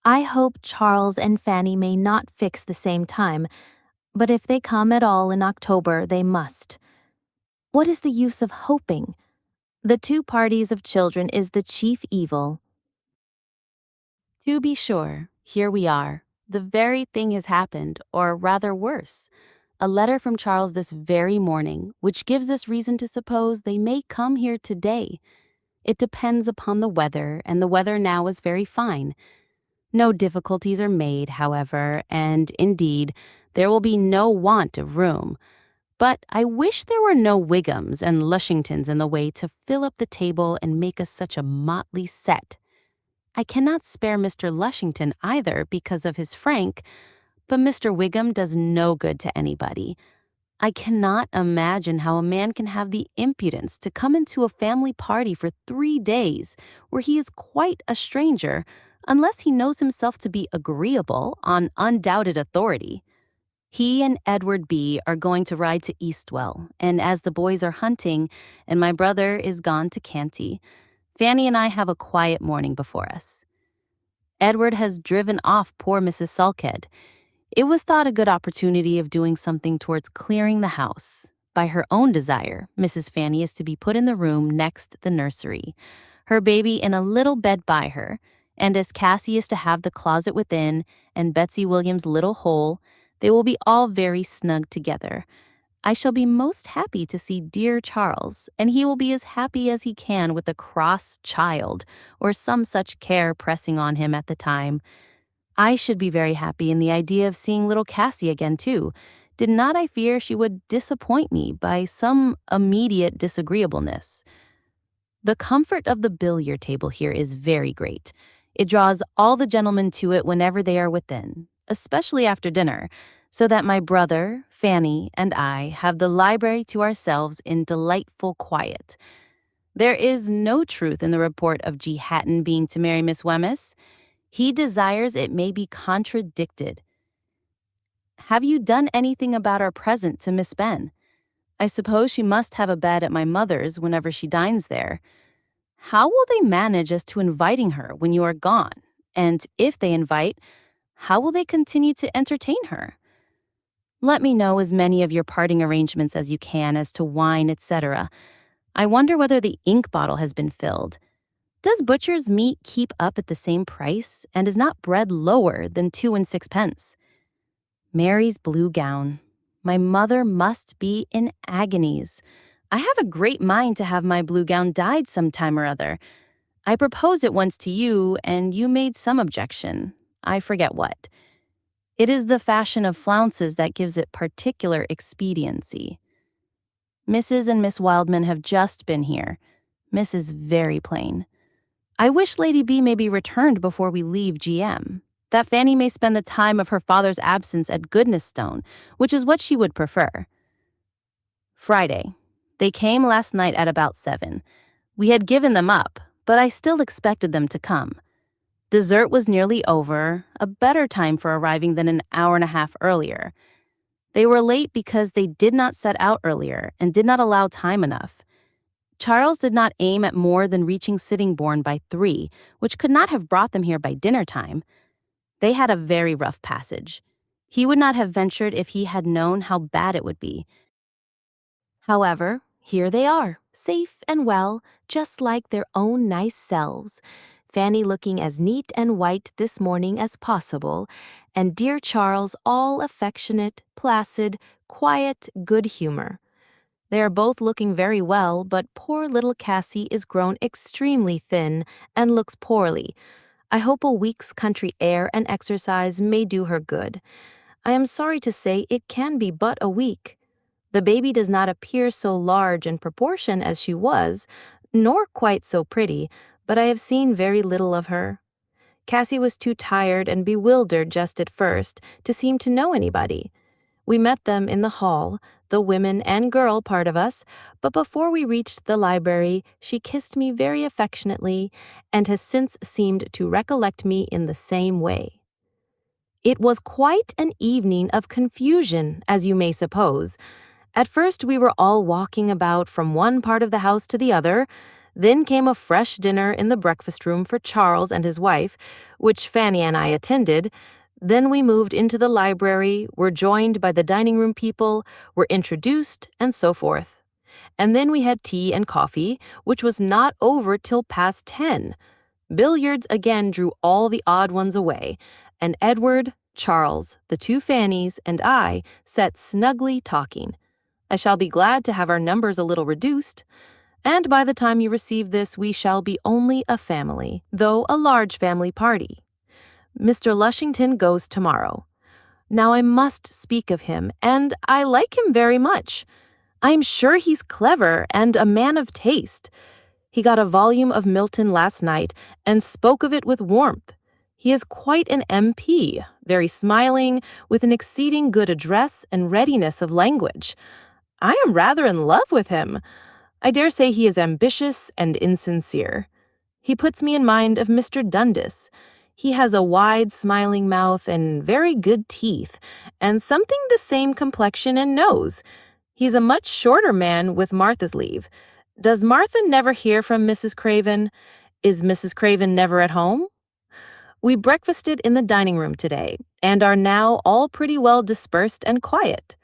I hope Charles and Fanny may not fix the same time, but if they come at all in October, they must. What is the use of hoping? The 2 parties of children is the chief evil. To be sure, here we are. The very thing has happened, or rather worse. A letter from Charles this very morning, which gives us reason to suppose they may come here today. It depends upon the weather, and the weather now is very fine. No difficulties are made, however, and, indeed, there will be no want of room. But I wish there were no Wighams and Lushingtons in the way to fill up the table and make us such a motley set. I cannot spare Mr. Lushington either because of his frank, but Mr. Wigham does no good to anybody. I cannot imagine how a man can have the impudence to come into a family party for 3 days, where he is quite a stranger, unless he knows himself to be agreeable on undoubted authority. He and Edward B. are going to ride to Eastwell, and as the boys are hunting, and my brother is gone to Canty, Fanny and I have a quiet morning before us. Edward has driven off poor Mrs. Sulkhead. It was thought a good opportunity of doing something towards clearing the house. By her own desire, Mrs. Fanny is to be put in the room next the nursery, her baby in a little bed by her, and as Cassie is to have the closet within and Betsy Williams' little hole, they will be all very snug together. I shall be most happy to see dear Charles, and he will be as happy as he can with a cross child, or some such care pressing on him at the time. I should be very happy in the idea of seeing little Cassie again, too. Did not I fear she would disappoint me by some immediate disagreeableness? The comfort of the billiard table here is very great. It draws all the gentlemen to it whenever they are within, especially after dinner, so that my brother, Fanny, and I have the library to ourselves in delightful quiet. There is no truth in the report of G. Hatton being to marry Miss Wemyss. He desires it may be contradicted. Have you done anything about our present to Miss Benn? I suppose she must have a bed at my mother's whenever she dines there. How will they manage as to inviting her when you are gone? And if they invite, how will they continue to entertain her? Let me know as many of your parting arrangements as you can as to wine, etc. I wonder whether the ink bottle has been filled. Does butcher's meat keep up at the same price, and is not bread lower than 2 and 6 pence? Mary's blue gown. My mother must be in agonies. I have a great mind to have my blue gown dyed some time or other. I proposed it once to you, and you made some objection. I forget what. It is the fashion of flounces that gives it particular expediency. Mrs. and Miss Wildman have just been here. Miss is very plain. I wish Lady B may be returned before we leave GM, that Fanny may spend the time of her father's absence at Goodnessstone, which is what she would prefer. Friday. They came last night at about 7. We had given them up, but I still expected them to come. Dessert was nearly over, a better time for arriving than an hour and a half earlier. They were late because they did not set out earlier and did not allow time enough. Charles did not aim at more than reaching Sittingbourne by 3, which could not have brought them here by dinner time. They had a very rough passage. He would not have ventured if he had known how bad it would be. However, here they are, safe and well, just like their own nice selves. Fanny looking as neat and white this morning as possible, and dear Charles all affectionate, placid, quiet good humor. They are both looking very well, but poor little Cassie is grown extremely thin and looks poorly. I hope a week's country air and exercise may do her good. I am sorry to say it can be but a week. The baby does not appear so large in proportion as she was, nor quite so pretty, but I have seen very little of her. Cassie was too tired and bewildered just at first to seem to know anybody. We met them in the hall, the women and girl part of us, but before we reached the library, she kissed me very affectionately and has since seemed to recollect me in the same way. It was quite an evening of confusion, as you may suppose. At first we were all walking about from one part of the house to the other. Then came a fresh dinner in the breakfast room for Charles and his wife, which Fanny and I attended. Then we moved into the library, were joined by the dining room people, were introduced, and so forth. And then we had tea and coffee, which was not over till past 10. Billiards again drew all the odd ones away, and Edward, Charles, the 2 Fannys, and I sat snugly talking. I shall be glad to have our numbers a little reduced, and by the time you receive this we shall be only a family, though a large family party. Mr. Lushington goes tomorrow. Now I must speak of him, and I like him very much. I am sure he's clever and a man of taste. He got a volume of Milton last night and spoke of it with warmth. He is quite an MP, very smiling, with an exceeding good address and readiness of language. I am rather in love with him. I dare say he is ambitious and insincere. He puts me in mind of Mr. Dundas. He has a wide, smiling mouth and very good teeth, and something the same complexion and nose. He's a much shorter man, with Martha's leave. Does Martha never hear from Mrs. Craven? Is Mrs. Craven never at home? We breakfasted in the dining room today, and are now all pretty well dispersed and quiet.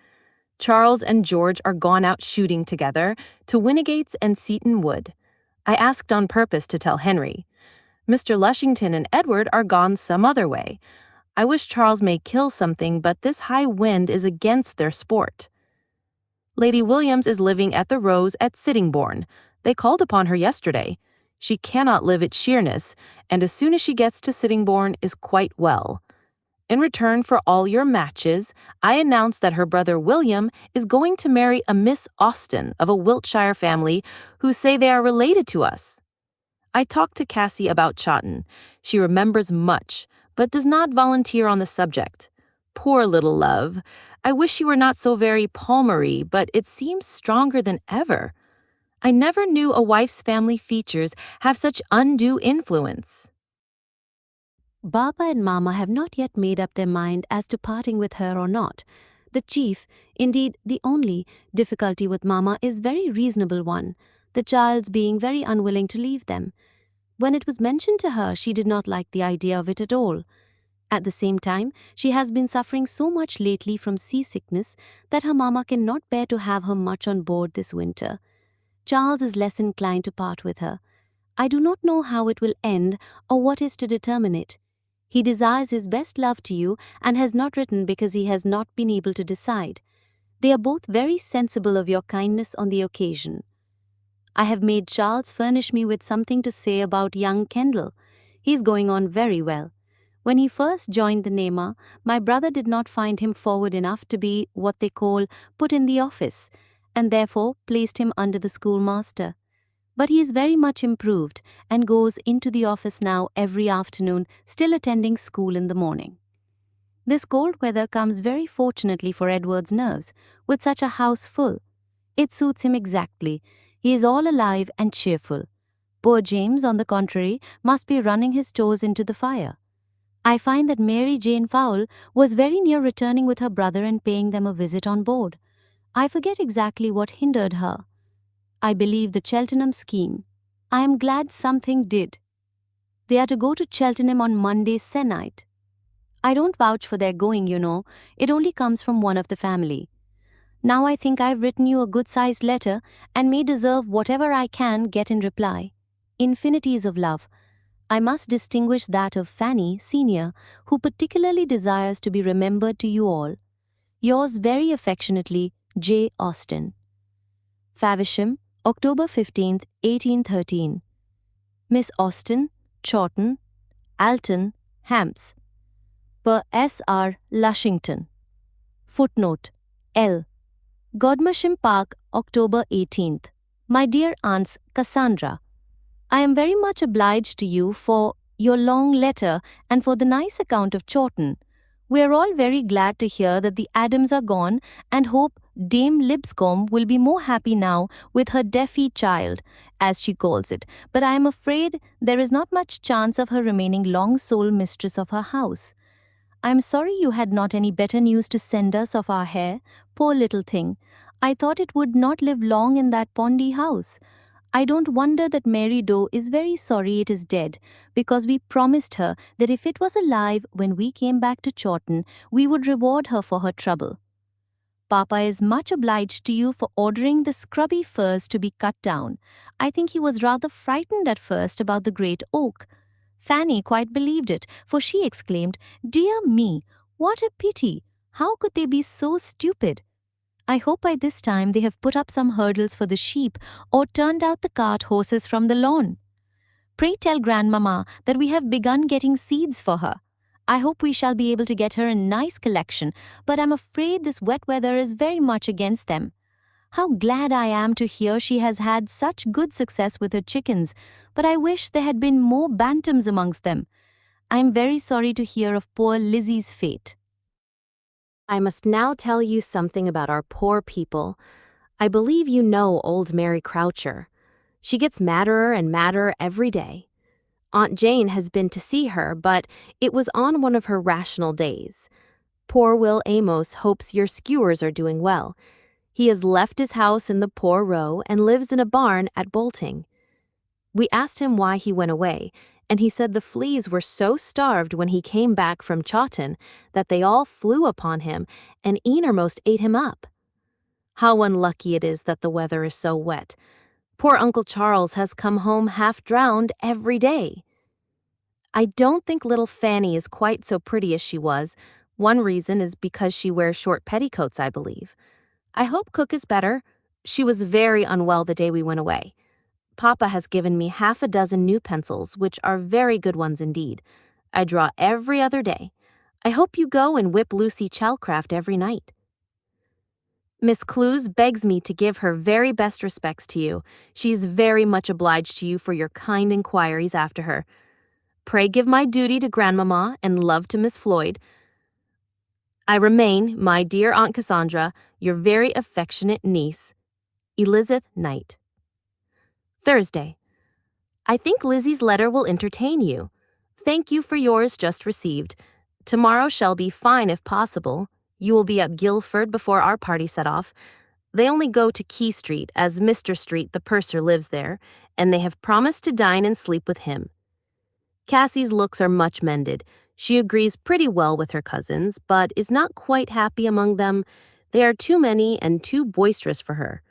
Charles and George are gone out shooting together to Winnigates and Seaton Wood. I asked on purpose to tell Henry. Mr. Lushington and Edward are gone some other way. I wish Charles may kill something, but this high wind is against their sport. Lady Williams is living at the Rose at Sittingbourne. They called upon her yesterday. She cannot live at Sheerness, and as soon as she gets to Sittingbourne is quite well. In return for all your matches, I announce that her brother William is going to marry a Miss Austen of a Wiltshire family who say they are related to us. I talked to Cassie about Chawton. She remembers much, but does not volunteer on the subject. Poor little love. I wish she were not so very Palmery, but it seems stronger than ever. I never knew a wife's family features have such undue influence. Baba and Mama have not yet made up their mind as to parting with her or not. The chief, indeed the only, difficulty with Mama is very reasonable one, the child's being very unwilling to leave them. When it was mentioned to her, she did not like the idea of it at all. At the same time, she has been suffering so much lately from seasickness that her Mama cannot bear to have her much on board this winter. Charles is less inclined to part with her. I do not know how it will end or what is to determine it. He desires his best love to you and has not written because he has not been able to decide. They are both very sensible of your kindness on the occasion. I have made Charles furnish me with something to say about young Kendall. He is going on very well. When he first joined the NEMA, my brother did not find him forward enough to be what they call put in the office, and therefore placed him under the schoolmaster. But he is very much improved and goes into the office now every afternoon, still attending school in the morning. This cold weather comes very fortunately for Edward's nerves, with such a house full. It suits him exactly. He is all alive and cheerful. Poor James, on the contrary, must be running his toes into the fire. I find that Mary Jane Fowle was very near returning with her brother and paying them a visit on board. I forget exactly what hindered her. I believe the Cheltenham scheme. I am glad something did. They are to go to Cheltenham on Monday se'nnight. I don't vouch for their going, you know. It only comes from one of the family. Now I think I've written you a good-sized letter and may deserve whatever I can get in reply. Infinities of love. I must distinguish that of Fanny, Senior, who particularly desires to be remembered to you all. Yours very affectionately, J. Austen. Faversham, October 15th, 1813. Miss Austen, Chawton, Alton, Hants. Per S. R. Lushington. Footnote L. Godmersham Park, October 18th. My dear aunts Cassandra, I am very much obliged to you for your long letter and for the nice account of Chawton. We are all very glad to hear that the Adams are gone and hope Dame Lipscombe will be more happy now with her deafy child, as she calls it, but I am afraid there is not much chance of her remaining long sole mistress of her house. I am sorry you had not any better news to send us of our hare, poor little thing. I thought it would not live long in that pondy house. I don't wonder that Mary Doe is very sorry it is dead, because we promised her that if it was alive when we came back to Chawton, we would reward her for her trouble. Papa is much obliged to you for ordering the scrubby firs to be cut down. I think he was rather frightened at first about the great oak. Fanny quite believed it, for she exclaimed, "Dear me, what a pity! How could they be so stupid?" I hope by this time they have put up some hurdles for the sheep or turned out the cart horses from the lawn. Pray tell Grandmamma that we have begun getting seeds for her. I hope we shall be able to get her a nice collection, but I'm afraid this wet weather is very much against them. How glad I am to hear she has had such good success with her chickens, but I wish there had been more bantams amongst them. I am very sorry to hear of poor Lizzie's fate. I must now tell you something about our poor people. I believe you know old Mary Croucher. She gets madder and madder every day. Aunt Jane has been to see her, but it was on one of her rational days. Poor Will Amos hopes your skewers are doing well. He has left his house in the Poor Row and lives in a barn at Bolting. We asked him why he went away, and he said the fleas were so starved when he came back from Chawton that they all flew upon him and e'enermost ate him up. How unlucky it is that the weather is so wet. Poor Uncle Charles has come home half drowned every day. I don't think little Fanny is quite so pretty as she was. One reason is because she wears short petticoats, I believe. I hope Cook is better. She was very unwell the day we went away. Papa has given me half a dozen new pencils, which are very good ones indeed. I draw every other day. I hope you go and whip Lucy Chalcraft every night. Miss Clues begs me to give her very best respects to you. She is very much obliged to you for your kind inquiries after her. Pray give my duty to Grandmamma and love to Miss Floyd. I remain, my dear Aunt Cassandra, your very affectionate niece, Elizabeth Knight. Thursday. I think Lizzie's letter will entertain you. Thank you for yours just received. Tomorrow shall be fine if possible. You will be at Guildford before our party set off. They only go to Key Street, as Mr. Street, the purser, lives there, and they have promised to dine and sleep with him. Cassie's looks are much mended. She agrees pretty well with her cousins, but is not quite happy among them. They are too many and too boisterous for her.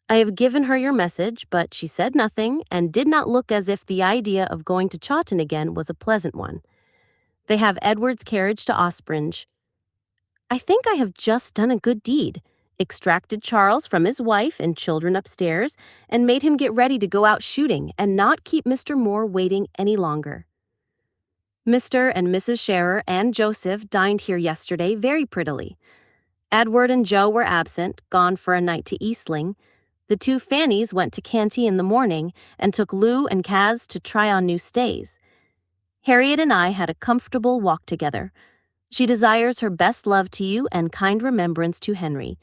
I have given her your message, but she said nothing and did not look as if the idea of going to Chawton again was a pleasant one. They have Edward's carriage to Ospringe. I think I have just done a good deed, extracted Charles from his wife and children upstairs, and made him get ready to go out shooting and not keep Mr. Moore waiting any longer. Mr. and Mrs. Scherer and Joseph dined here yesterday very prettily. Edward and Joe were absent, gone for a night to Eastling. The two Fannies went to Canty in the morning and took Lou and Kaz to try on new stays. Harriet and I had a comfortable walk together. She desires her best love to you and kind remembrance to Henry.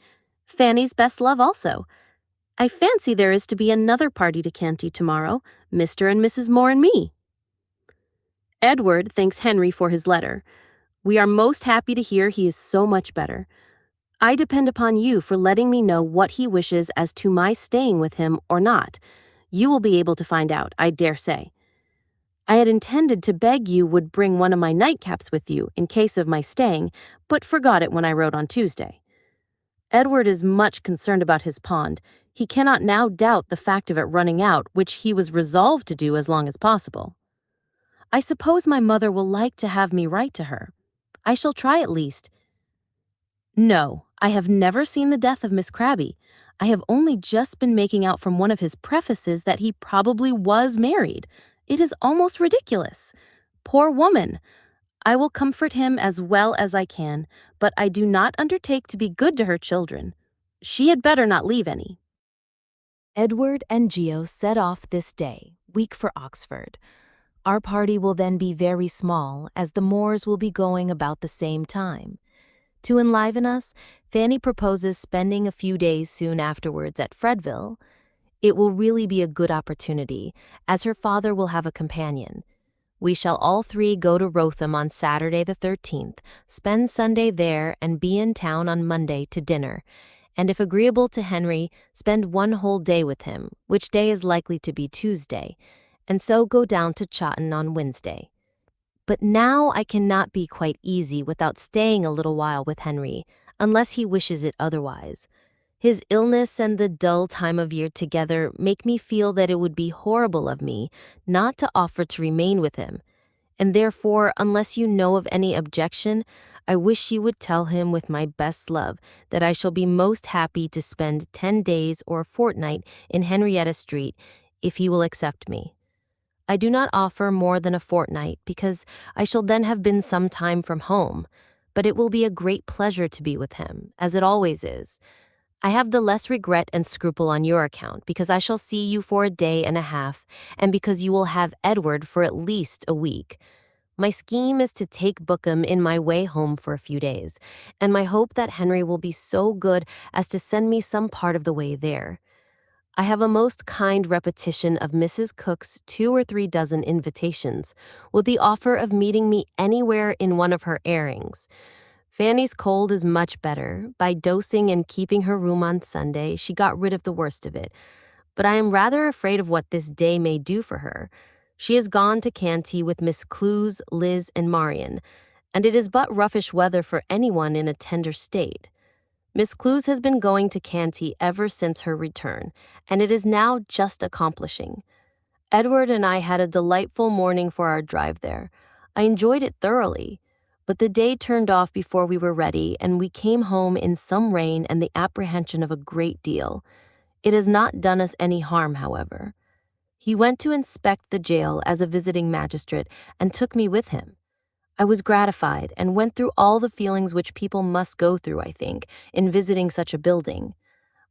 Fanny's best love also. I fancy there is to be another party to Canty tomorrow, Mr. and Mrs. Moore and me. Edward thanks Henry for his letter. We are most happy to hear he is so much better. I depend upon you for letting me know what he wishes as to my staying with him or not. You will be able to find out, I dare say. I had intended to beg you would bring one of my nightcaps with you in case of my staying, but forgot it when I wrote on Tuesday. Edward is much concerned about his pond. He cannot now doubt the fact of it running out, which he was resolved to do as long as possible. I suppose my mother will like to have me write to her. I shall try at least. No, I have never seen the death of Miss Crabbe. I have only just been making out from one of his prefaces that he probably was married. It is almost ridiculous. Poor woman! I will comfort him as well as I can, but I do not undertake to be good to her children. She had better not leave any. Edward and Geo set off this day, week for Oxford. Our party will then be very small, as the Moores will be going about the same time. To enliven us, Fanny proposes spending a few days soon afterwards at Fredville. It will really be a good opportunity, as her father will have a companion. We shall all three go to Rotham on Saturday the 13th, spend Sunday there, and be in town on Monday to dinner, and if agreeable to Henry, spend one whole day with him, which day is likely to be Tuesday, and so go down to Chawton on Wednesday. But now I cannot be quite easy without staying a little while with Henry, unless he wishes it otherwise. His illness and the dull time of year together make me feel that it would be horrible of me not to offer to remain with him, and therefore, unless you know of any objection, I wish you would tell him with my best love that I shall be most happy to spend 10 days or a fortnight in Henrietta Street, if he will accept me. I do not offer more than a fortnight, because I shall then have been some time from home, but it will be a great pleasure to be with him, as it always is. I have the less regret and scruple on your account, because I shall see you for a day and a half, and because you will have Edward for at least a week. My scheme is to take Bookham in my way home for a few days, and my hope that Henry will be so good as to send me some part of the way there. I have a most kind repetition of Mrs. Cook's 2 or 3 dozen invitations, with the offer of meeting me anywhere in one of her airings. Fanny's cold is much better. By dosing and keeping her room on Sunday, she got rid of the worst of it. But I am rather afraid of what this day may do for her. She has gone to Canty with Miss Clues, Liz, and Marian, and it is but roughish weather for anyone in a tender state. Miss Clues has been going to Canty ever since her return, and it is now just accomplishing. Edward and I had a delightful morning for our drive there. I enjoyed it thoroughly. But the day turned off before we were ready, and we came home in some rain and the apprehension of a great deal. It has not done us any harm, however. He went to inspect the jail as a visiting magistrate and took me with him. I was gratified and went through all the feelings which people must go through, I think, in visiting such a building.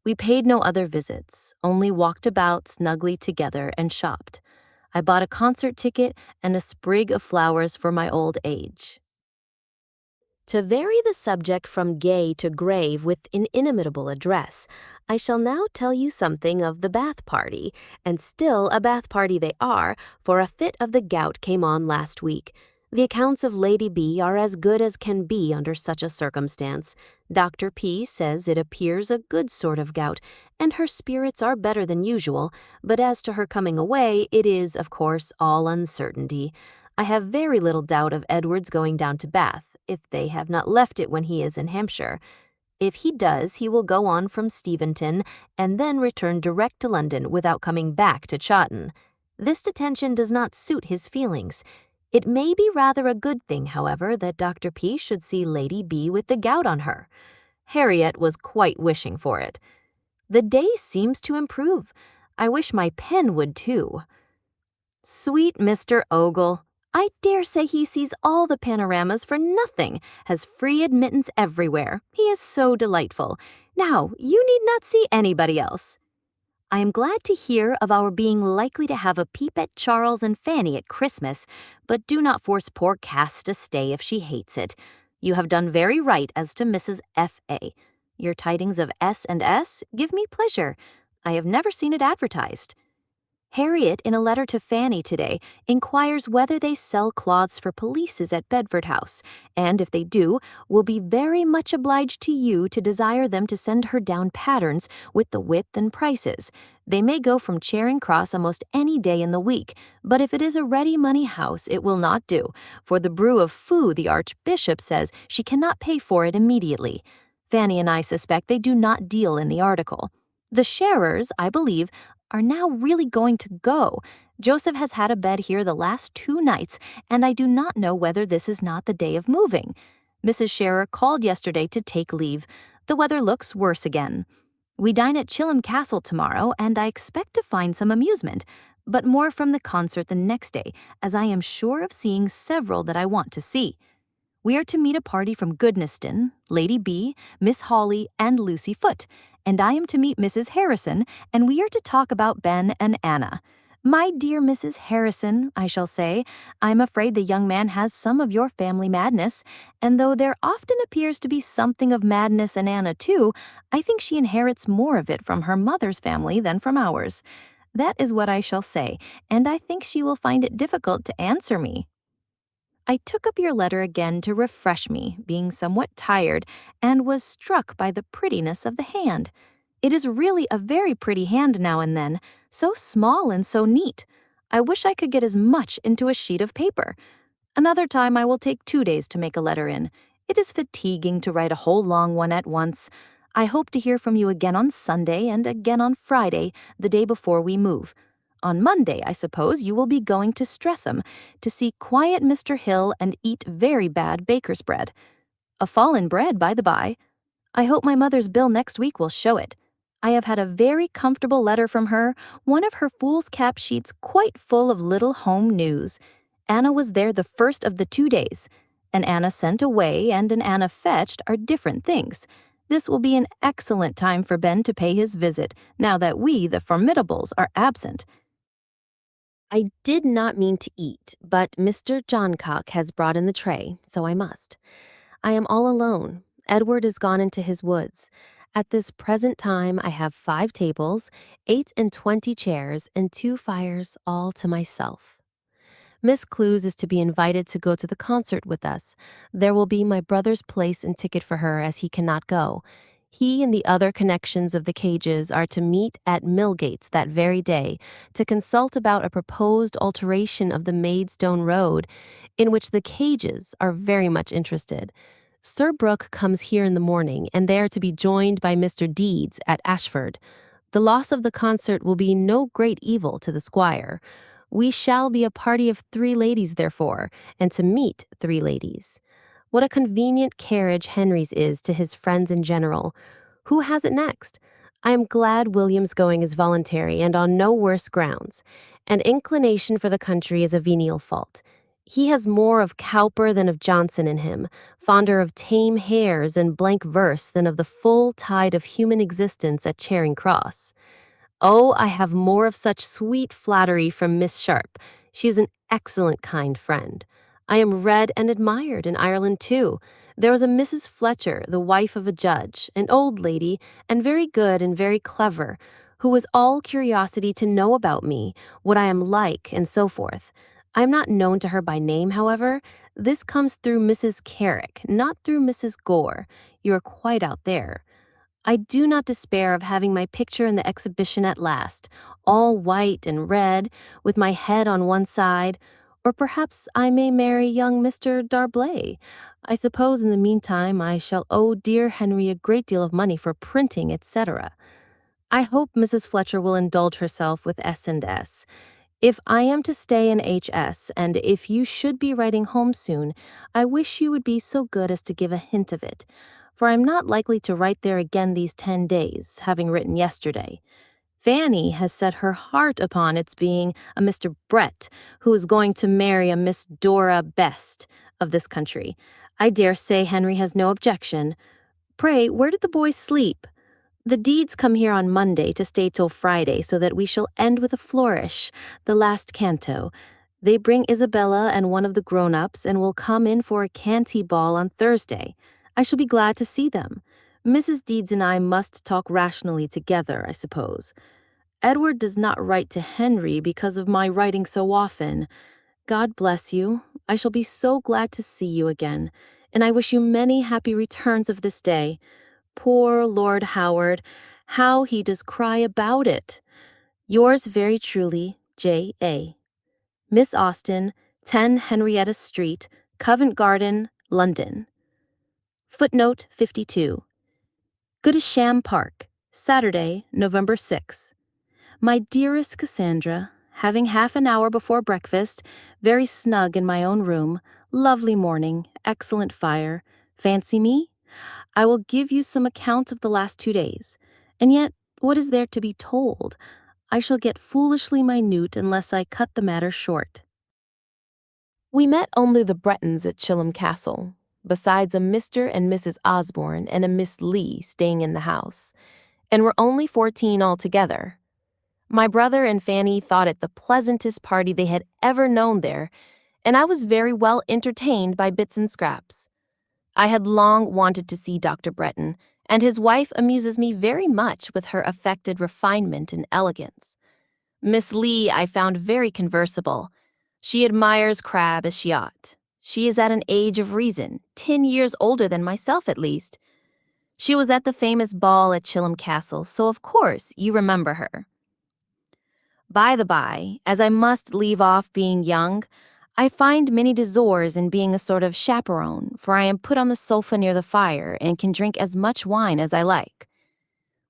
We paid no other visits, only walked about snugly together and shopped. I bought a concert ticket and a sprig of flowers for my old age. To vary the subject from gay to grave with an inimitable address, I shall now tell you something of the bath party, and still a bath party they are, for a fit of the gout came on last week. The accounts of Lady B are as good as can be under such a circumstance. Dr. P says it appears a good sort of gout, and her spirits are better than usual, but as to her coming away, it is, of course, all uncertainty. I have very little doubt of Edward's going down to Bath, if they have not left it when he is in Hampshire. If he does, he will go on from Steventon and then return direct to London without coming back to Chawton. This detention does not suit his feelings. It may be rather a good thing, however, that Dr. P should see Lady B with the gout on her. Harriet was quite wishing for it. The day seems to improve. I wish my pen would too. Sweet Mr. Ogle, I dare say he sees all the panoramas for nothing, has free admittance everywhere. He is so delightful. Now, you need not see anybody else. I am glad to hear of our being likely to have a peep at Charles and Fanny at Christmas, but do not force poor Cass to stay if she hates it. You have done very right as to Mrs. F.A. Your tidings of S&S give me pleasure. I have never seen it advertised. Harriet, in a letter to Fanny today, inquires whether they sell cloths for polices at Bedford House, and if they do, will be very much obliged to you to desire them to send her down patterns with the width and prices. They may go from Charing Cross almost any day in the week, but if it is a ready-money house, it will not do, for the brew of foo the Archbishop says she cannot pay for it immediately. Fanny and I suspect they do not deal in the article. The Sharers, I believe, are now really going to go. Joseph has had a bed here the last 2 nights, and I do not know whether this is not the day of moving. Mrs. Sharer called yesterday to take leave. The weather looks worse again. We dine at Chilham Castle tomorrow, and I expect to find some amusement, but more from the concert the next day, as I am sure of seeing several that I want to see. We are to meet a party from Goodnestone, Lady B, Miss Hawley, and Lucy Foote, and I am to meet Mrs. Harrison, and we are to talk about Ben and Anna. My dear Mrs. Harrison, I shall say, I'm afraid the young man has some of your family madness, and though there often appears to be something of madness in Anna too, I think she inherits more of it from her mother's family than from ours. That is what I shall say, and I think she will find it difficult to answer me. I took up your letter again to refresh me, being somewhat tired, and was struck by the prettiness of the hand. It is really a very pretty hand now and then, so small and so neat. I wish I could get as much into a sheet of paper. Another time I will take 2 days to make a letter in. It is fatiguing to write a whole long one at once. I hope to hear from you again on Sunday and again on Friday, the day before we move. On Monday, I suppose, you will be going to Streatham to see quiet Mr. Hill and eat very bad baker's bread. A fallen bread, by the by. I hope my mother's bill next week will show it. I have had a very comfortable letter from her, one of her foolscap sheets quite full of little home news. Anna was there the first of the 2 days. An Anna sent away and an Anna fetched are different things. This will be an excellent time for Ben to pay his visit, now that we, the Formidables, are absent. I did not mean to eat, but Mr. Johncock has brought in the tray, so I must. I am all alone. Edward is gone into his woods. At this present time I have 5 tables, 28 chairs, and 2 fires all to myself. Miss Clews is to be invited to go to the concert with us. There will be my brother's place and ticket for her as he cannot go. He and the other connections of the Cages are to meet at Millgates that very day to consult about a proposed alteration of the Maidstone Road, in which the Cages are very much interested. Sir Brooke comes here in the morning, and they are to be joined by Mr. Deeds at Ashford. The loss of the concert will be no great evil to the squire. We shall be a party of 3 ladies, therefore, and to meet 3 ladies. What a convenient carriage Henry's is to his friends in general. Who has it next? I am glad William's going is voluntary and on no worse grounds, and inclination for the country is a venial fault. He has more of Cowper than of Johnson in him, fonder of tame hares and blank verse than of the full tide of human existence at Charing Cross. Oh, I have more of such sweet flattery from Miss Sharp. She is an excellent kind friend. I am read and admired in Ireland too. There was a Mrs. Fletcher, the wife of a judge, an old lady, and very good and very clever, who was all curiosity to know about me, what I am like, and so forth. I am not known to her by name, however. This comes through Mrs. Carrick, not through Mrs. Gore. You are quite out there. I do not despair of having my picture in the exhibition at last, all white and red, with my head on one side, or perhaps I may marry young Mr. D'Arblay. I suppose in the meantime I shall owe dear Henry a great deal of money for printing, etc. I hope Mrs. Fletcher will indulge herself with S&S. If I am to stay in HS, and if you should be writing home soon, I wish you would be so good as to give a hint of it, for I am not likely to write there again these 10 days, having written yesterday. Fanny has set her heart upon its being a Mr. Brett, who is going to marry a Miss Dora Best of this country. I dare say Henry has no objection. Pray, where did the boys sleep? The Deeds come here on Monday to stay till Friday, so that we shall end with a flourish, the last canto. They bring Isabella and one of the grown-ups, and will come in for a canty ball on Thursday. I shall be glad to see them. Mrs. Deeds and I must talk rationally together, I suppose. Edward does not write to Henry because of my writing so often. God bless you. I shall be so glad to see you again, and I wish you many happy returns of this day. Poor Lord Howard, how he does cry about it. Yours very truly, J.A. Miss Austen, 10 Henrietta Street, Covent Garden, London. Footnote 52. Goodisham Park, Saturday, November 6. My dearest Cassandra, having half an hour before breakfast, very snug in my own room, lovely morning, excellent fire. Fancy me? I will give you some account of the last 2 days. And yet, what is there to be told? I shall get foolishly minute unless I cut the matter short. We met only the Bretons at Chilham Castle, besides a Mr. and Mrs. Osborne and a Miss Lee staying in the house, and were only 14 altogether. My brother and Fanny thought it the pleasantest party they had ever known there, and I was very well entertained by bits and scraps. I had long wanted to see Dr. Bretton, and his wife amuses me very much with her affected refinement and elegance. Miss Lee I found very conversable. She admires Crabbe as she ought. She is at an age of reason, 10 years older than myself at least. She was at the famous ball at Chilham Castle, so of course you remember her. By the by, as I must leave off being young, I find many desors in being a sort of chaperone, for I am put on the sofa near the fire and can drink as much wine as I like.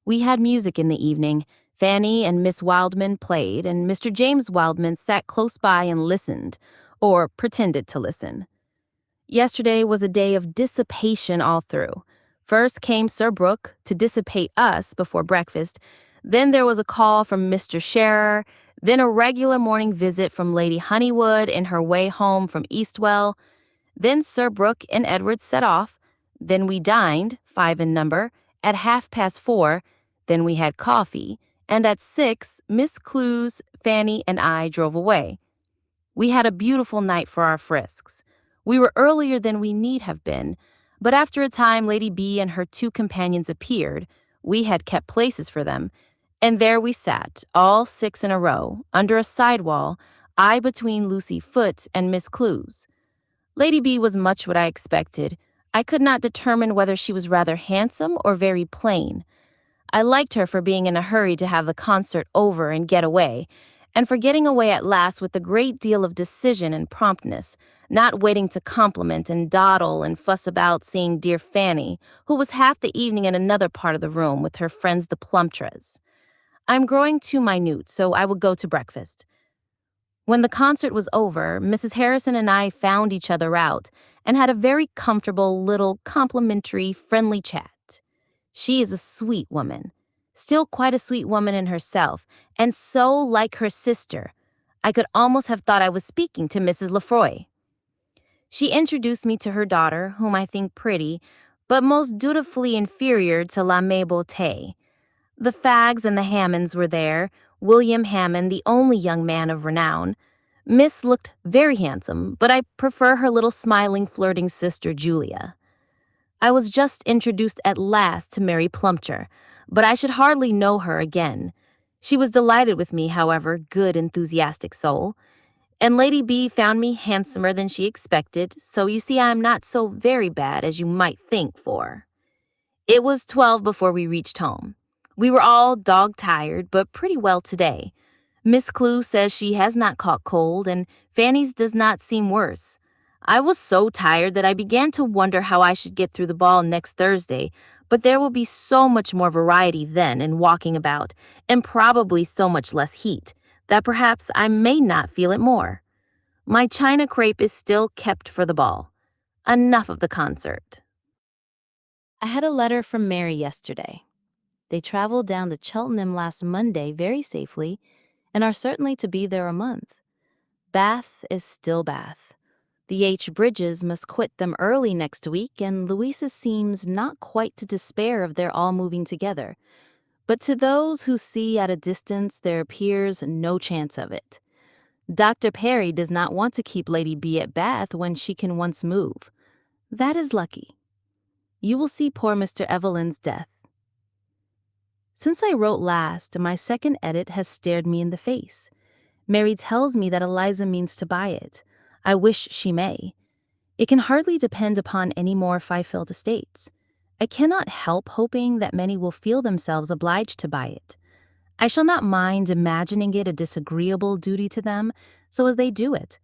We had music in the evening. Fanny and Miss Wildman played, and Mr. James Wildman sat close by and listened, or pretended to listen. Yesterday was a day of dissipation all through. First came Sir Brooke to dissipate us before breakfast. Then there was a call from Mr. Scherer, then a regular morning visit from Lady Honeywood in her way home from Eastwell. Then Sir Brooke and Edward set off. Then we dined, 5 in number, at 4:30. Then we had coffee, and at 6, Miss Clews, Fanny, and I drove away. We had a beautiful night for our frisks. We were earlier than we need have been, but after a time Lady B and her 2 companions appeared. We had kept places for them, and there we sat, all 6 in a row, under a sidewall, I between Lucy Foote and Miss Clews. Lady B was much what I expected. I could not determine whether she was rather handsome or very plain. I liked her for being in a hurry to have the concert over and get away, and for getting away at last with a great deal of decision and promptness, not waiting to compliment and dawdle and fuss about seeing dear Fanny, who was half the evening in another part of the room with her friends the Plumptres. I'm growing too minute, so I will go to breakfast. When the concert was over, Mrs. Harrison and I found each other out and had a very comfortable little complimentary, friendly chat. She is a sweet woman, still quite a sweet woman in herself, and so like her sister. I could almost have thought I was speaking to Mrs. Lefroy. She introduced me to her daughter, whom I think pretty, but most dutifully inferior to La Beauté. The Faggs and the Hammonds were there, William Hammond the only young man of renown. Miss looked very handsome, but I prefer her little smiling, flirting sister Julia. I was just introduced at last to Mary Plumptre, but I should hardly know her again. She was delighted with me, however, good, enthusiastic soul. And Lady B found me handsomer than she expected, so you see I am not so very bad as you might think for. It was 12 before we reached home. We were all dog-tired, but pretty well today. Miss Clue says she has not caught cold, and Fanny's does not seem worse. I was so tired that I began to wonder how I should get through the ball next Thursday, but there will be so much more variety then in walking about, and probably so much less heat, that perhaps I may not feel it more. My china crepe is still kept for the ball. Enough of the concert. I had a letter from Mary yesterday. They traveled down to Cheltenham last Monday very safely and are certainly to be there a month. Bath is still Bath. The H. Bridges must quit them early next week, and Louisa seems not quite to despair of their all moving together. But to those who see at a distance, there appears no chance of it. Dr. Perry does not want to keep Lady B at Bath when she can once move. That is lucky. You will see poor Mr. Evelyn's death. Since I wrote last, my second edit has stared me in the face. Mary tells me that Eliza means to buy it. I wish she may. It can hardly depend upon any more Fifield estates. I cannot help hoping that many will feel themselves obliged to buy it. I shall not mind imagining it a disagreeable duty to them, so as they do it.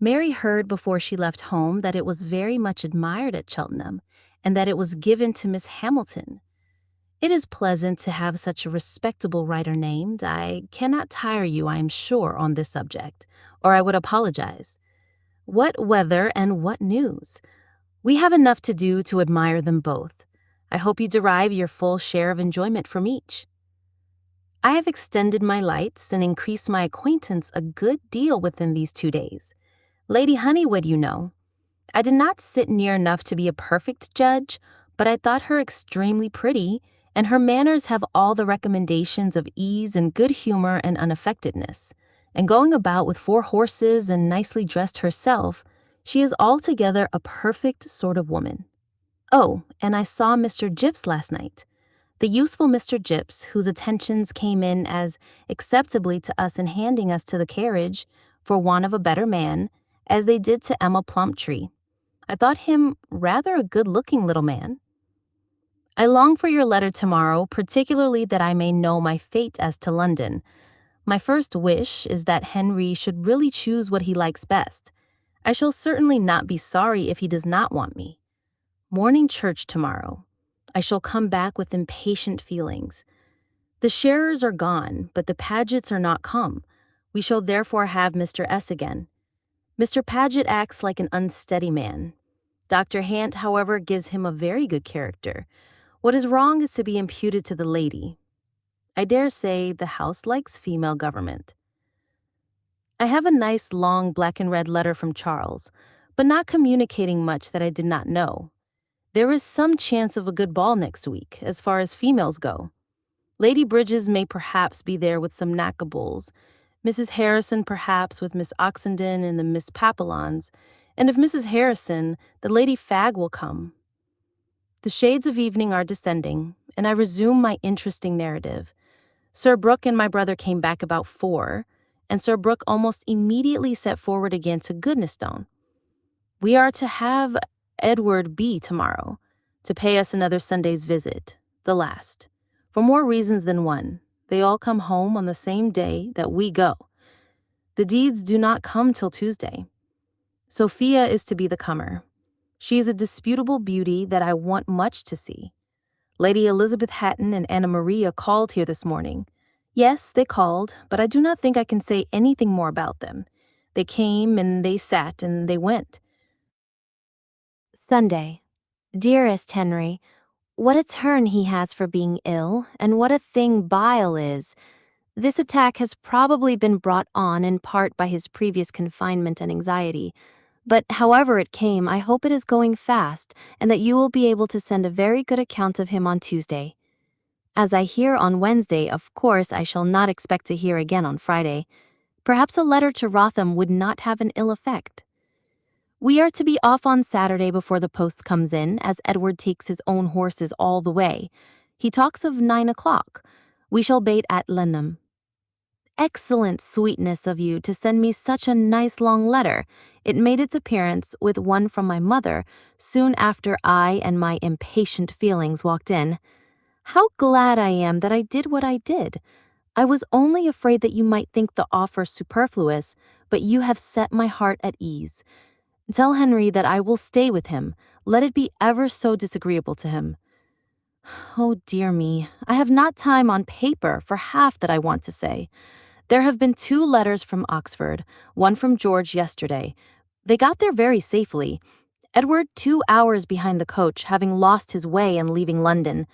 Mary heard before she left home that it was very much admired at Cheltenham, and that it was given to Miss Hamilton. It is pleasant to have such a respectable writer named. I cannot tire you, I am sure, on this subject, or I would apologize. What weather and what news! We have enough to do to admire them both. I hope you derive your full share of enjoyment from each. I have extended my lights and increased my acquaintance a good deal within these 2 days. Lady Honeywood, you know. I did not sit near enough to be a perfect judge, but I thought her extremely pretty, and her manners have all the recommendations of ease and good humor and unaffectedness. And going about with 4 horses and nicely dressed herself, she is altogether a perfect sort of woman. Oh, and I saw Mr. Gyps last night. The useful Mr. Gyps, whose attentions came in as acceptably to us in handing us to the carriage, for want of a better man, as they did to Emma Plumptre. I thought him rather a good-looking little man. I long for your letter tomorrow, particularly that I may know my fate as to London. My first wish is that Henry should really choose what he likes best. I shall certainly not be sorry if he does not want me. Morning church tomorrow. I shall come back with impatient feelings. The Sharers are gone, but the Pagets are not come. We shall therefore have Mr. S. again. Mr. Paget acts like an unsteady man. Dr. Hant, however, gives him a very good character. What is wrong is to be imputed to the lady. I dare say the house likes female government. I have a nice long black and red letter from Charles, but not communicating much that I did not know. There is some chance of a good ball next week, as far as females go. Lady Bridges may perhaps be there with some Knackables, Mrs. Harrison perhaps with Miss Oxenden and the Miss Papillons, and if Mrs. Harrison, the Lady Fagg will come. The shades of evening are descending, and I resume my interesting narrative. Sir Brooke and my brother came back about 4, and Sir Brooke almost immediately set forward again to Goodnestone. We are to have Edward B. tomorrow, to pay us another Sunday's visit, the last. For more reasons than one, they all come home on the same day that we go. The Deeds do not come till Tuesday. Sophia is to be the comer. She is a disputable beauty that I want much to see. Lady Elizabeth Hatton and Anna Maria called here this morning. Yes, they called, but I do not think I can say anything more about them. They came and they sat and they went. Sunday. Dearest Henry, what a turn he has for being ill, and what a thing bile is. This attack has probably been brought on in part by his previous confinement and anxiety. But however it came, I hope it is going fast, and that you will be able to send a very good account of him on Tuesday. As I hear on Wednesday, of course I shall not expect to hear again on Friday. Perhaps a letter to Rotham would not have an ill effect. We are to be off on Saturday before the post comes in, as Edward takes his own horses all the way. He talks of 9 o'clock. We shall bait at Lenham. Excellent sweetness of you to send me such a nice long letter. It made its appearance, with one from my mother, soon after I and my impatient feelings walked in. How glad I am that I did what I did. I was only afraid that you might think the offer superfluous, but you have set my heart at ease. Tell Henry that I will stay with him, let it be ever so disagreeable to him. Oh dear me, I have not time on paper for half that I want to say. There have been 2 letters from Oxford, one from George yesterday. They got there very safely. Edward 2 hours behind the coach, having lost his way and leaving London.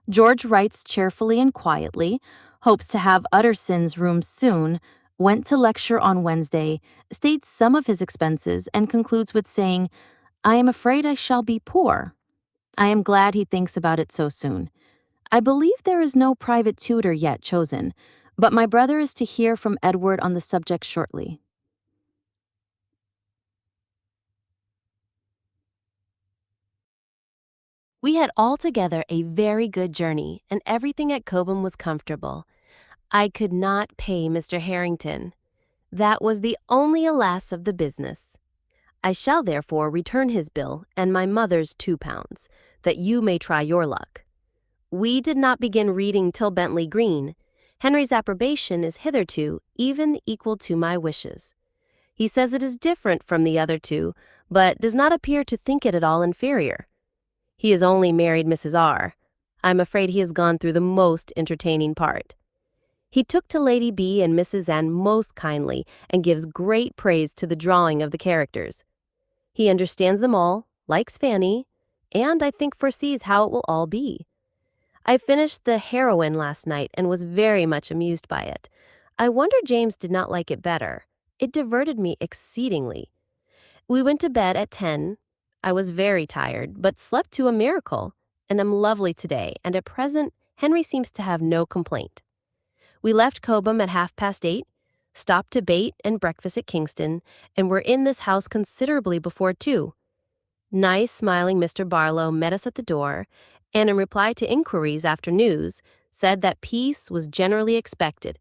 George writes cheerfully and quietly, hopes to have Utterson's room soon, went to lecture on Wednesday, states some of his expenses, and concludes with saying, I am afraid I shall be poor. I am glad he thinks about it so soon. I believe there is no private tutor yet chosen, but my brother is to hear from Edward on the subject shortly. We had altogether a very good journey, and everything at Cobham was comfortable. I could not pay Mr. Harrington. That was the only alas of the business. I shall therefore return his bill and my mother's £2, that you may try your luck. We did not begin reading till Bentley Green. Henry's approbation is hitherto even equal to my wishes. He says it is different from the other 2, but does not appear to think it at all inferior. He has only married Mrs. R. I'm afraid he has gone through the most entertaining part. He took to Lady B and Mrs. N most kindly, and gives great praise to the drawing of the characters. He understands them all, likes Fanny, and I think foresees how it will all be. I finished The Heroine last night and was very much amused by it. I wonder James did not like it better. It diverted me exceedingly. We went to bed at 10. I was very tired, but slept to a miracle, and am lovely today, and at present Henry seems to have no complaint. We left Cobham at 8:30, stopped to bait and breakfast at Kingston, and were in this house considerably before 2. Nice, smiling Mr. Barlow met us at the door, and in reply to inquiries after news, said that peace was generally expected.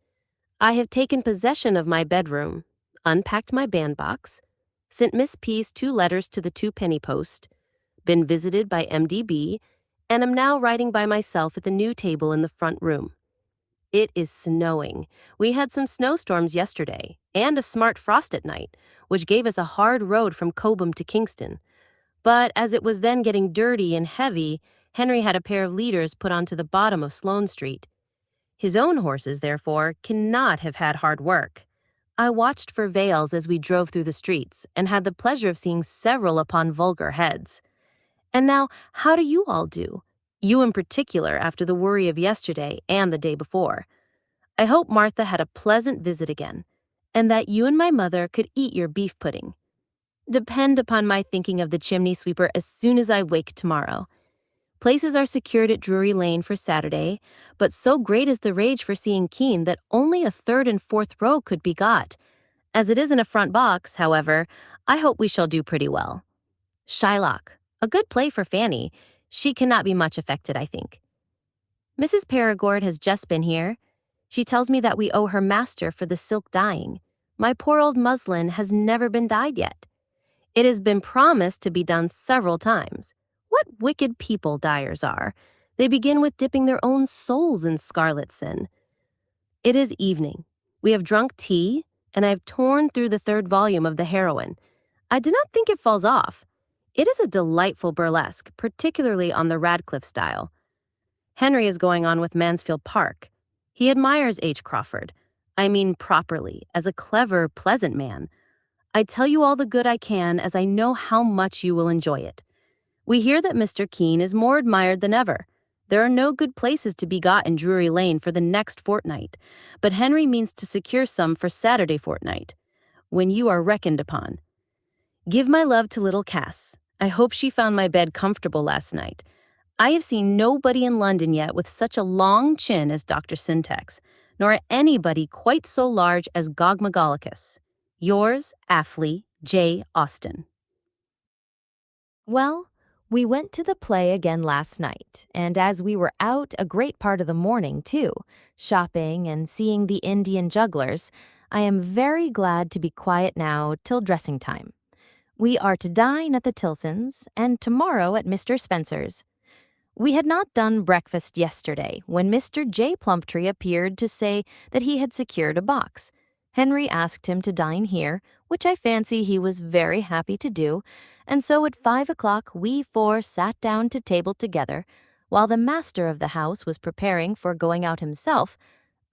I have taken possession of my bedroom, unpacked my bandbox, sent Miss P.'s 2 letters to the 2-penny post, been visited by MDB, and am now writing by myself at the new table in the front room. It is snowing. We had some snowstorms yesterday, and a smart frost at night, which gave us a hard road from Cobham to Kingston. But as it was then getting dirty and heavy, Henry had a pair of leaders put onto the bottom of Sloane Street. His own horses, therefore, cannot have had hard work. I watched for veils as we drove through the streets, and had the pleasure of seeing several upon vulgar heads. And now, how do you all do? You in particular, after the worry of yesterday and the day before. I hope Martha had a pleasant visit again, and that you and my mother could eat your beef pudding. Depend upon my thinking of the chimney sweeper as soon as I wake tomorrow. Places are secured at Drury Lane for Saturday, but so great is the rage for seeing Kean that only a 3rd and 4th row could be got. As it is in a front box, however, I hope we shall do pretty well. Shylock, a good play for Fanny. She cannot be much affected, I think. Mrs. Perigord has just been here. She tells me that we owe her master for the silk dyeing. My poor old muslin has never been dyed yet. It has been promised to be done several times. What wicked people dyers are. They begin with dipping their own souls in scarlet sin. It is evening. We have drunk tea, and I have torn through the 3rd volume of The Heroine. I do not think it falls off. It is a delightful burlesque, particularly on the Radcliffe style. Henry is going on with Mansfield Park. He admires H. Crawford. I mean properly, as a clever, pleasant man. I tell you all the good I can, as I know how much you will enjoy it. We hear that Mr. Keene is more admired than ever. There are no good places to be got in Drury Lane for the next fortnight, but Henry means to secure some for Saturday fortnight, when you are reckoned upon. Give my love to little Cass. I hope she found my bed comfortable last night. I have seen nobody in London yet with such a long chin as Dr. Syntax, nor anybody quite so large as Gogmagolicus. Yours, Affley J. Austen. Well, we went to the play again last night, and as we were out a great part of the morning, too, shopping and seeing the Indian jugglers, I am very glad to be quiet now till dressing time. We are to dine at the Tilsons, and tomorrow at Mr. Spencer's. We had not done breakfast yesterday when Mr. J. Plumptree appeared to say that he had secured a box. Henry asked him to dine here, which I fancy he was very happy to do, and so at 5 o'clock we four sat down to table together, while the master of the house was preparing for going out himself.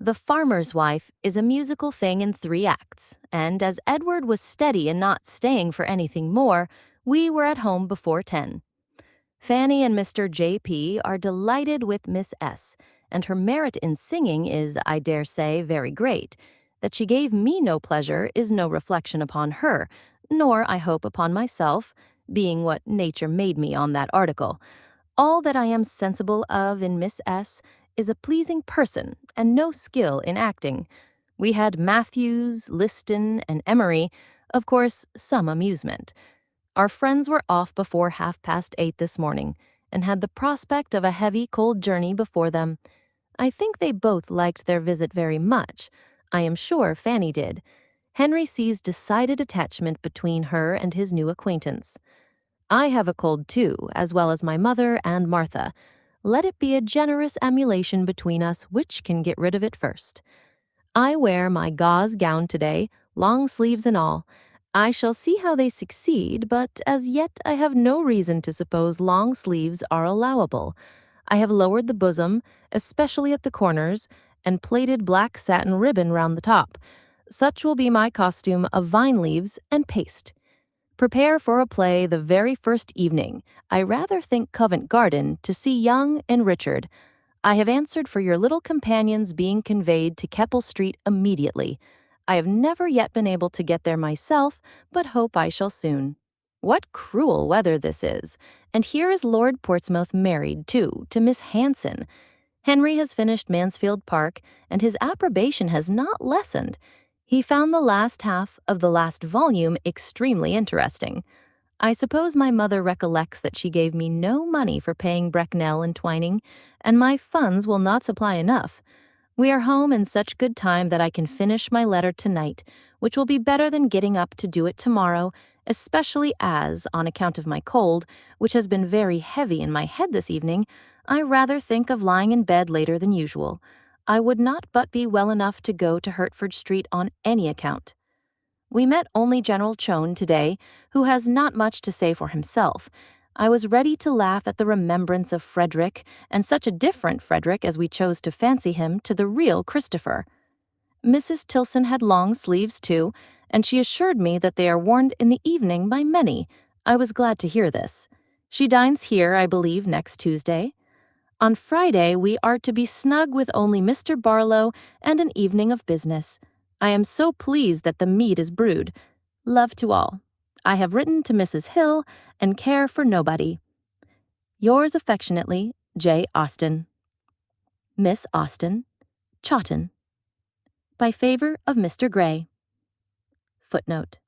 The Farmer's Wife is a musical thing in 3 acts, and as Edward was steady in not staying for anything more, we were at home before 10. Fanny and Mr. J.P. are delighted with Miss S., and her merit in singing is, I dare say, very great. That she gave me no pleasure is no reflection upon her, nor, I hope, upon myself, being what nature made me on that article. All that I am sensible of in Miss S. is a pleasing person and no skill in acting. We had Matthews, Liston, and Emery, of course, some amusement. Our friends were off before 8:30 this morning, and had the prospect of a heavy, cold journey before them. I think they both liked their visit very much. I am sure Fanny did. Henry sees decided attachment between her and his new acquaintance. I have a cold too, as well as my mother and Martha. Let it be a generous emulation between us which can get rid of it first. I wear my gauze gown today, long sleeves and all. I shall see how they succeed, but as yet I have no reason to suppose long sleeves are allowable. I have lowered the bosom, especially at the corners, and plaited black satin ribbon round the top. Such will be my costume of vine leaves and paste. Prepare for a play the very first evening. I rather think Covent Garden to see Young and Richard. I have answered for your little companions being conveyed to Keppel Street immediately. I have never yet been able to get there myself, but hope I shall soon. What cruel weather this is! And here is Lord Portsmouth married, too, to Miss Hanson. Henry has finished Mansfield Park, and his approbation has not lessened. He found the last half of the last volume extremely interesting. I suppose my mother recollects that she gave me no money for paying Brecknell and Twining, and my funds will not supply enough. We are home in such good time that I can finish my letter tonight, which will be better than getting up to do it tomorrow, especially as, on account of my cold, which has been very heavy in my head this evening, I rather think of lying in bed later than usual. I would not but be well enough to go to Hertford Street on any account. We met only General Chone today, who has not much to say for himself. I was ready to laugh at the remembrance of Frederick, and such a different Frederick as we chose to fancy him to the real Christopher. Mrs. Tilson had long sleeves, too, and she assured me that they are worn in the evening by many. I was glad to hear this. She dines here, I believe, next Tuesday. On Friday, we are to be snug with only Mr. Barlow and an evening of business. I am so pleased that the meat is brewed. Love to all. I have written to Mrs. Hill and care for nobody. Yours affectionately, J. Austen. Miss Austen, Chawton. By favor of Mr. Gray. Footnote.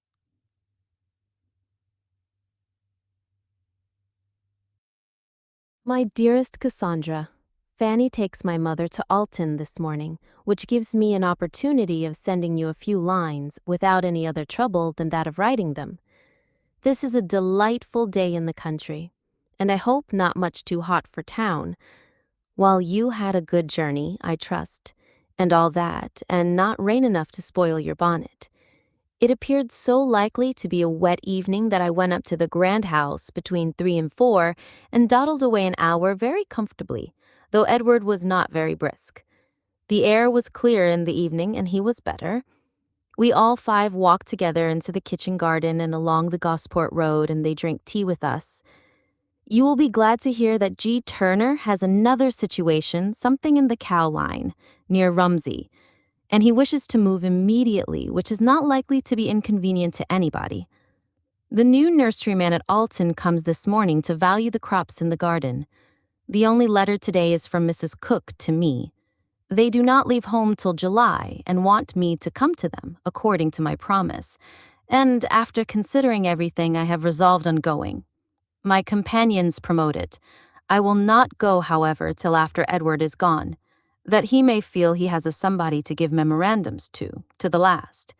My dearest Cassandra, Fanny takes my mother to Alton this morning, which gives me an opportunity of sending you a few lines without any other trouble than that of writing them. This is a delightful day in the country, and I hope not much too hot for town. While you had a good journey, I trust, and all that, and not rain enough to spoil your bonnet. It appeared so likely to be a wet evening that I went up to the Grand House between 3 and 4 and dawdled away an hour very comfortably, though Edward was not very brisk. The air was clear in the evening, and he was better. We all 5 walk together into the kitchen garden and along the Gosport Road, and they drink tea with us. You will be glad to hear that G. Turner has another situation, something in the cow line, near Rumsey, and he wishes to move immediately, which is not likely to be inconvenient to anybody. The new nurseryman at Alton comes this morning to value the crops in the garden. The only letter today is from Mrs. Cook to me. They do not leave home till July and want me to come to them, according to my promise. And after considering everything, I have resolved on going. My companions promote it. I will not go, however, till after Edward is gone, that he may feel he has a somebody to give memorandums to the last.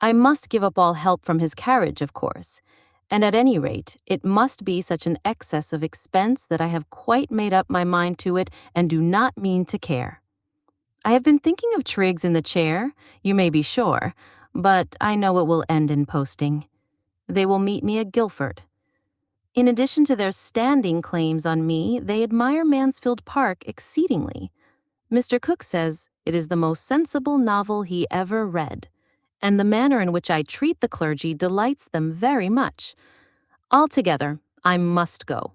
I must give up all help from his carriage, of course, and at any rate, it must be such an excess of expense that I have quite made up my mind to it and do not mean to care. I have been thinking of Triggs in the chair, you may be sure, but I know it will end in posting. They will meet me at Guildford. In addition to their standing claims on me, they admire Mansfield Park exceedingly. Mr. Cook says it is the most sensible novel he ever read, and the manner in which I treat the clergy delights them very much. Altogether, I must go,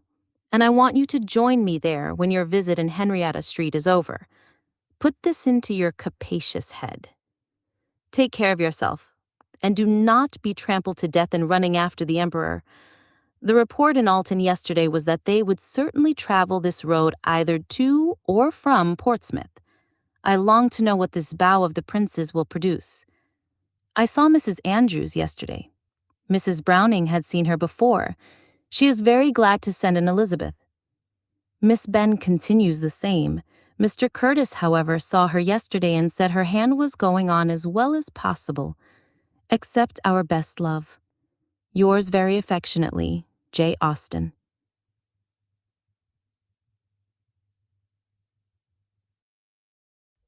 and I want you to join me there when your visit in Henrietta Street is over. Put this into your capacious head. Take care of yourself, and do not be trampled to death in running after the Emperor. The report in Alton yesterday was that they would certainly travel this road either to or from Portsmouth. I long to know what this bow of the prince's will produce. I saw Mrs. Andrews yesterday. Mrs. Browning had seen her before. She is very glad to send an Elizabeth. Miss Benn continues the same. Mr. Curtis, however, saw her yesterday and said her hand was going on as well as possible. Accept our best love. Yours very affectionately, J. Austen.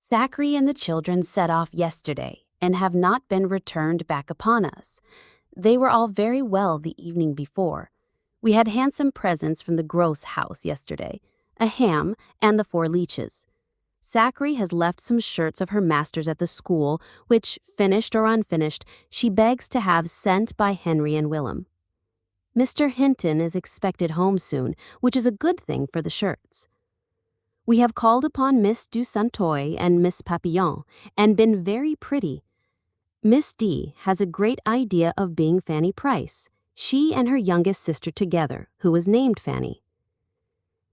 Zachary and the children set off yesterday and have not been returned back upon us. They were all very well the evening before. We had handsome presents from the Gross house yesterday, a ham and the 4 leeches. Zachary has left some shirts of her master's at the school, which, finished or unfinished, she begs to have sent by Henry and Willem. Mr. Hinton is expected home soon, which is a good thing for the shirts. We have called upon Miss du Santoy and Miss Papillon, and been very pretty. Miss D has a great idea of being Fanny Price, she and her youngest sister together, who is named Fanny.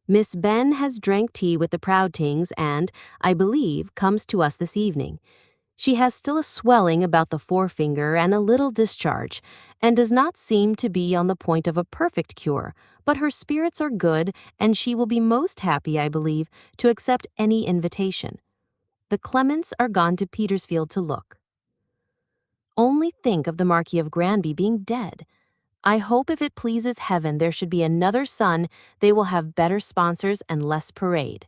Miss Ben has drank tea with the Proudtings and, I believe, comes to us this evening. She has still a swelling about the forefinger and a little discharge, and does not seem to be on the point of a perfect cure, but her spirits are good, and she will be most happy, I believe, to accept any invitation. The Clements are gone to Petersfield to look. Only think of the Marquis of Granby being dead. I hope if it pleases heaven there should be another son, they will have better sponsors and less parade.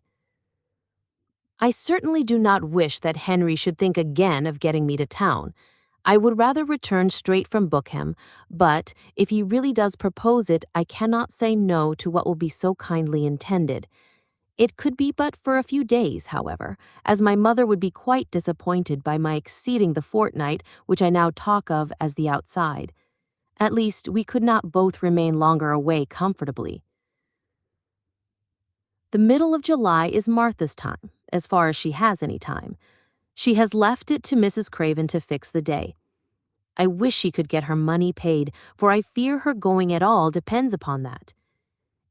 I certainly do not wish that Henry should think again of getting me to town. I would rather return straight from Bookham, but if he really does propose it, I cannot say no to what will be so kindly intended. It could be but for a few days, however, as my mother would be quite disappointed by my exceeding the fortnight which I now talk of as the outside. At least, we could not both remain longer away comfortably. The middle of July is Martha's time, as far as she has any time. She has left it to Mrs. Craven to fix the day. I wish she could get her money paid, for I fear her going at all depends upon that.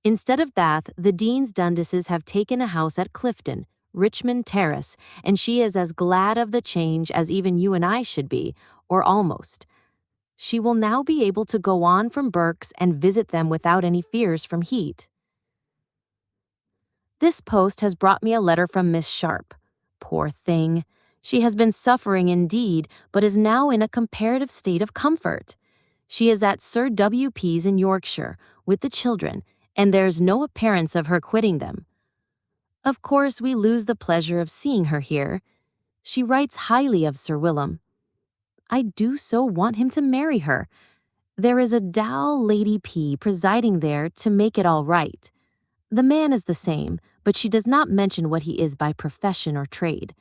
Instead of Bath, the Deans Dundases have taken a house at Clifton, Richmond Terrace, and she is as glad of the change as even you and I should be, or almost. She will now be able to go on from Burke's and visit them without any fears from heat. This post has brought me a letter from Miss Sharp. Poor thing. She has been suffering indeed, but is now in a comparative state of comfort. She is at Sir W. P.'s in Yorkshire, with the children, and there is no appearance of her quitting them. Of course, we lose the pleasure of seeing her here. She writes highly of Sir Willem. I do so want him to marry her. There is a Dal Lady P. presiding there to make it all right. The man is the same, but she does not mention what he is by profession or trade.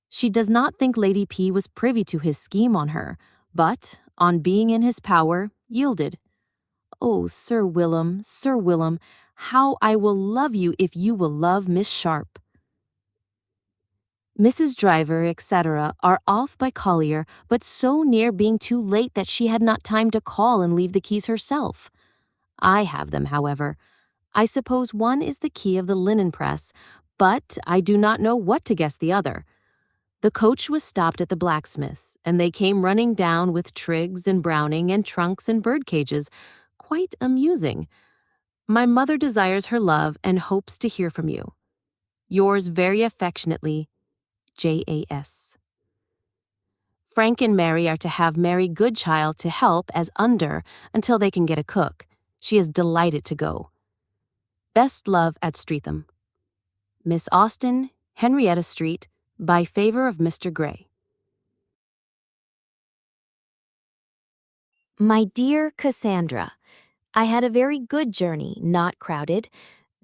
She does not think Lady P was privy to his scheme on her, but, on being in his power, yielded. Oh, Sir Willem, how I will love you if you will love Miss Sharp. Mrs. Driver, etc., are off by Collier, but so near being too late that she had not time to call and leave the keys herself. I have them, however. I suppose one is the key of the linen press, but I do not know what to guess the other. The coach was stopped at the blacksmith's, and they came running down with Triggs and Browning and trunks and bird cages. Quite amusing. My mother desires her love and hopes to hear from you. Yours very affectionately, J.A.S. Frank and Mary are to have Mary Goodchild to help as under until they can get a cook. She is delighted to go. Best love at Streatham. Miss Austen, Henrietta Street, by favor of Mr. Gray. My dear Cassandra, I had a very good journey, not crowded.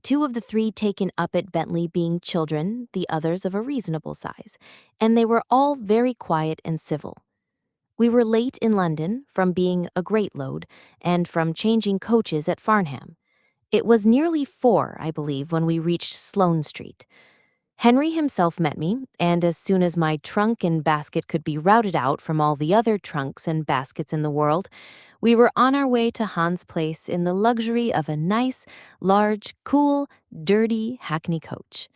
2 of the 3 taken up at Bentley being children, the others of a reasonable size, and they were all very quiet and civil. We were late in London, from being a great load, and from changing coaches at Farnham. It was nearly 4, I believe, when we reached Sloane Street. Henry himself met me, and as soon as my trunk and basket could be routed out from all the other trunks and baskets in the world, we were on our way to Hans Place in the luxury of a nice, large, cool, dirty hackney coach.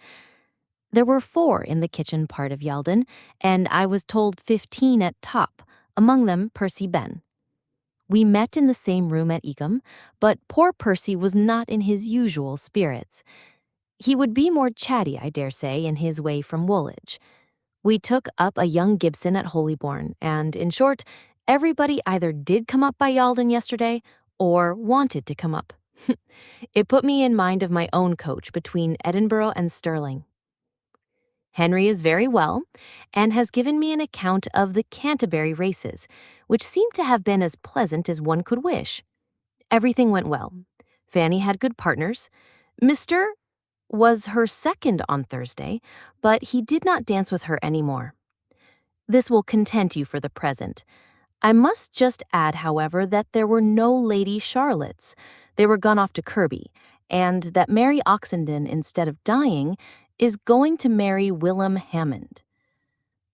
There were 4 in the kitchen part of Yalden, and I was told 15 at top, among them Percy Ben. We met in the same room at Egham, but poor Percy was not in his usual spirits. He would be more chatty, I dare say, in his way from Woolwich. We took up a young Gibson at Hollybourne, and, in short, everybody either did come up by Yalden yesterday or wanted to come up. It put me in mind of my own coach between Edinburgh and Stirling. Henry is very well, and has given me an account of the Canterbury races, which seemed to have been as pleasant as one could wish. Everything went well. Fanny had good partners. Mr. was her second on Thursday, but he did not dance with her any more. This will content you for the present. I must just add, however, that there were no Lady Charlottes. They were gone off to Kirby, and that Mary Oxenden, instead of dying, is going to marry Willem Hammond.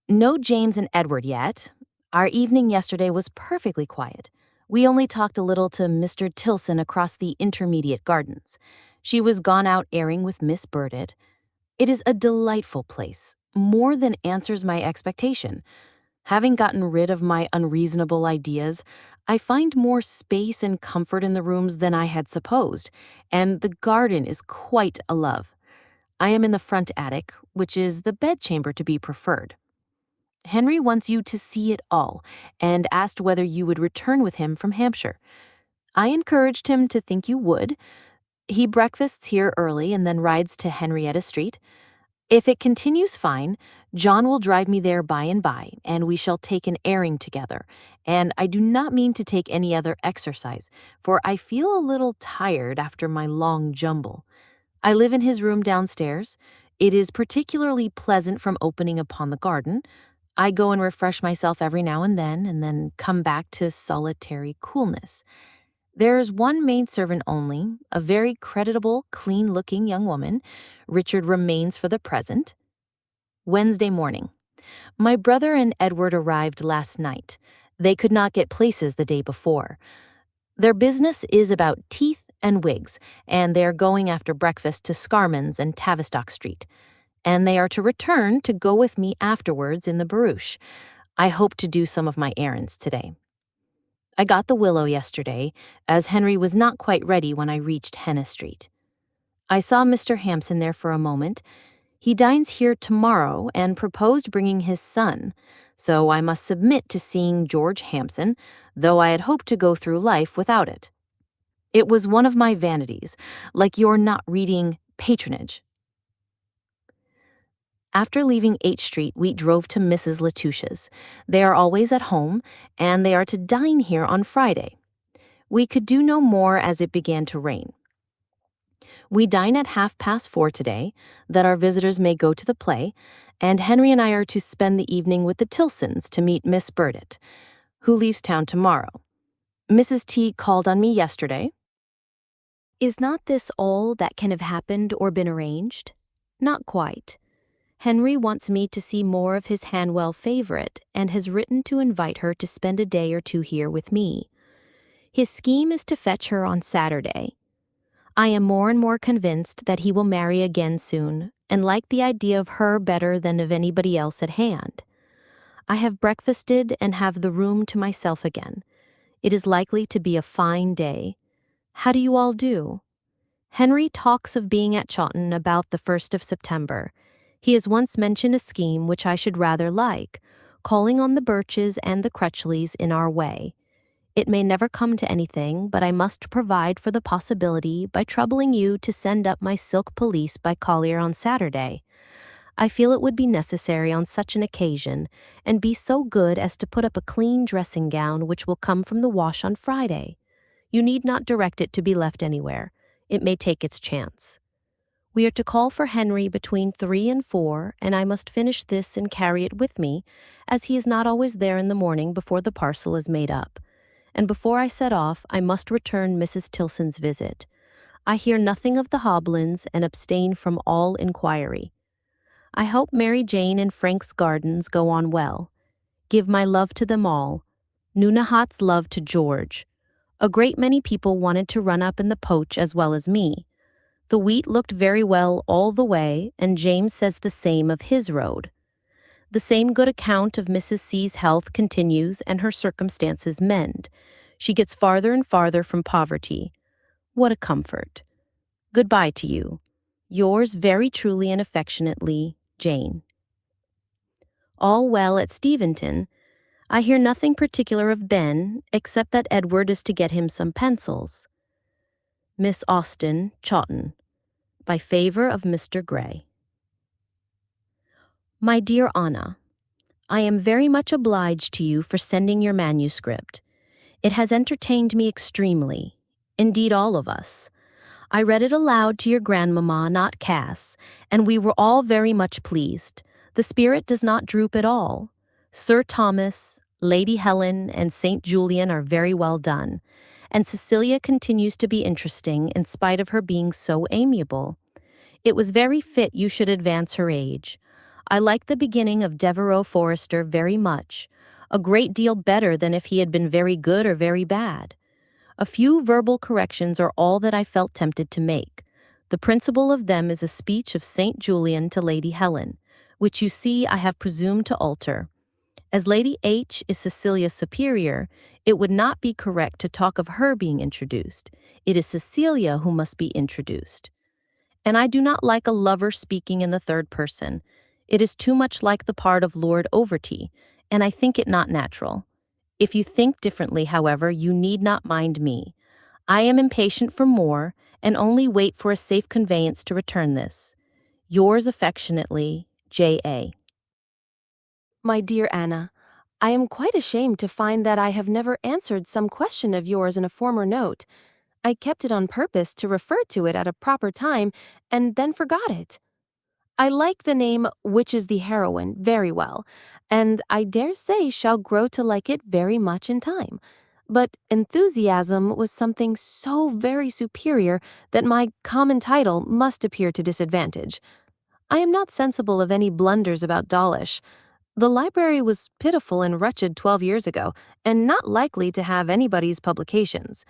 No James and Edward yet. Our evening yesterday was perfectly quiet. We only talked a little to Mr. Tilson across the intermediate gardens. She was gone out airing with Miss Burdett. It is a delightful place, more than answers my expectation. Having gotten rid of my unreasonable ideas, I find more space and comfort in the rooms than I had supposed, and the garden is quite a love. I am in the front attic, which is the bedchamber to be preferred. Henry wants you to see it all, and asked whether you would return with him from Hampshire. I encouraged him to think you would. He breakfasts here early and then rides to Henrietta Street. If it continues fine, John will drive me there by and by, and we shall take an airing together. And I do not mean to take any other exercise, for I feel a little tired after my long jumble. I live in his room downstairs. It is particularly pleasant from opening upon the garden. I go and refresh myself every now and then come back to solitary coolness. There is one maidservant only, a very creditable, clean-looking young woman. Richard remains for the present. Wednesday morning. My brother and Edward arrived last night. They could not get places the day before. Their business is about teeth and wigs, and they are going after breakfast to Scarman's and Tavistock Street. And they are to return to go with me afterwards in the barouche. I hope to do some of my errands today. I got the Willow yesterday, as Henry was not quite ready when I reached Henna Street. I saw Mr. Hampson there for a moment. He dines here tomorrow and proposed bringing his son, so I must submit to seeing George Hampson, though I had hoped to go through life without it. It was one of my vanities, like your not reading Patronage. After leaving H Street, we drove to Mrs. Latouche's. They are always at home, and they are to dine here on Friday. We could do no more as it began to rain. We dine at 4:30 today, that our visitors may go to the play, and Henry and I are to spend the evening with the Tilsons to meet Miss Burdett, who leaves town tomorrow. Mrs. T called on me yesterday. Is not this all that can have happened or been arranged? Not quite. Henry wants me to see more of his Hanwell favorite and has written to invite her to spend a day or two here with me. His scheme is to fetch her on Saturday. I am more and more convinced that he will marry again soon and like the idea of her better than of anybody else at hand. I have breakfasted and have the room to myself again. It is likely to be a fine day. How do you all do? Henry talks of being at Chawton about the 1st of September. He has once mentioned a scheme which I should rather like, calling on the Birches and the Crutchleys in our way. It may never come to anything, but I must provide for the possibility by troubling you to send up my silk pelisse by Collier on Saturday. I feel it would be necessary on such an occasion, and be so good as to put up a clean dressing gown which will come from the wash on Friday. You need not direct it to be left anywhere. It may take its chance. We are to call for Henry between 3 and 4, and I must finish this and carry it with me, as he is not always there in the morning before the parcel is made up. And before I set off, I must return Mrs. Tilson's visit. I hear nothing of the Hoblins and abstain from all inquiry. I hope Mary Jane and Frank's gardens go on well. Give my love to them all. Nunahat's love to George. A great many people wanted to run up in the poach as well as me. The wheat looked very well all the way, and James says the same of his road. The same good account of Mrs. C's health continues and her circumstances mend. She gets farther and farther from poverty. What a comfort. Goodbye to you. Yours very truly and affectionately, Jane. All well at Steventon. I hear nothing particular of Ben, except that Edward is to get him some pencils. Miss Austen, Chawton. By favor of Mr. Gray. My dear Anna, I am very much obliged to you for sending your manuscript. It has entertained me extremely, indeed all of us. I read it aloud to your grandmamma, not Cass, and we were all very much pleased. The spirit does not droop at all. Sir Thomas, Lady Helen, and St. Julian are very well done, and Cecilia continues to be interesting in spite of her being so amiable. It was very fit you should advance her age. I like the beginning of Devereux Forester very much, a great deal better than if he had been very good or very bad. A few verbal corrections are all that I felt tempted to make. The principal of them is a speech of St. Julian to Lady Helen, which you see I have presumed to alter. As Lady H is Cecilia's superior, it would not be correct to talk of her being introduced. It is Cecilia who must be introduced. And I do not like a lover speaking in the third person. It is too much like the part of Lord Overty, and I think it not natural. If you think differently, however, you need not mind me. I am impatient for more, and only wait for a safe conveyance to return this. Yours affectionately, J.A. My dear Anna, I am quite ashamed to find that I have never answered some question of yours in a former note. I kept it on purpose to refer to it at a proper time, and then forgot it. I like the name Which is the Heroine very well, and I dare say shall grow to like it very much in time. But enthusiasm was something so very superior that my common title must appear to disadvantage. I am not sensible of any blunders about Dawlish. The library was pitiful and wretched 12 years ago, and not likely to have anybody's publications.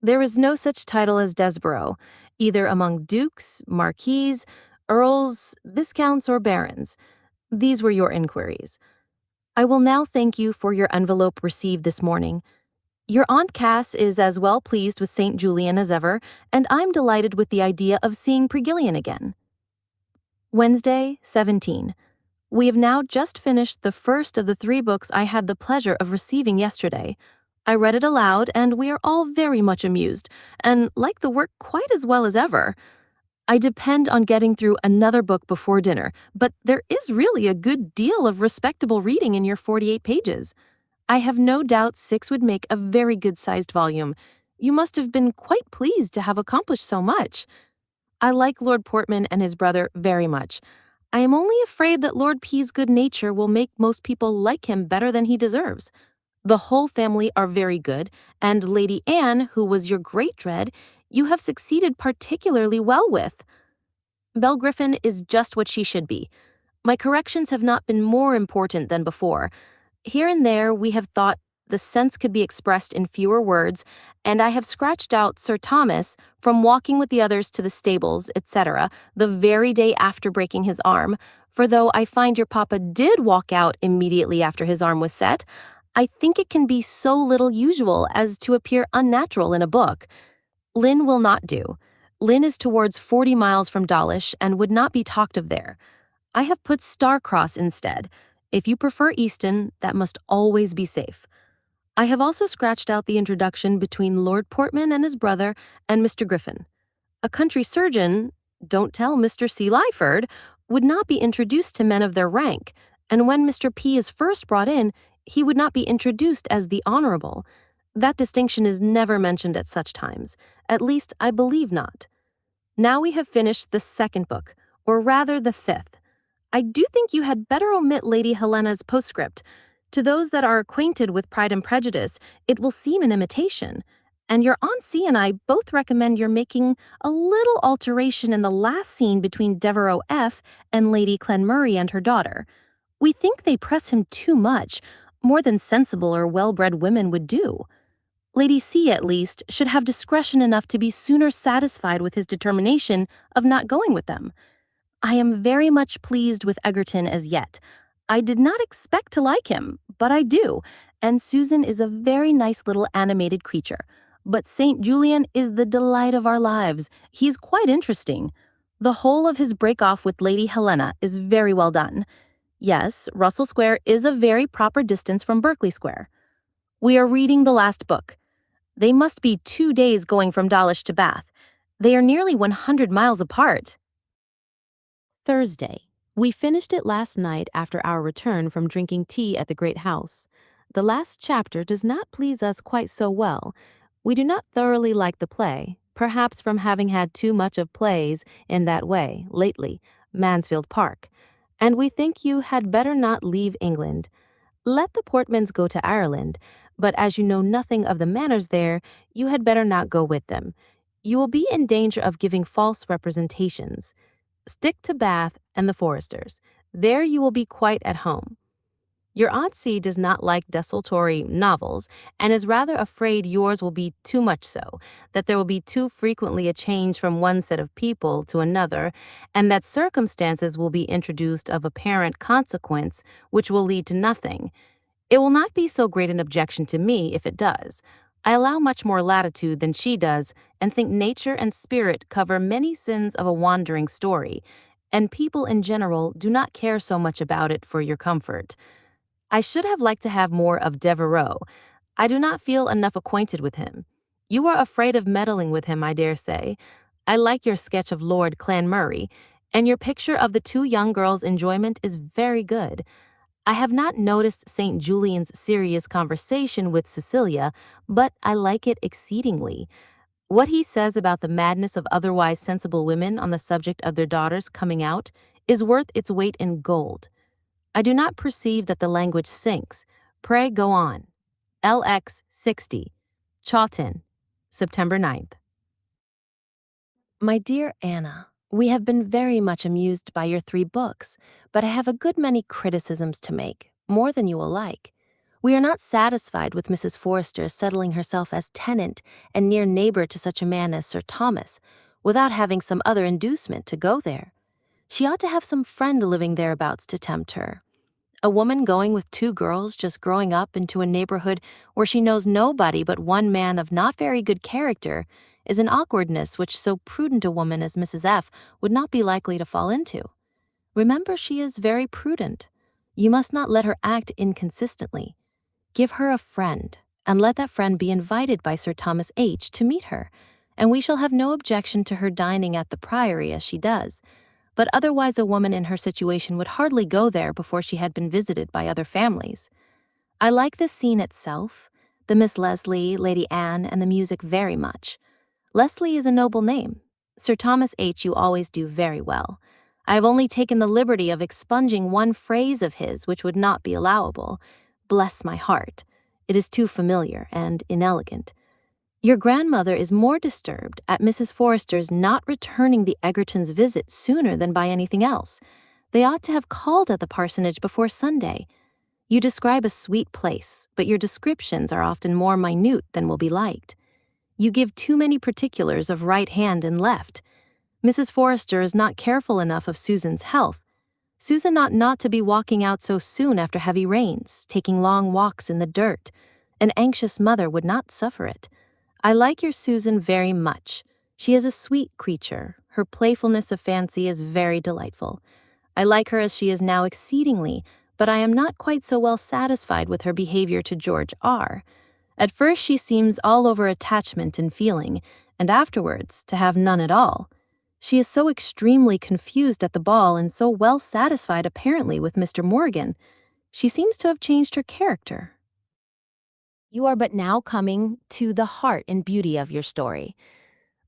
There is no such title as Desborough, either among dukes, marquises, earls, viscounts, or barons. These were your inquiries. I will now thank you for your envelope received this morning. Your Aunt Cass is as well pleased with St. Julian as ever, and I'm delighted with the idea of seeing Prigillian again. Wednesday, 17. We have now just finished the first of the 3 books I had the pleasure of receiving yesterday. I read it aloud, and we are all very much amused, and like the work quite as well as ever. I depend on getting through another book before dinner, but there is really a good deal of respectable reading in your 48 pages. I have no doubt 6 would make a very good-sized volume. You must have been quite pleased to have accomplished so much. I like Lord Portman and his brother very much. I am only afraid that Lord P's good nature will make most people like him better than he deserves. The whole family are very good, and Lady Anne, who was your great dread, you have succeeded particularly well with. Belle Griffin is just what she should be. My corrections have not been more important than before. Here and there we have thought the sense could be expressed in fewer words, and I have scratched out Sir Thomas from walking with the others to the stables, etc., the very day after breaking his arm, for though I find your papa did walk out immediately after his arm was set, I think it can be so little usual as to appear unnatural in a book. Lynn will not do. Lynn is towards 40 miles from Dawlish and would not be talked of there. I have put Starcross instead. If you prefer Easton, that must always be safe. I have also scratched out the introduction between Lord Portman and his brother and Mr. Griffin. A country surgeon, don't tell Mr. C. Lyford, would not be introduced to men of their rank, and when Mr. P. is first brought in, he would not be introduced as the honorable. That distinction is never mentioned at such times. At least, I believe not. Now we have finished the second book, or rather the fifth. I do think you had better omit Lady Helena's postscript. To those that are acquainted with Pride and Prejudice, it will seem an imitation. And your Aunt C and I both recommend your making a little alteration in the last scene between Devereux F. and Lady Clanmurray and her daughter. We think they press him too much, more than sensible or well-bred women would do. Lady C, at least, should have discretion enough to be sooner satisfied with his determination of not going with them. I am very much pleased with Egerton as yet. I did not expect to like him, but I do, and Susan is a very nice little animated creature. But St. Julian is the delight of our lives. He's quite interesting. The whole of his break-off with Lady Helena is very well done. Yes, Russell Square is a very proper distance from Berkeley Square. We are reading the last book. They must be 2 days going from Dawlish to Bath. They are nearly 100 miles apart. Thursday. We finished it last night after our return from drinking tea at the great house. The last chapter does not please us quite so well. We do not thoroughly like the play, perhaps from having had too much of plays in that way lately, Mansfield Park, and we think you had better not leave England. Let the Portmans go to Ireland, but as you know nothing of the manners there, you had better not go with them. You will be in danger of giving false representations. Stick to Bath and the Foresters. There you will be quite at home. Your Aunt C does not like desultory novels and is rather afraid yours will be too much so, that there will be too frequently a change from one set of people to another, and that circumstances will be introduced of apparent consequence which will lead to nothing. It will not be so great an objection to me if it does. I allow much more latitude than she does, and think nature and spirit cover many sins of a wandering story, and people in general do not care so much about it for your comfort. I should have liked to have more of Devereux. I do not feel enough acquainted with him. You are afraid of meddling with him, I dare say. I like your sketch of Lord Clanmurray, and your picture of the two young girls' enjoyment is very good. I have not noticed St. Julian's serious conversation with Cecilia, but I like it exceedingly. What he says about the madness of otherwise sensible women on the subject of their daughters coming out is worth its weight in gold. I do not perceive that the language sinks. Pray go on. LX 60. Chawton, September 9th. My dear Anna, we have been very much amused by your 3 books, but I have a good many criticisms to make, more than you will like. We are not satisfied with Mrs. Forster settling herself as tenant and near neighbor to such a man as Sir Thomas, without having some other inducement to go there. She ought to have some friend living thereabouts to tempt her. A woman going with 2 girls just growing up into a neighborhood where she knows nobody but one man of not very good character is an awkwardness which so prudent a woman as Mrs. F. would not be likely to fall into. Remember, she is very prudent. You must not let her act inconsistently. Give her a friend, and let that friend be invited by Sir Thomas H. to meet her, and we shall have no objection to her dining at the Priory as she does. But otherwise a woman in her situation would hardly go there before she had been visited by other families. I like the scene itself, the Miss Leslie, Lady Anne, and the music very much. Leslie is a noble name. Sir Thomas H. you always do very well. I have only taken the liberty of expunging one phrase of his which would not be allowable. Bless my heart. It is too familiar and inelegant. Your grandmother is more disturbed at Mrs. Forrester's not returning the Egertons' visit sooner than by anything else. They ought to have called at the parsonage before Sunday. You describe a sweet place, but your descriptions are often more minute than will be liked. You give too many particulars of right hand and left. Mrs. Forrester is not careful enough of Susan's health. Susan ought not to be walking out so soon after heavy rains, taking long walks in the dirt. An anxious mother would not suffer it. I like your Susan very much. She is a sweet creature. Her playfulness of fancy is very delightful. I like her as she is now exceedingly, but I am not quite so well satisfied with her behavior to George R. At first she seems all over attachment and feeling, and afterwards to have none at all. She is so extremely confused at the ball and so well satisfied apparently with Mr. Morgan. She seems to have changed her character. You are but now coming to the heart and beauty of your story.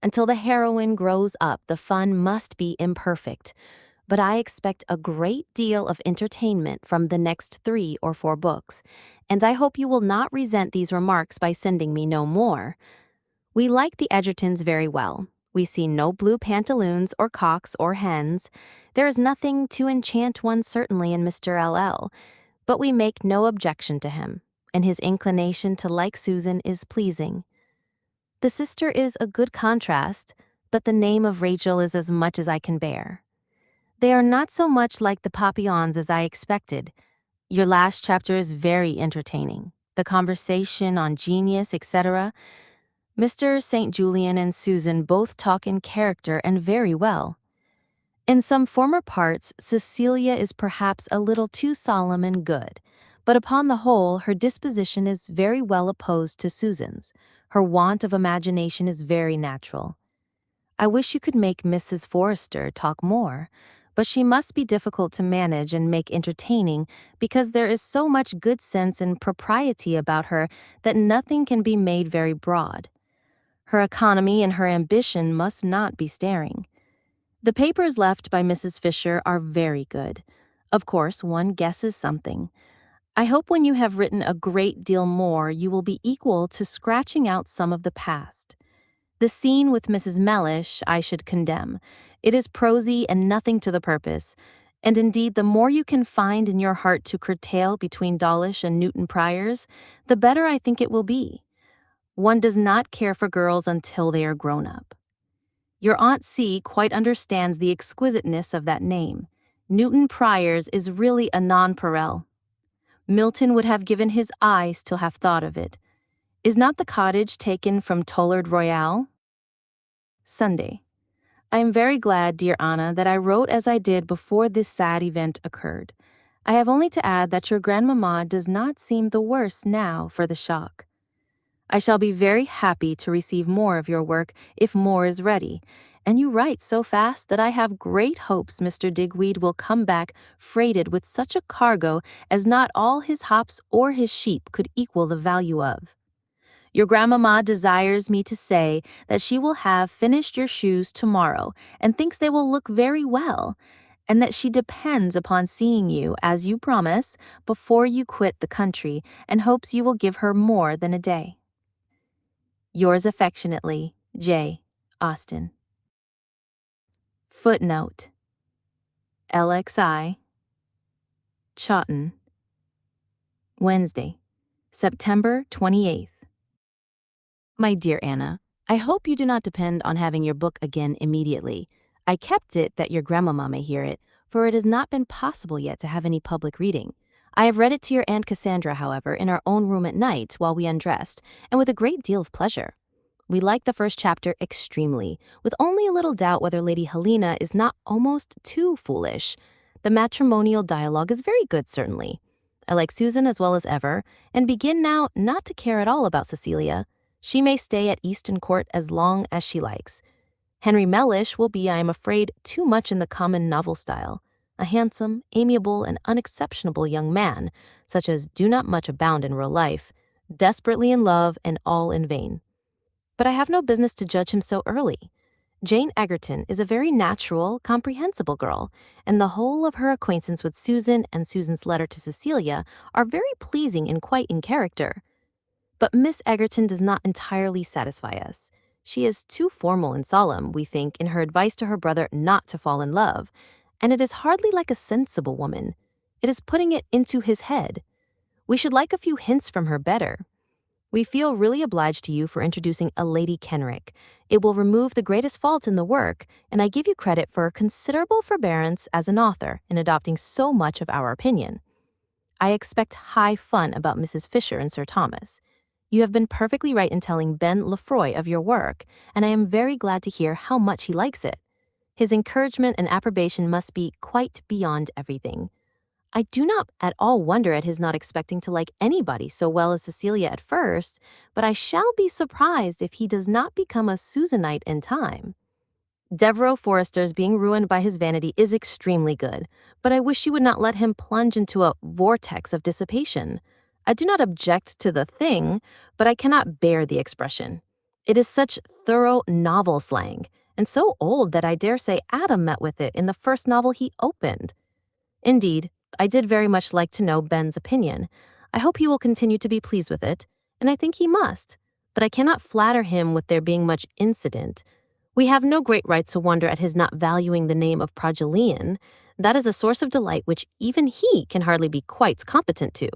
Until the heroine grows up, the fun must be imperfect, but I expect a great deal of entertainment from the next 3 or 4 books, and I hope you will not resent these remarks by sending me no more. We like the Egertons very well. We see no blue pantaloons or cocks or hens. There is nothing to enchant one certainly in Mr. L.L., but we make no objection to him, and his inclination to like Susan is pleasing. The sister is a good contrast, but the name of Rachel is as much as I can bear. They are not so much like the Papillons as I expected. Your last chapter is very entertaining. The conversation on genius, etc. Mr. St. Julian and Susan both talk in character and very well. In some former parts, Cecilia is perhaps a little too solemn and good, but upon the whole her disposition is very well opposed to Susan's. Her want of imagination is very natural. I wish you could make Mrs. Forrester talk more, but she must be difficult to manage and make entertaining because there is so much good sense and propriety about her that nothing can be made very broad. Her economy and her ambition must not be staring. The papers left by Mrs. Fisher are very good. Of course, one guesses something. I hope when you have written a great deal more, you will be equal to scratching out some of the past. The scene with Mrs. Mellish I should condemn. It is prosy and nothing to the purpose, and indeed the more you can find in your heart to curtail between Dawlish and Newton Priors, the better I think it will be. One does not care for girls until they are grown up. Your Aunt C quite understands the exquisiteness of that name. Newton Priors is really a nonpareil. Milton would have given his eyes to have thought of it. Is not the cottage taken from Tollard Royal? Sunday. I am very glad, dear Anna, that I wrote as I did before this sad event occurred. I have only to add that your grandmamma does not seem the worse now for the shock. I shall be very happy to receive more of your work if more is ready, and you write so fast that I have great hopes Mr. Digweed will come back freighted with such a cargo as not all his hops or his sheep could equal the value of. Your grandmamma desires me to say that she will have finished your shoes tomorrow and thinks they will look very well, and that she depends upon seeing you, as you promise, before you quit the country, and hopes you will give her more than a day. Yours affectionately, J. Austen. Footnote: LXI, Chawton, Wednesday, September 28th. My dear Anna, I hope you do not depend on having your book again immediately. I kept it that your grandmamma may hear it, for it has not been possible yet to have any public reading. I have read it to your Aunt Cassandra, however, in our own room at night while we undressed, and with a great deal of pleasure. We like the first chapter extremely, with only a little doubt whether Lady Helena is not almost too foolish. The matrimonial dialogue is very good, certainly. I like Susan as well as ever, and begin now not to care at all about Cecilia. She may stay at Easton Court as long as she likes. Henry Mellish will be, I am afraid, too much in the common novel style, a handsome, amiable, and unexceptionable young man, such as do not much abound in real life, desperately in love and all in vain. But I have no business to judge him so early. Jane Egerton is a very natural, comprehensible girl, and the whole of her acquaintance with Susan and Susan's letter to Cecilia are very pleasing and quite in character. But Miss Egerton does not entirely satisfy us. She is too formal and solemn, we think, in her advice to her brother not to fall in love, and it is hardly like a sensible woman. It is putting it into his head. We should like a few hints from her better. We feel really obliged to you for introducing a Lady Kenrick. It will remove the greatest fault in the work, and I give you credit for considerable forbearance as an author in adopting so much of our opinion. I expect high fun about Mrs. Fisher and Sir Thomas. You have been perfectly right in telling Ben Lefroy of your work, and I am very glad to hear how much he likes it. His encouragement and approbation must be quite beyond everything. I do not at all wonder at his not expecting to like anybody so well as Cecilia at first, but I shall be surprised if he does not become a Susanite in time. Devereux Forester's being ruined by his vanity is extremely good, but I wish you would not let him plunge into a vortex of dissipation. I do not object to the thing, but I cannot bear the expression. It is such thorough novel slang, and so old that I dare say Adam met with it in the first novel he opened. Indeed, I did very much like to know Ben's opinion. I hope he will continue to be pleased with it, and I think he must, but I cannot flatter him with there being much incident. We have no great right to wonder at his not valuing the name of Progelian. That is a source of delight which even he can hardly be quite competent to.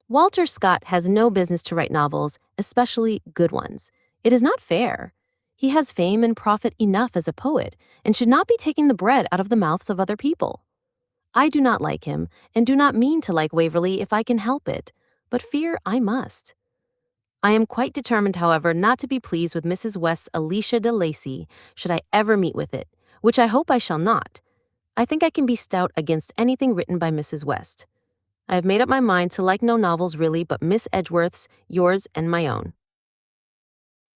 Walter Scott has no business to write novels, especially good ones. It is not fair. He has fame and profit enough as a poet, and should not be taking the bread out of the mouths of other people. I do not like him, and do not mean to like Waverley if I can help it, but fear I must. I am quite determined, however, not to be pleased with Mrs. West's Alicia de Lacy, should I ever meet with it, which I hope I shall not. I think I can be stout against anything written by Mrs. West. I have made up my mind to like no novels really but Miss Edgeworth's, yours, and my own.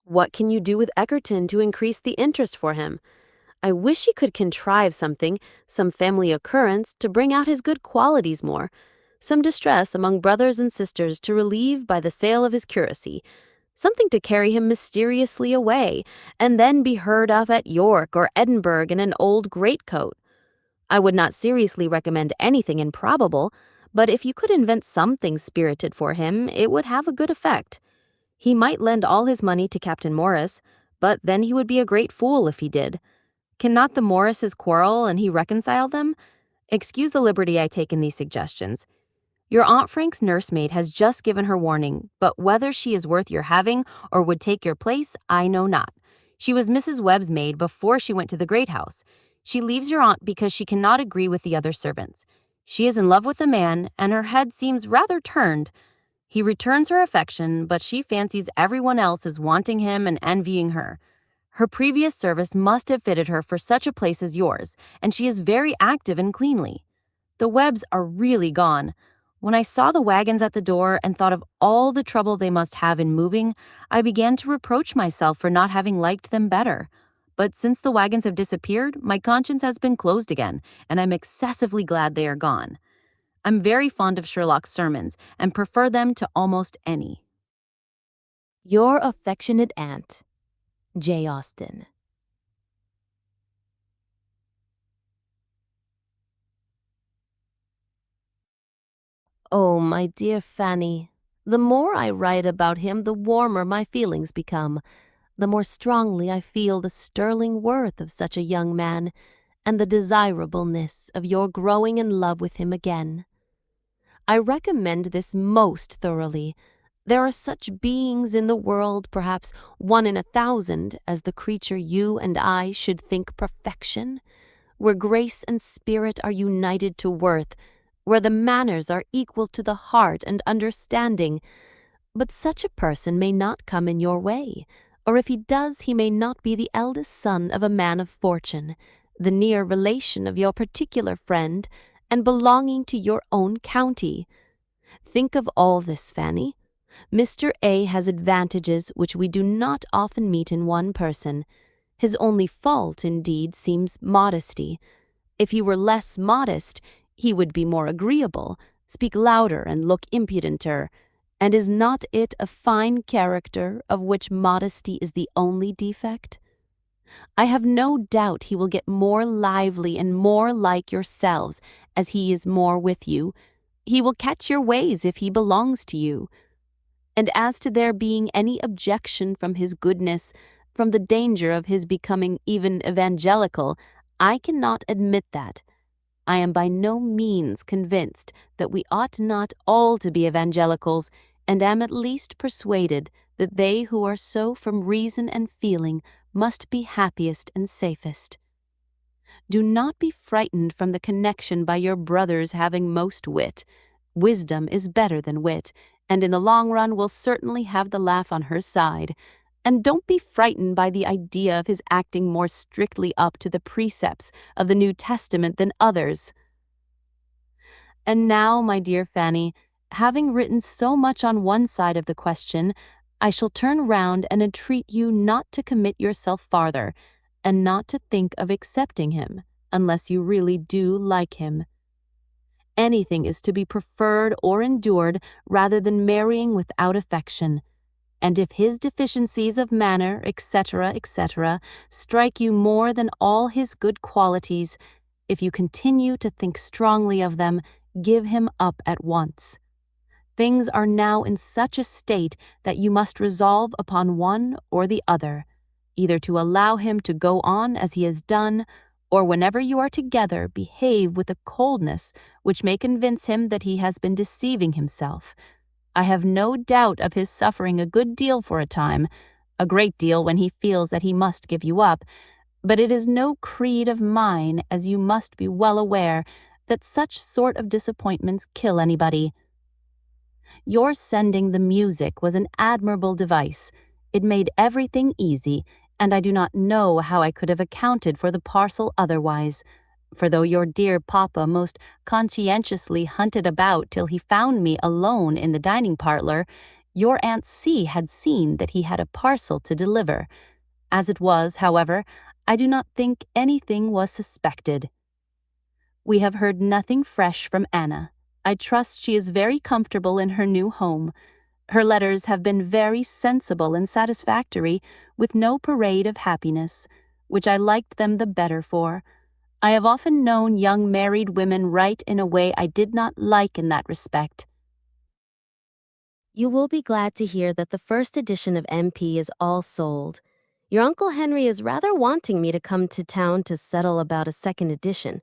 What can you do with Egerton to increase the interest for him? I wish he could contrive something, some family occurrence, to bring out his good qualities more, some distress among brothers and sisters to relieve by the sale of his curacy, something to carry him mysteriously away, and then be heard of at York or Edinburgh in an old greatcoat. I would not seriously recommend anything improbable, but if you could invent something spirited for him, it would have a good effect. He might lend all his money to Captain Morris, but then he would be a great fool if he did. Cannot the Morrises quarrel and he reconcile them? Excuse the liberty I take in these suggestions. Your Aunt Frank's nursemaid has just given her warning, but whether she is worth your having or would take your place, I know not. She was Mrs. Webb's maid before she went to the great house. She leaves your aunt because she cannot agree with the other servants. She is in love with the man, and her head seems rather turned. He returns her affection, but she fancies everyone else is wanting him and envying her. Her previous service must have fitted her for such a place as yours, and she is very active and cleanly. The Webbs are really gone. When I saw the wagons at the door and thought of all the trouble they must have in moving, I began to reproach myself for not having liked them better. But since the wagons have disappeared, my conscience has been closed again, and I'm excessively glad they are gone. I'm very fond of Sherlock's sermons, and prefer them to almost any. Your affectionate aunt, Jane Austen. Oh, my dear Fanny, the more I write about him, the warmer my feelings become, the more strongly I feel the sterling worth of such a young man, and the desirableness of your growing in love with him again. I recommend this most thoroughly. There are such beings in the world, perhaps 1 in 1,000, as the creature you and I should think perfection, where grace and spirit are united to worth, where the manners are equal to the heart and understanding. But such a person may not come in your way, or if he does, he may not be the eldest son of a man of fortune, the near relation of your particular friend, and belonging to your own county. Think of all this, Fanny. Mr. A has advantages which we do not often meet in one person. His only fault, indeed, seems modesty. If he were less modest, he would be more agreeable, speak louder, and look impudenter. And is not it a fine character of which modesty is the only defect? I have no doubt he will get more lively and more like yourselves as he is more with you. He will catch your ways if he belongs to you. And as to there being any objection from his goodness, from the danger of his becoming even evangelical, I cannot admit that. I am by no means convinced that we ought not all to be evangelicals, and am at least persuaded that they who are so from reason and feeling must be happiest and safest. Do not be frightened from the connection by your brother's having most wit. Wisdom is better than wit, and in the long run will certainly have the laugh on her side. And don't be frightened by the idea of his acting more strictly up to the precepts of the New Testament than others. And now, my dear Fanny, having written so much on one side of the question, I shall turn round and entreat you not to commit yourself farther, and not to think of accepting him, unless you really do like him. Anything is to be preferred or endured rather than marrying without affection. And if his deficiencies of manner, etc., etc., strike you more than all his good qualities, if you continue to think strongly of them, give him up at once. Things are now in such a state that you must resolve upon one or the other, either to allow him to go on as he has done, or whenever you are together behave with a coldness which may convince him that he has been deceiving himself. I have no doubt of his suffering a good deal for a time, a great deal when he feels that he must give you up, but it is no creed of mine, as you must be well aware, that such sort of disappointments kill anybody. Your sending the music was an admirable device. It made everything easy, and I do not know how I could have accounted for the parcel otherwise. For though your dear papa most conscientiously hunted about till he found me alone in the dining parlor, your Aunt C had seen that he had a parcel to deliver. As it was, however, I do not think anything was suspected. We have heard nothing fresh from Anna. I trust she is very comfortable in her new home. Her letters have been very sensible and satisfactory, with no parade of happiness, which I liked them the better for. I have often known young married women write in a way I did not like in that respect. You will be glad to hear that the first edition of MP is all sold. Your Uncle Henry is rather wanting me to come to town to settle about a second edition.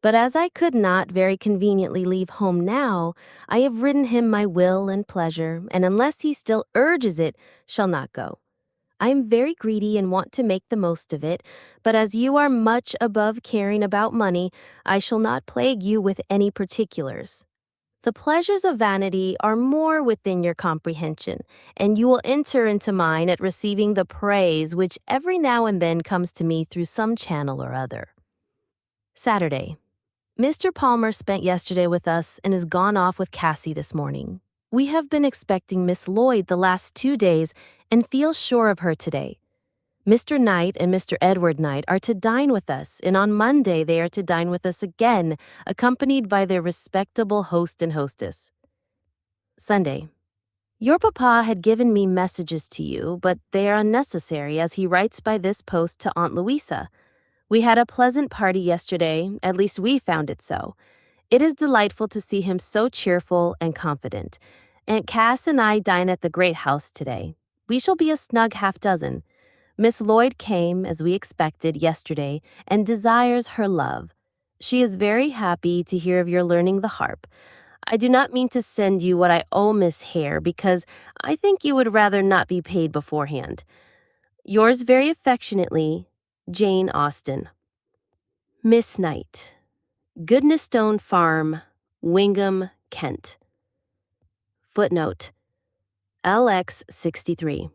But as I could not very conveniently leave home now, I have written him my will and pleasure, and unless he still urges it, shall not go. I am very greedy and want to make the most of it, but as you are much above caring about money, I shall not plague you with any particulars. The pleasures of vanity are more within your comprehension, and you will enter into mine at receiving the praise which every now and then comes to me through some channel or other. Saturday. Mr. Palmer spent yesterday with us and is gone off with Cassie this morning. We have been expecting Miss Lloyd the last 2 days and feel sure of her today. Mr. Knight and Mr. Edward Knight are to dine with us, and on Monday they are to dine with us again, accompanied by their respectable host and hostess. Sunday. Your papa had given me messages to you, but they are unnecessary as he writes by this post to Aunt Louisa. We had a pleasant party yesterday, at least we found it so. It is delightful to see him so cheerful and confident. Aunt Cass and I dine at the great house today. We shall be a snug half-dozen. Miss Lloyd came, as we expected, yesterday, and desires her love. She is very happy to hear of your learning the harp. I do not mean to send you what I owe Miss Hare, because I think you would rather not be paid beforehand. Yours very affectionately, Jane Austen. Miss Knight, Goodnestone Farm, Wingham, Kent. Footnote: LX63.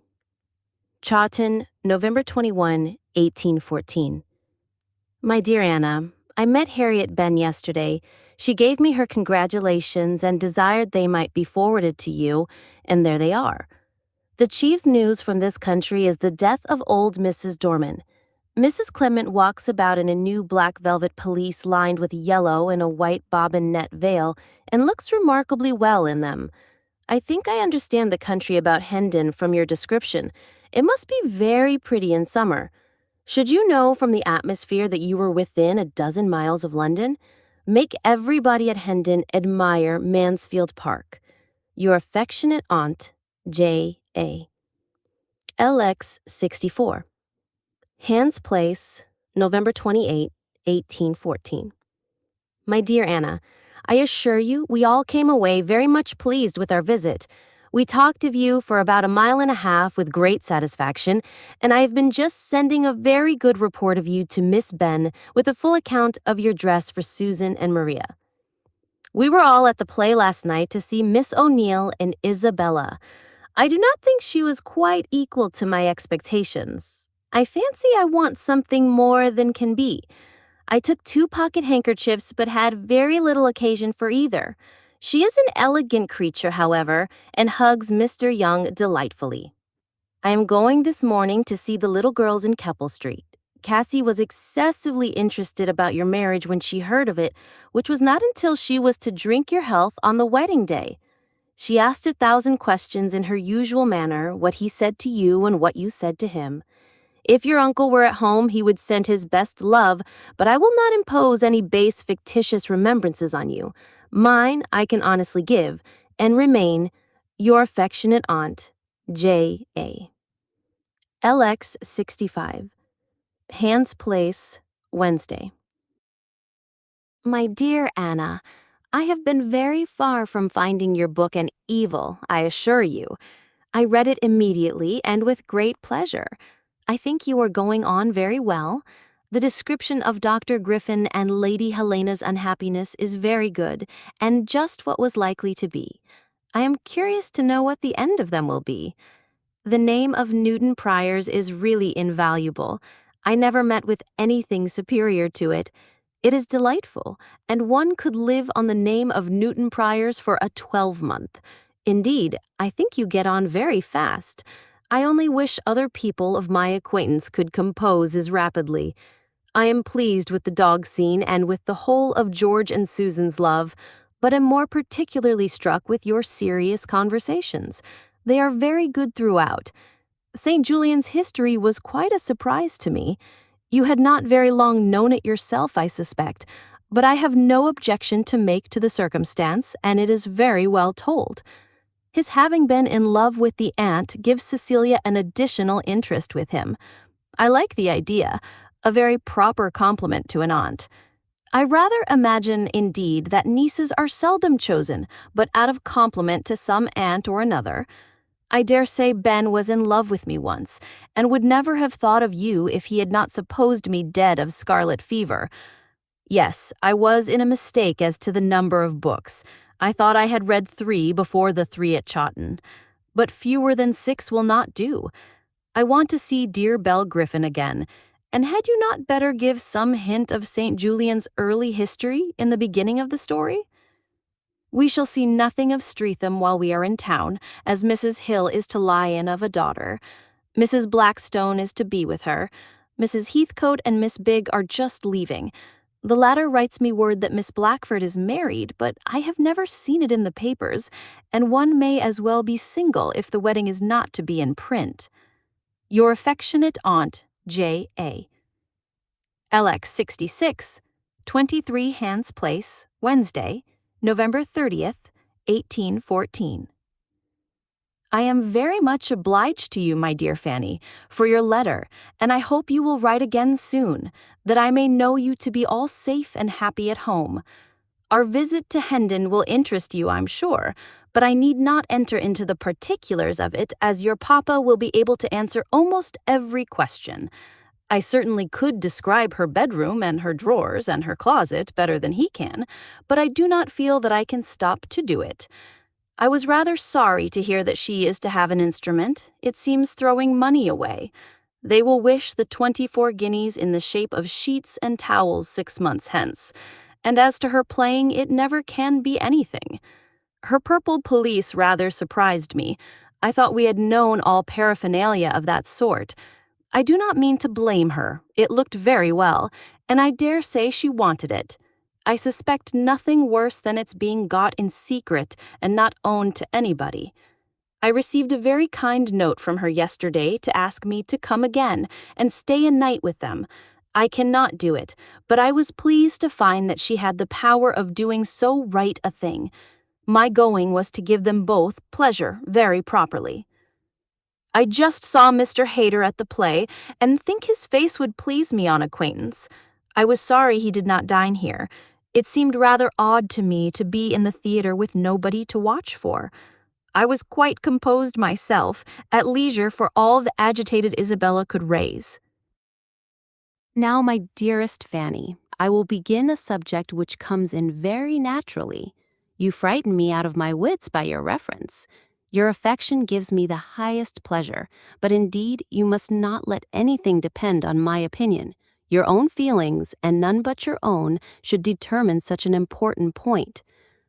Chawton, November 21, 1814. My dear Anna, I met Harriet Benn yesterday. She gave me her congratulations and desired they might be forwarded to you, and there they are. The chief news from this country is the death of old Mrs. Dorman. Mrs. Clement walks about in a new black velvet pelisse lined with yellow and a white bobbin net veil, and looks remarkably well in them. I think I understand the country about Hendon from your description. It must be very pretty in summer. Should you know from the atmosphere that you were within a dozen miles of London, make everybody at Hendon admire Mansfield Park. Your affectionate aunt, J.A. LX 64. Hans Place, November 28, 1814. My dear Anna, I assure you we all came away very much pleased with our visit. We talked of you for about a mile and a half with great satisfaction, and I have been just sending a very good report of you to Miss Ben with a full account of your dress for Susan and Maria. We were all at the play last night to see Miss O'Neill and Isabella. I do not think she was quite equal to my expectations. I fancy I want something more than can be. I took 2 pocket handkerchiefs but had very little occasion for either. She is an elegant creature, however, and hugs Mr. Young delightfully. I am going this morning to see the little girls in Keppel Street. Cassie was excessively interested about your marriage when she heard of it, which was not until she was to drink your health on the wedding day. She asked 1,000 questions in her usual manner, what he said to you and what you said to him. If your uncle were at home, he would send his best love, but I will not impose any base fictitious remembrances on you. Mine I can honestly give, and remain your affectionate aunt, J.A. LX 65. Hans Place, Wednesday. My dear Anna, I have been very far from finding your book an evil, I assure you. I read it immediately and with great pleasure. I think you are going on very well. The description of Dr. Griffin and Lady Helena's unhappiness is very good, and just what was likely to be. I am curious to know what the end of them will be. The name of Newton Priors is really invaluable. I never met with anything superior to it. It is delightful, and one could live on the name of Newton Priors for a 12-month. Indeed, I think you get on very fast. I only wish other people of my acquaintance could compose as rapidly. I am pleased with the dog scene and with the whole of George and Susan's love, but am more particularly struck with your serious conversations. They are very good throughout. St. Julian's history was quite a surprise to me. You had not very long known it yourself, I suspect, but I have no objection to make to the circumstance, and it is very well told. His having been in love with the aunt gives Cecilia an additional interest with him. I like the idea, a very proper compliment to an aunt. I rather imagine, indeed, that nieces are seldom chosen, but out of compliment to some aunt or another. I dare say Ben was in love with me once, and would never have thought of you if he had not supposed me dead of scarlet fever. Yes, I was in a mistake as to the number of books. I thought I had read 3 before the 3 at Chawton. But fewer than 6 will not do. I want to see dear Belle Griffin again, and had you not better give some hint of St. Julian's early history in the beginning of the story? We shall see nothing of Streatham while we are in town, as Mrs. Hill is to lie in of a daughter. Mrs. Blackstone is to be with her. Mrs. Heathcote and Miss Bigg are just leaving. The latter writes me word that Miss Blackford is married, but I have never seen it in the papers, and one may as well be single if the wedding is not to be in print. Your affectionate aunt, J.A. LX 66, 23 Hans Place, Wednesday, November 30th, 1814. I am very much obliged to you, my dear Fanny, for your letter, and I hope you will write again soon, that I may know you to be all safe and happy at home. Our visit to Hendon will interest you, I'm sure, but I need not enter into the particulars of it, as your papa will be able to answer almost every question. I certainly could describe her bedroom and her drawers and her closet better than he can, but I do not feel that I can stop to do it. I was rather sorry to hear that she is to have an instrument. It seems throwing money away. They will wish the 24 guineas in the shape of sheets and towels 6 months hence. And as to her playing, it never can be anything. Her purple pelisse rather surprised me. I thought we had known all paraphernalia of that sort. I do not mean to blame her. It looked very well, and I dare say she wanted it. I suspect nothing worse than its being got in secret and not owned to anybody. I received a very kind note from her yesterday to ask me to come again and stay a night with them. I cannot do it, but I was pleased to find that she had the power of doing so right a thing. My going was to give them both pleasure very properly. I just saw Mr. Hayter at the play, and think his face would please me on acquaintance. I was sorry he did not dine here. It seemed rather odd to me to be in the theatre with nobody to watch for. I was quite composed myself, at leisure for all the agitated Isabella could raise. Now, my dearest Fanny, I will begin a subject which comes in very naturally. You frighten me out of my wits by your reference. Your affection gives me the highest pleasure, but indeed you must not let anything depend on my opinion. Your own feelings, and none but your own, should determine such an important point.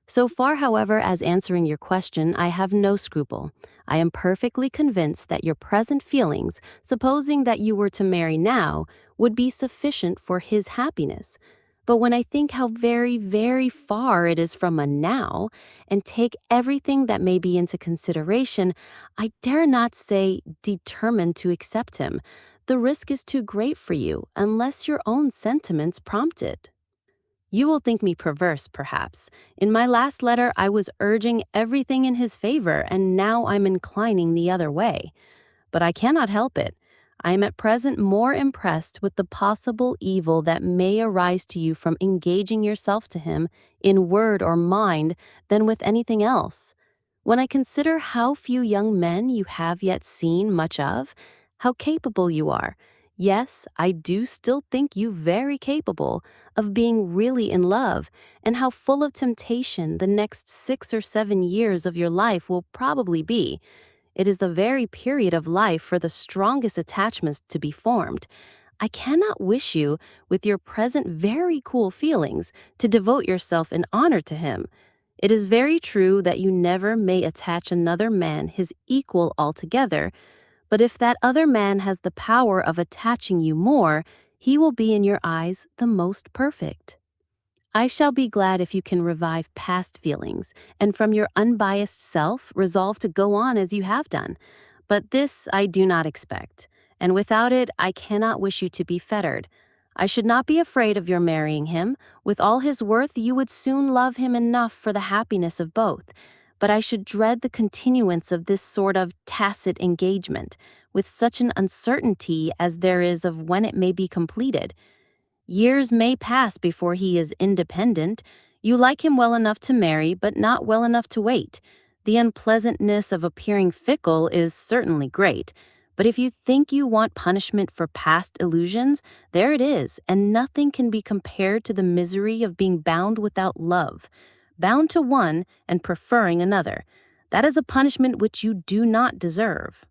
So far, however, as answering your question, I have no scruple. I am perfectly convinced that your present feelings, supposing that you were to marry now, would be sufficient for his happiness. But when I think how very, very far it is from a now, and take everything that may be into consideration, I dare not say determined to accept him. The risk is too great for you, unless your own sentiments prompt it. You will think me perverse, perhaps. In my last letter, I was urging everything in his favor, and now I'm inclining the other way. But I cannot help it. I am at present more impressed with the possible evil that may arise to you from engaging yourself to him, in word or mind, than with anything else. When I consider how few young men you have yet seen much of, how capable you are, yes, I do still think you very capable, of being really in love, and how full of temptation the next 6 or 7 years of your life will probably be. It is the very period of life for the strongest attachments to be formed. I cannot wish you, with your present very cool feelings, to devote yourself in honor to him. It is very true that you never may attach another man his equal altogether, but if that other man has the power of attaching you more, he will be in your eyes the most perfect. I shall be glad if you can revive past feelings, and from your unbiased self resolve to go on as you have done. But this I do not expect, and without it I cannot wish you to be fettered. I should not be afraid of your marrying him. With all his worth you would soon love him enough for the happiness of both. But I should dread the continuance of this sort of tacit engagement, with such an uncertainty as there is of when it may be completed. Years may pass before he is independent. You like him well enough to marry, but not well enough to wait. The unpleasantness of appearing fickle is certainly great, but if you think you want punishment for past illusions, there it is, and nothing can be compared to the misery of being bound without love. Bound to one and preferring another. That is a punishment which you do not deserve.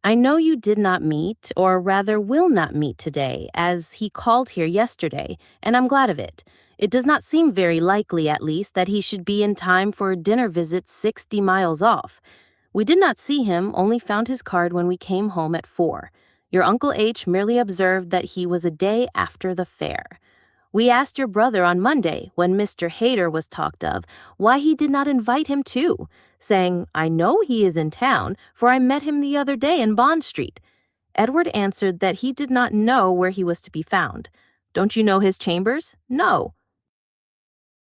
I know you did not meet, or rather will not meet today, as he called here yesterday, and I'm glad of it. It does not seem very likely, at least, that he should be in time for a dinner visit 60 miles off. We did not see him, only found his card when we came home at 4. Your Uncle H. merely observed that he was a day after the fair. We asked your brother on Monday, when Mr. Hayter was talked of, why he did not invite him too, saying, I know he is in town, for I met him the other day in Bond Street. Edward answered that he did not know where he was to be found. Don't you know his chambers? No.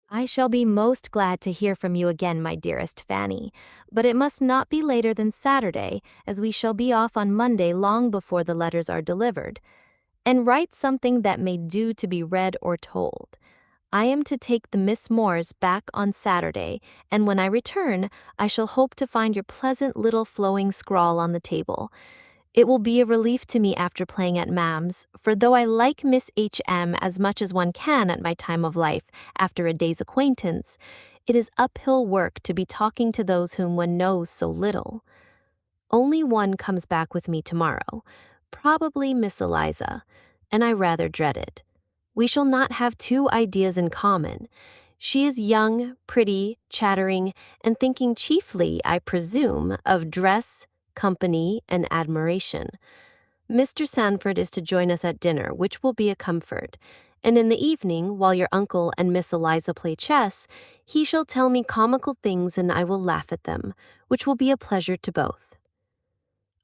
I shall be most glad to hear from you again, my dearest Fanny, but it must not be later than Saturday, as we shall be off on Monday long before the letters are delivered. And write something that may do to be read or told. I am to take the Miss Moores back on Saturday, and when I return, I shall hope to find your pleasant little flowing scrawl on the table. It will be a relief to me after playing at Mam's, for though I like Miss H.M. as much as one can at my time of life after a day's acquaintance, it is uphill work to be talking to those whom one knows so little. Only one comes back with me tomorrow, probably Miss Eliza, and I rather dread it. We shall not have two ideas in common. She is young, pretty, chattering, and thinking chiefly, I presume, of dress, company, and admiration. Mr. Sanford is to join us at dinner, which will be a comfort, and in the evening, while your uncle and Miss Eliza play chess, he shall tell me comical things and I will laugh at them, which will be a pleasure to both.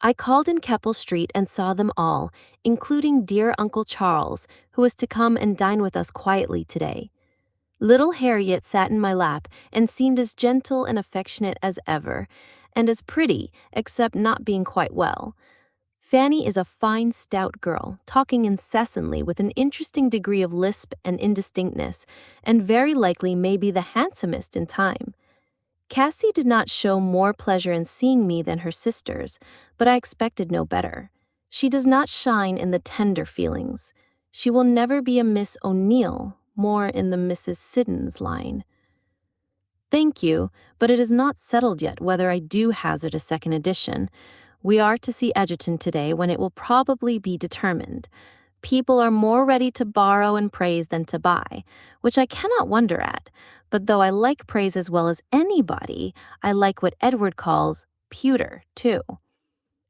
I called in Keppel Street and saw them all, including dear Uncle Charles, who was to come and dine with us quietly today. Little Harriet sat in my lap and seemed as gentle and affectionate as ever, and as pretty, except not being quite well. Fanny is a fine, stout girl, talking incessantly with an interesting degree of lisp and indistinctness, and very likely may be the handsomest in time. Cassie did not show more pleasure in seeing me than her sisters, but I expected no better. She does not shine in the tender feelings. She will never be a Miss O'Neill, more in the Mrs. Siddons line. Thank you, but it is not settled yet whether I do hazard a second edition. We are to see Egerton today when it will probably be determined. People are more ready to borrow and praise than to buy, which I cannot wonder at, but though I like praise as well as anybody, I like what Edward calls pewter, too.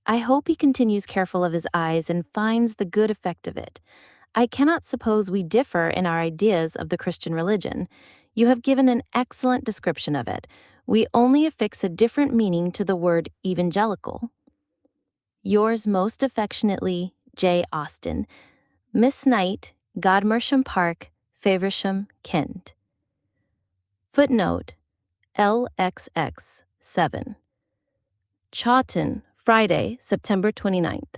I hope he continues careful of his eyes and finds the good effect of it. I cannot suppose we differ in our ideas of the Christian religion. You have given an excellent description of it. We only affix a different meaning to the word evangelical. Yours most affectionately, J. Austen. Miss Knight, Godmersham Park, Faversham, Kent. Footnote LXX 7. Chawton, Friday, September 29th.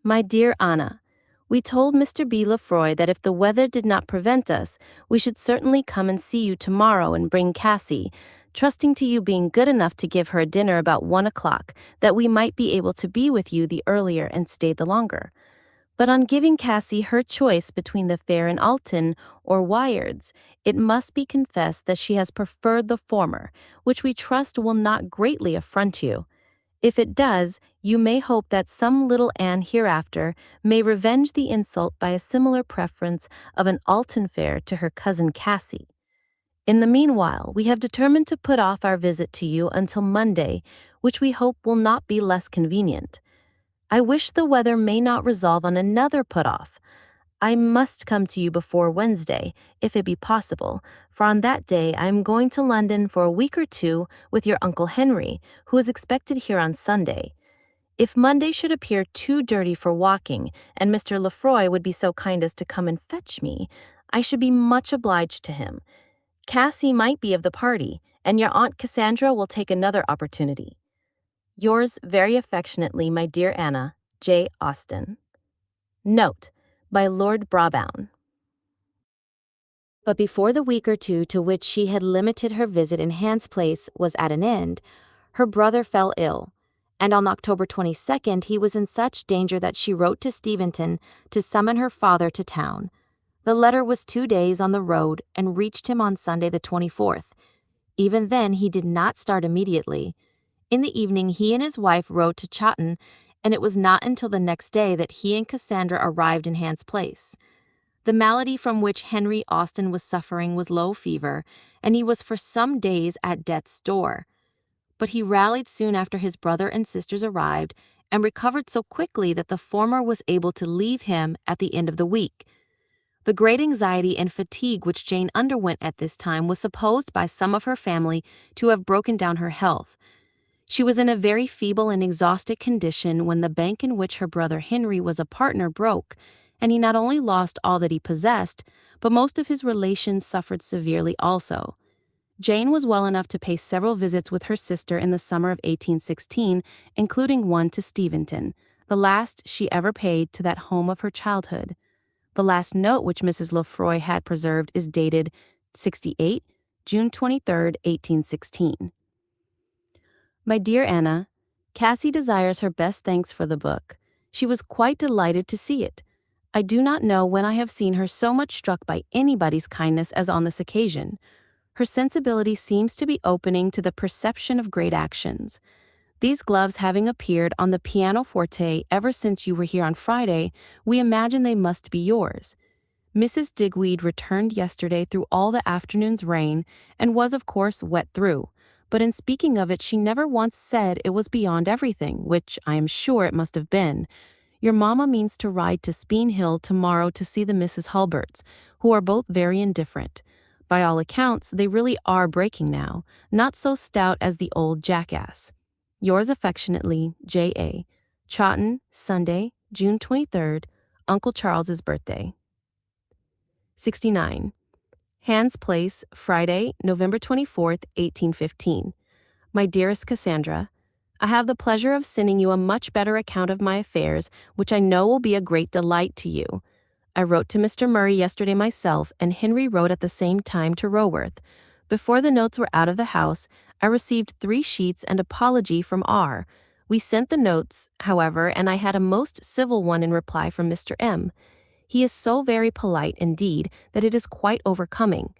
My dear Anna, we told Mr. B. Lefroy that if the weather did not prevent us, we should certainly come and see you tomorrow and bring Cassie, trusting to you being good enough to give her a dinner about 1 o'clock, that we might be able to be with you the earlier and stay the longer. But on giving Cassie her choice between the fair in Alton or Wyards, it must be confessed that she has preferred the former, which we trust will not greatly affront you. If it does, you may hope that some little Anne hereafter may revenge the insult by a similar preference of an Alton fair to her cousin Cassie. In the meanwhile, we have determined to put off our visit to you until Monday, which we hope will not be less convenient. I wish the weather may not resolve on another put-off. I must come to you before Wednesday, if it be possible, for on that day I am going to London for a week or two with your Uncle Henry, who is expected here on Sunday. If Monday should appear too dirty for walking, and Mr. Lefroy would be so kind as to come and fetch me, I should be much obliged to him. Cassie might be of the party, and your Aunt Cassandra will take another opportunity. Yours very affectionately, my dear Anna, J. Austen. Note, by Lord Brabourne. But before the week or two to which she had limited her visit in Hans Place was at an end, her brother fell ill, and on October 22nd he was in such danger that she wrote to Steventon to summon her father to town. The letter was 2 days on the road and reached him on Sunday the 24th. Even then he did not start immediately. In the evening he and his wife rode to Chawton, and it was not until the next day that he and Cassandra arrived in Hans Place. The malady from which Henry Austen was suffering was low fever, and he was for some days at death's door. But he rallied soon after his brother and sisters arrived, and recovered so quickly that the former was able to leave him at the end of the week. The great anxiety and fatigue which Jane underwent at this time was supposed by some of her family to have broken down her health. She was in a very feeble and exhausted condition when the bank in which her brother Henry was a partner broke, and he not only lost all that he possessed, but most of his relations suffered severely also. Jane was well enough to pay several visits with her sister in the summer of 1816, including one to Steventon, the last she ever paid to that home of her childhood. The last note which Mrs. Lefroy had preserved is dated 68, June 23, 1816. My dear Anna, Cassie desires her best thanks for the book. She was quite delighted to see it. I do not know when I have seen her so much struck by anybody's kindness as on this occasion. Her sensibility seems to be opening to the perception of great actions. These gloves having appeared on the pianoforte ever since you were here on Friday, we imagine they must be yours. Mrs. Digweed returned yesterday through all the afternoon's rain, and was of course wet through, but in speaking of it she never once said it was beyond everything, which I am sure it must have been. Your mamma means to ride to Speen Hill tomorrow to see the Mrs. Hulberts, who are both very indifferent. By all accounts, they really are breaking now, not so stout as the old jackass. Yours affectionately, J.A. Chawton, Sunday, June 23rd, Uncle Charles's birthday. 69. Hans Place, Friday, November 24th, 1815. My dearest Cassandra, I have the pleasure of sending you a much better account of my affairs, which I know will be a great delight to you. I wrote to Mr. Murray yesterday myself, and Henry wrote at the same time to Roworth. Before the notes were out of the house, I received 3 sheets and apology from R. We sent the notes, however, and I had a most civil one in reply from Mr. M. He is so very polite, indeed, that it is quite overcoming.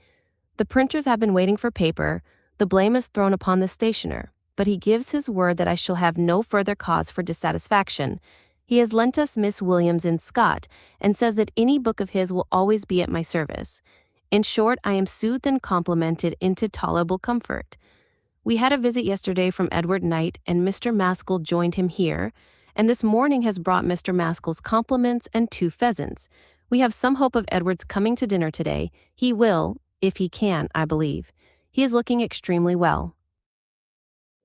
The printers have been waiting for paper. The blame is thrown upon the stationer, but he gives his word that I shall have no further cause for dissatisfaction. He has lent us Miss Williams in Scott, and says that any book of his will always be at my service. In short, I am soothed and complimented into tolerable comfort. We had a visit yesterday from Edward Knight, and Mr. Maskell joined him here, and this morning has brought Mr. Maskell's compliments and 2 pheasants. We have some hope of Edward's coming to dinner today. He will, if he can, I believe. He is looking extremely well.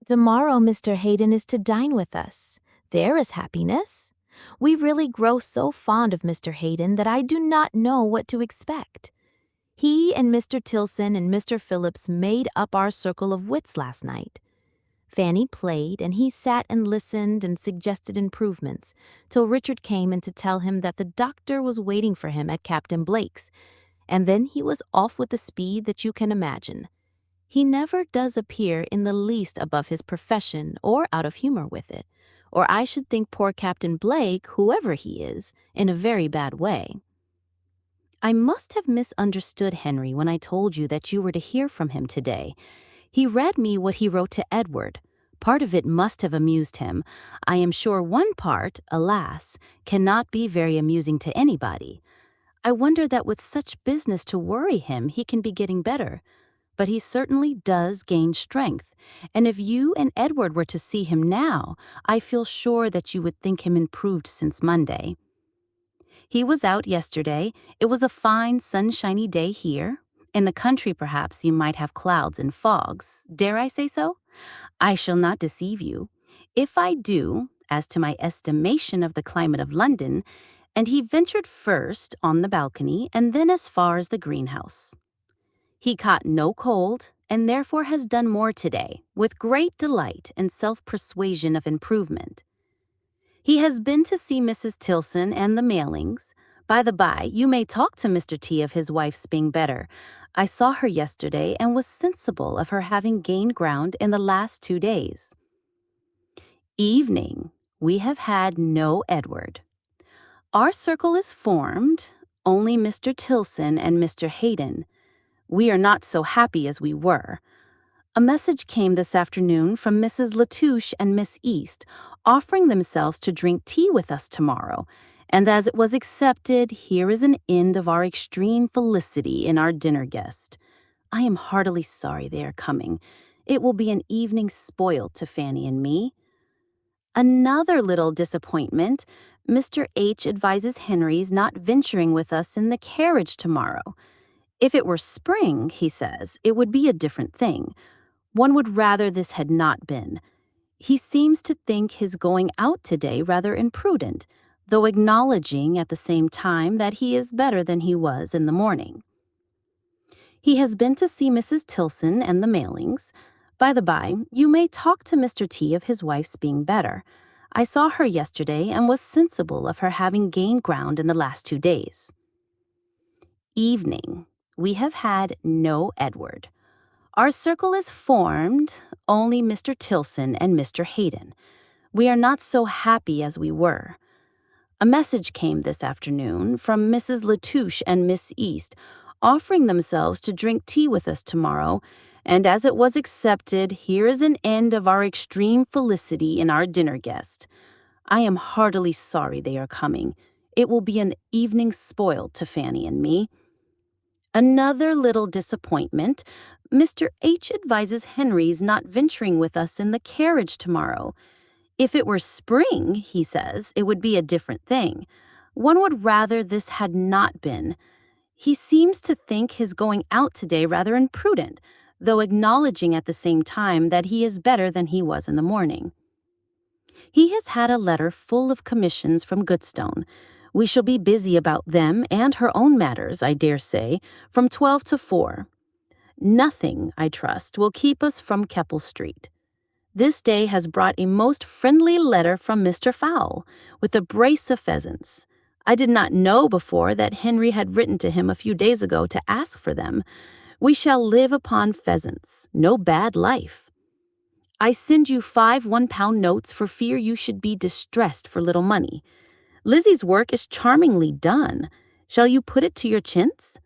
Tomorrow Mr. Hayden is to dine with us. There is happiness. We really grow so fond of Mr. Hayden that I do not know what to expect. He and Mr. Tilson and Mr. Phillips made up our circle of wits last night. Fanny played, and he sat and listened and suggested improvements, till Richard came in to tell him that the doctor was waiting for him at Captain Blake's, and then he was off with the speed that you can imagine. He never does appear in the least above his profession or out of humor with it, or I should think poor Captain Blake, whoever he is, in a very bad way. I must have misunderstood Henry when I told you that you were to hear from him today. He read me what he wrote to Edward. Part of it must have amused him. I am sure one part, alas, cannot be very amusing to anybody. I wonder that with such business to worry him, he can be getting better. But he certainly does gain strength, and if you and Edward were to see him now, I feel sure that you would think him improved since Monday. He was out yesterday. It was a fine, sunshiny day here. In the country, perhaps, you might have clouds and fogs. Dare I say so? I shall not deceive you. If I do, as to my estimation of the climate of London, and he ventured first on the balcony and then as far as the greenhouse. He caught no cold, and therefore has done more today, with great delight and self-persuasion of improvement. He has been to see Mrs. Tilson and the Mailings. By the by, you may talk to Mr. T of his wife's being better. I saw her yesterday and was sensible of her having gained ground in the last 2 days. Evening. We have had no Edward. Our circle is formed, only Mr. Tilson and Mr. Hayden. We are not so happy as we were. A message came this afternoon from Mrs. Latouche and Miss East, offering themselves to drink tea with us tomorrow, and as it was accepted, here is an end of our extreme felicity in our dinner guest. I am heartily sorry they are coming. It will be an evening spoiled to Fanny and me. Another little disappointment. Mr. H. advises Henry's not venturing with us in the carriage tomorrow. If it were spring, he says, it would be a different thing. One would rather this had not been. He seems to think his going out today rather imprudent, though acknowledging at the same time that he is better than he was in the morning. He has been to see Mrs. Tilson and the Mailings. By the by, you may talk to Mr. T of his wife's being better. I saw her yesterday and was sensible of her having gained ground in the last 2 days. Evening. We have had no Edward. Our circle is formed, only Mr. Tilson and Mr. Hayden. We are not so happy as we were. A message came this afternoon from Mrs. Latouche and Miss East, offering themselves to drink tea with us tomorrow, and as it was accepted, here is an end of our extreme felicity in our dinner guest. I am heartily sorry they are coming. It will be an evening spoiled to Fanny and me. Another little disappointment. Mr. H. advises Henry's not venturing with us in the carriage tomorrow. If it were spring, he says, it would be a different thing. One would rather this had not been. He seems to think his going out today rather imprudent, though acknowledging at the same time that he is better than he was in the morning. He has had a letter full of commissions from Goodstone. We shall be busy about them and her own matters, I dare say, from 12 to 4. Nothing, I trust, will keep us from Keppel Street. This day has brought a most friendly letter from Mr. Fowle, with a brace of pheasants. I did not know before that Henry had written to him a few days ago to ask for them. We shall live upon pheasants, no bad life. I send you 5 one-pound notes for fear you should be distressed for little money. Lizzie's work is charmingly done. Shall you put it to your chintz?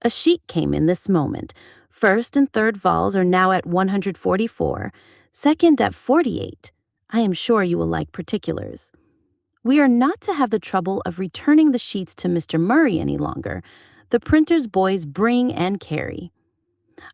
A sheet came in this moment. First and third vols are now at 144, second at 48. I am sure you will like particulars. We are not to have the trouble of returning the sheets to Mr. Murray any longer. The printer's boys bring and carry.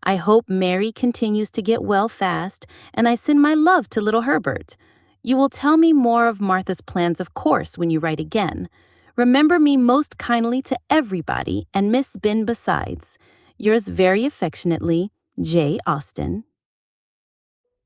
I hope Mary continues to get well fast, and I send my love to little Herbert. You will tell me more of Martha's plans, of course, when you write again. Remember me most kindly to everybody, and Miss Bin besides. Yours very affectionately, J. Austen.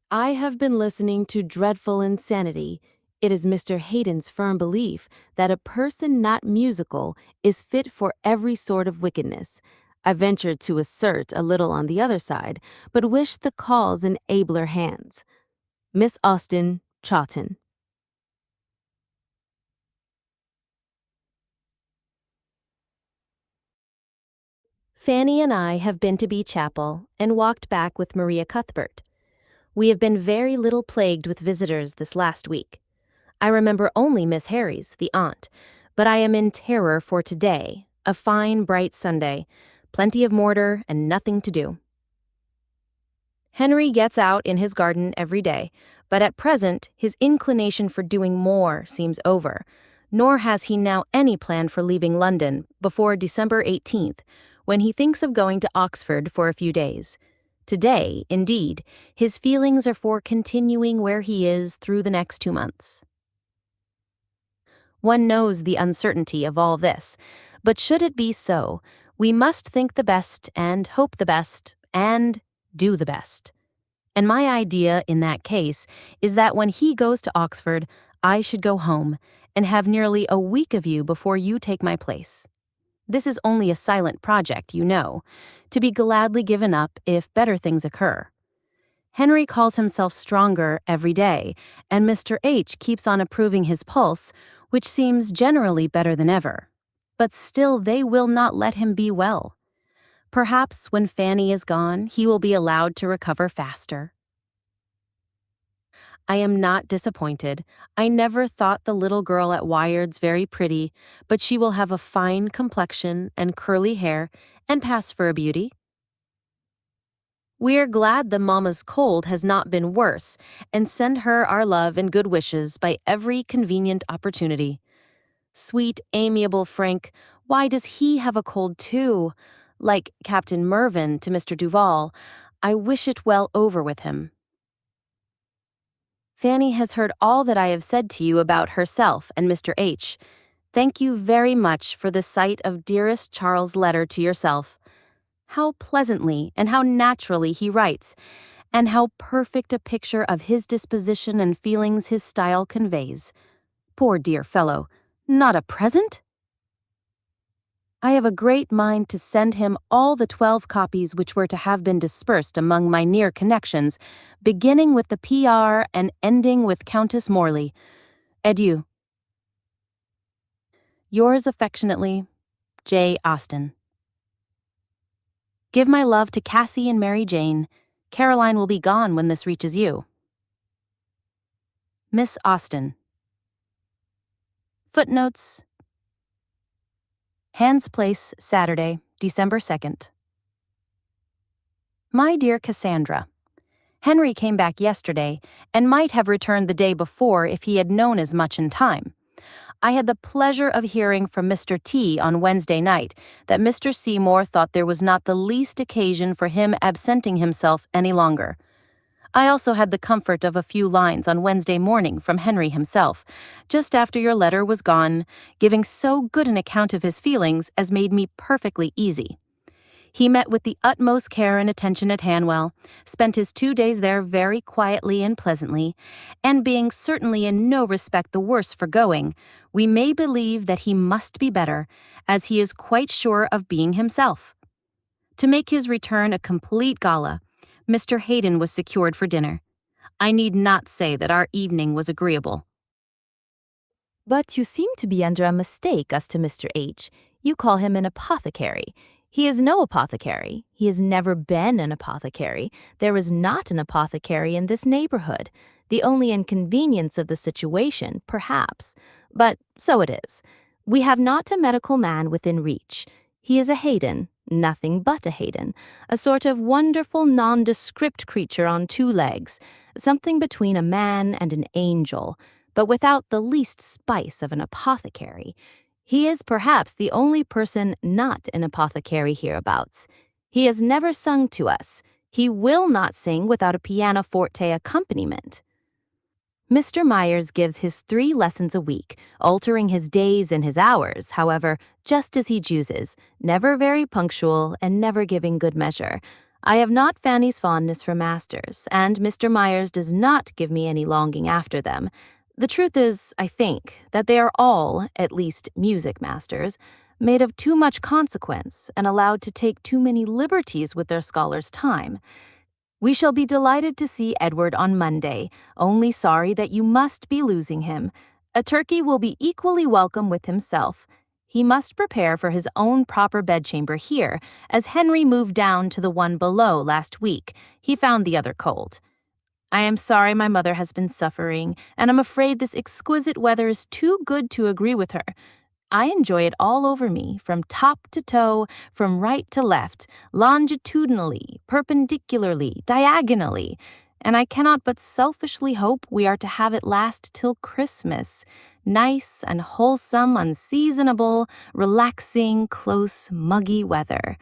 I have been listening to Dreadful Insanity. It is Mr. Haydon's firm belief that a person not musical is fit for every sort of wickedness. I ventured to assert a little on the other side, but wish the cause in abler hands. Miss Austen, Chawton. Fanny and I have been to Bee Chapel and walked back with Maria Cuthbert. We have been very little plagued with visitors this last week. I remember only Miss Harry's, the aunt, but I am in terror for today, a fine, bright Sunday, plenty of mortar and nothing to do. Henry gets out in his garden every day, but at present his inclination for doing more seems over, nor has he now any plan for leaving London before December 18th, when he thinks of going to Oxford for a few days. Today, indeed, his feelings are for continuing where he is through the next 2 months. One knows the uncertainty of all this, but should it be so, we must think the best and hope the best and do the best. And my idea in that case is that when he goes to Oxford, I should go home and have nearly a week of you before you take my place. This is only a silent project, you know, to be gladly given up if better things occur. Henry calls himself stronger every day, and Mr. H keeps on approving his pulse, which seems generally better than ever. But still they will not let him be well. Perhaps when Fanny is gone, he will be allowed to recover faster. I am not disappointed. I never thought the little girl at Wyard's very pretty, but she will have a fine complexion and curly hair and pass for a beauty. We are glad the mamma's cold has not been worse, and send her our love and good wishes by every convenient opportunity. Sweet, amiable Frank, why does he have a cold too? Like Captain Mervyn to Mr. Duval, I wish it well over with him. Fanny has heard all that I have said to you about herself and Mr. H. Thank you very much for the sight of dearest Charles' letter to yourself. How pleasantly and how naturally he writes, and how perfect a picture of his disposition and feelings his style conveys. Poor dear fellow, not a present? I have a great mind to send him all the 12 copies which were to have been dispersed among my near connections, beginning with the P.R. and ending with Countess Morley. Adieu. Yours affectionately, J. Austen. Give my love to Cassie and Mary Jane. Caroline will be gone when this reaches you. Miss Austen. Footnotes. Hans Place, Saturday, December 2nd. My dear Cassandra, Henry came back yesterday and might have returned the day before if he had known as much in time. I had the pleasure of hearing from Mr. T. on Wednesday night that Mr. Seymour thought there was not the least occasion for him absenting himself any longer. I also had the comfort of a few lines on Wednesday morning from Henry himself, just after your letter was gone, giving so good an account of his feelings as made me perfectly easy. He met with the utmost care and attention at Hanwell, spent his 2 days there very quietly and pleasantly, and being certainly in no respect the worse for going, we may believe that he must be better, as he is quite sure of being himself. To make his return a complete gala, Mr. Hayden was secured for dinner. I need not say that our evening was agreeable. But you seem to be under a mistake as to Mr. H. You call him an apothecary. He is no apothecary. He has never been an apothecary. There is not an apothecary in this neighborhood. The only inconvenience of the situation, perhaps. But so it is. We have not a medical man within reach. He is a Hayden, nothing but a Hayden, a sort of wonderful nondescript creature on 2 legs, something between a man and an angel, but without the least spice of an apothecary. He is perhaps the only person not an apothecary hereabouts. He has never sung to us. He will not sing without a pianoforte accompaniment. Mr. Myers gives his 3 lessons a week, altering his days and his hours, however, just as he chooses, never very punctual and never giving good measure. I have not Fanny's fondness for masters, and Mr. Myers does not give me any longing after them. The truth is, I think, that they are all, at least music masters, made of too much consequence and allowed to take too many liberties with their scholars' time. We shall be delighted to see Edward on Monday, only sorry that you must be losing him. A turkey will be equally welcome with himself. He must prepare for his own proper bedchamber here, as Henry moved down to the one below last week. He found the other cold. I am sorry my mother has been suffering, and I'm afraid this exquisite weather is too good to agree with her. I enjoy it all over me, from top to toe, from right to left, longitudinally, perpendicularly, diagonally, and I cannot but selfishly hope we are to have it last till Christmas. Nice and wholesome, unseasonable, relaxing, close, muggy weather.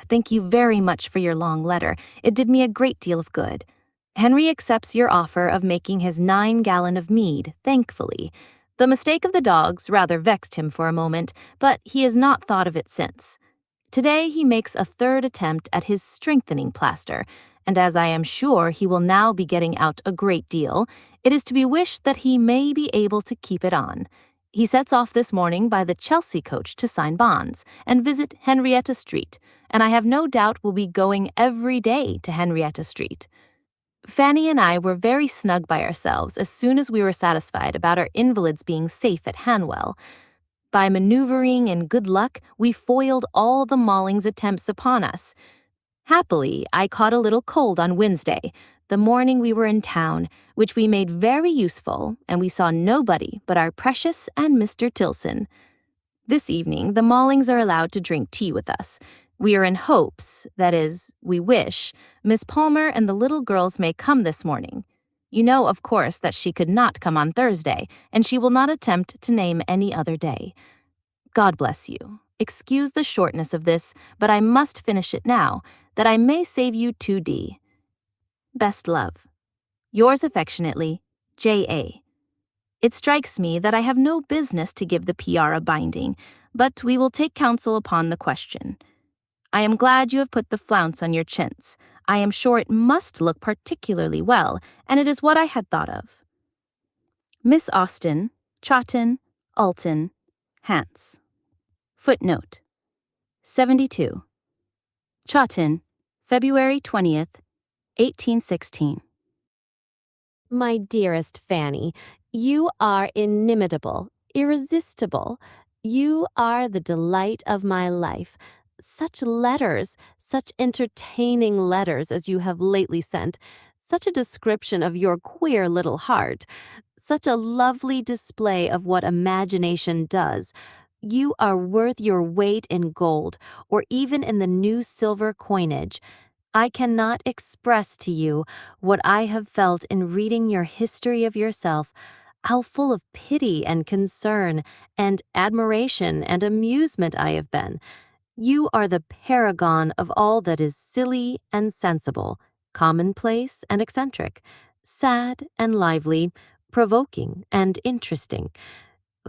Thank you very much for your long letter. It did me a great deal of good. Henry accepts your offer of making his 9-gallon of mead, thankfully. The mistake of the dogs rather vexed him for a moment, but he has not thought of it since. Today he makes a 3rd attempt at his strengthening plaster, and as I am sure he will now be getting out a great deal, it is to be wished that he may be able to keep it on. He sets off this morning by the Chelsea coach to sign bonds and visit Henrietta Street, and I have no doubt will be going every day to Henrietta Street. Fanny and I were very snug by ourselves as soon as we were satisfied about our invalids being safe at Hanwell. By maneuvering and good luck, we foiled all the Mallings' attempts upon us. Happily, I caught a little cold on Wednesday, the morning we were in town, which we made very useful, and we saw nobody but our precious and Mr. Tilson. This evening, the Mallings are allowed to drink tea with us. We are in hopes, that is, we wish, Miss Palmer and the little girls may come this morning. You know, of course, that she could not come on Thursday, and she will not attempt to name any other day. God bless you. Excuse the shortness of this, but I must finish it now, that I may save you 2d. Best love. Yours affectionately, J.A. It strikes me that I have no business to give the PR a binding, but we will take counsel upon the question. I am glad you have put the flounce on your chintz. I am sure it must look particularly well, and it is what I had thought of. Miss Austen, Chawton, Alton, Hants. Footnote 72. Chawton, February 20th, 1816. My dearest Fanny, you are inimitable, irresistible. You are the delight of my life. Such letters, such entertaining letters as you have lately sent, such a description of your queer little heart, such a lovely display of what imagination does. You are worth your weight in gold, or even in the new silver coinage. I cannot express to you what I have felt in reading your history of yourself, how full of pity and concern and admiration and amusement I have been. You are the paragon of all that is silly and sensible. commonplace and eccentric, sad and lively, provoking and interesting.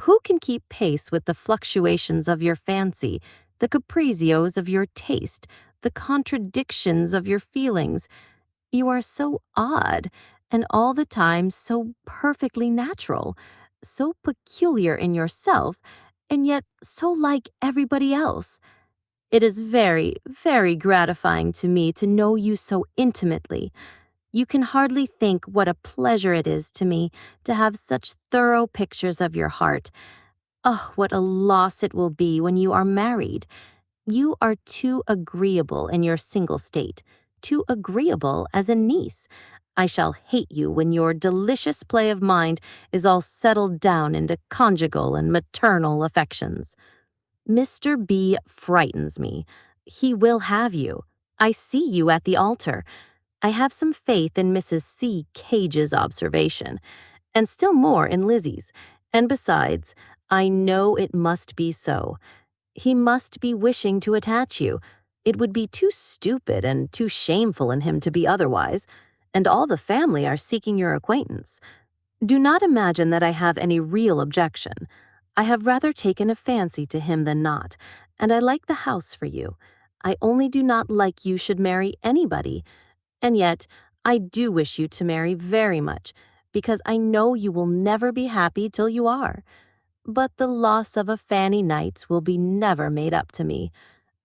Who can keep pace with the fluctuations of your fancy, the caprizios of your taste, the contradictions of your feelings? You are so odd, and all the time so perfectly natural, so peculiar in yourself, and yet so like everybody else. It is very, very gratifying to me to know you so intimately. You can hardly think what a pleasure it is to me to have such thorough pictures of your heart. Oh, what a loss it will be when you are married. You are too agreeable in your single state, too agreeable as a niece. I shall hate you when your delicious play of mind is all settled down into conjugal and maternal affections. Mr. B frightens me. He will have you. I see you at the altar. I have some faith in Mrs. C. Cage's observation, and still more in Lizzie's. And besides, I know it must be so. He must be wishing to attach you. It would be too stupid and too shameful in him to be otherwise, and all the family are seeking your acquaintance. Do not imagine that I have any real objection. I have rather taken a fancy to him than not, and I like the house for you. I only do not like you should marry anybody, and yet I do wish you to marry very much, because I know you will never be happy till you are. But the loss of a Fanny Knight will be never made up to me.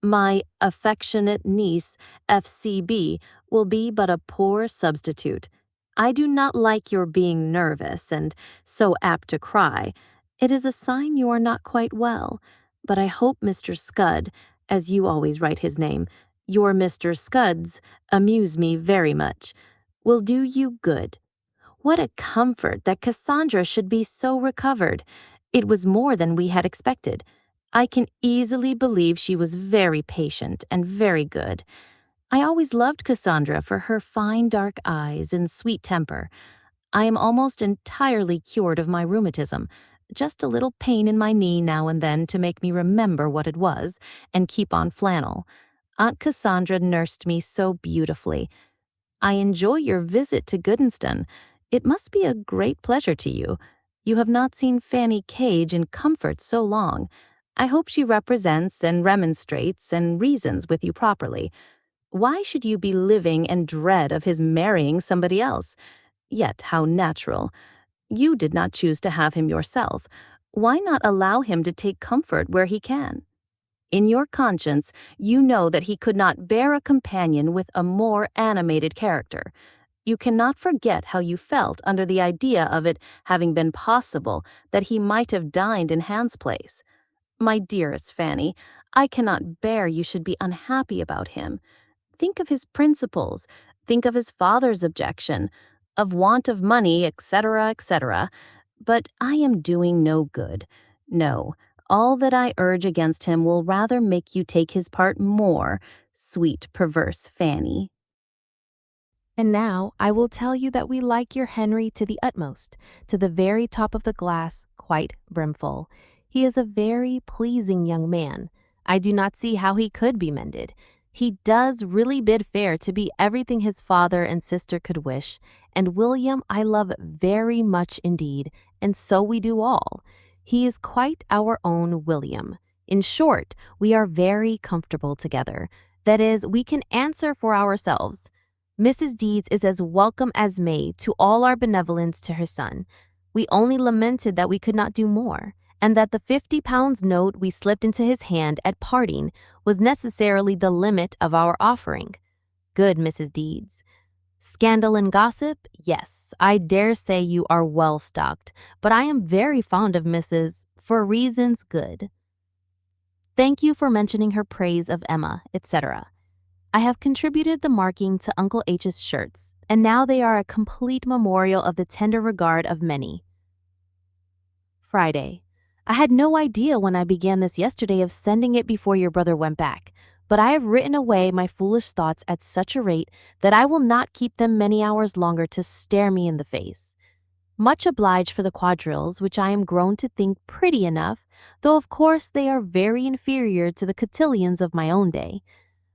My affectionate niece, F.C.B., will be but a poor substitute. I do not like your being nervous and so apt to cry. It is a sign you are not quite well. But I hope Mr. Scud, as you always write his name, your Mr. Scuds amuse me very much, will do you good. What a comfort that Cassandra should be so recovered. It was more than we had expected. I can easily believe she was very patient and very good. I always loved Cassandra for her fine dark eyes and sweet temper. I am almost entirely cured of my rheumatism, just a little pain in my knee now and then to make me remember what it was and keep on flannel. Aunt Cassandra nursed me so beautifully. I enjoy your visit to Goodnestone. It must be a great pleasure to you. You have not seen Fanny Cage in comfort so long. I hope she represents and remonstrates and reasons with you properly. Why should you be living in dread of his marrying somebody else? Yet how natural. You did not choose to have him yourself. Why not allow him to take comfort where he can? In your conscience, you know that he could not bear a companion with a more animated character. You cannot forget how you felt under the idea of it having been possible that he might have dined in Hans' place. My dearest Fanny, I cannot bear you should be unhappy about him. Think of his principles, think of his father's objection, of want of money, etc., etc. But I am doing no good. No, all that I urge against him will rather make you take his part more, sweet, perverse Fanny. And now I will tell you that we like your Henry to the utmost, to the very top of the glass, quite brimful. He is a very pleasing young man. I do not see how he could be mended. He does really bid fair to be everything his father and sister could wish, and William I love very much indeed, and so we do all. He is quite our own William. In short, we are very comfortable together. That is, we can answer for ourselves. Mrs. Deeds is as welcome as May to all our benevolence to her son. We only lamented that we could not do more, and that the £50 note we slipped into his hand at parting was necessarily the limit of our offering. Good Mrs. Deeds. Scandal and gossip? Yes, I dare say you are well stocked, but I am very fond of Mrs. for reasons good. Thank you for mentioning her praise of Emma, etc. I have contributed the marking to Uncle H's shirts, and now they are a complete memorial of the tender regard of many. Friday. I had no idea when I began this yesterday of sending it before your brother went back, but I have written away my foolish thoughts at such a rate that I will not keep them many hours longer to stare me in the face. Much obliged for the quadrilles, which I am grown to think pretty enough, though of course they are very inferior to the cotillions of my own day.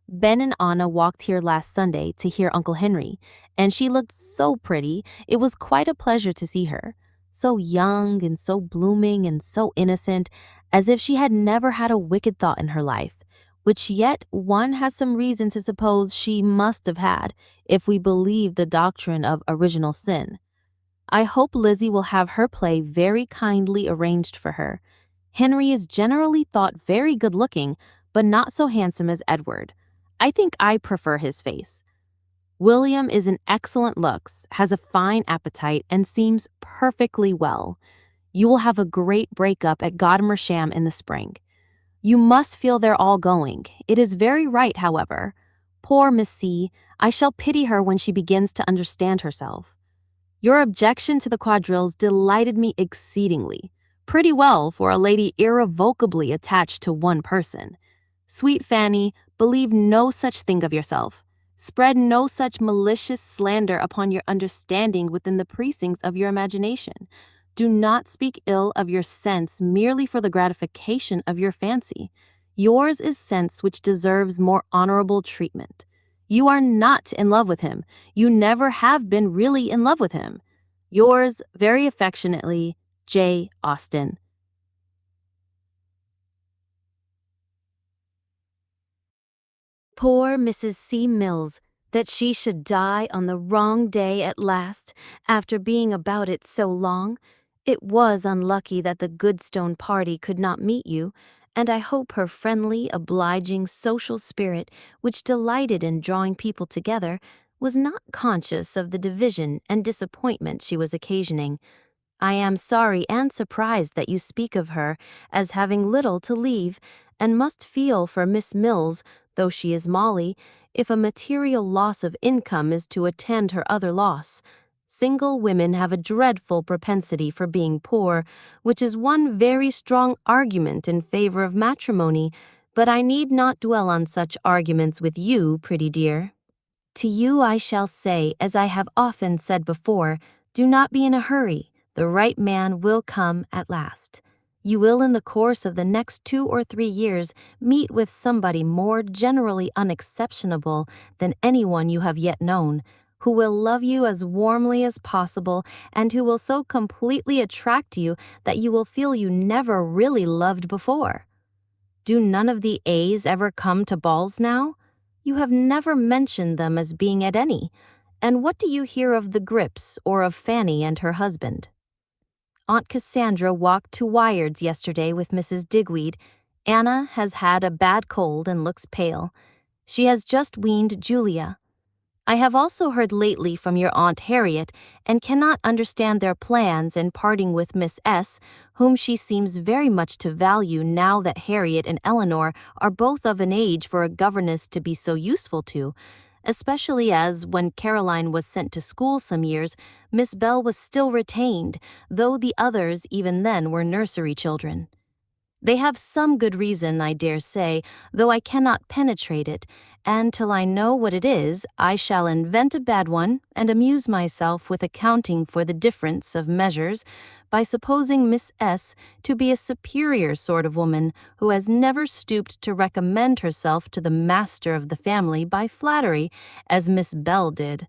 Ben and Anna walked here last Sunday to hear Uncle Henry, and she looked so pretty, it was quite a pleasure to see her. So young and so blooming and so innocent, as if she had never had a wicked thought in her life, which yet one has some reason to suppose she must have had, if we believe the doctrine of original sin. I hope Lizzie will have her play very kindly arranged for her. Henry is generally thought very good-looking, but not so handsome as Edward. I think I prefer his face. William is in excellent looks, has a fine appetite, and seems perfectly well. You will have a great break-up at Godmersham in the spring. You must feel they're all going. It is very right, however. Poor Miss C., I shall pity her when she begins to understand herself. Your objection to the quadrilles delighted me exceedingly. Pretty well for a lady irrevocably attached to one person. Sweet Fanny, believe no such thing of yourself. Spread no such malicious slander upon your understanding within the precincts of your imagination. Do not speak ill of your sense merely for the gratification of your fancy. Yours is sense which deserves more honorable treatment. You are not in love with him. You never have been really in love with him. Yours, very affectionately, J. Austen. Poor Mrs. C. Mills, that she should die on the wrong day at last, after being about it so long. It was unlucky that the Goodstone party could not meet you, and I hope her friendly, obliging, social spirit, which delighted in drawing people together, was not conscious of the division and disappointment she was occasioning. I am sorry and surprised that you speak of her as having little to leave, and must feel for Miss Mills, though she is Molly, if a material loss of income is to attend her other loss. Single women have a dreadful propensity for being poor, which is one very strong argument in favor of matrimony, but I need not dwell on such arguments with you, pretty dear. To you I shall say, as I have often said before, do not be in a hurry. The right man will come at last. You will in the course of the next 2 or 3 years meet with somebody more generally unexceptionable than anyone you have yet known, who will love you as warmly as possible and who will so completely attract you that you will feel you never really loved before. Do none of the A's ever come to balls now? You have never mentioned them as being at any. And what do you hear of the Grips or of Fanny and her husband? Aunt Cassandra walked to Wyards yesterday with Mrs. Digweed. Anna has had a bad cold and looks pale. She has just weaned Julia. I have also heard lately from your Aunt Harriet, and cannot understand their plans in parting with Miss S., whom she seems very much to value now that Harriet and Eleanor are both of an age for a governess to be so useful to, especially as, when Caroline was sent to school some years, Miss Bell was still retained, though the others even then were nursery children. They have some good reason, I dare say, though I cannot penetrate it, and till I know what it is, I shall invent a bad one and amuse myself with accounting for the difference of measures by supposing Miss S. to be a superior sort of woman who has never stooped to recommend herself to the master of the family by flattery, as Miss Bell did.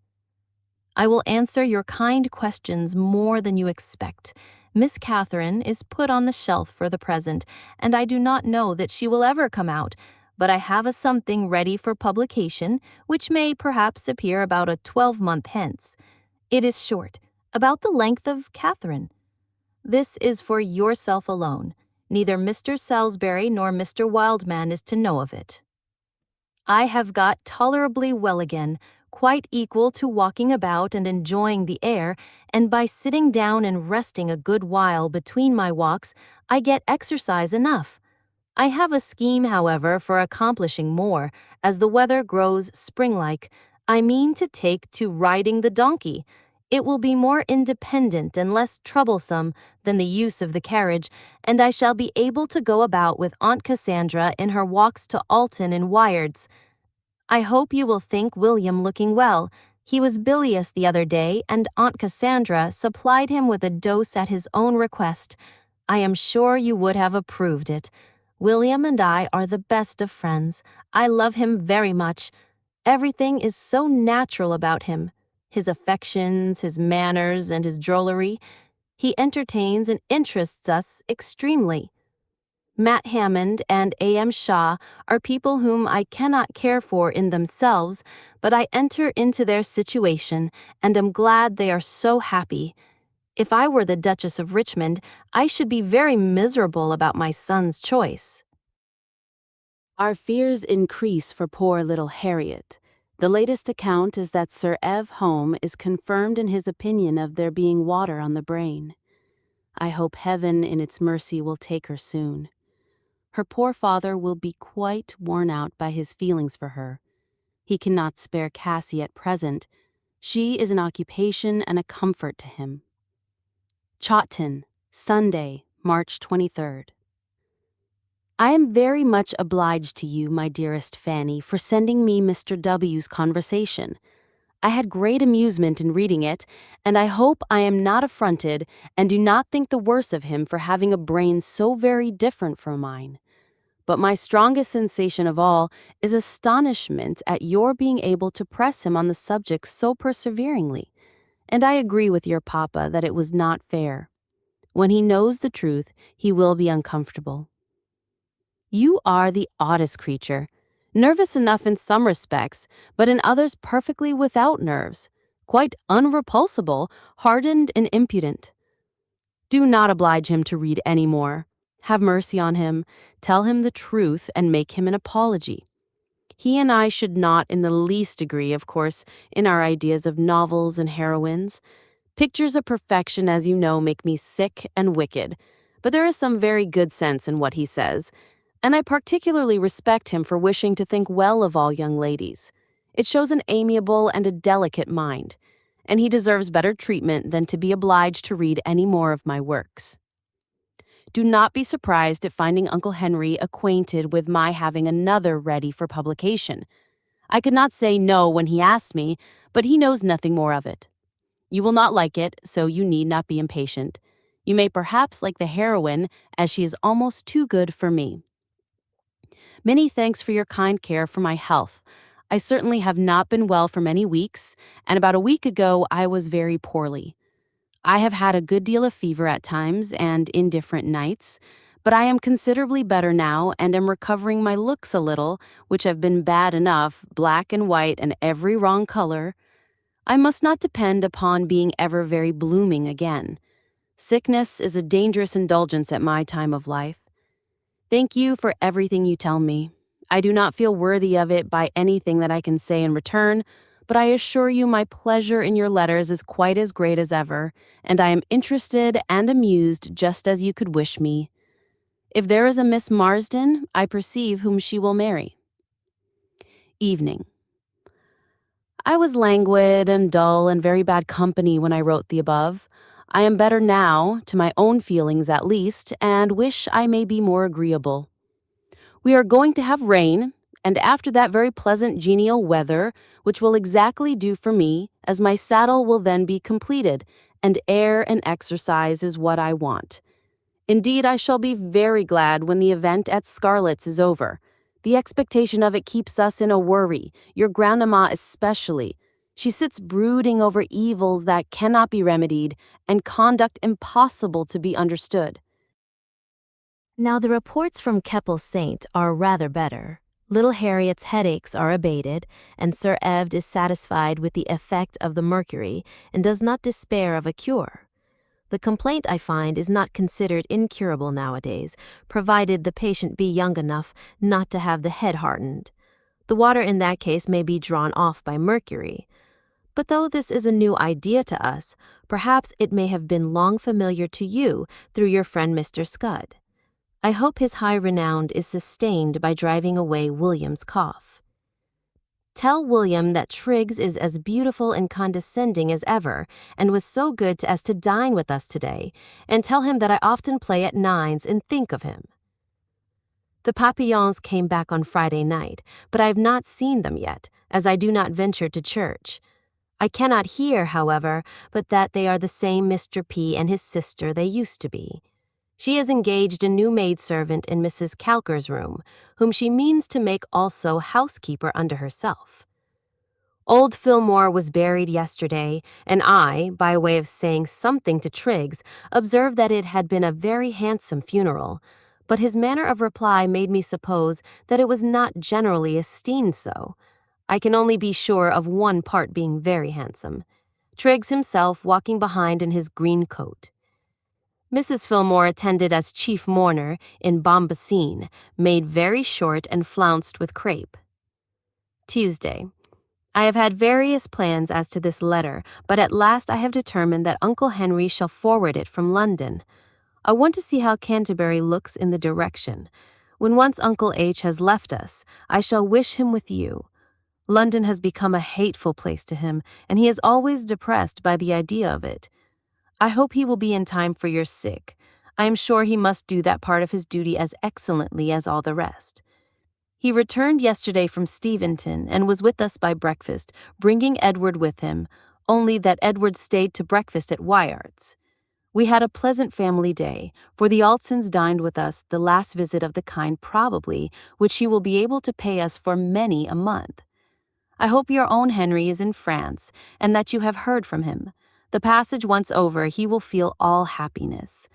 I will answer your kind questions more than you expect. Miss Catherine is put on the shelf for the present, and I do not know that she will ever come out, but I have a something ready for publication, which may perhaps appear about a 12-month hence. It is short, about the length of Catherine. This is for yourself alone. Neither Mr. Salisbury nor Mr. Wildman is to know of it. I have got tolerably well again, quite equal to walking about and enjoying the air, and by sitting down and resting a good while between my walks, I get exercise enough. I have a scheme, however, for accomplishing more. As the weather grows spring-like, I mean to take to riding the donkey. It will be more independent and less troublesome than the use of the carriage, and I shall be able to go about with Aunt Cassandra in her walks to Alton and Wyards. I hope you will think William looking well. He was bilious the other day, and Aunt Cassandra supplied him with a dose at his own request. I am sure you would have approved it. William and I are the best of friends. I love him very much. Everything is so natural about him. His affections, his manners, and his drollery. He entertains and interests us extremely. Matt Hammond and A.M. Shaw are people whom I cannot care for in themselves, but I enter into their situation and am glad they are so happy. If I were the Duchess of Richmond, I should be very miserable about my son's choice. Our fears increase for poor little Harriet. The latest account is that Sir Ev Home is confirmed in his opinion of there being water on the brain. I hope heaven in its mercy will take her soon. Her poor father will be quite worn out by his feelings for her. He cannot spare Cassie at present. She is an occupation and a comfort to him. Chawton, Sunday, March 23rd. I am very much obliged to you, my dearest Fanny, for sending me Mr. W.'s conversation. I had great amusement in reading it, and I hope I am not affronted and do not think the worse of him for having a brain so very different from mine. But my strongest sensation of all is astonishment at your being able to press him on the subject so perseveringly, and I agree with your papa that it was not fair. When he knows the truth, he will be uncomfortable. You are the oddest creature, nervous enough in some respects, but in others perfectly without nerves, quite unrepulsible, hardened and impudent. Do not oblige him to read any more. Have mercy on him, tell him the truth, and make him an apology. He and I should not in the least agree, of course, in our ideas of novels and heroines. Pictures of perfection, as you know, make me sick and wicked, but there is some very good sense in what he says, and I particularly respect him for wishing to think well of all young ladies. It shows an amiable and a delicate mind, and he deserves better treatment than to be obliged to read any more of my works. Do not be surprised at finding Uncle Henry acquainted with my having another ready for publication. I could not say no when he asked me, but he knows nothing more of it. You will not like it, so you need not be impatient. You may perhaps like the heroine, as she is almost too good for me. Many thanks for your kind care for my health. I certainly have not been well for many weeks, and about a week ago I was very poorly. I have had a good deal of fever at times and indifferent nights, but I am considerably better now and am recovering my looks a little, which have been bad enough, black and white and every wrong color. I must not depend upon being ever very blooming again. Sickness is a dangerous indulgence at my time of life. Thank you for everything you tell me. I do not feel worthy of it by anything that I can say in return, but I assure you my pleasure in your letters is quite as great as ever, and I am interested and amused just as you could wish me. If there is a Miss Marsden, I perceive whom she will marry. Evening. I was languid and dull and very bad company when I wrote the above. I am better now, to my own feelings at least, and wish I may be more agreeable. We are going to have rain, and after that very pleasant genial weather, which will exactly do for me, as my saddle will then be completed, and air and exercise is what I want. Indeed, I shall be very glad when the event at Scarlett's is over. The expectation of it keeps us in a worry, your grandmamma especially. She sits brooding over evils that cannot be remedied, and conduct impossible to be understood. Now the reports from Keppel Saint are rather better. Little Harriet's headaches are abated, and Sir Evd is satisfied with the effect of the mercury and does not despair of a cure. The complaint, I find, is not considered incurable nowadays, provided the patient be young enough not to have the head hardened. The water in that case may be drawn off by mercury. But though this is a new idea to us, perhaps it may have been long familiar to you through your friend Mr. Scud. I hope his high renown is sustained by driving away William's cough. Tell William that Triggs is as beautiful and condescending as ever, and was so good as to dine with us today, and tell him that I often play at nines and think of him. The Papillons came back on Friday night, but I have not seen them yet, as I do not venture to church. I cannot hear, however, but that they are the same Mr. P. and his sister they used to be. She has engaged a new maidservant in Mrs. Calker's room, whom she means to make also housekeeper unto herself. Old Fillmore was buried yesterday, and I, by way of saying something to Triggs, observed that it had been a very handsome funeral, but his manner of reply made me suppose that it was not generally esteemed so. I can only be sure of one part being very handsome. Triggs himself walking behind in his green coat. Mrs. Fillmore attended as chief mourner in bombasine, made very short and flounced with crape. Tuesday. I have had various plans as to this letter, but at last I have determined that Uncle Henry shall forward it from London. I want to see how Canterbury looks in the direction. When once Uncle H has left us, I shall wish him with you. London has become a hateful place to him, and he is always depressed by the idea of it. I hope he will be in time for your sick. I am sure he must do that part of his duty as excellently as all the rest. He returned yesterday from Steventon and was with us by breakfast, bringing Edward with him, only that Edward stayed to breakfast at Wyart's. We had a pleasant family day, for the Altsons dined with us, the last visit of the kind probably, which he will be able to pay us for many a month. I hope your own Henry is in France, and that you have heard from him. The passage once over, he will feel all happiness.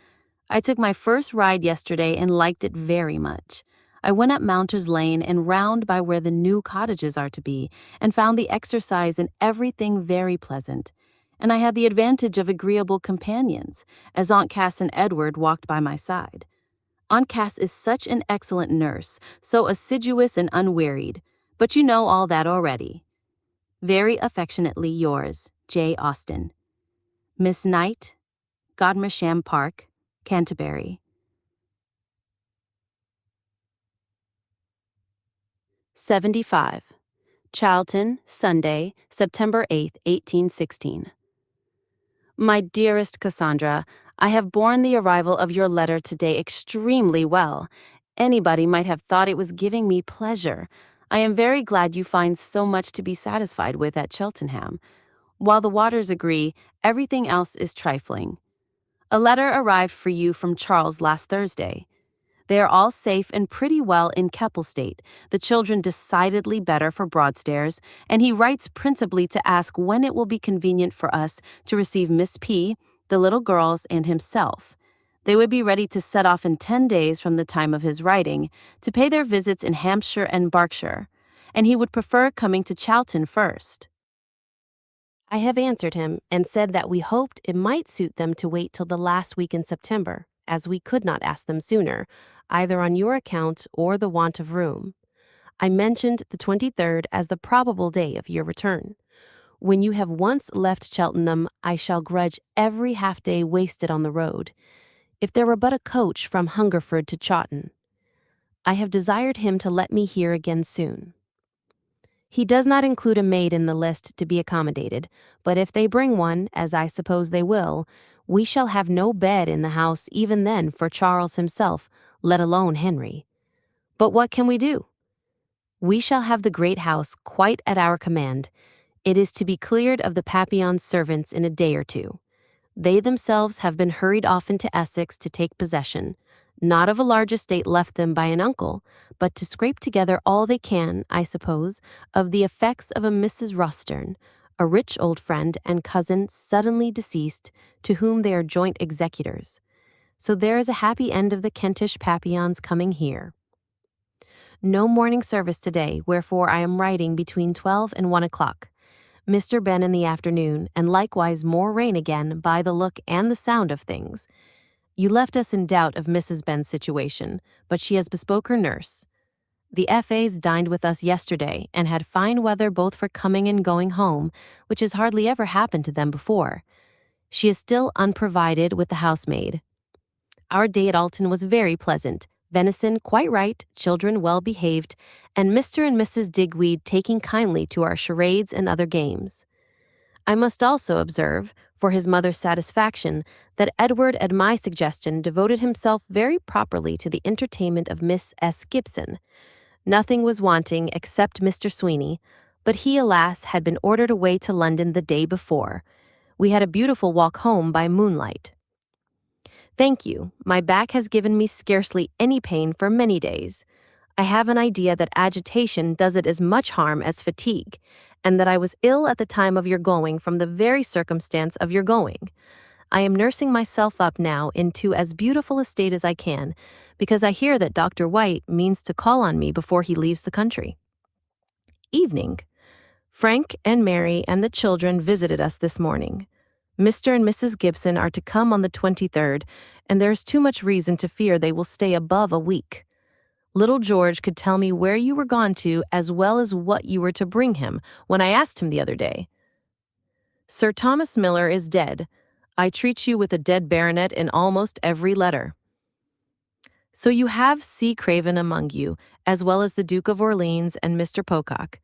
I took my first ride yesterday and liked it very much. I went up Mounter's Lane and round by where the new cottages are to be, and found the exercise and everything very pleasant. And I had the advantage of agreeable companions, as Aunt Cass and Edward walked by my side. Aunt Cass is such an excellent nurse, so assiduous and unwearied, but you know all that already. Very affectionately yours, J. Austen. Miss Knight, Godmersham Park, Canterbury. 75. Charlton, Sunday, September 8, 1816. My dearest Cassandra, I have borne the arrival of your letter today extremely well. Anybody might have thought it was giving me pleasure. I am very glad you find so much to be satisfied with at Cheltenham. While the waters agree, everything else is trifling. A letter arrived for you from Charles last Thursday. They are all safe and pretty well in Keppel State, the children decidedly better for Broadstairs, and he writes principally to ask when it will be convenient for us to receive Miss P., the little girls, and himself. They would be ready to set off in 10 days from the time of his writing, to pay their visits in Hampshire and Berkshire, and he would prefer coming to Chawton first. I have answered him and said that we hoped it might suit them to wait till the last week in September, as we could not ask them sooner, either on your account or the want of room. I mentioned the 23rd as the probable day of your return. When you have once left Cheltenham, I shall grudge every half-day wasted on the road. If there were but a coach from Hungerford to Chawton. I have desired him to let me hear again soon. He does not include a maid in the list to be accommodated, but if they bring one, as I suppose they will, we shall have no bed in the house even then for Charles himself, let alone Henry. But what can we do? We shall have the great house quite at our command. It is to be cleared of the Papillon's servants in a day or two. They themselves have been hurried off into Essex to take possession, not of a large estate left them by an uncle, but to scrape together all they can, I suppose, of the effects of a Mrs. Rossturn, a rich old friend and cousin suddenly deceased, to whom they are joint executors. So there is a happy end of the Kentish Papillons coming here. No morning service today, wherefore I am writing between 12 and 1 o'clock. Mr. Ben in the afternoon, and likewise more rain again by the look and the sound of things. You left us in doubt of Mrs. Ben's situation, but she has bespoke her nurse. The F.A.'s dined with us yesterday and had fine weather both for coming and going home, which has hardly ever happened to them before. She is still unprovided with the housemaid. Our day at Alton was very pleasant, venison quite right, children well behaved, and Mr. and Mrs. Digweed taking kindly to our charades and other games. I must also observe, for his mother's satisfaction, that Edward at my suggestion devoted himself very properly to the entertainment of Miss S. Gibson. Nothing was wanting except Mr. Sweeney, but he, alas, had been ordered away to London the day before. We had a beautiful walk home by moonlight. Thank you. My back has given me scarcely any pain for many days. I have an idea that agitation does it as much harm as fatigue, and that I was ill at the time of your going from the very circumstance of your going. I am nursing myself up now into as beautiful a state as I can, because I hear that Dr. White means to call on me before he leaves the country. Evening. Frank and Mary and the children visited us this morning. Mr. and Mrs. Gibson are to come on the 23rd, and there is too much reason to fear they will stay above a week. Little George could tell me where you were gone to as well as what you were to bring him when I asked him the other day. Sir Thomas Miller is dead. I treat you with a dead baronet in almost every letter. So you have C. Craven among you, as well as the Duke of Orleans and Mr. Pocock.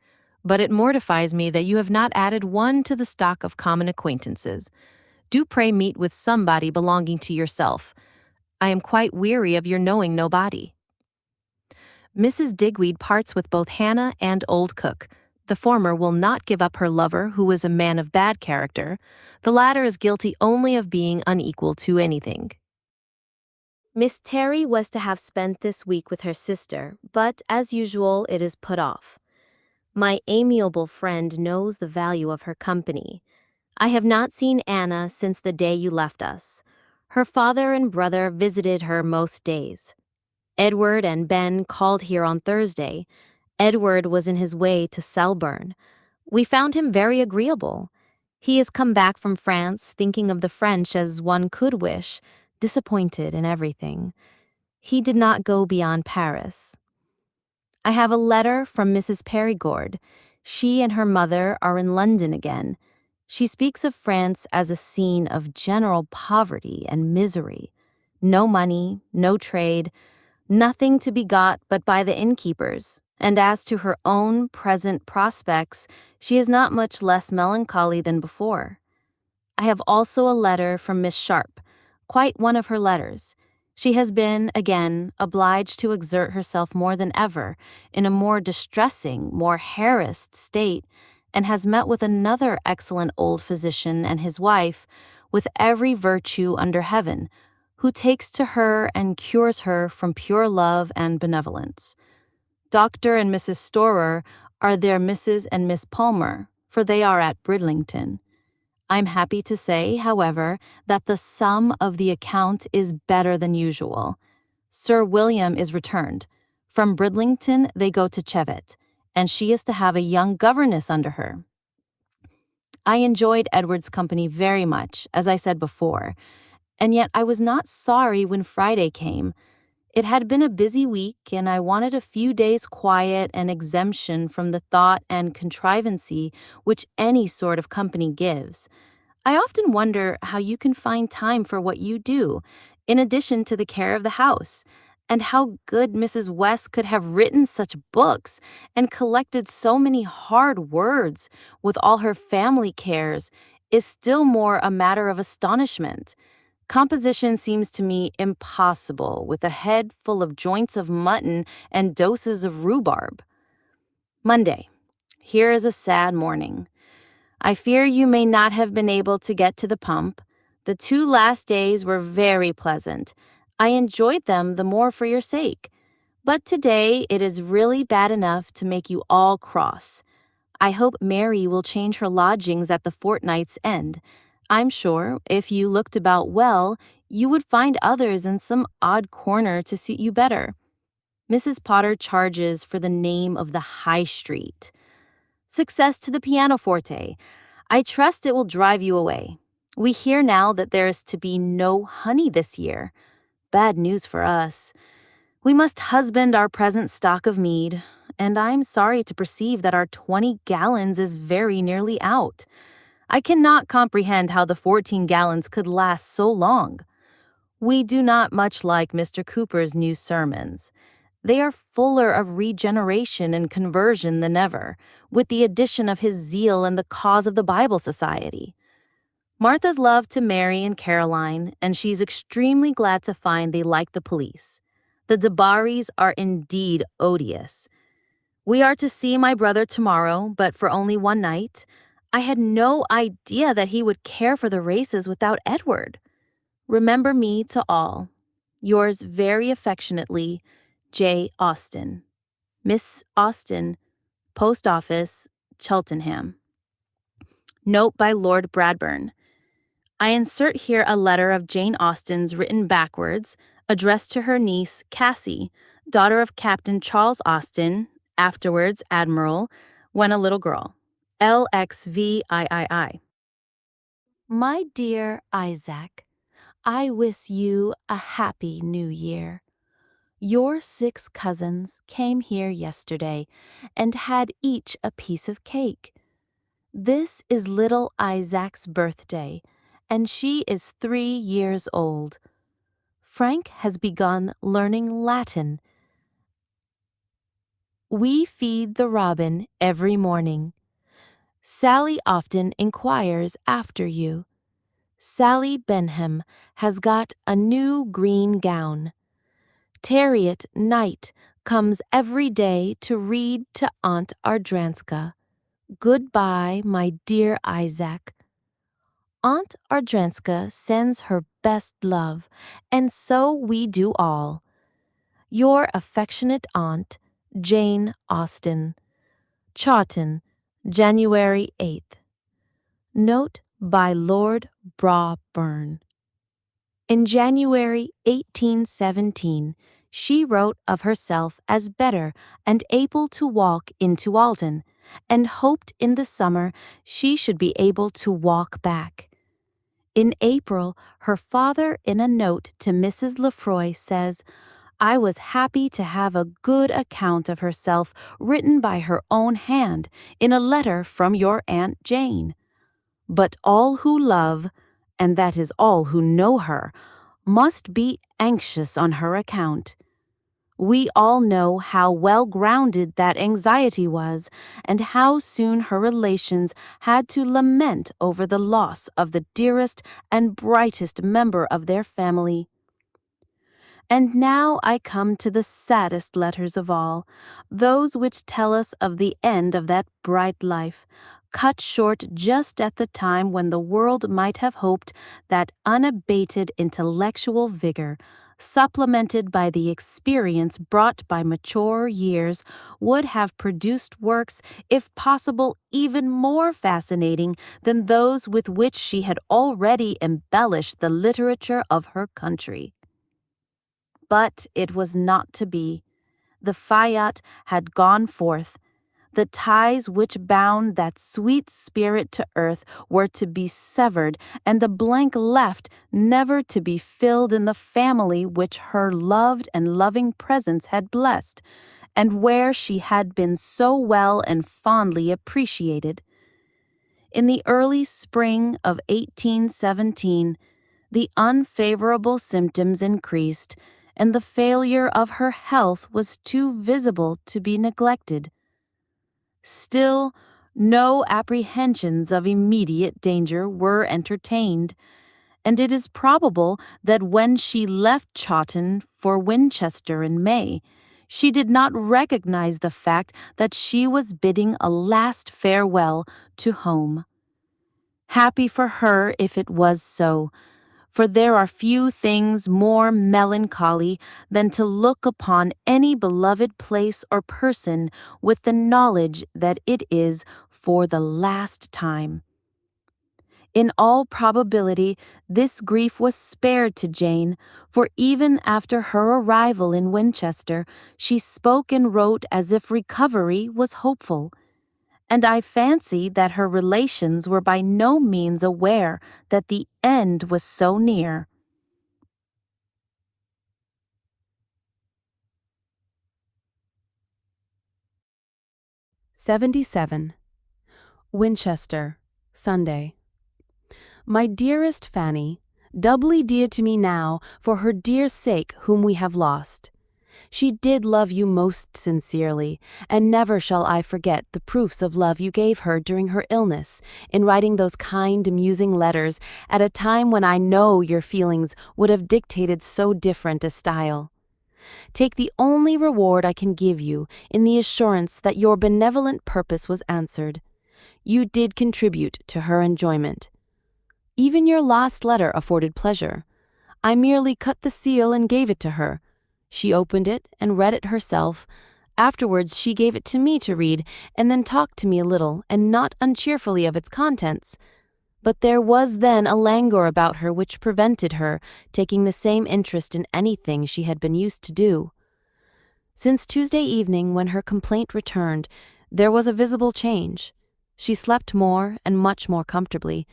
But it mortifies me that you have not added one to the stock of common acquaintances. Do pray meet with somebody belonging to yourself. I am quite weary of your knowing nobody. Mrs. Digweed parts with both Hannah and Old Cook. The former will not give up her lover, who is a man of bad character. The latter is guilty only of being unequal to anything. Miss Terry was to have spent this week with her sister, but as usual, it is put off. My amiable friend knows the value of her company. I have not seen Anna since the day you left us. Her father and brother visited her most days. Edward and Ben called here on Thursday. Edward was in his way to Selborne. We found him very agreeable. He has come back from France thinking of the French as one could wish, disappointed in everything. He did not go beyond Paris. I have a letter from Mrs. Perigord. She and her mother are in London again. She speaks of France as a scene of general poverty and misery. No money, no trade, nothing to be got but by the innkeepers. And as to her own present prospects, she is not much less melancholy than before. I have also a letter from Miss Sharp, quite one of her letters. She has been, again, obliged to exert herself more than ever, in a more distressing, more harassed state, and has met with another excellent old physician and his wife, with every virtue under heaven, who takes to her and cures her from pure love and benevolence. Dr. and Mrs. Storer are their Mrs. and Miss Palmer, for they are at Bridlington. I'm happy to say, however, that the sum of the account is better than usual. Sir William is returned. From Bridlington they go to Chevet, and she is to have a young governess under her. I enjoyed Edward's company very much, as I said before, and yet I was not sorry when Friday came. It had been a busy week, and I wanted a few days' quiet and exemption from the thought and contrivancy which any sort of company gives. I often wonder how you can find time for what you do, in addition to the care of the house, and how good Mrs. West could have written such books and collected so many hard words with all her family cares is still more a matter of astonishment. Composition seems to me impossible with a head full of joints of mutton and doses of rhubarb. Monday. Here is a sad morning. I fear you may not have been able to get to the pump. The 2 last days were very pleasant. I enjoyed them the more for your sake. But today it is really bad enough to make you all cross. I hope Mary will change her lodgings at the fortnight's end. I'm sure, if you looked about well, you would find others in some odd corner to suit you better. Mrs. Potter charges for the name of the High Street. Success to the pianoforte. I trust it will drive you away. We hear now that there is to be no honey this year. Bad news for us. We must husband our present stock of mead, and I'm sorry to perceive that our 20 gallons is very nearly out. I cannot comprehend how the 14 gallons could last so long. We do not much like Mr. Cooper's new sermons. They are fuller of regeneration and conversion than ever, with the addition of his zeal in the cause of the Bible Society. Martha's love to Mary and Caroline, and she's extremely glad to find they like the police. The Debarrys are indeed odious. We are to see my brother tomorrow, but for only one night. I had no idea that he would care for the races without Edward. Remember me to all. Yours very affectionately, J. Austen. Miss Austen, Post Office, Cheltenham. Note by Lord Brabourne. I insert here a letter of Jane Austen's written backwards, addressed to her niece, Cassie, daughter of Captain Charles Austen, afterwards Admiral, when a little girl. LXVIII. My dear Isaac, I wish you a happy new year. Your 6 cousins came here yesterday and had each a piece of cake. This is little Isaac's birthday, and she is 3 years old. Frank has begun learning Latin. We feed the robin every morning. Sally often inquires after you. Sally Benham has got a new green gown. Harriet Knight comes every day to read to Aunt Ardranska. Goodbye, my dear Isaac. Aunt Ardranska sends her best love, and so we do all. Your affectionate aunt, Jane Austen. Chawton, January 8th. Note by Lord Brabourne. In January 1817, she wrote of herself as better and able to walk into Alton, and hoped in the summer she should be able to walk back. In April, her father, in a note to Mrs. Lefroy, says, I was happy to have a good account of herself written by her own hand in a letter from your Aunt Jane. But all who love, and that is all who know her, must be anxious on her account. We all know how well-grounded that anxiety was, and how soon her relations had to lament over the loss of the dearest and brightest member of their family. And now I come to the saddest letters of all, those which tell us of the end of that bright life, cut short just at the time when the world might have hoped that unabated intellectual vigor, supplemented by the experience brought by mature years, would have produced works, if possible, even more fascinating than those with which she had already embellished the literature of her country. But it was not to be. The fiat had gone forth. The ties which bound that sweet spirit to earth were to be severed, and the blank left never to be filled in the family which her loved and loving presence had blessed, and where she had been so well and fondly appreciated. In the early spring of 1817, the unfavorable symptoms increased, and the failure of her health was too visible to be neglected. Still, no apprehensions of immediate danger were entertained, and it is probable that when she left Chawton for Winchester in May, she did not recognize the fact that she was bidding a last farewell to home. Happy for her if it was so, for there are few things more melancholy than to look upon any beloved place or person with the knowledge that it is for the last time. In all probability, this grief was spared to Jane, for even after her arrival in Winchester, she spoke and wrote as if recovery was hopeful. And I fancy that her relations were by no means aware that the end was so near. 77. Winchester, Sunday. My dearest Fanny, doubly dear to me now for her dear sake whom we have lost. She did love you most sincerely, and never shall I forget the proofs of love you gave her during her illness, in writing those kind, amusing letters at a time when I know your feelings would have dictated so different a style. Take the only reward I can give you in the assurance that your benevolent purpose was answered. You did contribute to her enjoyment. Even your last letter afforded pleasure. I merely cut the seal and gave it to her. She opened it and read it herself. Afterwards, she gave it to me to read, and then talked to me a little, and not uncheerfully, of its contents. But there was then a languor about her which prevented her taking the same interest in anything she had been used to do. Since Tuesday evening, when her complaint returned, there was a visible change. She slept more and much more comfortably.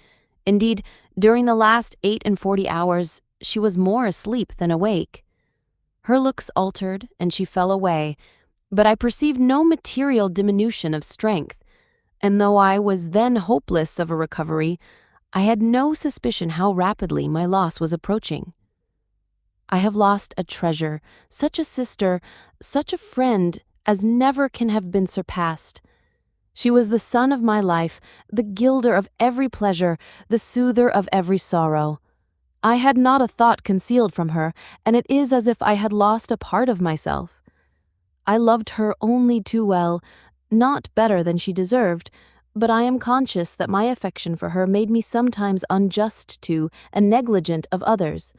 Indeed, during the last 48 hours, she was more asleep than awake. Her looks altered, and she fell away, but I perceived no material diminution of strength, and though I was then hopeless of a recovery, I had no suspicion how rapidly my loss was approaching. I have lost a treasure, such a sister, such a friend as never can have been surpassed. She was the sun of my life, the gilder of every pleasure, the soother of every sorrow. I had not a thought concealed from her, and it is as if I had lost a part of myself. I loved her only too well, not better than she deserved, but I am conscious that my affection for her made me sometimes unjust to and negligent of others,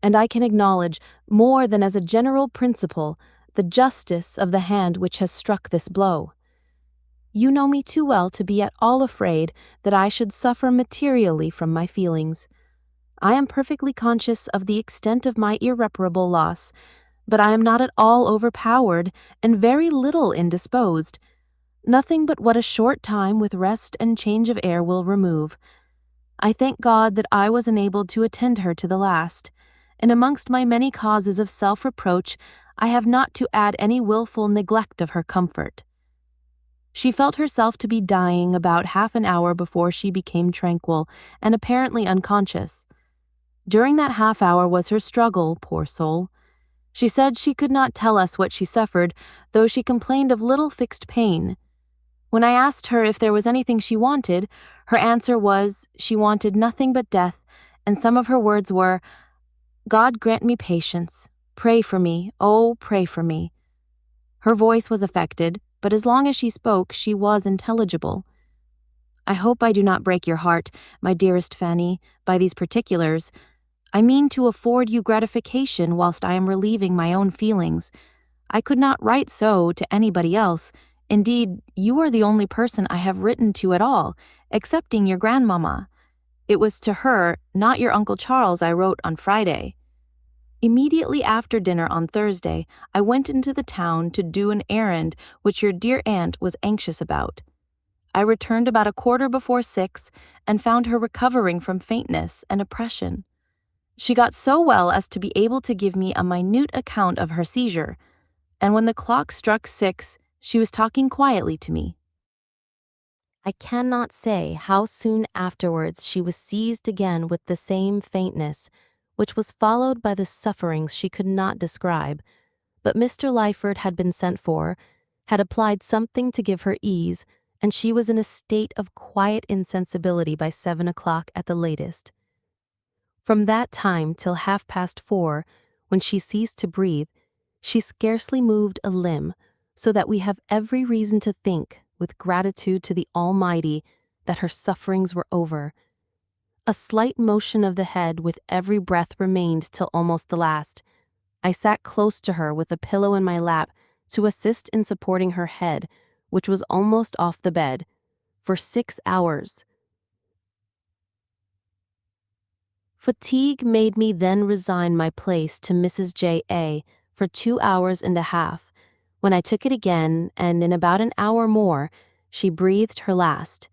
and I can acknowledge, more than as a general principle, the justice of the hand which has struck this blow. You know me too well to be at all afraid that I should suffer materially from my feelings. I am perfectly conscious of the extent of my irreparable loss, but I am not at all overpowered and very little indisposed. Nothing but what a short time with rest and change of air will remove. I thank God that I was enabled to attend her to the last, and amongst my many causes of self-reproach, I have not to add any wilful neglect of her comfort. She felt herself to be dying about half an hour before she became tranquil and apparently unconscious. During that half hour was her struggle, poor soul. She said she could not tell us what she suffered, though she complained of little fixed pain. When I asked her if there was anything she wanted, her answer was she wanted nothing but death, and some of her words were, "God grant me patience. Pray for me, oh, pray for me." Her voice was affected, but as long as she spoke, she was intelligible. I hope I do not break your heart, my dearest Fanny, by these particulars. I mean to afford you gratification whilst I am relieving my own feelings. I could not write so to anybody else. Indeed, you are the only person I have written to at all, excepting your grandmamma. It was to her, not your Uncle Charles, I wrote on Friday. Immediately after dinner on Thursday, I went into the town to do an errand which your dear aunt was anxious about. I returned about 6:15 and found her recovering from faintness and oppression. She got so well as to be able to give me a minute account of her seizure, and when the clock struck 6, she was talking quietly to me. I cannot say how soon afterwards she was seized again with the same faintness, which was followed by the sufferings she could not describe, but Mr. Lyford had been sent for, had applied something to give her ease, and she was in a state of quiet insensibility by 7 o'clock at the latest. From that time till 4:30, when she ceased to breathe, she scarcely moved a limb, so that we have every reason to think, with gratitude to the Almighty, that her sufferings were over. A slight motion of the head with every breath remained till almost the last. I sat close to her with a pillow in my lap to assist in supporting her head, which was almost off the bed, for 6 hours. Fatigue made me then resign my place to Mrs. J.A. for 2 hours and a half, when I took it again, and in about an hour more, she breathed her last.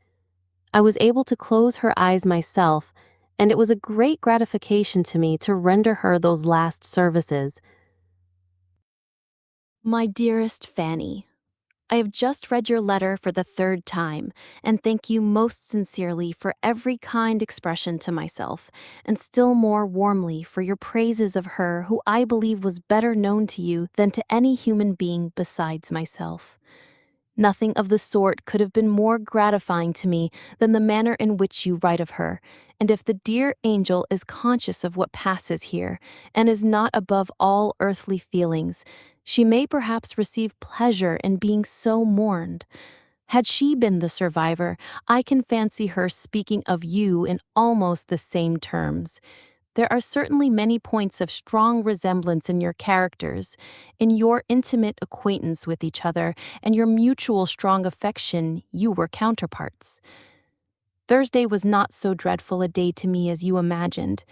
I was able to close her eyes myself, and it was a great gratification to me to render her those last services. My dearest Fanny, I have just read your letter for the 3rd time, and thank you most sincerely for every kind expression to myself, and still more warmly for your praises of her who I believe was better known to you than to any human being besides myself. Nothing of the sort could have been more gratifying to me than the manner in which you write of her, and if the dear angel is conscious of what passes here, and is not above all earthly feelings, she may perhaps receive pleasure in being so mourned. Had she been the survivor, I can fancy her speaking of you in almost the same terms. There are certainly many points of strong resemblance in your characters, in your intimate acquaintance with each other, and your mutual strong affection. You were counterparts. Thursday was not so dreadful a day to me as you imagined.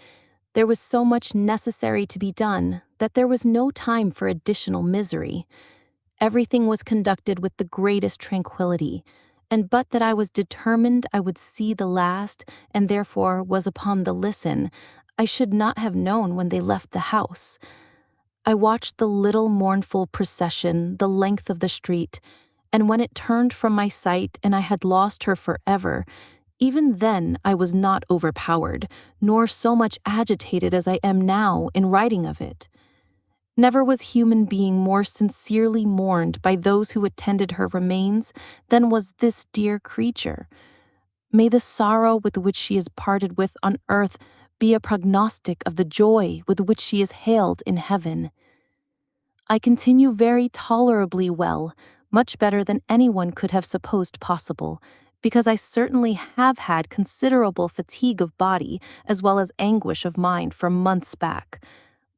There was so much necessary to be done that there was no time for additional misery. Everything was conducted with the greatest tranquillity, and but that I was determined I would see the last, and therefore was upon the listen, I should not have known when they left the house. I watched the little mournful procession the length of the street, and when it turned from my sight and I had lost her forever, even then I was not overpowered, nor so much agitated as I am now in writing of it. Never was human being more sincerely mourned by those who attended her remains than was this dear creature. May the sorrow with which she is parted with on earth be a prognostic of the joy with which she is hailed in heaven. I continue very tolerably well, much better than anyone could have supposed possible, because I certainly have had considerable fatigue of body as well as anguish of mind for months back.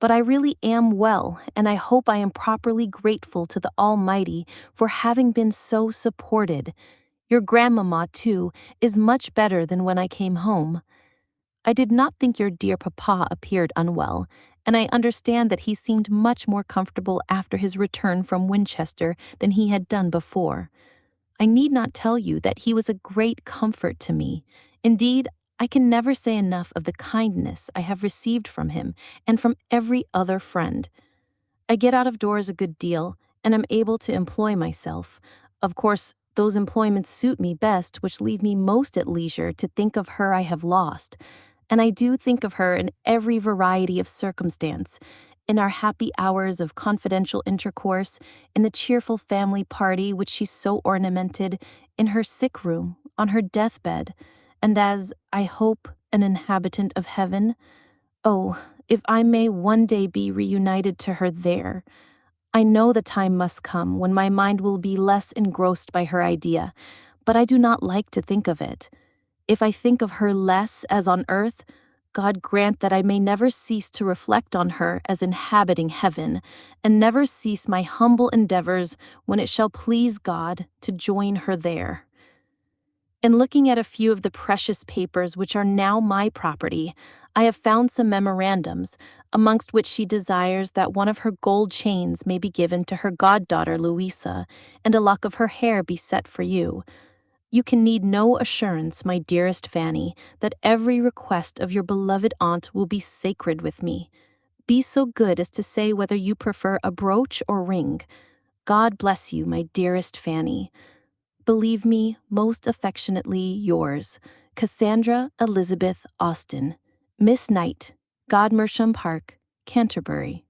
But I really am well, and I hope I am properly grateful to the Almighty for having been so supported. Your grandmamma, too, is much better than when I came home. I did not think your dear papa appeared unwell, and I understand that he seemed much more comfortable after his return from Winchester than he had done before. I need not tell you that he was a great comfort to me. Indeed, I can never say enough of the kindness I have received from him and from every other friend. I get out of doors a good deal, and am able to employ myself. Of course, those employments suit me best which leave me most at leisure to think of her I have lost, and I do think of her in every variety of circumstance, in our happy hours of confidential intercourse, in the cheerful family party which she so ornamented, in her sick room, on her deathbed, and as, I hope, an inhabitant of heaven. Oh, if I may one day be reunited to her there! I know the time must come when my mind will be less engrossed by her idea, but I do not like to think of it. If I think of her less as on earth, God grant that I may never cease to reflect on her as inhabiting heaven, and never cease my humble endeavors when it shall please God to join her there. In looking at a few of the precious papers which are now my property, I have found some memorandums, amongst which she desires that one of her gold chains may be given to her goddaughter Louisa, and a lock of her hair be set for you. You can need no assurance, my dearest Fanny, that every request of your beloved aunt will be sacred with me. Be so good as to say whether you prefer a brooch or ring. God bless you, my dearest Fanny. Believe me, most affectionately yours, Cassandra Elizabeth Austen, Miss Knight, Godmersham Park, Canterbury.